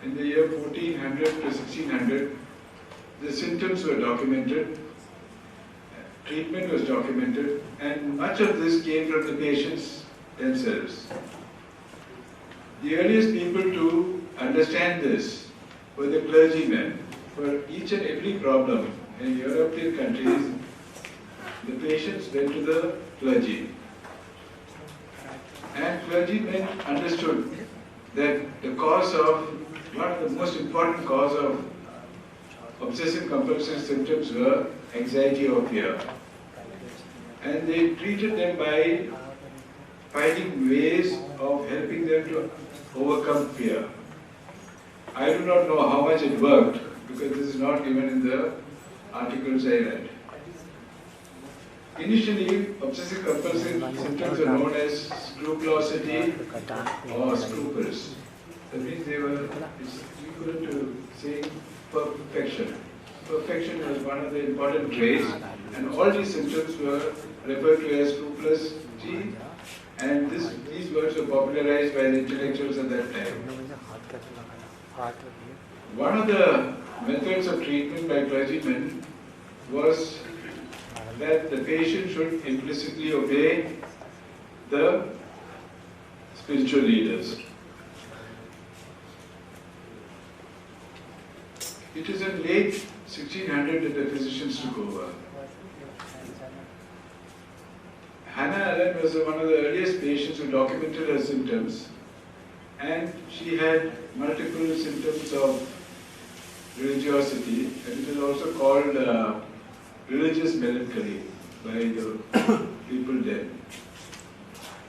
in the year 1400 to 1600, the symptoms were documented, treatment was documented, and much of this came from the patients themselves. The earliest people to understand this were the clergymen. For each and every problem in European countries, the patients went to the clergy. And clergymen understood that the cause of, one of the most important cause of obsessive compulsive symptoms were anxiety or fear. And they treated them by finding ways of helping them to overcome fear. I do not know how much it worked, because this is not given in the articles I read. Initially, obsessive compulsive symptoms are known as scrupulosity or scruples. That means they were equal to saying perfection. Perfection was one of the important traits, and all these symptoms were referred to as scrupulosity, and these words were popularized by the intellectuals at that time. One of the methods of treatment by clergymen was that the patient should implicitly obey the spiritual leaders. It is in late 1600 that the physicians took over. Hannah Allen was one of the earliest patients who documented her symptoms, and she had multiple symptoms of religiosity, and it is also called religious melancholy by the people then.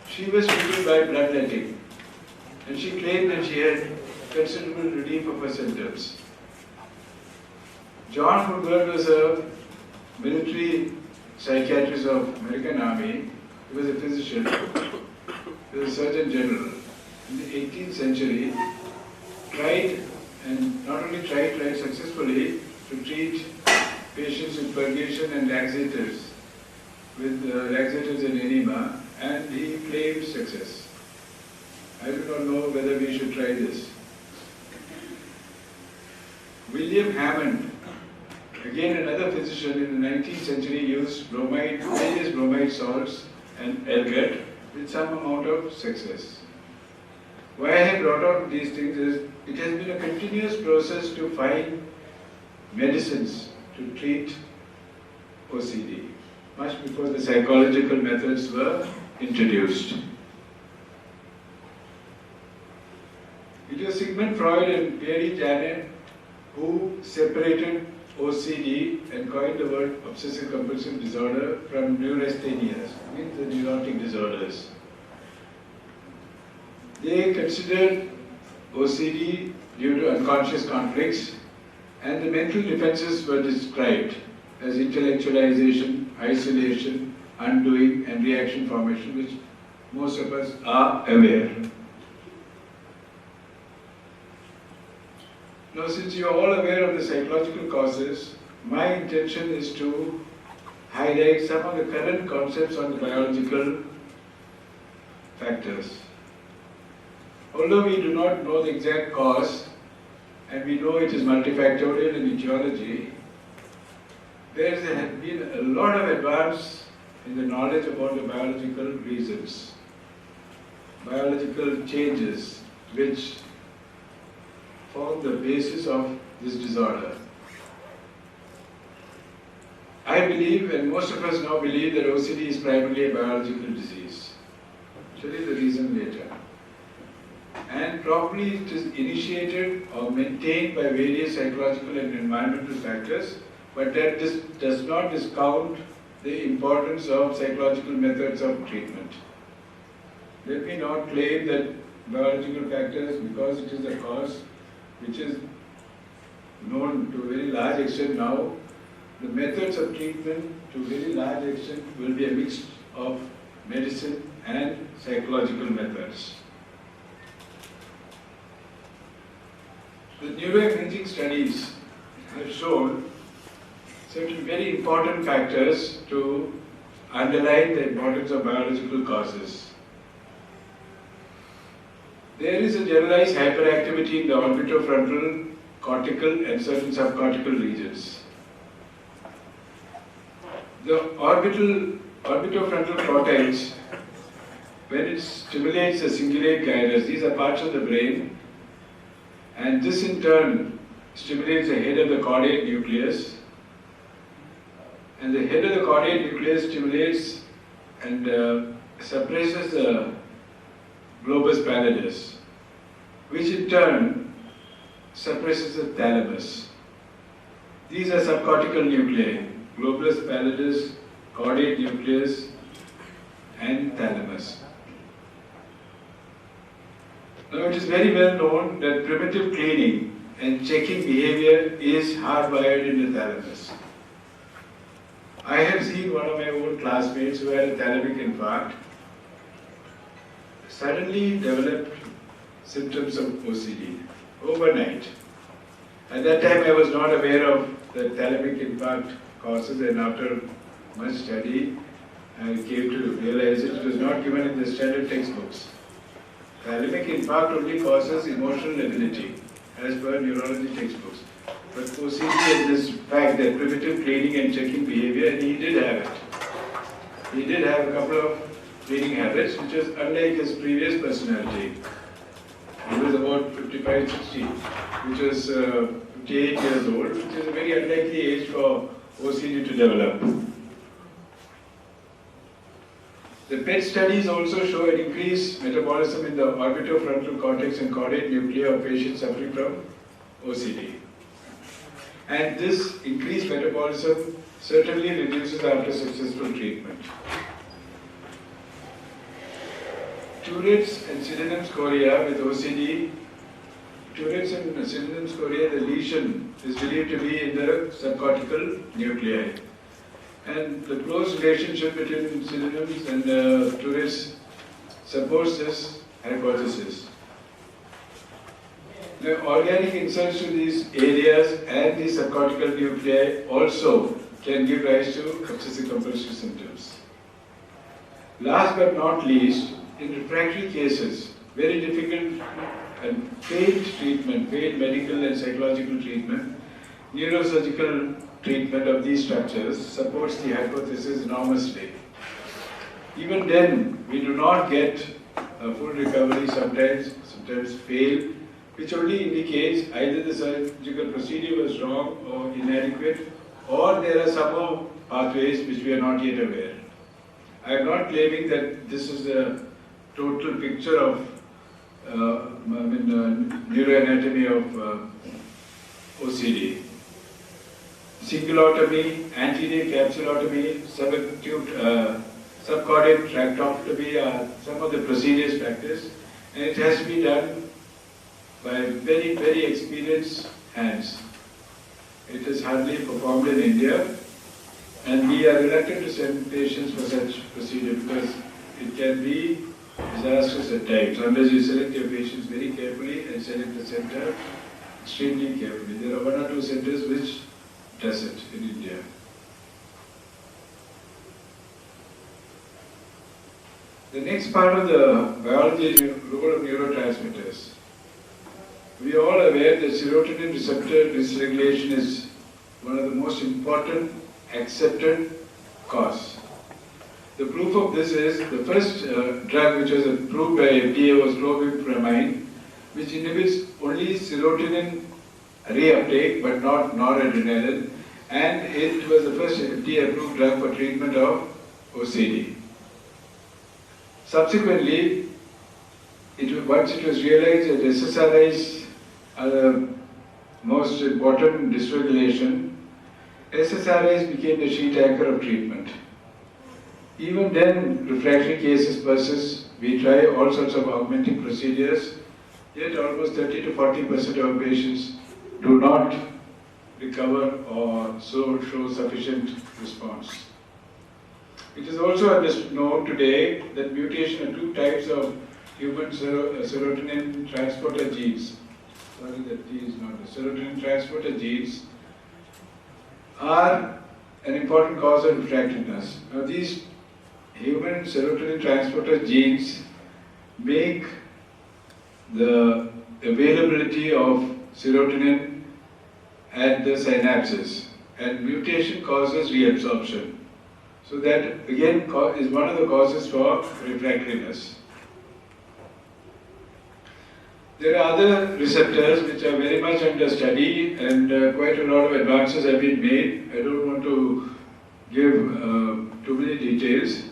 She was treated by bloodletting, and she claimed that she had considerable relief of her symptoms. John Woodward was a military psychiatrist of American Army. He was a physician. He was a surgeon general. In the 18th century, tried successfully to treat patients with purgation and laxatives, with laxatives and enema, and he claimed success. I do not know whether we should try this. William Hammond, again another physician in the 19th century, used various bromide salts and ergot with some amount of success. Why I have brought out these things is, it has been a continuous process to find medicines to treat OCD, much before the psychological methods were introduced. It was Sigmund Freud and Pierre Janet who separated OCD and coined the word obsessive compulsive disorder from neurasthenias, means the neurotic disorders. They considered OCD due to unconscious conflicts, and the mental defenses were described as intellectualization, isolation, undoing, and reaction formation, which most of us are aware. Now, since you are all aware of the psychological causes, my intention is to highlight some of the current concepts on the biological factors. Although we do not know the exact cause, and we know it is multifactorial in etiology, there has been a lot of advance in the knowledge about the biological reasons, biological changes which form the basis of this disorder. I believe, and most of us now believe, that OCD is primarily a biological disease. I'll tell you the reason later. And probably it is initiated or maintained by various psychological and environmental factors, but that this does not discount the importance of psychological methods of treatment. Let me not claim that biological factors, because it is a cause which is known to a very large extent now, the methods of treatment to a very large extent will be a mix of medicine and psychological methods. The neuroimaging studies have shown certain very important factors to underline the importance of biological causes. There is a generalized hyperactivity in the orbitofrontal, cortical and certain subcortical regions. The orbitofrontal cortex, when it stimulates the cingulate gyrus, these are parts of the brain, and this in turn stimulates the head of the caudate nucleus, and the head of the caudate nucleus stimulates and suppresses the globus pallidus, which in turn suppresses the thalamus. These are subcortical nuclei: globus pallidus, caudate nucleus, and thalamus. Now, it is very well known that primitive cleaning and checking behavior is hardwired in the thalamus. I have seen one of my old classmates who had a thalamic infarct suddenly developed symptoms of OCD overnight. At that time, I was not aware of the thalamic infarct causes, and after much study, I came to realize it was not given in the standard textbooks. Thalamic infarct only causes emotional ability, as per neurology textbooks. But OCD has this fact that primitive cleaning and checking behavior, and he did have it. He did have a couple of cleaning habits, which was unlike his previous personality. He was about 55, 60, which was 58 years old, which is a very unlikely age for OCD to develop. The PET studies also show an increased metabolism in the orbitofrontal cortex and caudate nuclei of patients suffering from OCD. And this increased metabolism certainly reduces after successful treatment. Tourette's and synonyms chorea with OCD. Tourette's and synonyms chorea, the lesion is believed to be in the subcortical nuclei. And the close relationship between synonyms and Tourette's supports this hypothesis. Now, organic inserts to these areas and the subcortical nuclei also can give rise to obsessive compulsive symptoms. Last but not least, in refractory cases, very difficult and failed treatment, failed medical and psychological treatment, neurosurgical treatment of these structures supports the hypothesis enormously. Even then, we do not get a full recovery, sometimes fail, which only indicates either the surgical procedure was wrong or inadequate, or there are some more pathways which we are not yet aware. I am not claiming that this is a total picture of neuroanatomy of OCD. Cingulotomy, anterior capsulotomy, subcaudate tractotomy are some of the procedures practiced, and it has to be done by very, very experienced hands. It is hardly performed in India, and we are reluctant to send patients for such procedure because it can be disastrous at times, unless you select your patients very carefully and select the center extremely carefully. There are 1 or 2 centers which does it in India. The next part of the biology is the role of neurotransmitters. We are all aware that serotonin receptor dysregulation is one of the most important accepted cause. The proof of this is the first drug which was approved by FDA was clobipramine, which inhibits only serotonin reuptake but not noradrenaline, and it was the first FDA approved drug for treatment of OCD. Subsequently, once it was realized that SSRIs are the most important dysregulation, SSRIs became the sheet anchor of treatment. Even then, refractory cases persist. We try all sorts of augmenting procedures, yet almost 30 to 40% of our patients do not recover or show sufficient response. It is also known today that mutation of two types of human serotonin transporter genes, sorry that T is not the serotonin transporter genes, are an important cause of refractiveness. Now these human serotonin transporter genes make the availability of serotonin at the synapses, and mutation causes reabsorption. So that again is one of the causes for refractoriness. There are other receptors which are very much under study, and quite a lot of advances have been made. I don't want to give too many details.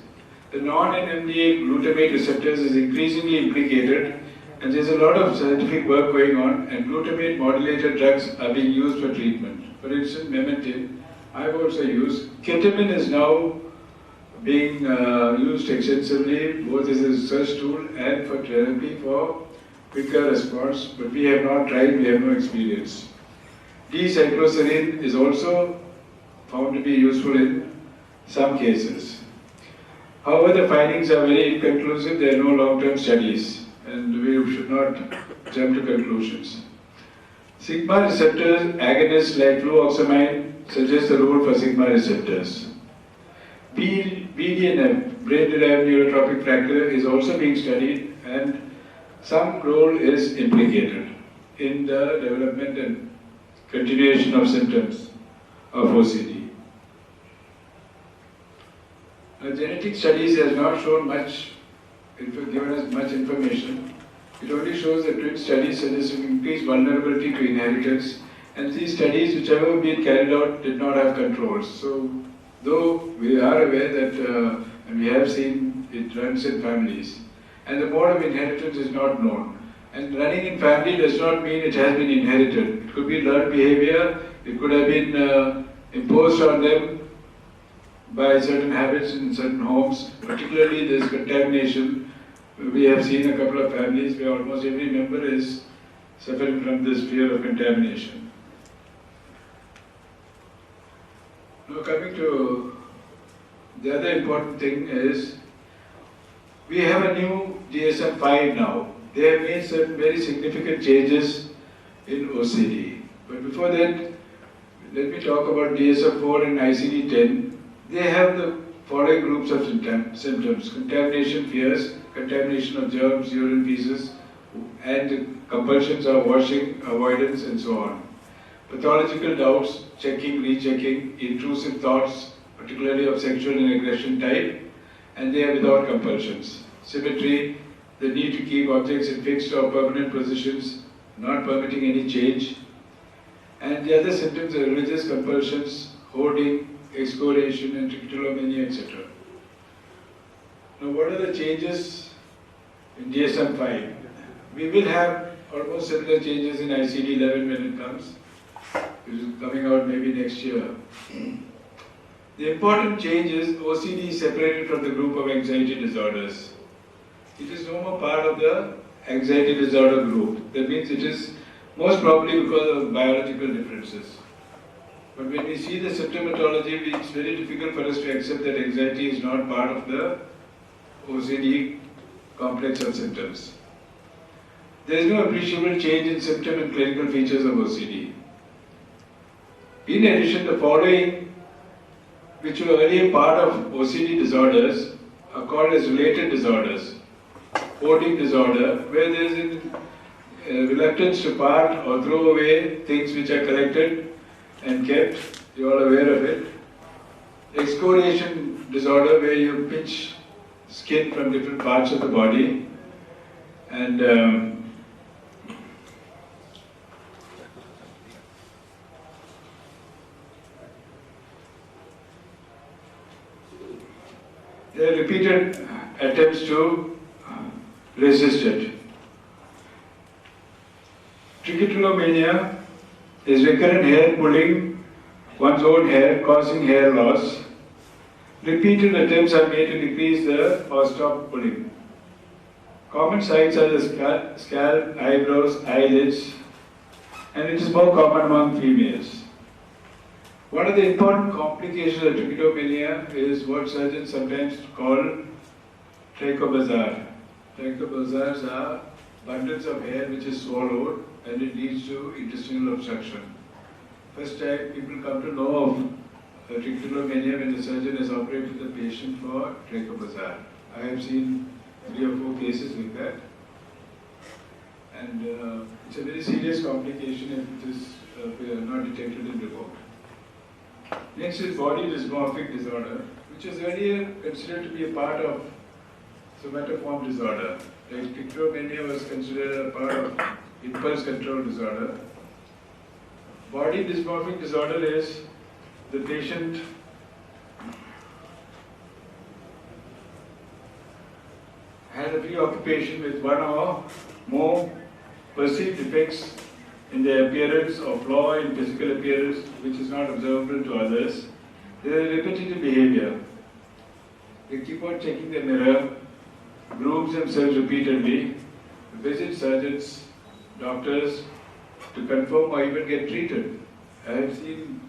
The non-NMDA glutamate receptors is increasingly implicated, and there's a lot of scientific work going on, and glutamate modulator drugs are being used for treatment. For instance, mementin, I've also used. Ketamine is now being used extensively, both as a research tool and for therapy for quicker response, but we have not tried, we have no experience. D-cycloserine is also found to be useful in some cases. However, the findings are very inconclusive, there are no long-term studies, and we should not jump to conclusions. Sigma receptor agonists like fluoxamine suggest a role for sigma receptors. BDNF, brain-derived neurotrophic factor, is also being studied, and some role is implicated in the development and continuation of symptoms of OCD. Now, genetic studies has not shown much, given us much information. It only shows that twin studies suggest an increased vulnerability to inheritance, and these studies, whichever have been carried out, did not have controls. So, though we are aware that, and we have seen it runs in families, and the mode of inheritance is not known. And running in family does not mean it has been inherited. It could be learned behavior, it could have been imposed on them by certain habits in certain homes, particularly this contamination. We have seen a couple of families where almost every member is suffering from this fear of contamination. Now coming to the other important thing is, we have a new DSM-5 now. They have made some very significant changes in OCD. But before that, let me talk about DSM-4 and ICD-10. They have the following groups of symptoms: contamination fears, contamination of germs, urine, feces, and compulsions of washing, avoidance, and so on. Pathological doubts, checking, rechecking, intrusive thoughts, particularly of sexual and aggression type, and they are without compulsions. Symmetry, the need to keep objects in fixed or permanent positions, not permitting any change. And the other symptoms are religious compulsions, hoarding, excoriation, and trichotillomania, etc. Now, what are the changes in DSM-5? We will have almost similar changes in ICD-11 when it comes. It is coming out maybe next year. The important change is OCD is separated from the group of anxiety disorders. It is no more part of the anxiety disorder group. That means it is most probably because of biological differences. But when we see the symptomatology, it's very difficult for us to accept that anxiety is not part of the OCD complex of symptoms. There is no appreciable change in symptom and clinical features of OCD. In addition, the following, which were earlier part of OCD disorders, are called as related disorders. Hoarding disorder, where there is a reluctance to part or throw away things which are collected and kept. You are all aware of it. Excoriation disorder, where you pinch skin from different parts of the body. And there are repeated attempts to resist it. Trichotillomania is recurrent hair pulling one's own hair, causing hair loss. Repeated attempts are made to decrease the or stop pulling. Common sites are the scalp, eyebrows, eyelids, and it is more common among females. One of the important complications of trichotillomania is what surgeons sometimes call trichobazar. Trichobazars are bundles of hair which is swallowed and it leads to intestinal obstruction. First time people come to know of trichotillomania when the surgeon has operated the patient for trichobazar. I have seen 3 or 4 cases like that. And it's a very serious complication if it is not detected in report. Next is body dysmorphic disorder, which was earlier considered to be a part of somatoform disorder. Like trichotillomania was considered a part of impulse control disorder. Body dysmorphic disorder is the patient has a preoccupation with one or more perceived defects in their appearance or flaw in physical appearance which is not observable to others. There is repetitive behavior. They keep on checking the mirror, grooms themselves repeatedly, visit surgeons, doctors to confirm or even get treated. I have seen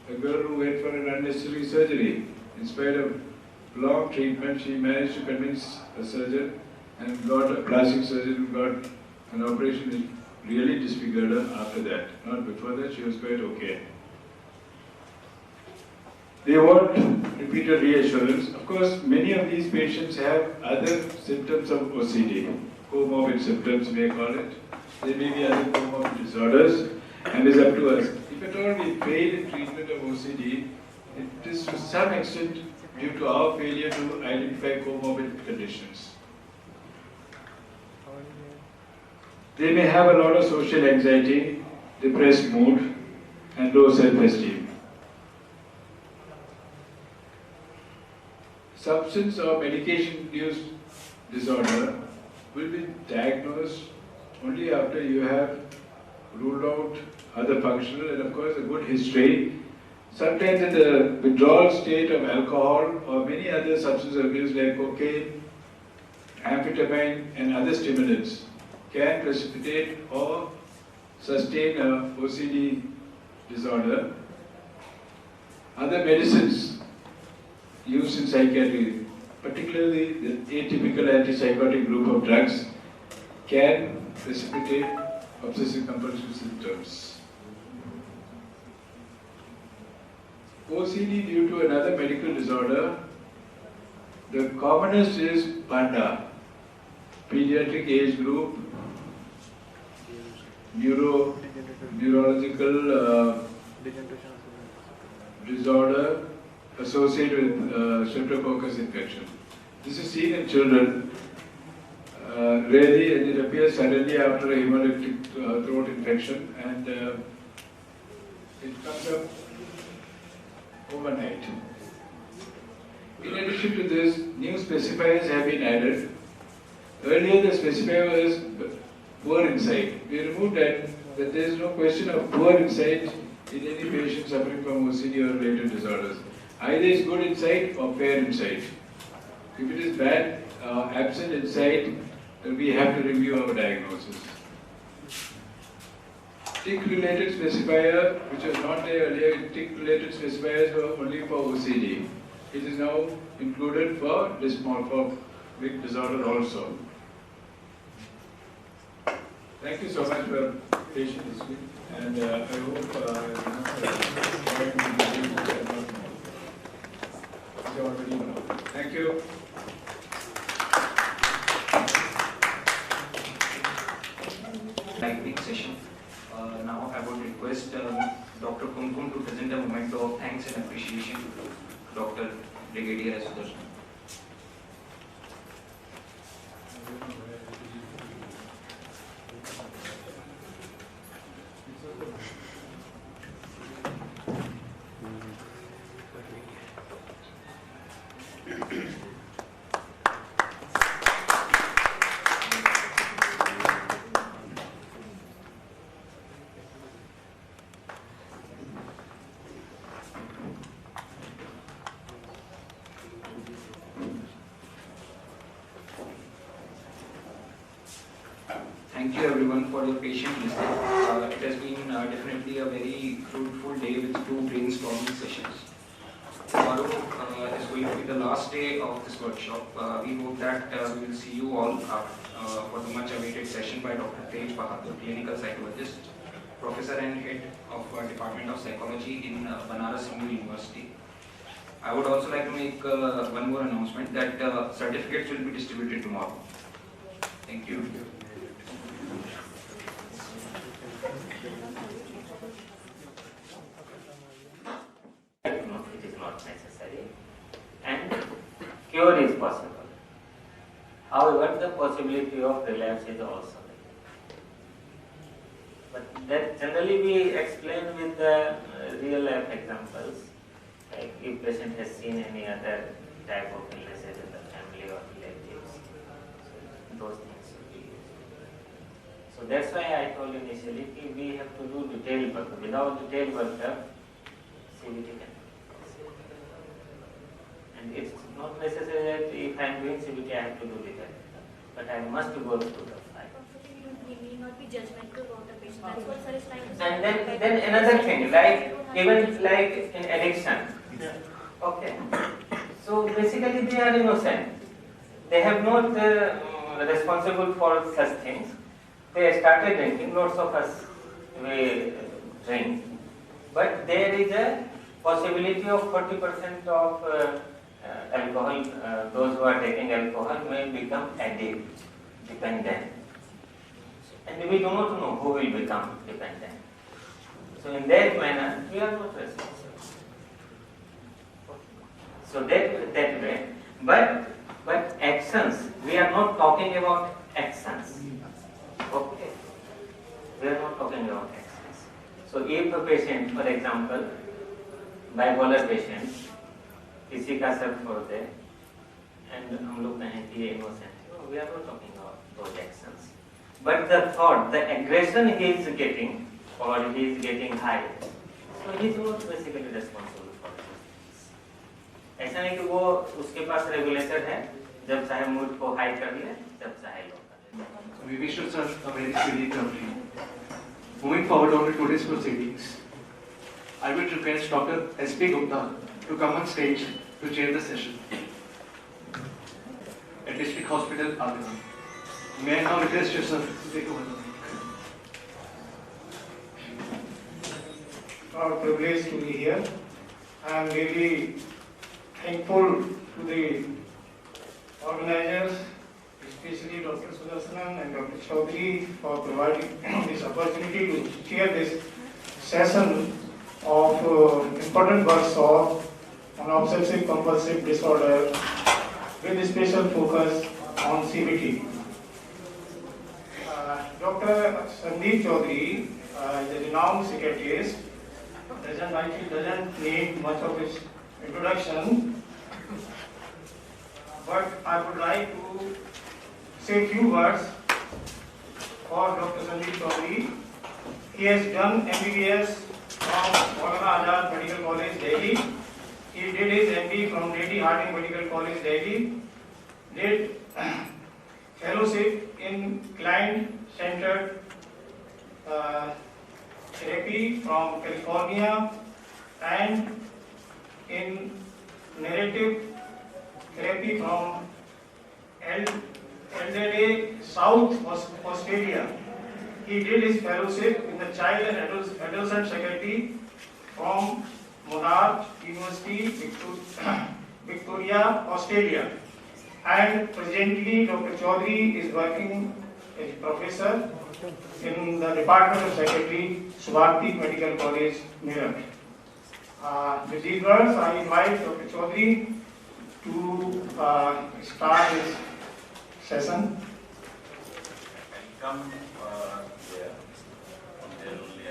a girl who went for an unnecessary surgery. In spite of long treatment, she managed to convince a surgeon and got a plastic surgeon who got an operation which really disfigured her after that. Not before that, she was quite okay. They want repeated reassurance. Of course, many of these patients have other symptoms of OCD, comorbid symptoms we may call it. There may be other comorbid disorders, and it's up to us. If at all we fail in treatment of OCD, it is to some extent due to our failure to identify comorbid conditions. They may have a lot of social anxiety, depressed mood, and low self-esteem. Substance or medication-induced disorder will be diagnosed only after you have ruled out other functional and of course a good history. Sometimes in the withdrawal state of alcohol or many other substance abuse like cocaine, amphetamine and other stimulants can precipitate or sustain a OCD disorder. Other medicines used in psychiatry, particularly the atypical antipsychotic group of drugs, can precipitate obsessive compulsive symptoms. OCD due to another medical disorder, the commonest is PANDA, pediatric age group, neurological disorder associated with streptococcus infection. This is seen in children rarely, and it appears suddenly after a hemolytic throat infection, and it comes up overnight. In addition to this, new specifiers have been added. Earlier the specifier was poor insight. We removed that there is no question of poor insight in any patient suffering from OCD or related disorders. Either it's good insight or fair insight. If it is bad, absent insight, then we have to review our diagnosis. Tick-related specifier, which was not there earlier, tick-related specifiers were only for OCD. It is now included for dysmorphic disorder also. Thank you so much for patience, and I hope you already know. Thank you. Lightning session. Now I would request Dr. Kumkum to present a memento of thanks and appreciation to Dr. Brigadier Sudarshan. Thank you everyone for your patient listening. It has been definitely a very fruitful day with 2 brainstorming sessions. Tomorrow is going to be the last day of this workshop. We hope that we will see you all for the much awaited session by Dr. Tej Bahadur, clinical psychologist, professor and head of Department of Psychology in Banaras Hindu University. I would also like to make one more announcement that certificates will be distributed tomorrow. Thank you. It is not necessary, and cure is possible. However, the possibility of relapse is also there. But that generally we explain with the real life examples, like if patient has seen any other type of illnesses in the family or relatives, so those things should be used. So that's why I told initially we have to do detailed work. Without detailed work, CBT can. And it's not necessary that if I am doing CBT, I have to do it, but I must go through the file. We need not be judgmental about the patient. That's what sir is trying to say. And then another thing, like even like in addiction. Okay. So basically they are innocent. They have not responsible for such things. They started drinking. Lots of us we drink, but there is a possibility of 40% of alcohol, those who are taking alcohol may become addict, dependent. And we do not know who will become dependent. So in that manner, we are not responsible. So that way, but actions, we are not talking about actions. Okay. We are not talking about actions. So if a patient, for example, bipolar patient, किसी का sir फोड़ दे and हम लोग कहें कि ये innocent है, we are not talking about those actions, but the thought, the aggression he is getting or he is getting high, so he is not basically responsible for this. ऐसा नहीं कि वो उसके पास regulator है, जब चाहे mood को high कर ले, जब चाहे low कर ले. We wish you sir a very speedy recovery. Moving forward on to today's proceedings, I would request Dr. S.P. Gupta to come on stage to chair the session at District Hospital, Agra. May I now request you, sir, to take over the mic. Our privilege to be here. I am really thankful to the organizers, especially Dr. Sudarshan and Dr. Chaudhary, for providing this opportunity to chair this session of important workshop on obsessive compulsive disorder with special focus on CBT. Dr. Sandeep Chaudhary is a renowned psychiatrist. Doesn't need much of his introduction, but I would like to say a few words for Dr. Sandeep Chaudhary. He has done MBBS from Maulana Azad Medical College, Delhi. He did his MD from Lady Harding Medical College, Delhi. Did fellowship in client-centered therapy from California and in narrative therapy from Adelaide, South Australia. He did his fellowship in the child and adolescent psychiatry from Monash University, Victoria, Australia. And presently, Dr. Chaudhary is working as a professor in the Department of Psychiatry, Subharti Med Coll, Meerut. With these words, I invite Dr. Chaudhary to start his session. Come there. From there only I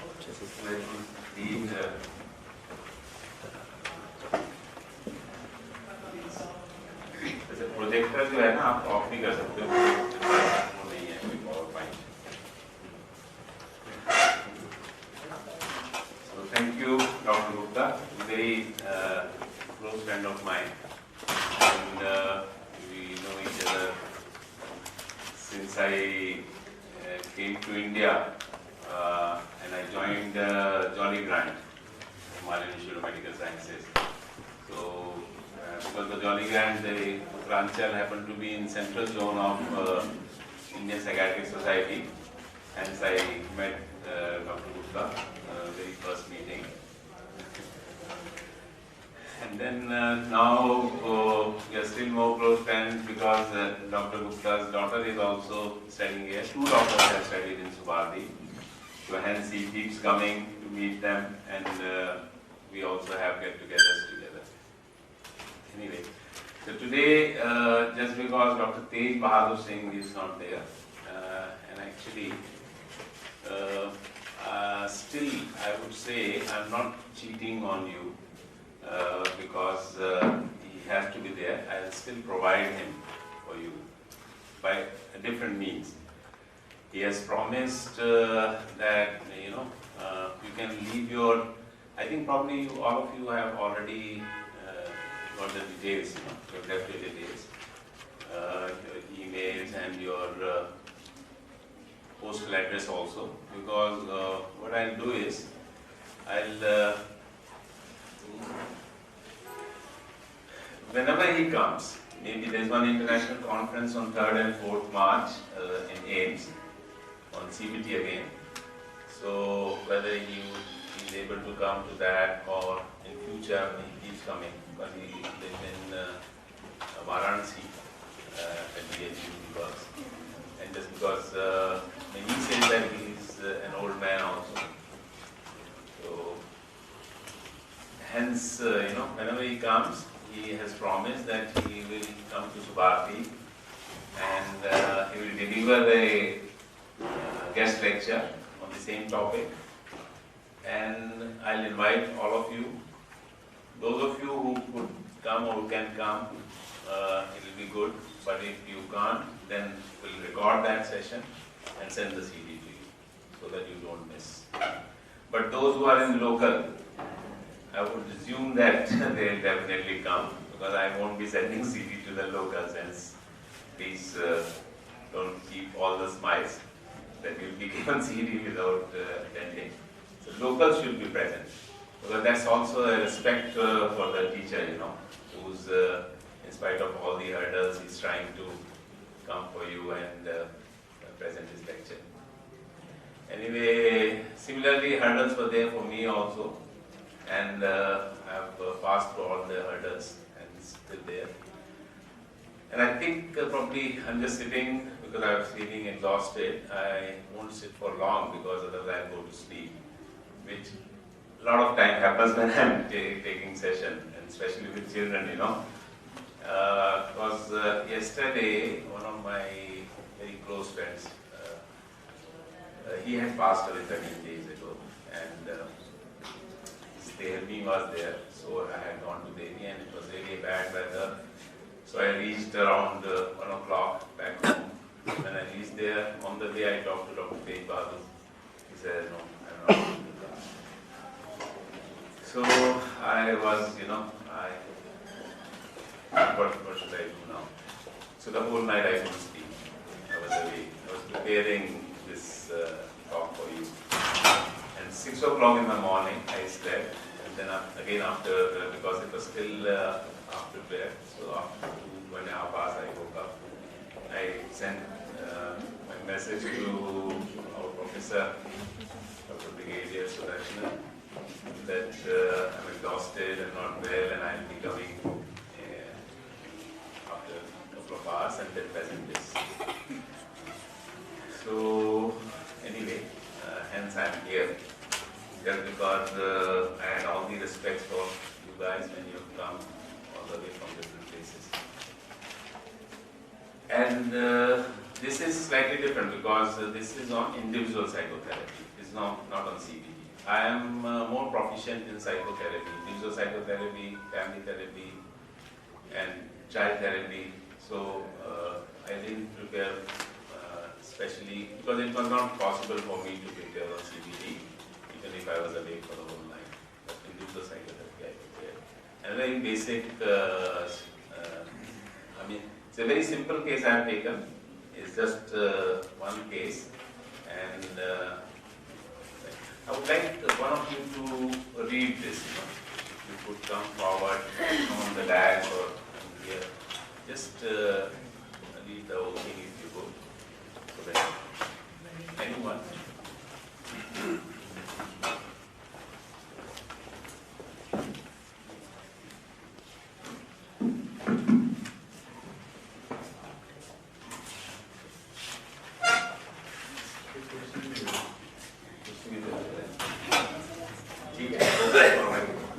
will just let you see the projector जो है ना आप of नहीं कर सकते हो, वो नहीं है कोई power point. So thank you, Dr. Gupta, very close friend of mine, and we know each other since I came to India grant, Himalayan Institute of Medical Sciences. So, because the Jolly Grant, the Uttaranchal happened to be in central zone of Indian Psychiatric Society, hence I met Dr. Gupta, very first meeting. And then now we are still more close friends because Dr. Gupta's daughter is also studying here. Two doctors have studied in Subharti. So hence he keeps coming to meet them, and we also have get-togethers together. Anyway, so today, just because Dr. Tej Bahadur Singh is not there, and actually, still I would say I'm not cheating on you because he has to be there. I'll still provide him for you by a different means. He has promised that you can leave your. I think probably all of you have already got the details. You've left your details, your emails, and your postal address also. Because what I'll do is I'll whenever he comes. Maybe there's one international conference on 3rd and 4th March in AIMS on CBT again. So whether he's able to come to that or in future he keeps coming, because he lives in Varanasi at BHU he works. And just because he says that he's an old man also. So hence, whenever he comes, he has promised that he will come to Subharti and he will deliver a guest lecture on the same topic, and I'll invite all of you. Those of you who could come or who can come, it will be good, but if you can't, then we'll record that session and send the CD to you so that you don't miss. But those who are in local, I would assume that they'll definitely come, because I won't be sending CD to the locals, hence please don't keep all the smiles that you'll be given CD without attending. So locals should be present, because that's also a respect for the teacher, who's in spite of all the hurdles, he's trying to come for you and present his lecture. Anyway, similarly hurdles were there for me also, and I've passed through all the hurdles and still there. And I think probably I'm just sitting because I was feeling exhausted. I won't sit for long because otherwise I'll go to sleep, which a lot of time happens when I'm taking session, and especially with children, Because yesterday, one of my very close friends, he had passed away 13 days ago, and his Devi was there, so I had gone to Devi, and it was really bad weather. So I reached around 1 o'clock back home. When I reached there, on the way I talked to Dr. Tej Bahadur. He said, no, I'm not going to come. So I was, what should I do now? So the whole night I couldn't sleep. I was awake. I was preparing this talk for you. And 6 o'clock in the morning I slept. And then again after, because it was still after prayer, so after 2.5 hours I woke up. I sent my message to our professor, Dr. Brigadier Sudarshan, that I'm exhausted and not well, and I'll be coming after a couple of hours and then present this. So anyway, hence I'm here, just because I had all the respect for you guys when you've come all the way from different places. And this is slightly different because this is on individual psychotherapy. It's not on CBT. I am more proficient in psychotherapy, individual psychotherapy, family therapy, and child therapy. So I didn't prepare especially because it was not possible for me to prepare on CBT, even if I was awake for the whole night. But individual psychotherapy I prepared. And very basic, it's a very simple case I have taken. It's just one case, and would like one of you to read this. You could come forward on the dash or here. Just read the whole thing if you could. So that anyone.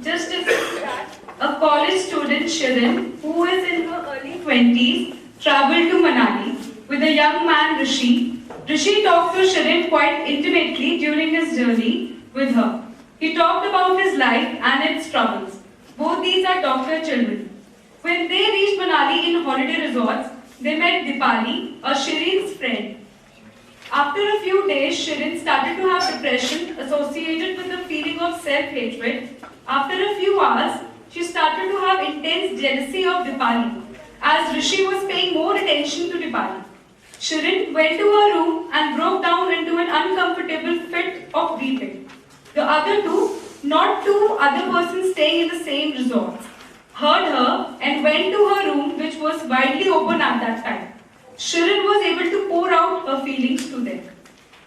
Just a college student, Shirin, who is in her early 20s, traveled to Manali with a young man, Rishi. Rishi talked to Shirin quite intimately during his journey with her. He talked about his life and its troubles. Both these are doctor children. When they reached Manali in holiday resorts, they met Dipali, a Shirin's friend. After a few days, Shirin started to have depression associated with the feeling of self-hatred. After a few hours, she started to have intense jealousy of Dipali, as Rishi was paying more attention to Dipali. Shirin went to her room and broke down into an uncomfortable fit of weeping. The other two, not two other persons staying in the same resort, heard her and went to her room, which was widely open at that time. Shirin was able to pour out her feelings to them.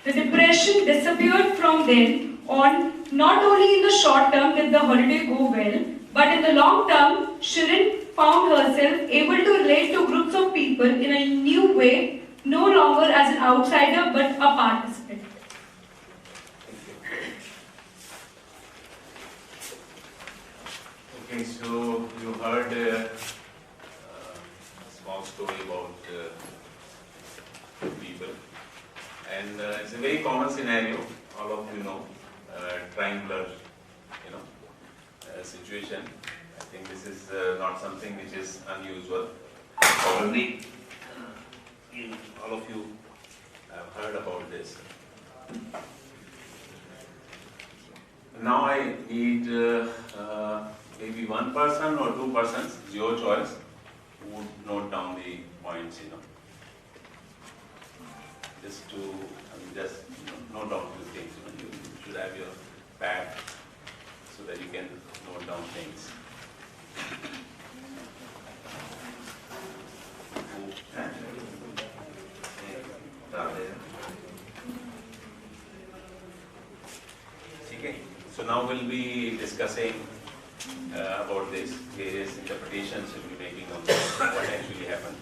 The depression disappeared from then on. Not only in the short term did the holiday go well, but in the long term, Shirin found herself able to relate to groups of people in a new way, no longer as an outsider but a participant. Okay, so you heard a small story about people, and it's a very common scenario. All of you know, triangular, situation. I think this is not something which is unusual. Probably all of you have heard about this. Now I need maybe one person or two persons, your choice, who would note down the points, just to note down few things. You should have your pad so that you can note down things. Okay. So now we'll be discussing about this, various interpretations we'll be making of what actually happened.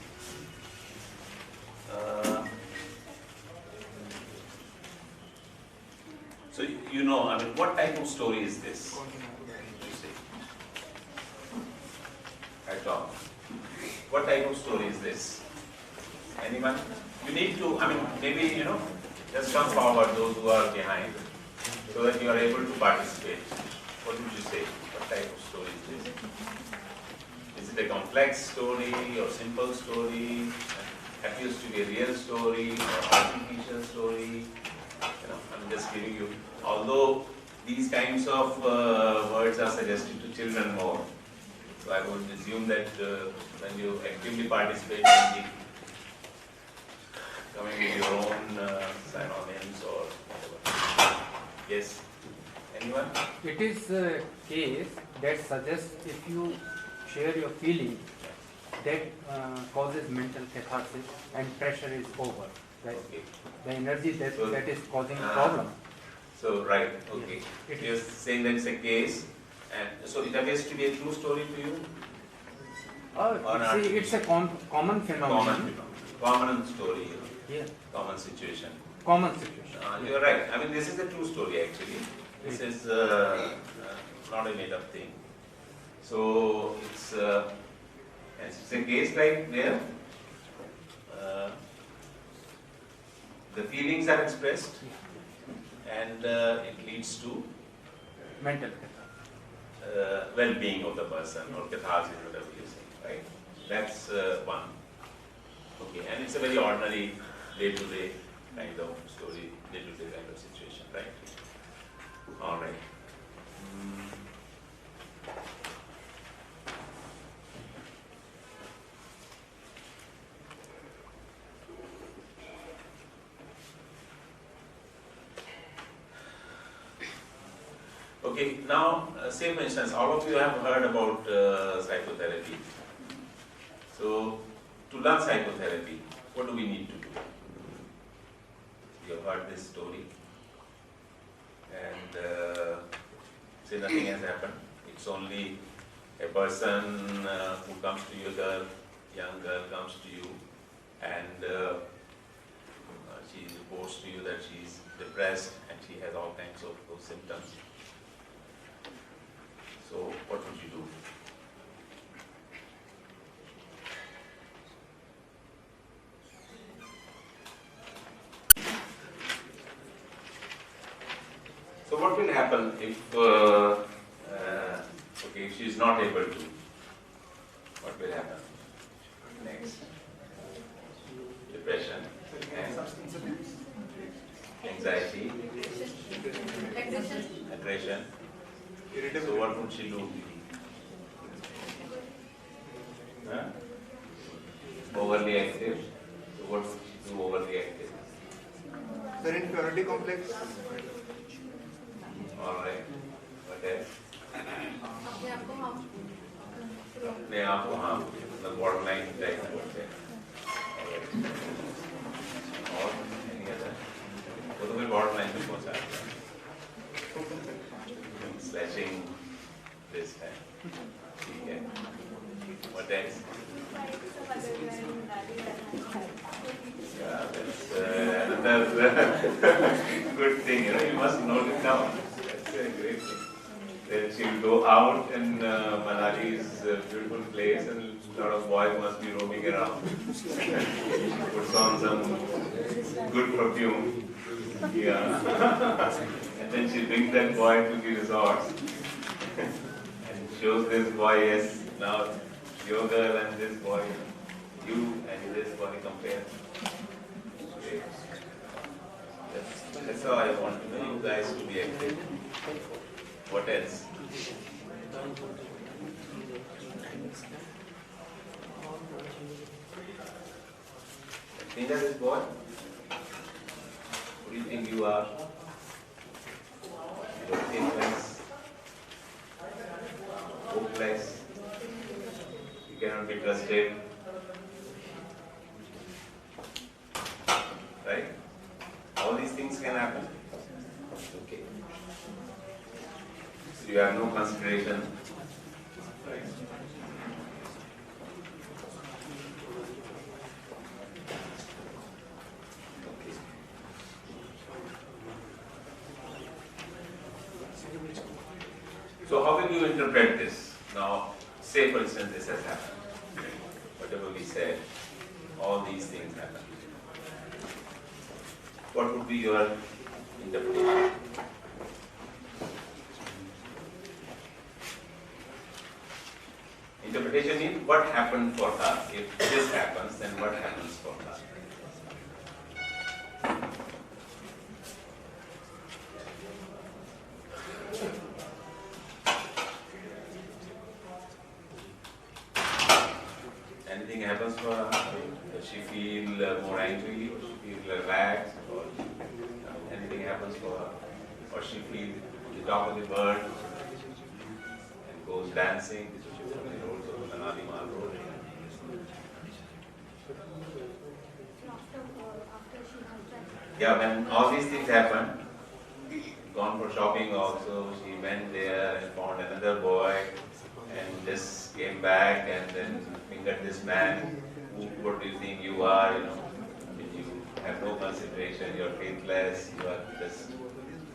So what type of story is this? You see, at all. What type of story is this? Anyone? You need to, maybe, just come forward, those who are behind, so that you are able to participate. What would you say? What type of story is this? Is it a complex story or simple story? Appears to be a real story or artificial story? I'm just giving you, although these kinds of words are suggested to children more, so I would assume that when you actively participate in coming with your own synonyms or whatever. Yes? Anyone? It is a case that suggests if you share your feeling, that causes mental catharsis and pressure is over. Right? Okay. The energy that is causing problem. So, right, okay. Yes. You're saying that it's a case, and so it appears to be a true story to you? It's a common phenomenon. Common story, Yeah. Common situation. Common situation. You're right. This is a true story actually. This is not a made-up thing. So it's a case like where the feelings are expressed and it leads to mental well-being of the person or catharsis, whatever you say, right? That's one. Okay, and it's a very ordinary day-to-day kind of story, day-to-day kind of situation, right? All right. Okay, now say for instance, all of you have heard about psychotherapy. So to learn psychotherapy, what do we need to do? You have heard this story, and say nothing has happened. It's only a person who comes to you, a young girl comes to you, and she reports to you that she is depressed and she has all kinds of those symptoms. So what would you do? So what will happen if, okay, if she is not able to? What will happen next? Depression and anxiety, aggression. So what would she do? Huh? Overly active. So what would she do overly active? The inferiority complex. Alright. What else? अपने आप को हाँ मतलब borderline type में बोलते हैं. और any other? वो तो फिर borderline में पहुँचा दिया. Slashing this time. ठीक है. What else? Yeah, that's another good thing. You know, you must note it down. That's a great thing. Then she'll go out, and Manali is a beautiful place, and a lot of boys must be roaming around. She puts on some good perfume. Yeah. And then she brings that boy to the resort and shows this boy, yes, now your girl and this boy, you and this boy compare. Okay. That's how I want you guys to be active. What else? Think of this boy. What do you think you are? Faithless, hopeless, you cannot be trusted. Right? All these things can happen. Okay. So you have no consideration. Right? So how will you interpret this? Now, say for instance this has happened. Whatever we said, all these things happen. What would be your interpretation? Interpretation is what happened for her. If this happens, then what happens for her? Anything happens for her? Does she feel more angry, or she feel relaxed, or anything happens for her? Or she feels on the top of the bird and goes dancing on the roads of Manali Mall Road. Yeah, when all these things happen, gone for shopping also, she went there and found another boy and just came back and then fingered this man. What do you think you are? You know, you have no consideration, you are faithless, you are just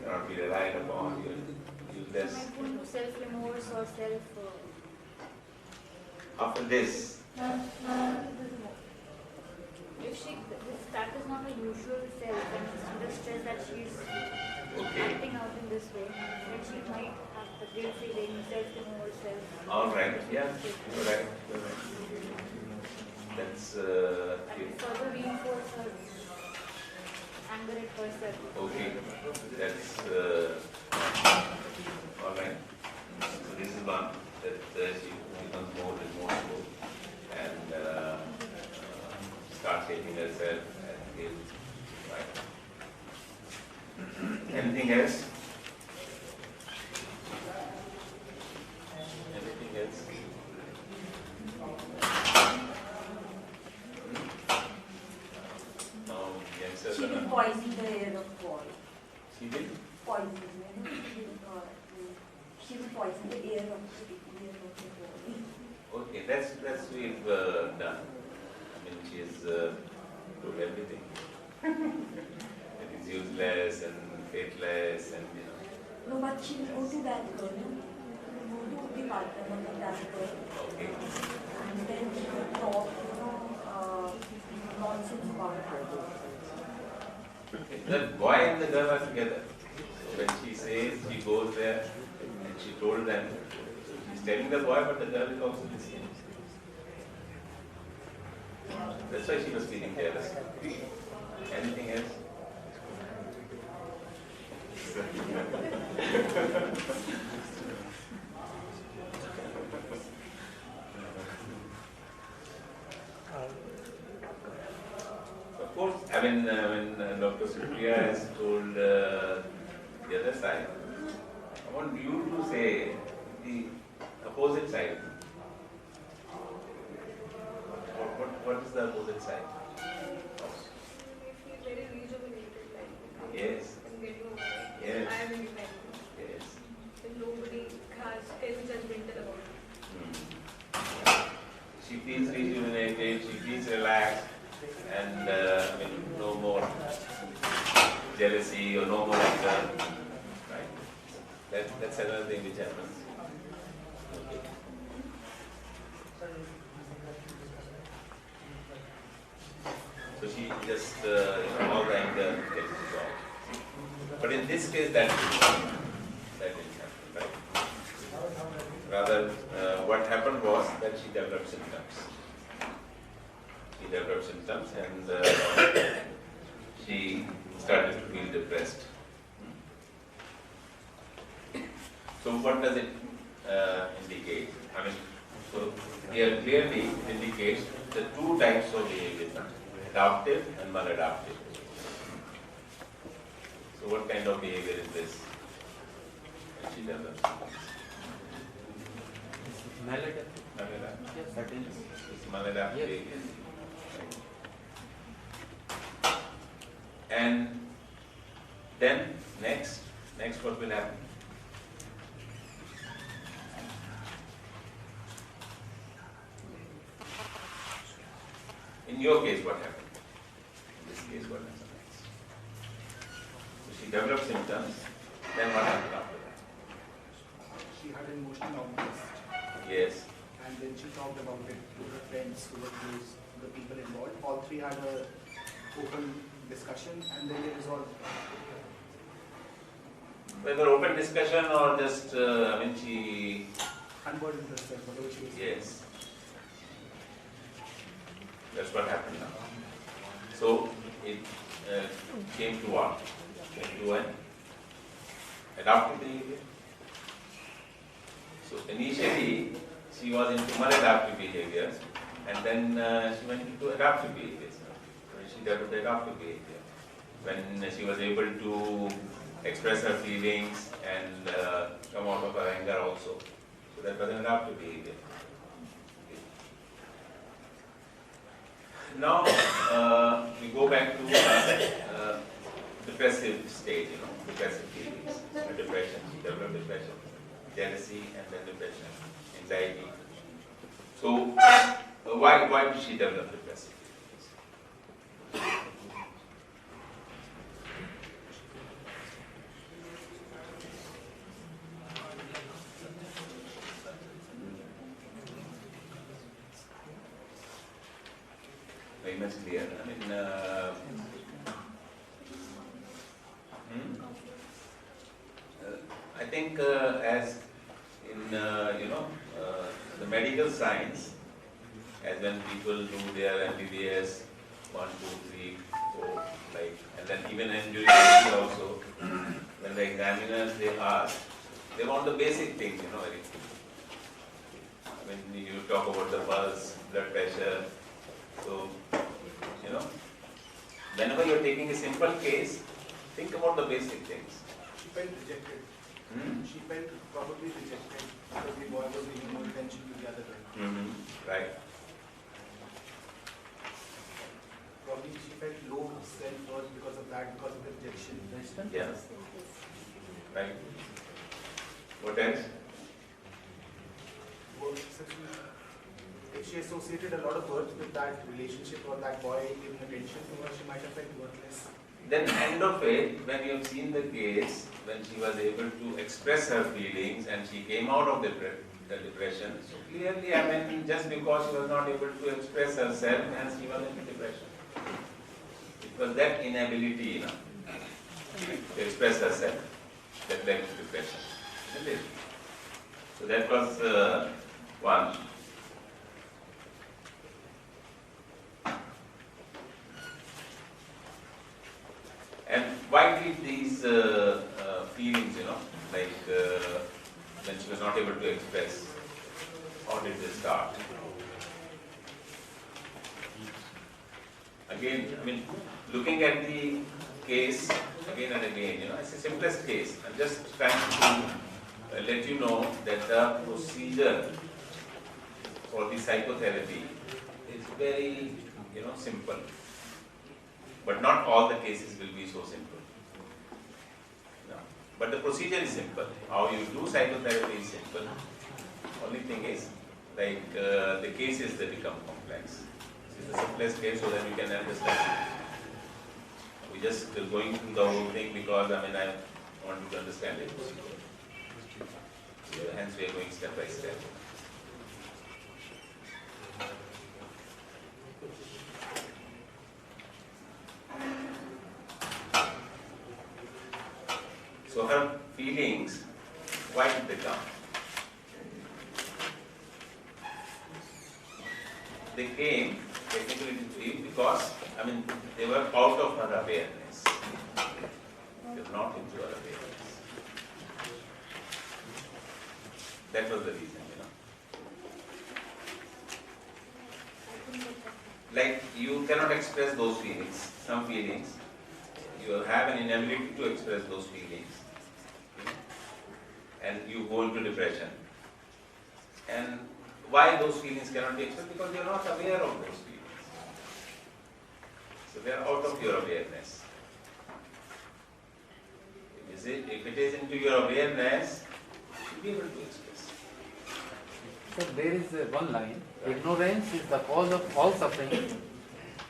cannot be relied upon, you are useless. Self-remorse or self... After this, if that is not a usual self and she's under stress that she's acting out in this way, then she might have the guilt feeling, self-remorse, all right, yeah, you're right, you're right. That's further reinforce her anger at herself. okay. That's all right. So this is one that she becomes more remorseful and starts hating herself and guilt. Right. Anything else? poisoning. She will poison the air of the body. Okay, that's we've done. I mean, she's told everything. It is useless and faithless and No, but she will go to that girl. Go to the partner of that girl. Okay. And then she will talk, nonsense about her. The boy and the girl are together. So when she says she goes there and she told them, she's telling the boy, but the girl is also listening. That's why she was feeling jealous. Anything else? Of course, I mean, when Dr. Supriya has told the other side, I want you to say the opposite side. What is the opposite side? Very rejuvenated, like Yes. I'm getting over it. Yes. I am independent. Yes. And nobody has any judgmental about it. She feels rejuvenated, she feels relaxed, and I mean, no more jealousy or no more anger. Right? That's another thing which happens. Okay. So she just, all the anger gets resolved. But in this case, that didn't happen, right? Rather, what happened was that she developed symptoms. She developed symptoms and she started to feel depressed. So what does it indicate? I mean, so here clearly indicates the two types of behavior, adaptive and maladaptive. So what kind of behavior is this? She develops. Maladaptive. Maladaptive. Yes, certainly. It's maladaptive Yes. behavior. And then next what will happen? In your case, what happened? In this case, what happened next? So she developed symptoms, then what happened after that? She had an emotional outburst. Yes. And then she talked about it to her friends, who were close, the people involved. All three had a open discussion and then they resolved. Whether open discussion or just, I mean, she... Unburdened herself, whatever she was saying. Yes. That's what happened now. So, it came to what? Came to an adaptive behavior. So, initially, she was into maladaptive behaviors, and then she went into adaptive behaviors. She developed adaptive behavior. When she was able to express her feelings and come out of her anger also. So that was an adaptive behavior. Now we go back to depressive state, depressive feelings, depression. She developed depression, jealousy, and then depression, anxiety. So why did she develop depressive feelings? Very much clear. I mean, I think as in the medical science, as when people do their MBBS 1, 2, 3, 4, like, and then even in during also, when the examiners they ask, they want the basic things, very. When you talk about the pulse, blood pressure, so, whenever you're taking a simple case, think about the basic things. She felt rejected. She felt probably rejected because the boy was giving more attention to the other girl. Right. Probably she felt low self-worth because of that, because of the rejection. Yeah. Right? What else? If she associated a lot of worth with that relationship or that boy giving attention to her, she might have felt worthless. Then end of it, when you have seen the case, when she was able to express her feelings and she came out of the depression, so clearly, I mean, just because she was not able to express herself and she was in depression. It was that inability, to express herself that led to depression. Isn't it? So that was one. And why did these feelings, like when she was not able to express, how did they start? Again, I mean, looking at the case again and again, it's the simplest case. I'm just trying to let you know that the procedure for the psychotherapy is very, simple. But not all the cases will be so simple. No. But the procedure is simple. How you do psychotherapy is simple. Only thing is, like the cases they become complex. This is the simplest case so that you can understand. We just going through the whole thing because I want you to understand it. Hence we are going step by step. So her feelings, why did they come? They came technically because, they were out of her awareness. They were not into her awareness. That was the reason, Like you cannot express those feelings, some feelings. You have an inability to express those feelings. And you go into depression. And why those feelings cannot be expressed? Because you are not aware of those feelings. So they are out of your awareness. If it is into your awareness, you will be able to express. So there is one line, ignorance is the cause of all suffering.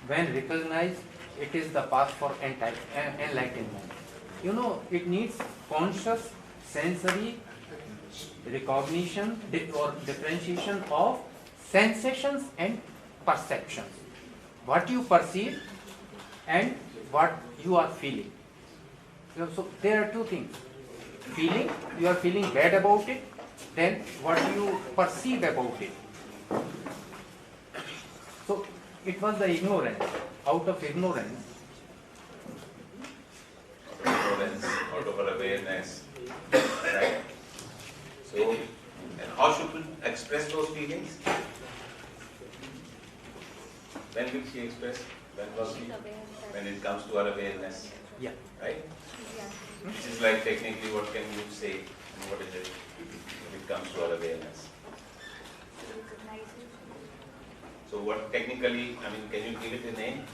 When recognized, it is the path for enlightenment. It needs conscious sensory recognition or differentiation of sensations and perceptions. What you perceive and what you are feeling. So there are two things. Feeling, you are feeling bad about it, then what you perceive about it. So it was the ignorance, out of ignorance. Out of our awareness. Right? So, and how should we express those feelings? When will she express? When was she? When it comes to our awareness. Yeah. Right? Which is like technically what can you say and what is it when it comes to our awareness? So what technically, can you give it a name?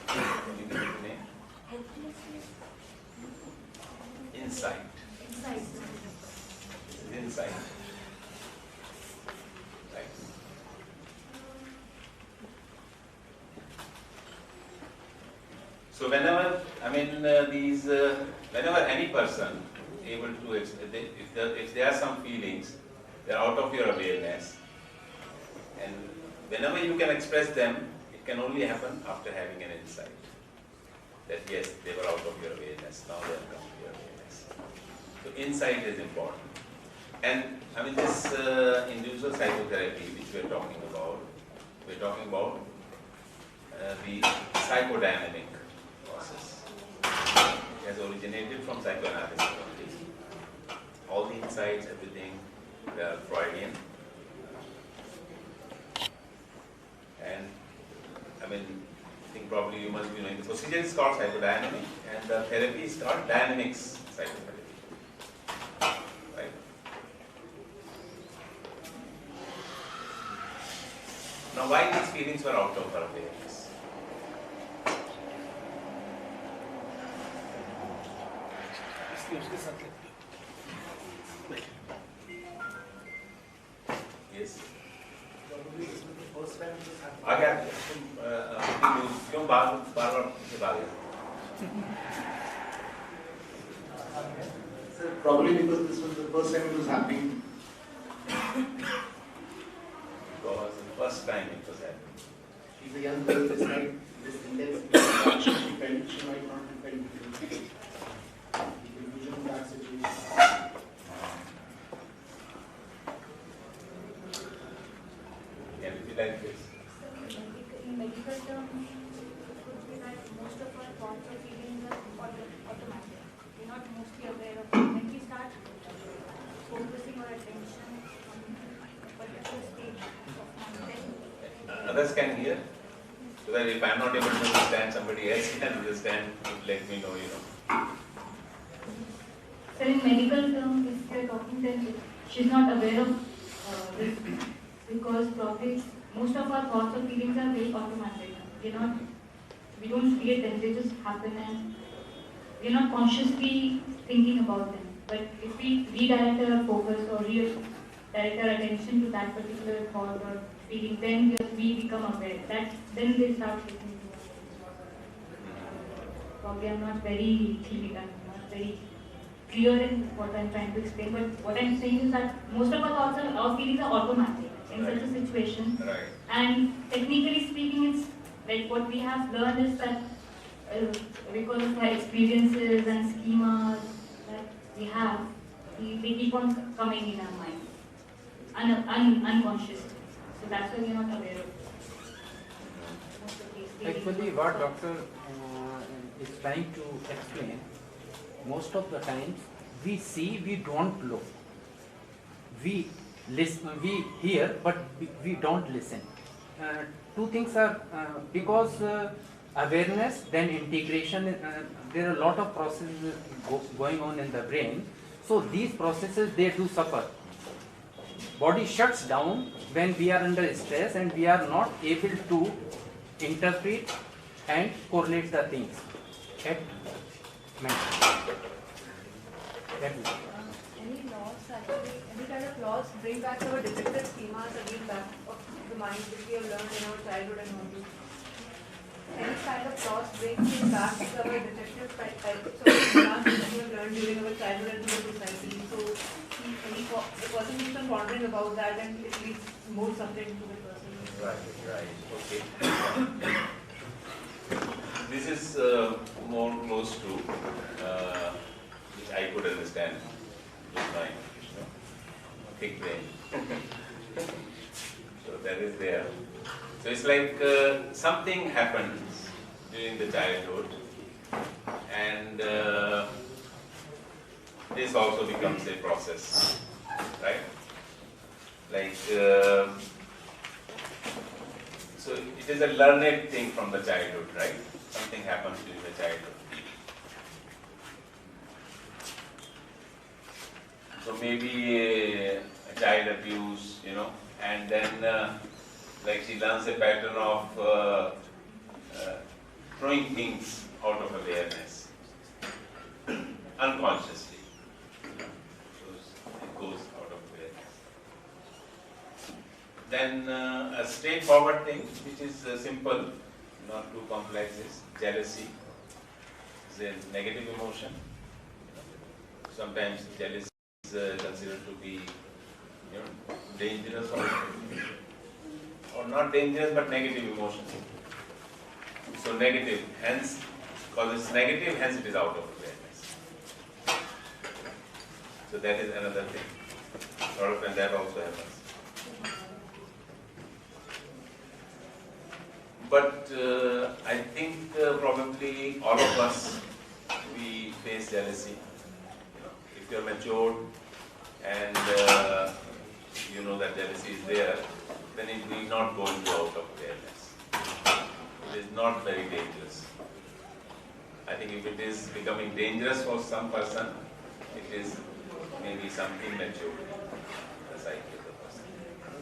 Can you give it a name? Insight. This is insight. Right. So whenever, whenever any person able to, if there are some feelings, they are out of your awareness, and whenever you can express them, it can only happen after having an insight. That yes, they were out of your awareness, now they have come to your awareness. So insight is important. And this individual psychotherapy which we are talking about the psychodynamic process. It has originated from psychoanalysis only. All the insights, everything, they are Freudian. And I think probably you must be knowing the procedure is called psychodynamic and the therapy is called dynamics psychotherapy. Right? Now why these feelings were out of our awareness? Yes. आ गया क्यों बार बार से भाग गया? Sir, probably because this was the first time it was happening. Because the first time it was happening. She's a young girl, this night, this intense she felt, she might not have felt the confusion of that situation. Can it be like this? In medical terms, it could be that most of our thoughts or feelings are automatic. We're not mostly aware of it. When we start focusing our attention on a particular stage of mind, Others can hear. So that if I'm not able to understand, somebody else can understand. Let me know, So in medical terms, if you're talking, then she's not aware of this because probably most of our thoughts or feelings are very automatic. We don't create them; they just happen, and we're not consciously thinking about them. But if we redirect our focus or redirect our attention to that particular thought or feeling, then we become aware. Then they start listening to us. Probably I'm not very clear in what I'm trying to explain, but what I'm saying is that most of our thoughts and our feelings are automatic in such a situation. Right. And technically speaking, it's like what we have learned is that because of our experiences and schemas that we have, they keep on coming in our mind unconsciously. So that's why we are not aware of it. Actually, what doctor is trying to explain, most of the times we see, we don't look. We listen, we hear, but we don't listen. Two things are because awareness, then integration. There are a lot of processes going on in the brain. So these processes, they do suffer. Body shuts down when we are under stress and we are not able to interpret and correlate the things at mental. Any laws actually, any kind of laws bring back our defective schemas again back of the mind which we have learned in our childhood and all this. Any kind of laws bring things back to our defective types of schemas that we have learned during our childhood and through the society. So the person keeps on pondering about that and it leads more suffering to the person. Right, okay. This is more close to which I could understand with my thick brain. So that is there. So it's like something happens during the childhood, and this also becomes a process, right? Like, so it is a learned thing from the childhood, right? Something happens during the childhood. So maybe a child abuse, and then like she learns a pattern of throwing things out of awareness, unconsciously. So it goes out of awareness. Then a straightforward thing, which is simple, not too complex, is jealousy. It's a negative emotion. Sometimes jealousy is considered to be dangerous or not dangerous but negative emotion. So negative, hence, because it's negative, hence it is out of awareness. So that is another thing. Sort of, and that also happens. But I think probably all of us, we face jealousy. If you're matured and you know that jealousy is there, then it will not go into out of awareness. It is not very dangerous. I think if it is becoming dangerous for some person, it is maybe something immature, the psyche of the person,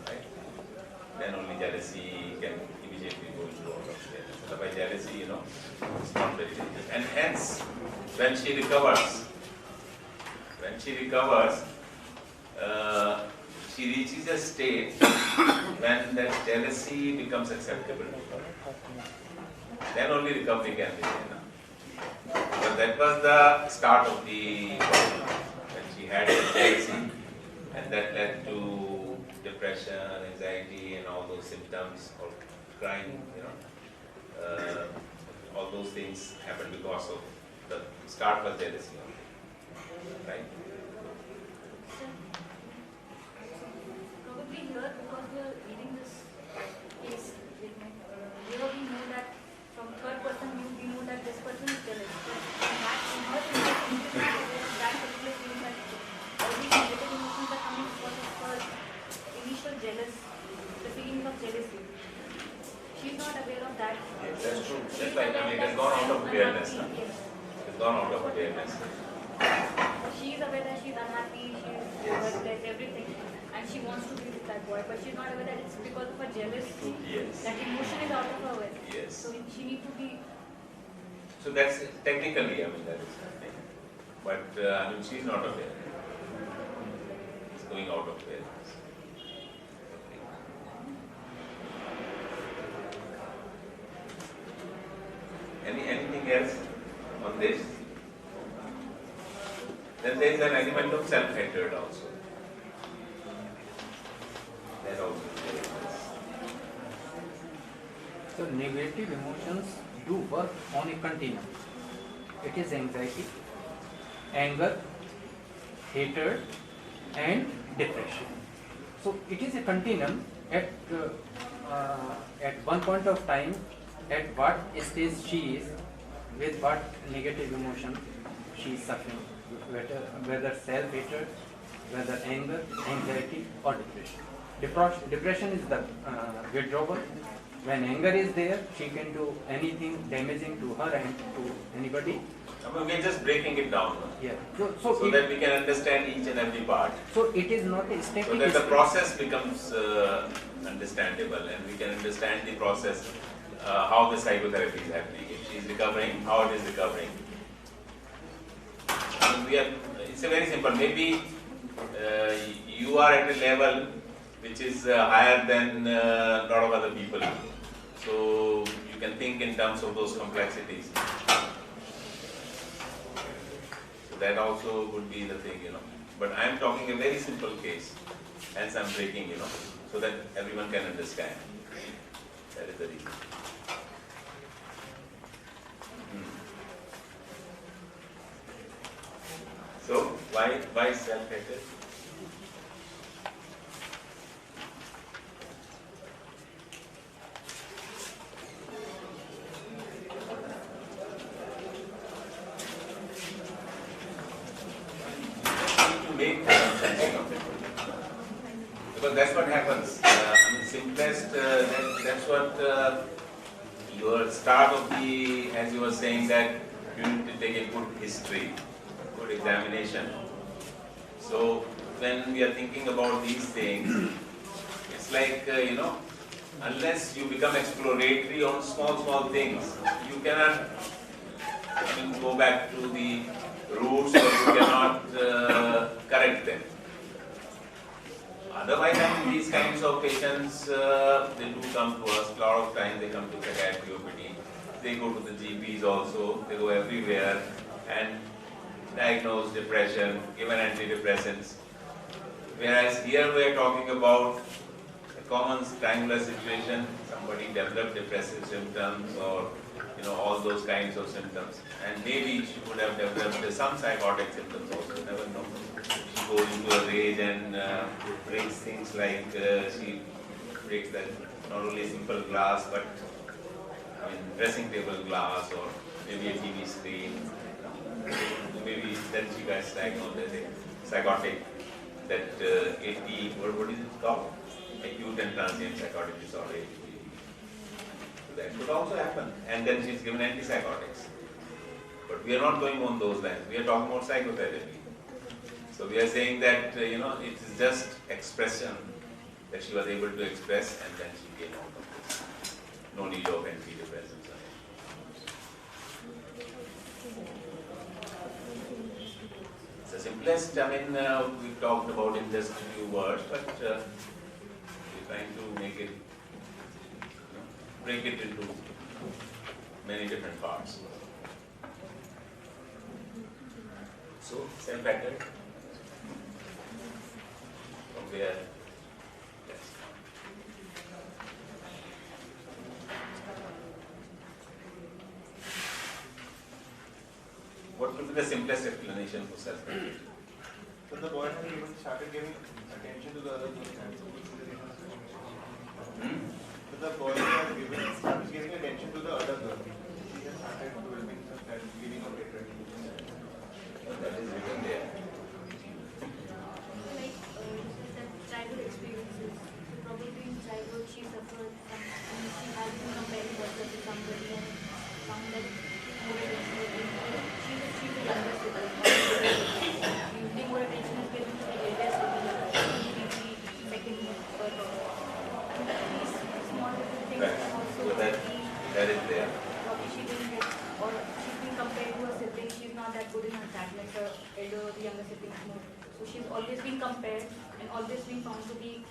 right? Then only jealousy can immediately go into out of awareness. Otherwise jealousy, it's not very dangerous. And hence, when she recovers, when she recovers, she reaches a state when that jealousy becomes acceptable. Then only recovery can begin. But that was the start of the problem, when she had jealousy, and that led to depression, anxiety, and all those symptoms of crying. All those things happened because of the start was jealousy, right? Probably here, because we are reading this case, here we know that from third person we know that this person is jealous. And that in her that particular feeling that all these negative emotions are coming because of her initial the feeling of jealousy. She's not aware of that. Yes, that's true. That's why it has gone out of awareness. It's gone out of awareness. She's aware that she's unhappy, she's worthless, everything, and she wants to be with that boy, but she's not aware that it's because of her jealousy. Yes. That emotion is out of her way. Yes. So she needs to be. So that's technically, that is happening. But she's not aware. It's going out of awareness. Anything else on this? Then there is an element of self-hatred also. That also. So negative emotions do work on a continuum. It is anxiety, anger, hatred, and depression. So it is a continuum. At one point of time, at what stage she is, with what negative emotion she is suffering, whether self-hatred, whether anger, anxiety, or depression. Depression is the withdrawal. When anger is there, she can do anything damaging to her and to anybody. We are just breaking it down. Yeah. So that we can understand each and every part. So it is not a static. So that the process becomes understandable, and we can understand the process, how the psychotherapy is happening. If she is recovering, how it is recovering. It's a very simple. Maybe you are at a level which is higher than a lot of other people. So you can think in terms of those complexities. So that also would be the thing, But I am talking a very simple case, hence I am breaking, so that everyone can understand. That is the reason. So why self-hatred? Because that's what happens. Simplest, that's what your start of the, as you were saying, that you need to take a good history, good examination. So when we are thinking about these things, it's like, unless you become exploratory on small things, you cannot go back to the roots, or you cannot correct them. Otherwise, these kinds of patients, they do come to us. A lot of times they come to psychiatry OPD. They go to the GPs also. They go everywhere and diagnose depression, given antidepressants. Whereas here we are talking about a common triangular situation. Somebody developed depressive symptoms, or all those kinds of symptoms. And maybe she would have developed some psychotic symptoms also. You never know. She goes into a rage and breaks things like she breaks that not only a simple glass, but dressing table glass, or maybe a TV screen. Maybe then she gets diagnosed as a psychotic, that what is it called? Acute and transient psychotic disorder. So that could also happen. And then she's given antipsychotics. But we are not going on those lines. We are talking about psychotherapy. So we are saying that, it is just expression that she was able to express, and then she came out of this. No need of antidepressants. It's a simplest, I mean, we've talked about in just a few words, but we're trying to make it, break it into many different parts. So, self-pattern, from where, yes. What would be the simplest explanation for self-pattern? So the boy has even started giving attention to the other person. So the boy has started giving attention to the other girl. She has started developing some kind of feeling of hatred. That is written there. Like childhood experiences. So probably in childhood she suffered some, she has been comparing herself to somebody and found that she's the younger sibling. Usually more attention is given to the elder sibling, the second or these small little things Right. also So that is there. probably she didn't get, or she's been compared to her sibling, she's not that good in her academics, her elder or the younger siblings more. So she's always been compared and always been found to be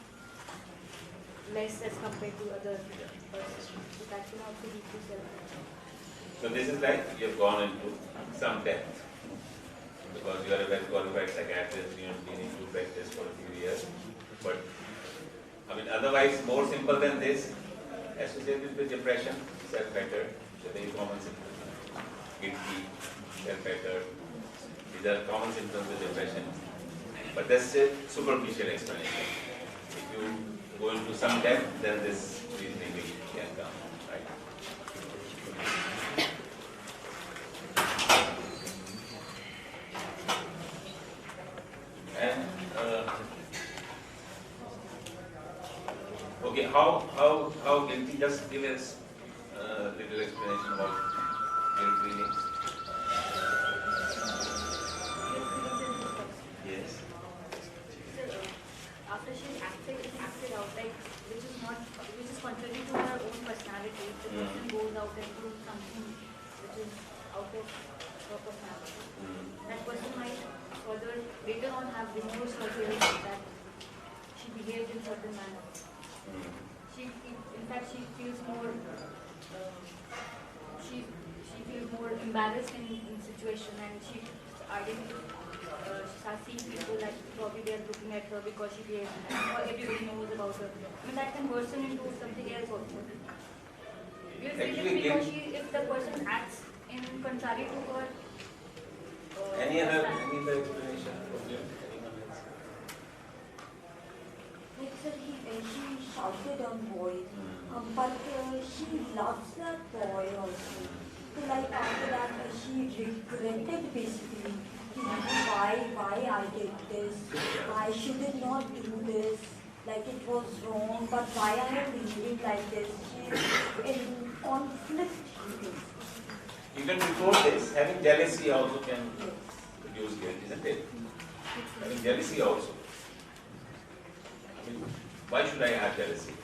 less as compared to other persons. So that can also lead to self-hatred. So this is like you have gone into some depth because you are a well qualified psychiatrist, you have been into practice for a few years. But I mean, otherwise, more simple than this, associated with depression, self-hatred, it's a very common symptom. Guilty, self-hatred, these are common symptoms with depression. But that's a superficial explanation. If you go into some depth, then this reasoning can come, right? And okay, how guilty? Just give us a little explanation about guilt feelings. Yes. After she acted out, like which is contrary to her own personality, the person goes out and do something which is out of her personality. That person might further later on have remorse or guilt that she behaved in certain manner. In fact, she feels more embarrassed in situation, and she starts seeing people like probably they are looking at her because she behaves, or everybody knows about her. I mean, that can worsen into something else also. Guilt feeling because if the person acts in contrary to her. Any other explanation for guilt? Anyone else? Like sir, she shouted on boy, but she loves that boy also. So like after that, she regretted basically. Why I did this? I should not do this. Like it was wrong, but why I am behaving like this? She is in conflict with this. Even before this, having jealousy also can produce guilt, isn't it? Having jealousy also. I mean, why should I have jealousy?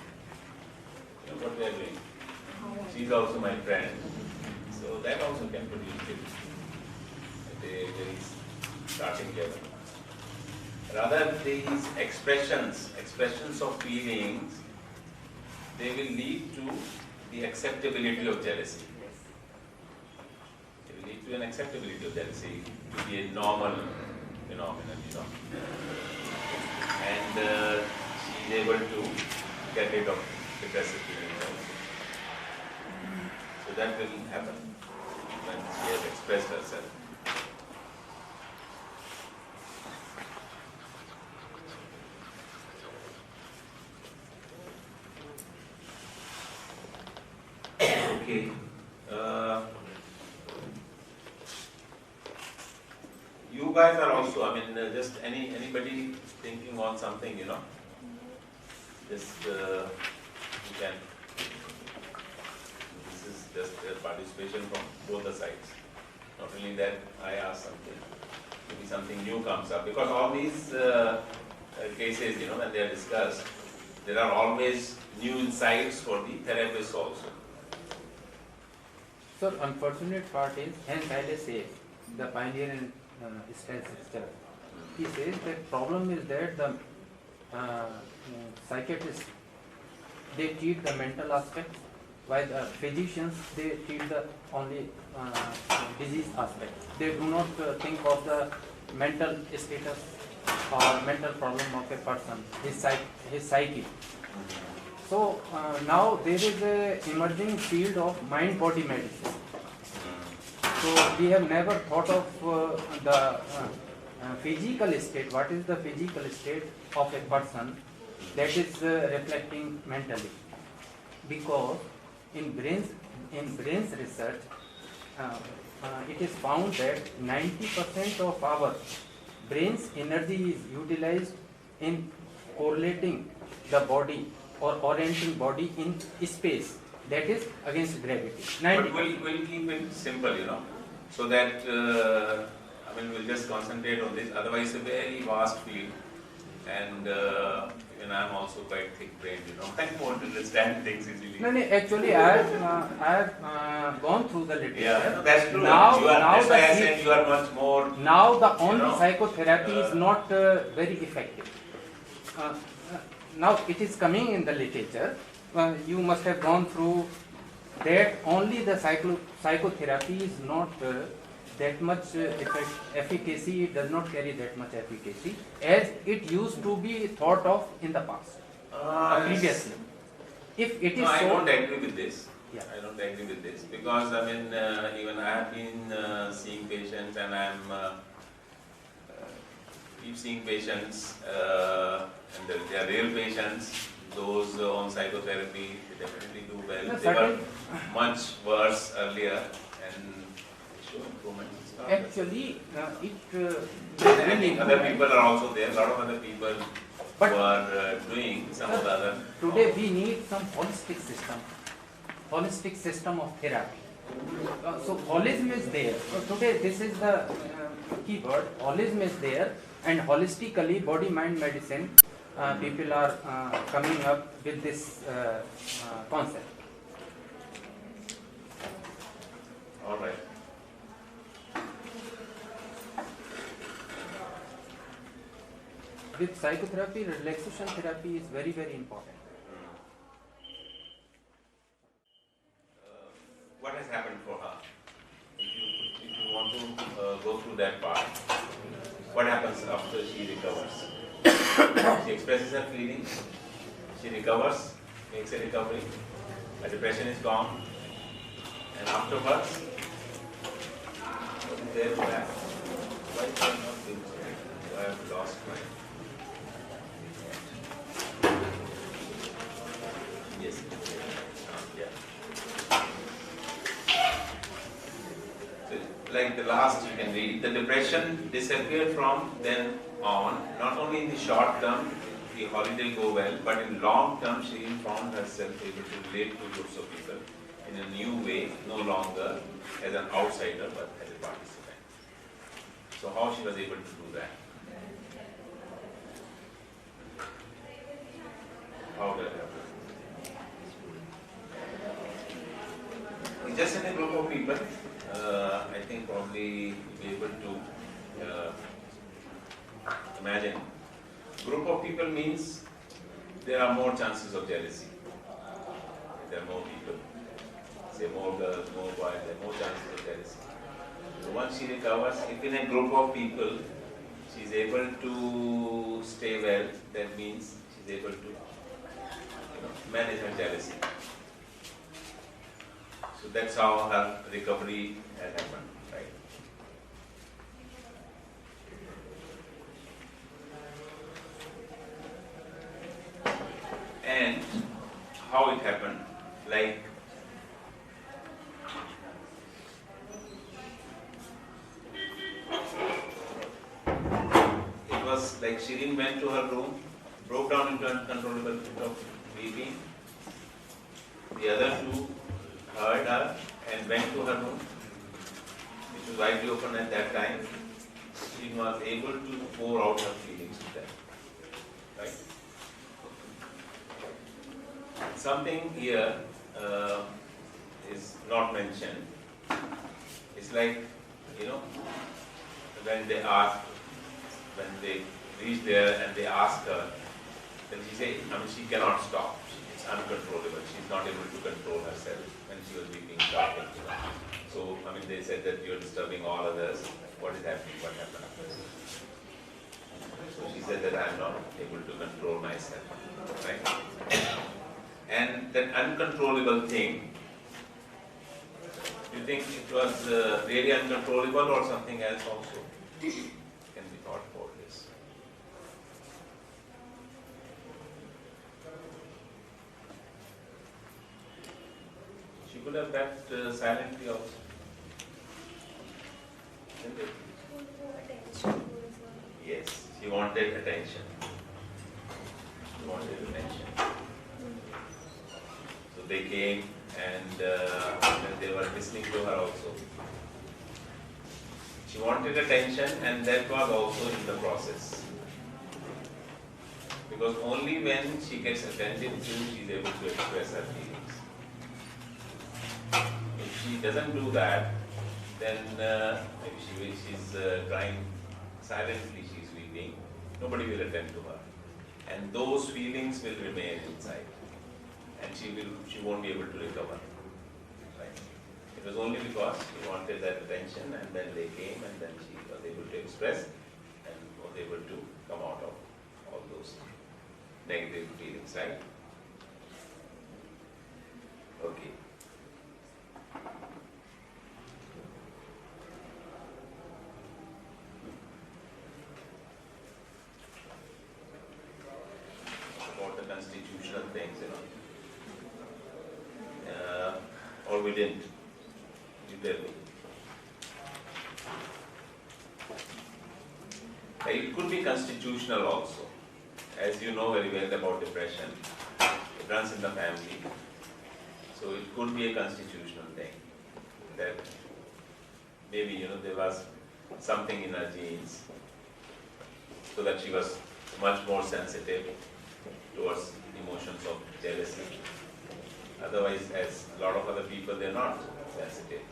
You know what they are doing. She's also my friend. So that also can produce guilt. There is starting level. Rather, these expressions of feelings, they will lead to the acceptability of jealousy. It will lead to an acceptability of jealousy to be a normal phenomenon, And she is able to get rid of depressive feelings also. So that will happen when she has expressed herself. Okay. You guys are also, I mean, just anybody thinking on something, just you can. This is just a participation from both the sides. Not only that, I ask something, maybe something new comes up, because all these cases, when they are discussed, there are always new insights for the therapist also. So unfortunate part is, hence I say, the pioneer and stress structure. He says that problem is that the psychiatrists, they treat the mental aspects, while the physicians, they treat the only disease aspect. They do not think of the mental status or mental problem of a person, his psyche. So now there is a emerging field of mind-body medicine. So we have never thought of the physical state. What is the physical state of a person that is reflecting mentally? Because in brains research, it is found that 90% of our brain's energy is utilized in correlating the body or orienting body in space, that is against gravity. 90%. But we'll keep it simple, so that we'll just concentrate on this. Otherwise, it's a very vast field, and even I'm also quite thick-brained. I want to understand things easily. No, actually, I have gone through the literature. Yeah, that's true. Now that's why I said you are much more. Now the only psychotherapy is not very effective. Now it is coming in the literature. You must have gone through that only the psychotherapy is not that much efficacy. It does not carry that much efficacy as it used to be thought of in the past, previously. If it is I don't agree with this. Yeah. I don't agree with this because even I have been seeing patients, and I'm keep seeing patients, and they are real patients. Those on psychotherapy, they definitely do well. No, they were much worse earlier, and show improvements. Actually, I think other people are also there. A lot of other people who are doing some of the other. Today we need some holistic system of therapy. So holism is there. So today this is the keyword. Holism is there, and holistically body-mind medicine. People are coming up with this concept. All right. With psychotherapy, relaxation therapy is very, very important. What has happened for her? If you want to go through that part, what happens after she recovers? She expresses her feelings, she recovers, makes a recovery, her depression is gone, and afterwards, what is there for that? Why is there not doing so? I have lost my. Yes. Yeah. So, like the last you can read, the depression disappeared from then on. Not only in the short term, the holiday go well, but in long term, she found herself able to relate to groups of people in a new way, no longer as an outsider, but as a participant. So how she was able to do that? How did that happen? It's just in a group of people. I think probably you'll be able to imagine. Group of people means there are more chances of jealousy. There are more people. Say more girls, more boys, there are more chances of jealousy. So once she recovers, if in a group of people she is able to stay well, that means she is able to manage her jealousy. So that's how her recovery has happened, right? And how it happened, like it was like Shirin went to her room, broke down into uncontrollable fit of weeping. The other two heard her and went to her room, which was widely open at that time. She was able to pour out her feelings to them. Right? Something here is not mentioned. It's like, when they ask, when they reach there and they ask her, then she says, she cannot stop. It's uncontrollable. She's not able to control herself when she was weeping, shouting. So, they said that you're disturbing all others. What is happening? What happened? So she said that I'm not able to control myself. Right? And that uncontrollable thing, do you think it was really uncontrollable or something else also can be thought for this? She could have wept silently also. Isn't it? Yes, she wanted attention. She wanted attention. So they came and they were listening to her also. She wanted attention, and that was also in the process. Because only when she gets attended to, she is able to express her feelings. If she doesn't do that, then maybe she's crying silently, she's weeping, nobody will attend to her. And those feelings will remain inside. And she won't be able to recover. Right? It was only because she wanted that attention, and then they came, and then she was able to express and was able to come out of all those negative feelings, right? Okay. About the constitutional things, or we didn't. You tell me. It could be constitutional also. As you know very well about depression, it runs in the family. So it could be a constitutional thing. That maybe, there was something in her genes so that she was much more sensitive towards emotions of jealousy. Otherwise, as a lot of other people, they're not sensitive.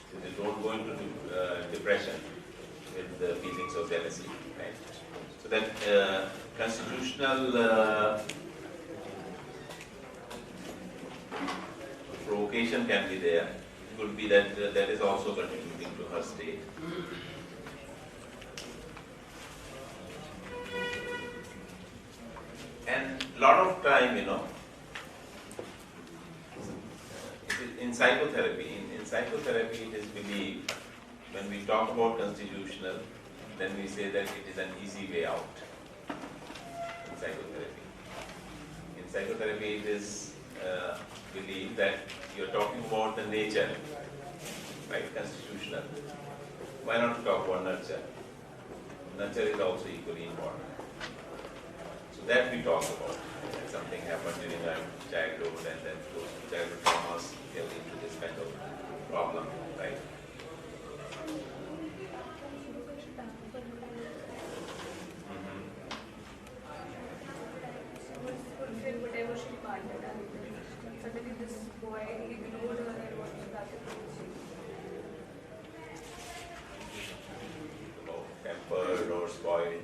So they don't go into depression with the feelings of jealousy. Right? So that constitutional provocation can be there. It could be that that is also contributing to her state. And a lot of time, in psychotherapy, in psychotherapy it is believed, when we talk about constitutional, then we say that it is an easy way out in psychotherapy. In psychotherapy it is believed that you're talking about the nature, right, constitutional. Why not talk about nurture? Nurture is also equally important. So that we talk about. Something happened during our childhood, and then those childhood traumas get into this kind of problem, right? Fulfill whatever she demanded, and suddenly this boy ignored her and what she started doing. Tempered or spoiled.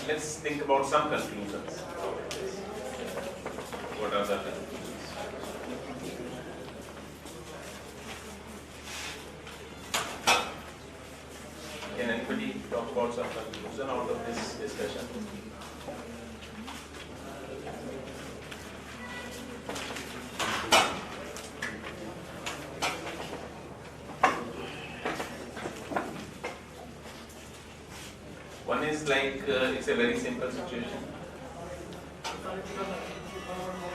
Let's think about some conclusions. What are the conclusions? Can anybody talk about some conclusion out of this discussion? One is like, it's a very simple situation.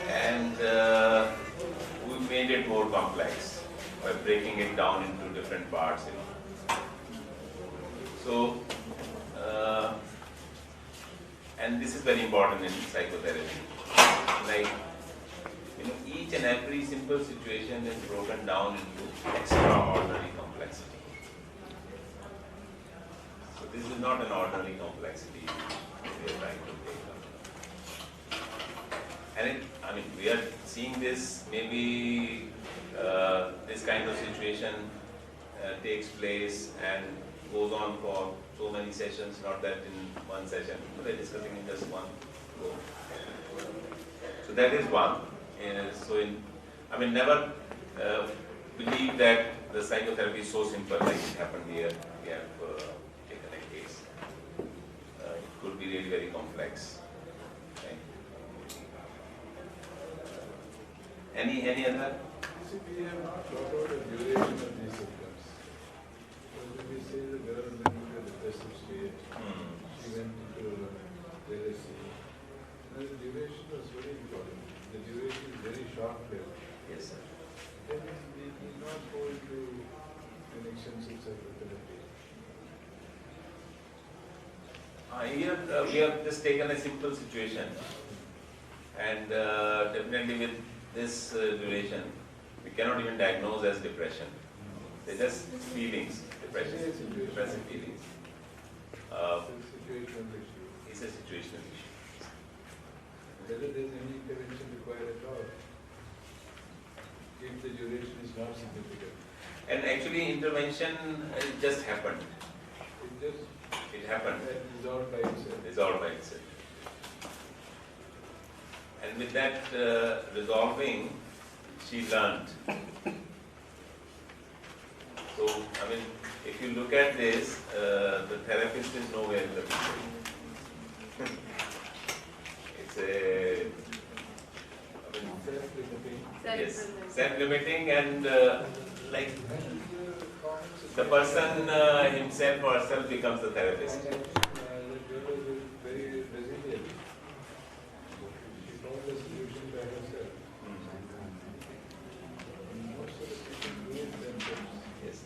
And we made it more complex by breaking it down into different parts. So, and this is very important in psychotherapy. Like, each and every simple situation is broken down into extraordinary complexity. So this is not an ordinary complexity we are trying to take up. And we are seeing this, maybe this kind of situation takes place and goes on for so many sessions, not that in one session, we are discussing in just one go. So that is one. Never believe that the psychotherapy is so simple like it happened here. We have taken a case. It could be really very complex. Okay. Any other? We have not thought out the duration of these symptoms. So when we say the girl went into a depressive state, she went into jealousy. The duration was very important. The duration is very short-lived. Yes, sir. Then we need not go into connections of psychotherapy. Here we have just taken a simple situation, and definitely with this duration, we cannot even diagnose as depression. They're just feelings, depression, depressive feelings. It's a situational issue. Whether there is any intervention required at all, if the duration is not significant. And actually intervention just happened. It happened. Resolved by itself. Resolved by itself. And with that resolving, she learned. So, if you look at this, the therapist is nowhere in the picture. It's a self-limiting. Yes, self-limiting, and like the person himself or herself becomes the therapist. The girl is very resilient. She found the solution by herself. Most of the people do it themselves. Yes.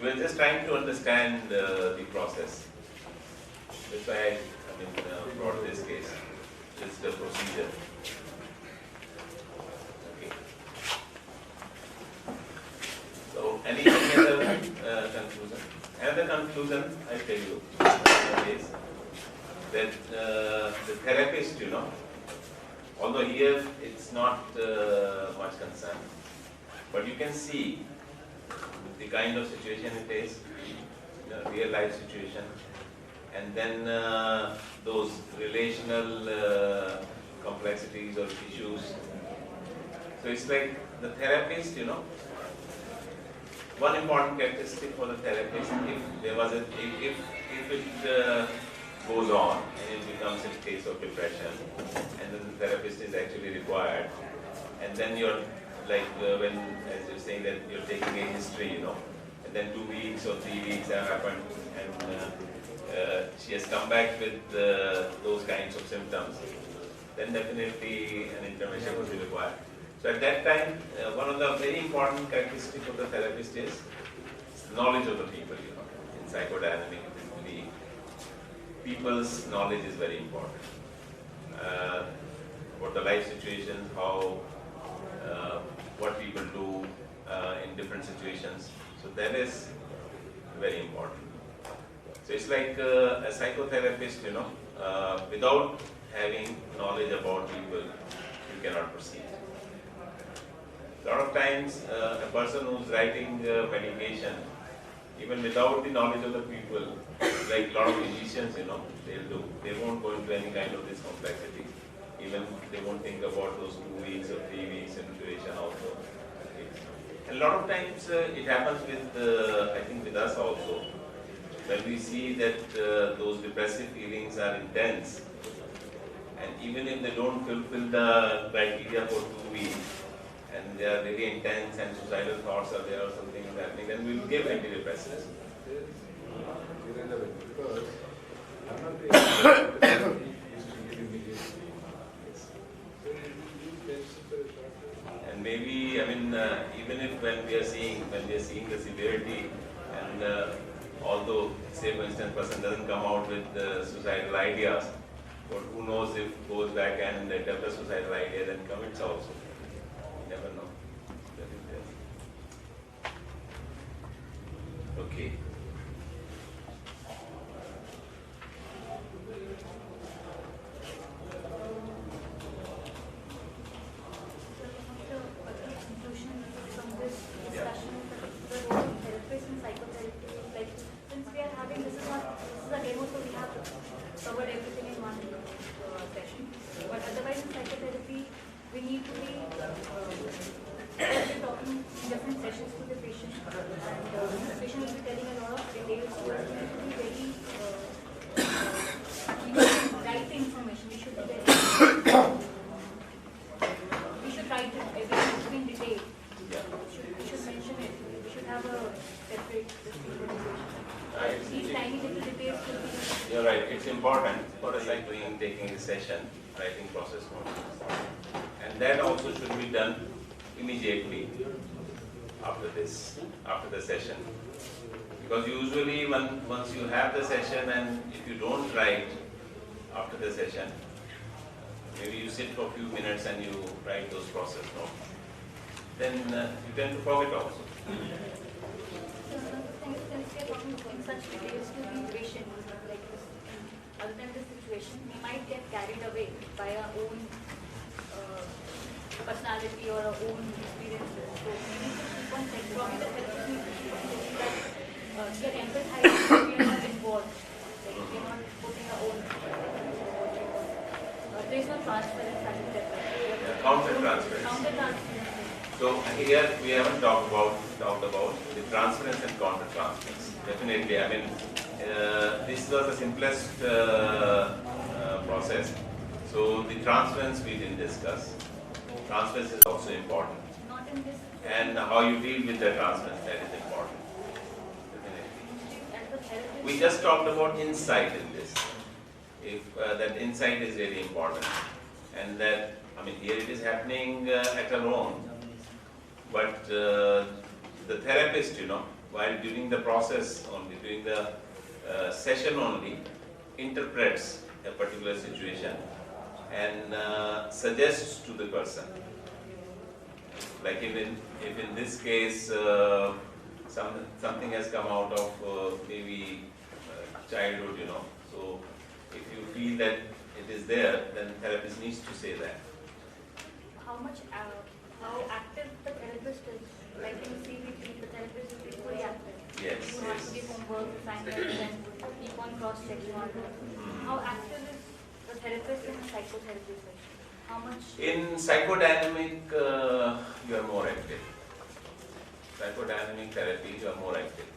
We are just trying to understand the process. That's why I brought this case. This is the procedure. Okay. So, any other conclusion? Another conclusion I tell you is that the therapist, although here it's not much concern, but you can see the kind of situation it is, real life situation, and then those relational complexities or issues. So it's like the therapist, one important characteristic for the therapist, if there was if it goes on and it becomes a case of depression, and then the therapist is actually required, and then you're like when, as you're saying that you're taking a history, and then 2 weeks or 3 weeks have happened, and she has come back with those kinds of symptoms, then definitely an intervention will be required. So at that time, one of the very important characteristics of the therapist is knowledge of the people, in psychodynamic, people's knowledge is very important. About the life situations, how what people do in different situations. So that is very important. So it's like a psychotherapist, without having knowledge about people, you cannot proceed. A lot of times, a person who's writing medication, even without the knowledge of the people, like a lot of physicians, they'll do. They won't go into any kind of this complexity. Even they won't think about those 2 weeks or 3 weeks in duration also. And a lot of times it happens with, I think with us also, when we see that those depressive feelings are intense, and even if they don't fulfill the criteria for 2 weeks, and they are really intense and suicidal thoughts are there or something is happening, then we will give antidepressants. Irrelevant, because I'm not the used to give immediately. So you medicine for a short time. And maybe, even if when we are seeing the severity, and although, say for instance, person doesn't come out with suicidal ideas, But who knows if goes back and develops suicidal ideas and commits also. You never know. That is there. Okay. Covered everything in one session. But otherwise in psychotherapy, we need to be talking in different sessions to the patient. And the patient will be telling a lot of details. So we need to be very, we need to write the information. We should be very, we should write everything in detail. We should mention it. We should have a separate organization. These tiny little details will be. You're right, it's important for us like doing, taking the session, writing process notes. And that also should be done immediately after this, after the session. Because usually once you have the session and if you don't write after the session, maybe you sit for a few minutes and you write those process notes, then you tend to forget also. Such details to the patient, like this, other than this situation, we might get carried away by our own personality or our own experiences. So we need to keep on saying, probably the therapist needs to keep on saying that we are empathizing, we are not involved, like we are not putting our own. There is no transference as in therapy. Counter-transference. Counter-transference. So here we haven't talked about the transference and counter-transference. Definitely, I mean, this was the simplest process. So the transference we didn't discuss. Transference is also important. Not in this. And how you deal with the transference, that is important. Definitely. We just talked about insight in this. If that insight is really important. And that, I mean, here it is happening at our own. But the therapist, while during the process only, during the session only, interprets a particular situation and suggests to the person. Like if in this case something has come out of maybe childhood, so if you feel that it is there, then the therapist needs to say that. How active the therapist is, like in CBT, the therapist is fully active. Yes. You have to give homework, assignments, and keep on cross-checking on it. How active is the therapist in a psychotherapy session? How much? In psychodynamic, you are more active. Psychodynamic therapy, you are more active.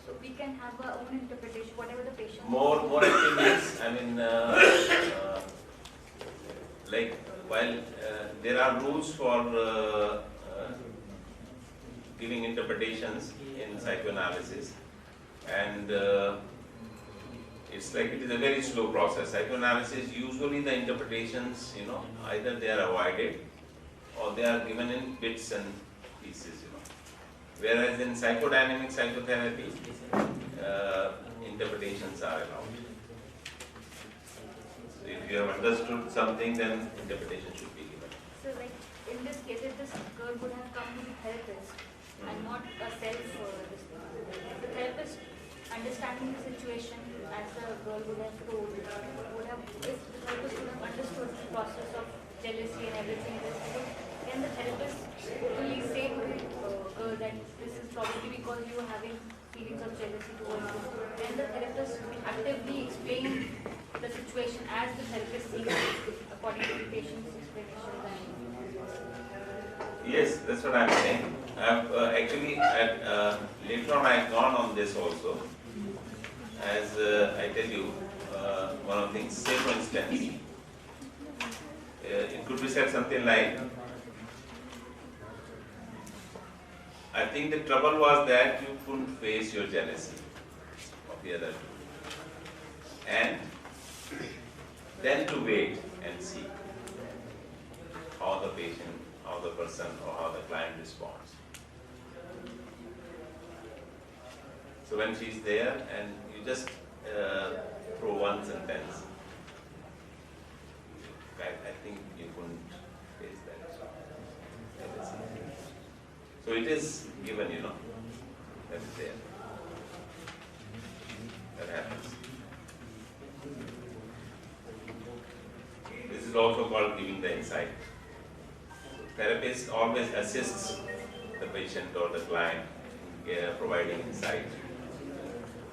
So we can have our own interpretation, whatever the patient. More active means, I mean, like while there are rules for giving interpretations in psychoanalysis, and it's like it is a very slow process. Psychoanalysis, usually the interpretations, either they are avoided or they are given in bits and pieces, Whereas in psychodynamic psychotherapy, interpretations are allowed. So if you have understood something, then interpretation should be given. So like in this case, if this girl would have come to the therapist and not a the therapist understanding the situation as the girl would have told, if the therapist would have understood the process of jealousy and everything, can the therapist openly say to the girl that this is probably because you are having feelings of jealousy towards you? Can the therapist actively explain the situation as the therapist sees it according to the patient's explanation? Yes, that's what I'm saying. I've actually, later on I've gone on this also. As I tell you, one of the things, say for instance, it could be said something like, I think the trouble was that you couldn't face your jealousy of the other two. And then to wait and see how the patient, how the person or how the client responds. So when she's there and you just throw one sentence it is given, you know, that is there. That happens. This is also called giving the insight. Therapist always assists the patient or the client in providing insight.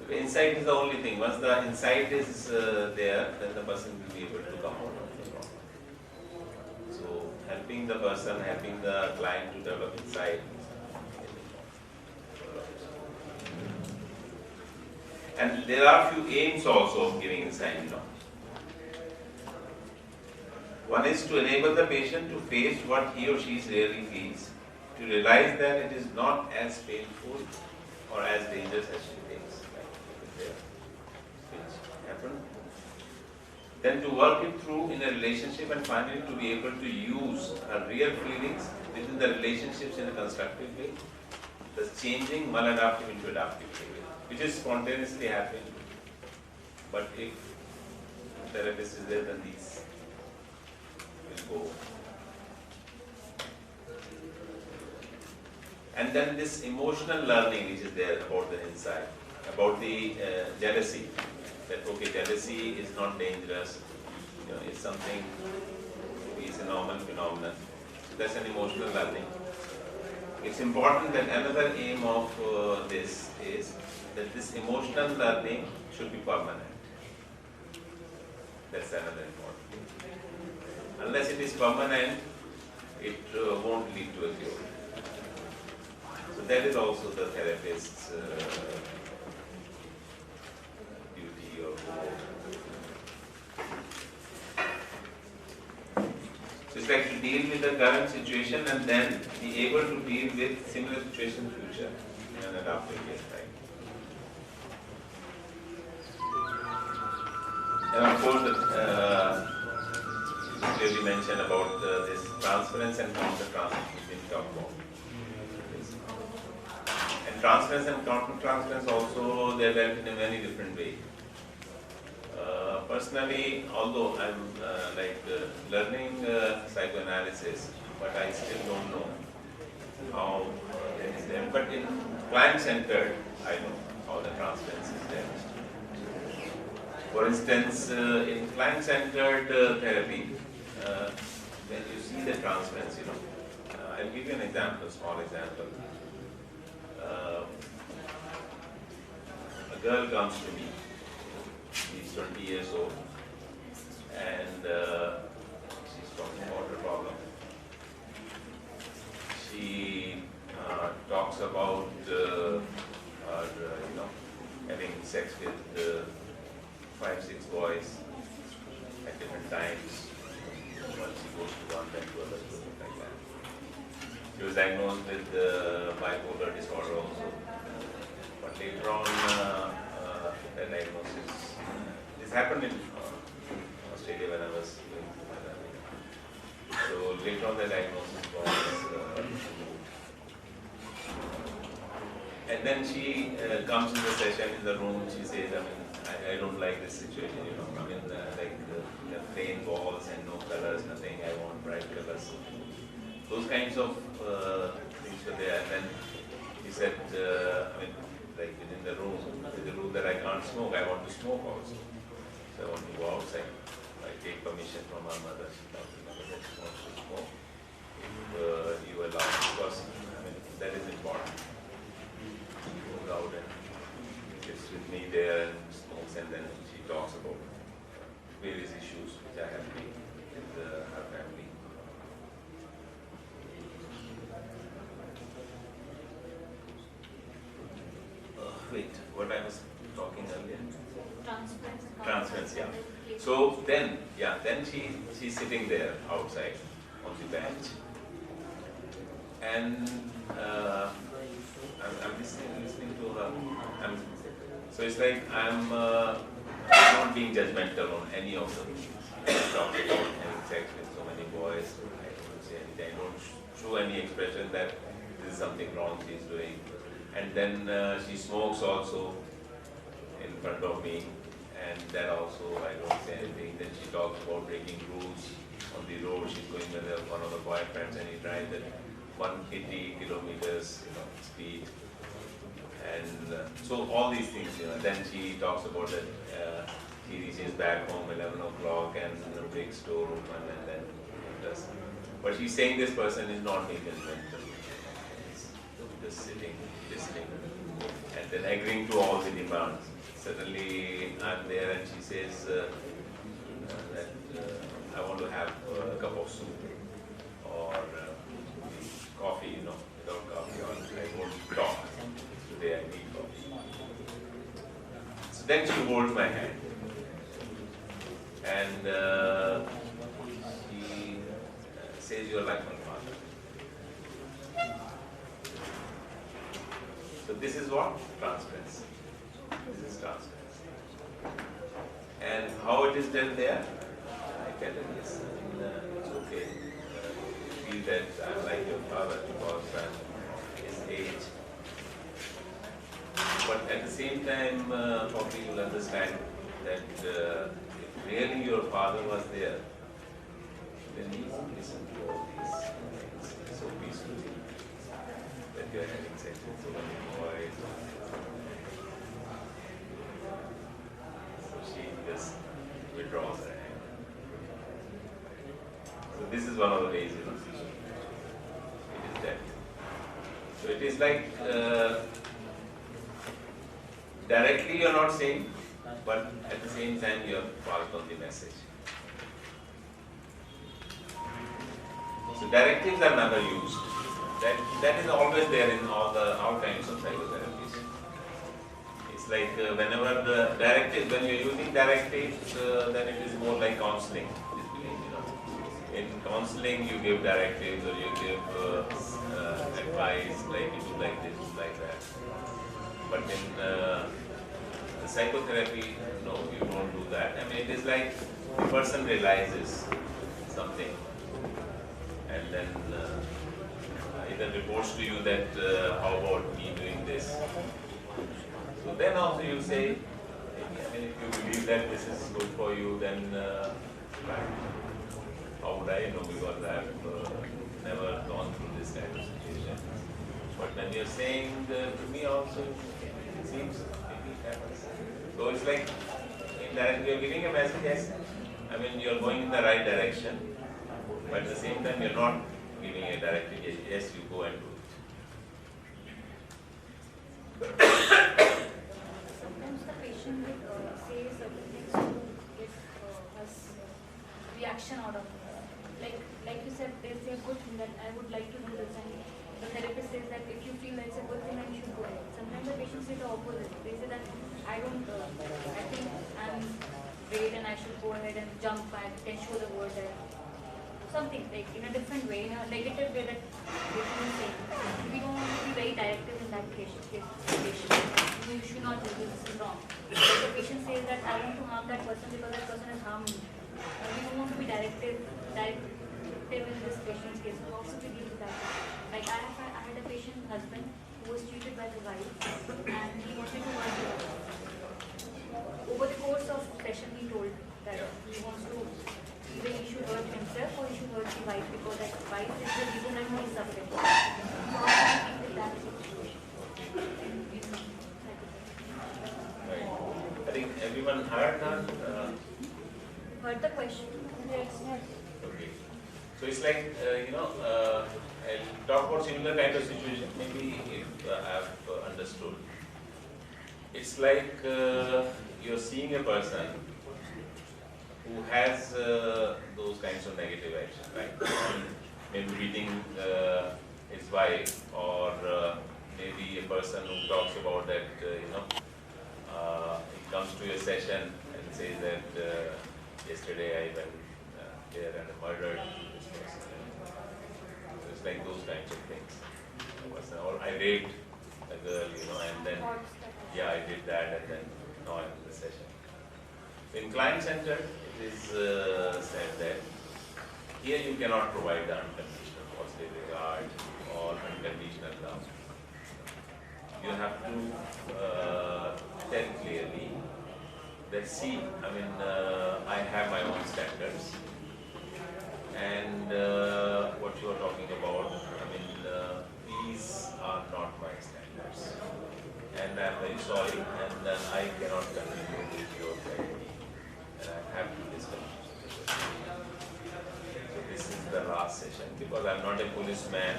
The insight is the only thing. Once the insight is there, then the person will be able to come out of the problem. So helping the person, helping the client to develop insight. And there are few aims also of giving insight, you know. One is to enable the patient to face what he or she really feels, to realize that it is not as painful or as dangerous as she thinks. Then to work it through in a relationship and finally to be able to use her real feelings within the relationships in a constructive way, thus changing maladaptive into adaptive behavior, which is spontaneously happening. But if the therapist is there, then these will go. And then this emotional learning which is there about the insight, about the jealousy, that okay, jealousy is not dangerous, you know, it's something, it's a normal phenomenon. So that's an emotional learning. It's important that another aim of this is that this emotional learning should be permanent. That's another important thing. Unless it is permanent, it won't lead to a cure. So that is also the therapist's duty or role. So it's like to deal with the current situation and then be able to deal with similar situation in future in an adaptive way, right? And of course, clearly mentioned about this transference and counter-transference we didn't talk about. And transference and counter-transference also, they are dealt in a very different way. Personally, although I'm learning psychoanalysis, but I still don't know how it is there. But in client-centered, I know how the transference is there. For instance, in client-centered therapy, when you see the transference, you know, I'll give you an example, a small example. A girl comes to me, she's 20 years old, and she's talking about her problem. She talks about her, having sex with 5-6 boys at different times. Once she goes to one, then to other, like that. She was diagnosed with bipolar disorder also. But later on, the diagnosis, this happened in Australia when I was doing that. So later on the diagnosis was removed. And then she comes in the session, in the room, she says, I don't like this situation, you know, plain walls and no colors, nothing, I want bright colors. Those kinds of things were there. And then he said, within the room, with the rule that I can't smoke, I want to smoke also. So I want to go outside. I take permission from my mother. She tells me that she wants to smoke. If you allow, because that is important. She goes out and sits with me there and smokes, and then she talks about various issues which are happening with her family. Wait, what I was talking earlier? Transference, yeah. So then she's sitting there outside on the bench, and I'm listening to her. So it's like I'm not being judgmental on any of them. I talk about having sex with so many boys. I don't say anything. I don't show any expression that this is something wrong she's doing. And then she smokes also in front of me, and that also I don't say anything. Then she talks about breaking rules on the road. She's going with one of the boyfriends, and he drives it 180 kilometers, speed. And so all these things, then she talks about that she reaches back home 11 o'clock and breaks door open and then does. But she's saying this person is not even mental. He's just sitting, listening, and then agreeing to all the demands. Suddenly I'm there and she says that I want to have a cup of soup or coffee, without coffee, or I won't talk. Today I need coffee. So then she holds my hand and she says, "You're like my father." So this is what? Transparency. This is transparency. And how it is done there? I tell her, yes, it's okay. You feel that I'm like your father because I'm his age. But at the same time, probably you'll understand that if really your father was there, then you would listen to all these things so peacefully that you're having sex with so many boys. So she just withdraws her hand. So this is one of the ways, it is that. So it is like directly you're not saying, but at the same time you have passed on the message. So directives are never used. That is always there in all kinds of psychotherapies. It's like whenever the directives, when you're using directives, then it is more like counseling. In counseling, you give directives or you give advice, like you do like this, like that. But in the psychotherapy, no, you don't do that. I mean, it is like the person realizes something and then either reports to you that how about me doing this. So then also you say, I mean, if you believe that this is good for you, then how would I know, because I have never gone through this kind of situation. But when you're saying to me also, it seems maybe it happens. So it's like indirectly you're giving a message, yes. I mean, you're going in the right direction, but at the same time you're not giving a directive, yes, you go and do it. Sometimes the patient will say certain things to get us reaction out of it. Like you said, they say a good thing that I would like to do this, and the therapist says that if you feel that it's a good thing, then you should go ahead. Sometimes the patients say the opposite. They say that I think I'm great and I should go ahead and jump, I can show the world that something like in a different way, in a negative way that patient is saying. We don't want to be very directive in that case. You should not do this, this is wrong. If the patient says that I want to harm that person because that person has harmed me. We don't want to be directive in this patient's case. We also to deal with that. Like I had a patient husband who was treated by the wife and he wanted to work with her. Over the course of session he told that he wants to either he should hurt himself or he should hurt the wife because that wife is the reason that he is suffering. So how do we deal with that situation? Right. I think everyone heard that. Heard the question? Yes. Okay. So it's like, I'll talk about similar kind of situation, maybe if I have understood. It's like you're seeing a person who has those kinds of negative actions, right? Maybe beating his wife, or maybe a person who talks about that, he comes to a session and says that yesterday I went there and murdered this person. So it's like those kinds of things. Or I raped a girl, and then, yeah, I did that, and then now I'm in the session. So in client-centered, it is said that here you cannot provide the unconditional positive regard or unconditional love. You have to tell clearly that, see, I have my own standards, and what you are talking about, very sorry, and then I cannot continue with your faculty, and I have to discontinue. So this is the last session because I'm not a policeman,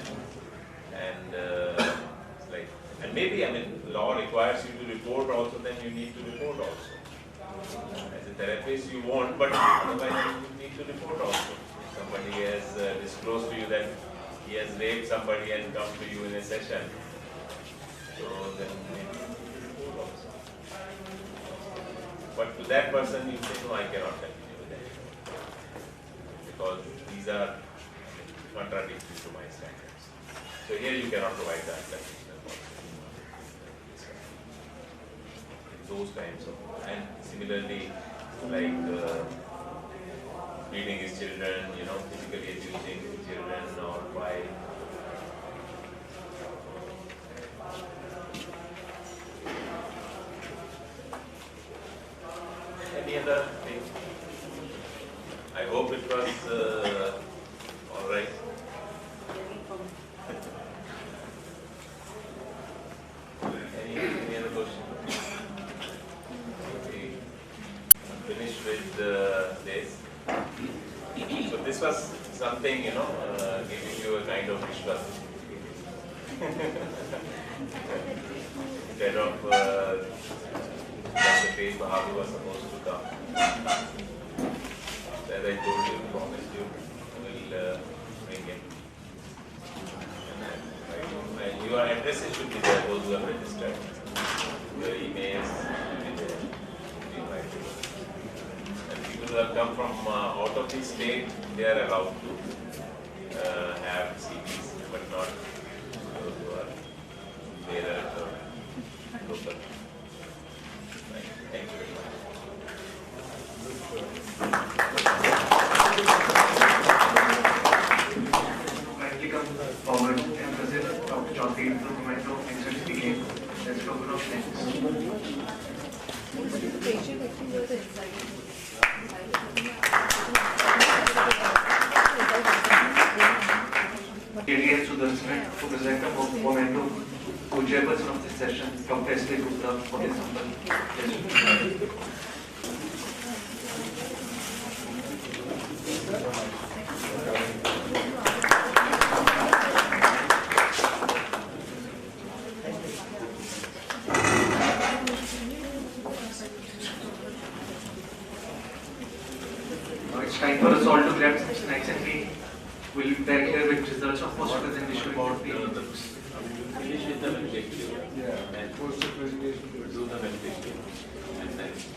and it's like, and maybe, I mean, law requires you to report also, then you need to report also. As a therapist you won't, but otherwise you need to report also. If somebody has disclosed to you that he has raped somebody and come to you in a session, so then you need to report also. But to that person you say, no, I cannot continue with that. Because these are contradictory to my standards. So here you cannot provide that conditional those kinds of, and similarly, like beating his children, you know, physically abusing children or by any other thing. I hope it was all right. Any other question? Finish with this. So this was something, you know, giving you a kind of visual. Instead of the page Bahadur was supposed to come. As I told you, promised you, will bring him. And your addresses should be there, those who have registered. Your emails should be there. People who have come from out of the state, they are allowed to have CVs, but not those who are bearers or local. Right. Thank you very much. Kindly come forward and present Dr. Chaudhary from Tomato and certificate. Let's go for Brigadier Sudarshan to present a memento to chairperson of this session, Dr. S.V. Gupta, for his sample. It's time for us all to grab some snacks and we will be back here with results of post presentation about the Finish with the meditation. Yeah. And post the presentation, do the meditation. And next,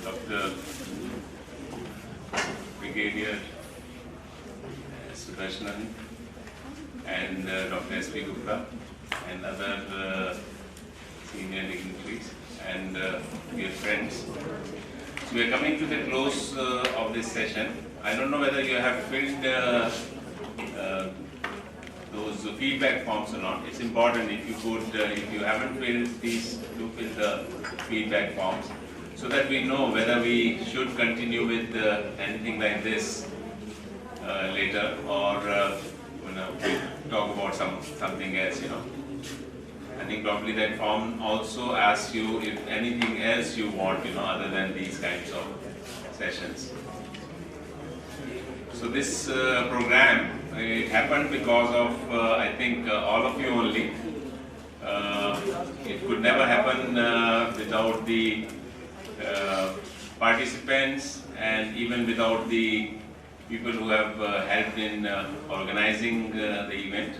Dr. Brigadier Sudarshan and Dr. S.P. Gupta and other senior dignitaries and dear friends. So we are coming to the close of this session. I don't know whether you have filled those feedback forms or not. It's important if you could, if you haven't filled these, do fill the feedback forms so that we know whether we should continue with anything like this later or we talk about something else, you know. I think probably that form also asks you if anything else you want, you know, other than these kinds of sessions. So this program, it happened because of, I think, all of you only. It could never happen without the participants and even without the people who have helped in organizing the event.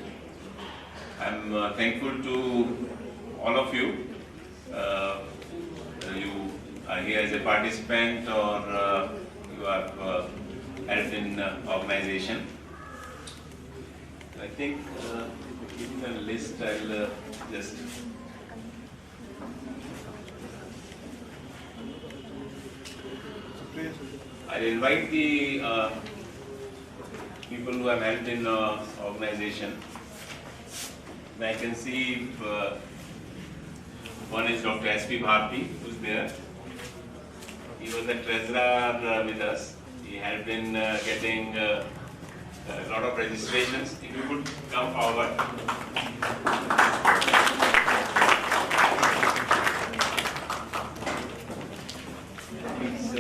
I'm thankful to all of you. Whether you are here as a participant or you have helped in organization. I think giving a list, I'll just I'll invite the people who have helped in organization. And I can see one is Dr. S.P. Bharti, who's there. He was the treasurer with us. He helped in getting a lot of registrations. If you could come forward. Please,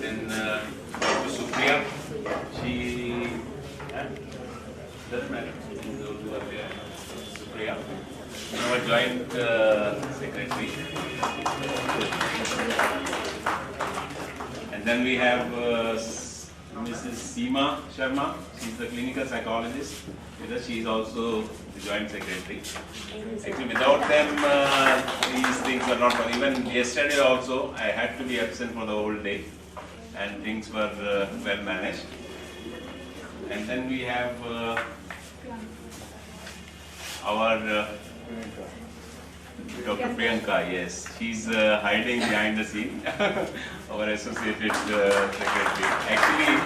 then Supriya, she doesn't matter. Those who are there, Supriya, our joint secretary. And then we have Mrs. Seema Sharma. She's the clinical psychologist. With us, she is also the joint secretary. Actually, without them, these things were not possible. Even yesterday also, I had to be absent for the whole day, and things were well managed. And then we have our Dr. Priyanka, yes, she's hiding behind the scene, our associated secretary. Actually,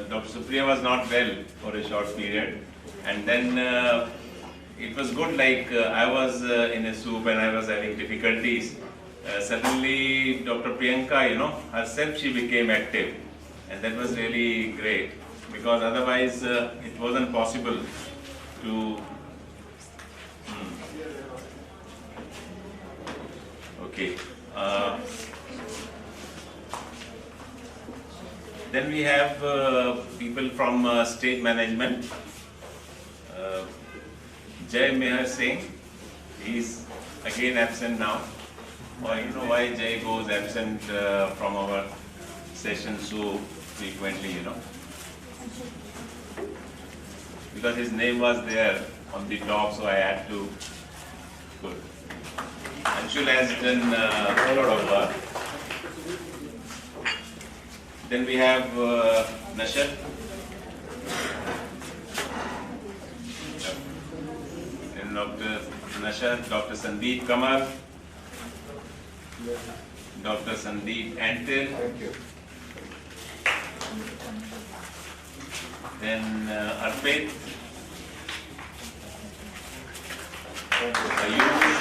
Dr. Supriya was not well for a short period, and then it was good, I was in a soup and I was having difficulties. Suddenly Dr. Priyanka, herself she became active, and that was really great, because otherwise it wasn't possible to. Okay. Then we have people from state management. Jay Mehar Singh, he is again absent now. Well, you know why Jay goes absent from our session so frequently, Because his name was there on the top, so I had to. Good. Anshul has done a lot of work. Then we have Nashar. And Dr. Nashar, Dr. Sandeep Kamar, Dr. Sandeep Antil. Thank you. Then Arpit. Ayush.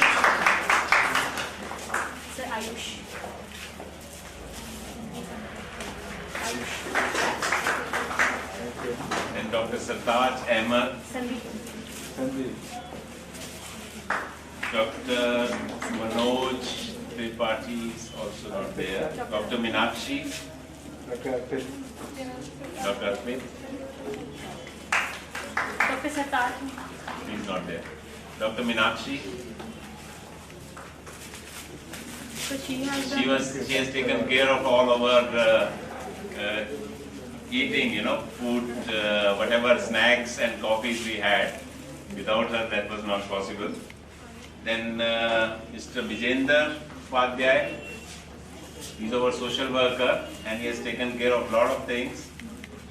Sir, Ayush. And Dr. Sartaj Ahmed. Sandeep. Dr. Manoj Tripathi is also not there. Dr. Meenakshi. Dr. Arpit. Dr. Satar. He's not there. Dr. Meenakshi. So she has taken care of all our eating, food, whatever snacks and coffees we had. Without her, that was not possible. Then Mr. Vijender Padhyay, he's our social worker, and he has taken care of a lot of things,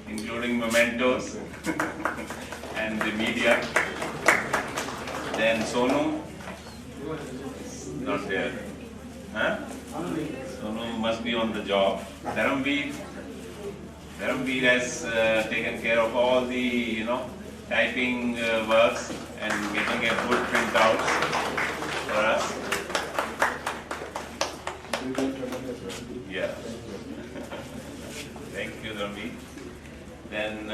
including mementos and the media. Then Sonu is not there. Huh? Sonu must be on the job. Dharamveer has taken care of all the, typing works and getting a good printouts for us. Yeah. Thank you, Dharamveer. Then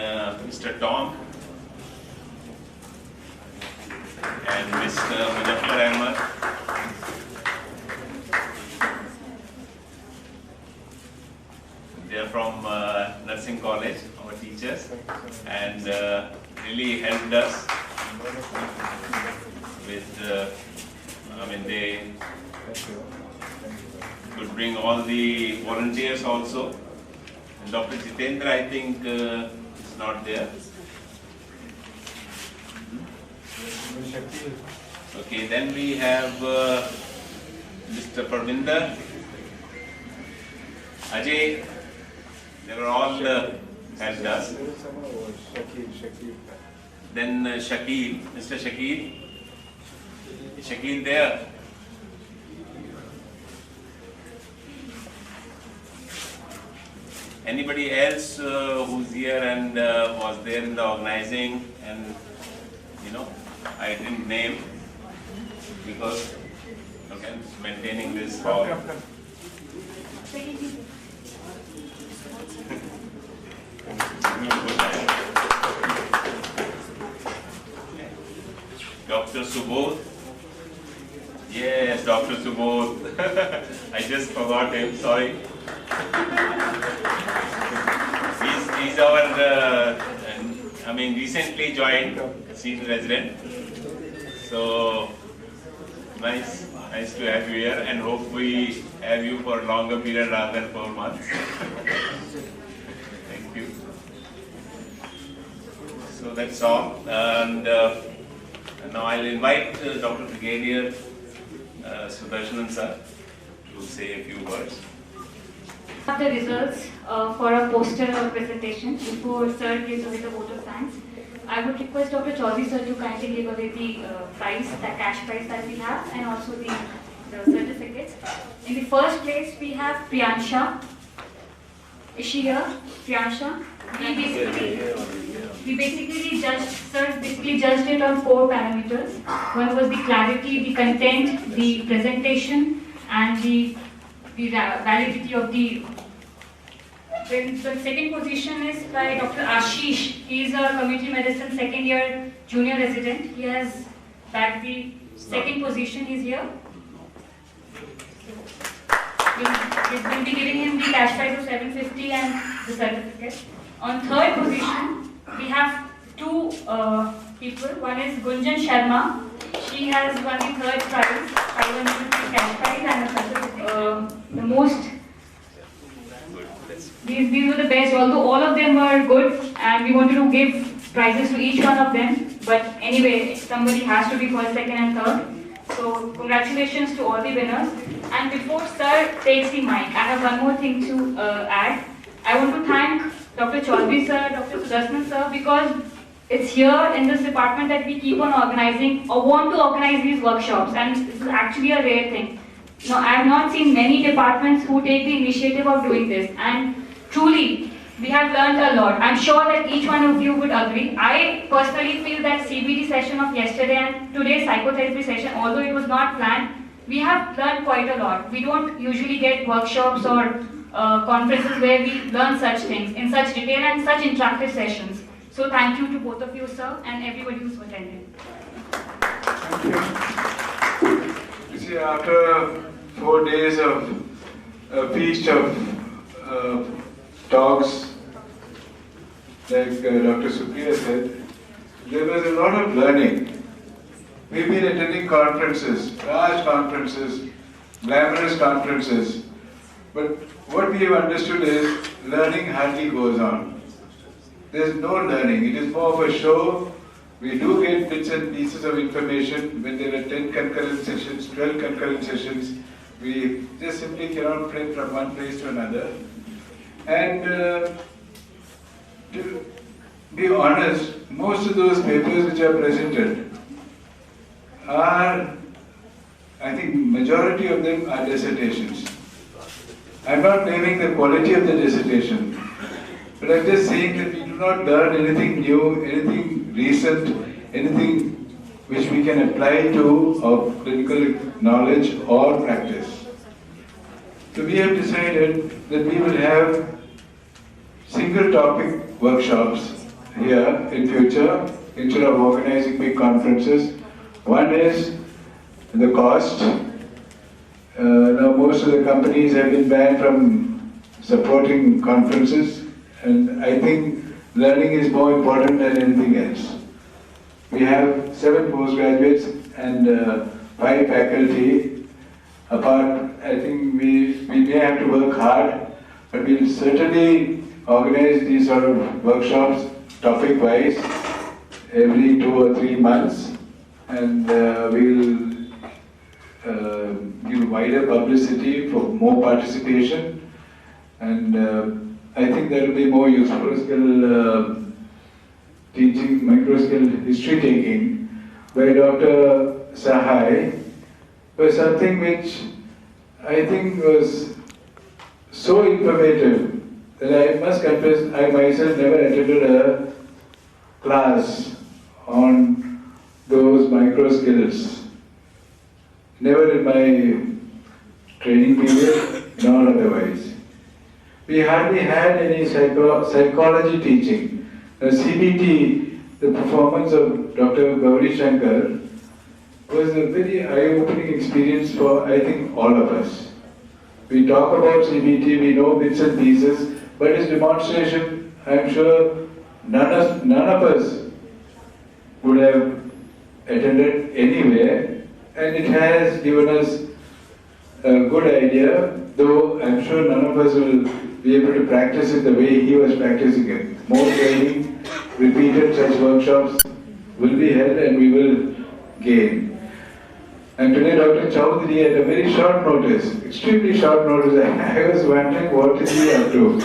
Mr. Tom and Mr. Muzaffar Ahmed. They are from nursing college, our teachers, and really helped us with, they could bring all the volunteers also. And Dr. Jitendra, I think, is not there. Okay, then we have Mr. Parvinder, Ajay. They were all helped us. Then Shakil, Mr. Shakil. Is Shakil there? Anybody else who's here and was there in the organizing and, I didn't name because, okay, maintaining this hall. Dr. Subodh. Yes, Dr. Subodh. I just forgot him, sorry. He's our, recently joined senior resident. So, nice to have you here and hope we have you for a longer period rather than 4 months. Thank you. So that's all. And now I'll invite Dr. Brigadier Sudarshan sir to say a few words. The results for a poster or presentation before sir gives away the vote of thanks. I would request Dr. Chaudhary sir to kindly give away the prize, the cash prize that we have, and also the certificates. In the first place, we have Priyansha. Is she here? Priyansha? We basically judged, sir basically judged it on 4 parameters. One was the clarity, the content, the presentation, and the validity of the. Then the second position is by Dr. Ashish. He is a community medicine second year junior resident. He has bagged the second position. He's here. We'll be giving him the cash prize of 750 and the certificate. On third position, we have 2 people. One is Gunjan Sharma. She has won the third prize, 500 cash prize and a certificate. The most. These were the best, although all of them were good and we wanted to give prizes to each one of them. But anyway, somebody has to be first, second and third. So congratulations to all the winners. And before sir takes the mic, I have one more thing to add. I want to thank Dr. Chaudhary sir, Dr. Sudarshan sir, because it's here in this department that we keep on organizing or want to organize these workshops, and this is actually a rare thing. I have not seen many departments who take the initiative of doing this, and truly, we have learned a lot. I'm sure that each one of you would agree. I personally feel that CBT session of yesterday and today's psychotherapy session, although it was not planned, we have learned quite a lot. We don't usually get workshops or conferences where we learn such things in such detail and such interactive sessions. So thank you to both of you, sir, and everybody who's attended. Thank you. You see, after 4 days of a feast of talks, like Dr. Supriya said, there was a lot of learning. We've been attending conferences, large conferences, glamorous conferences, but what we have understood is learning hardly goes on. There's no learning. It is more of a show. We do get bits and pieces of information when there are 10 concurrent sessions, 12 concurrent sessions. We just simply cannot flip from one place to another. And to be honest, most of those papers which are presented are, I think majority of them are dissertations. I'm not blaming the quality of the dissertation, but I'm just saying that we do not learn anything new, anything recent, anything which we can apply to our clinical knowledge or practice. So we have decided that we will have single topic workshops here in future instead of organizing big conferences. One is the cost. Now most of the companies have been banned from supporting conferences, and I think learning is more important than anything else. We have 7 postgraduates and 5 faculty. Apart, I think we may have to work hard, but we'll certainly organize these sort of workshops topic-wise every 2 or 3 months, and we'll give wider publicity for more participation, and I think that will be more useful skill teaching, micro-skill history taking by Dr. Sahai was something which I think was so informative that I must confess, I myself never attended a class on those micro skills. Never in my training period, nor otherwise. We hardly had any psychology teaching. The CBT, the performance of Dr. Gauri Shankar, was a very eye-opening experience for, I think, all of us. We talk about CBT, we know bits and pieces, but his demonstration, I'm sure none of us would have attended anywhere, and it has given us a good idea, though I'm sure none of us will be able to practice it the way he was practicing it. More training, repeated such workshops will be held and we will gain. And today Dr. Chaudhary, at a very short notice, extremely short notice, I was wondering what is he up to.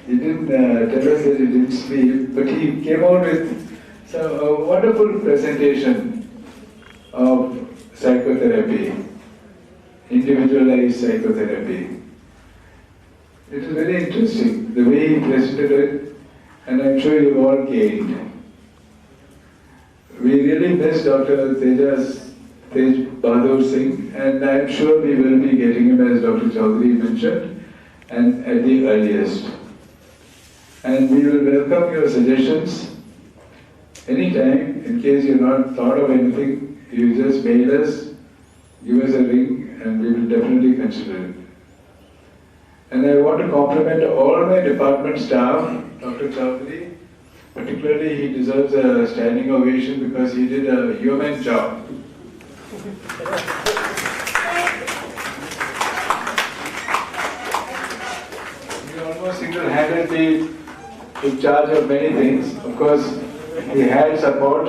He didn't tell us that he didn't sleep, but he came out with a wonderful presentation of psychotherapy, individualized psychotherapy. It is very interesting, the way he presented it, and I'm sure you've all gained. We really miss Dr. Tej Bahadur Singh, and I'm sure we will be getting him, as Dr. Chaudhary mentioned, and at the earliest. And we will welcome your suggestions anytime. In case you've not thought of anything, you just mail us, give us a ring, and we will definitely consider it. And I want to compliment all my department staff, Dr. Chaudhary. Particularly, he deserves a standing ovation because he did a human job. He almost single-handedly took charge of many things. Of course, he had support,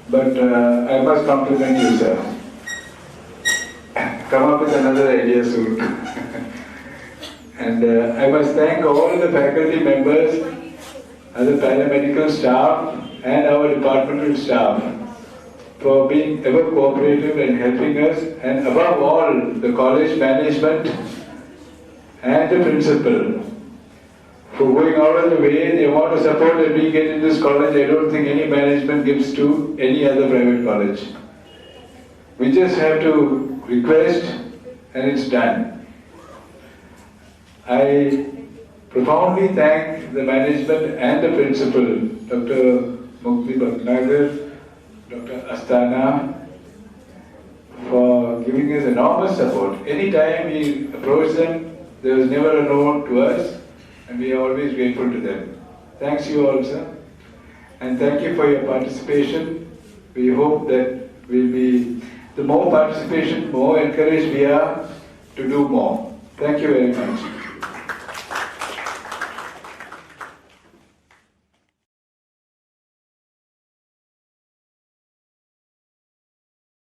but I must compliment you, sir. Come up with another idea soon. And I must thank all the faculty members, other paramedical staff, and our departmental staff for being ever cooperative and helping us, and above all, the college management and the principal for going out of the way. They want to support that we get in this college. I don't think any management gives to any other private college. We just have to request and it's done. I profoundly thank the management and the principal, Dr. Mukti Bhatnagar, Dr. Astana, for giving us enormous support. Anytime we approached them, there was never a no to us, and we are always grateful to them. Thanks you all, sir. And thank you for your participation. We hope that we'll be, the more participation, more encouraged we are to do more. Thank you very much.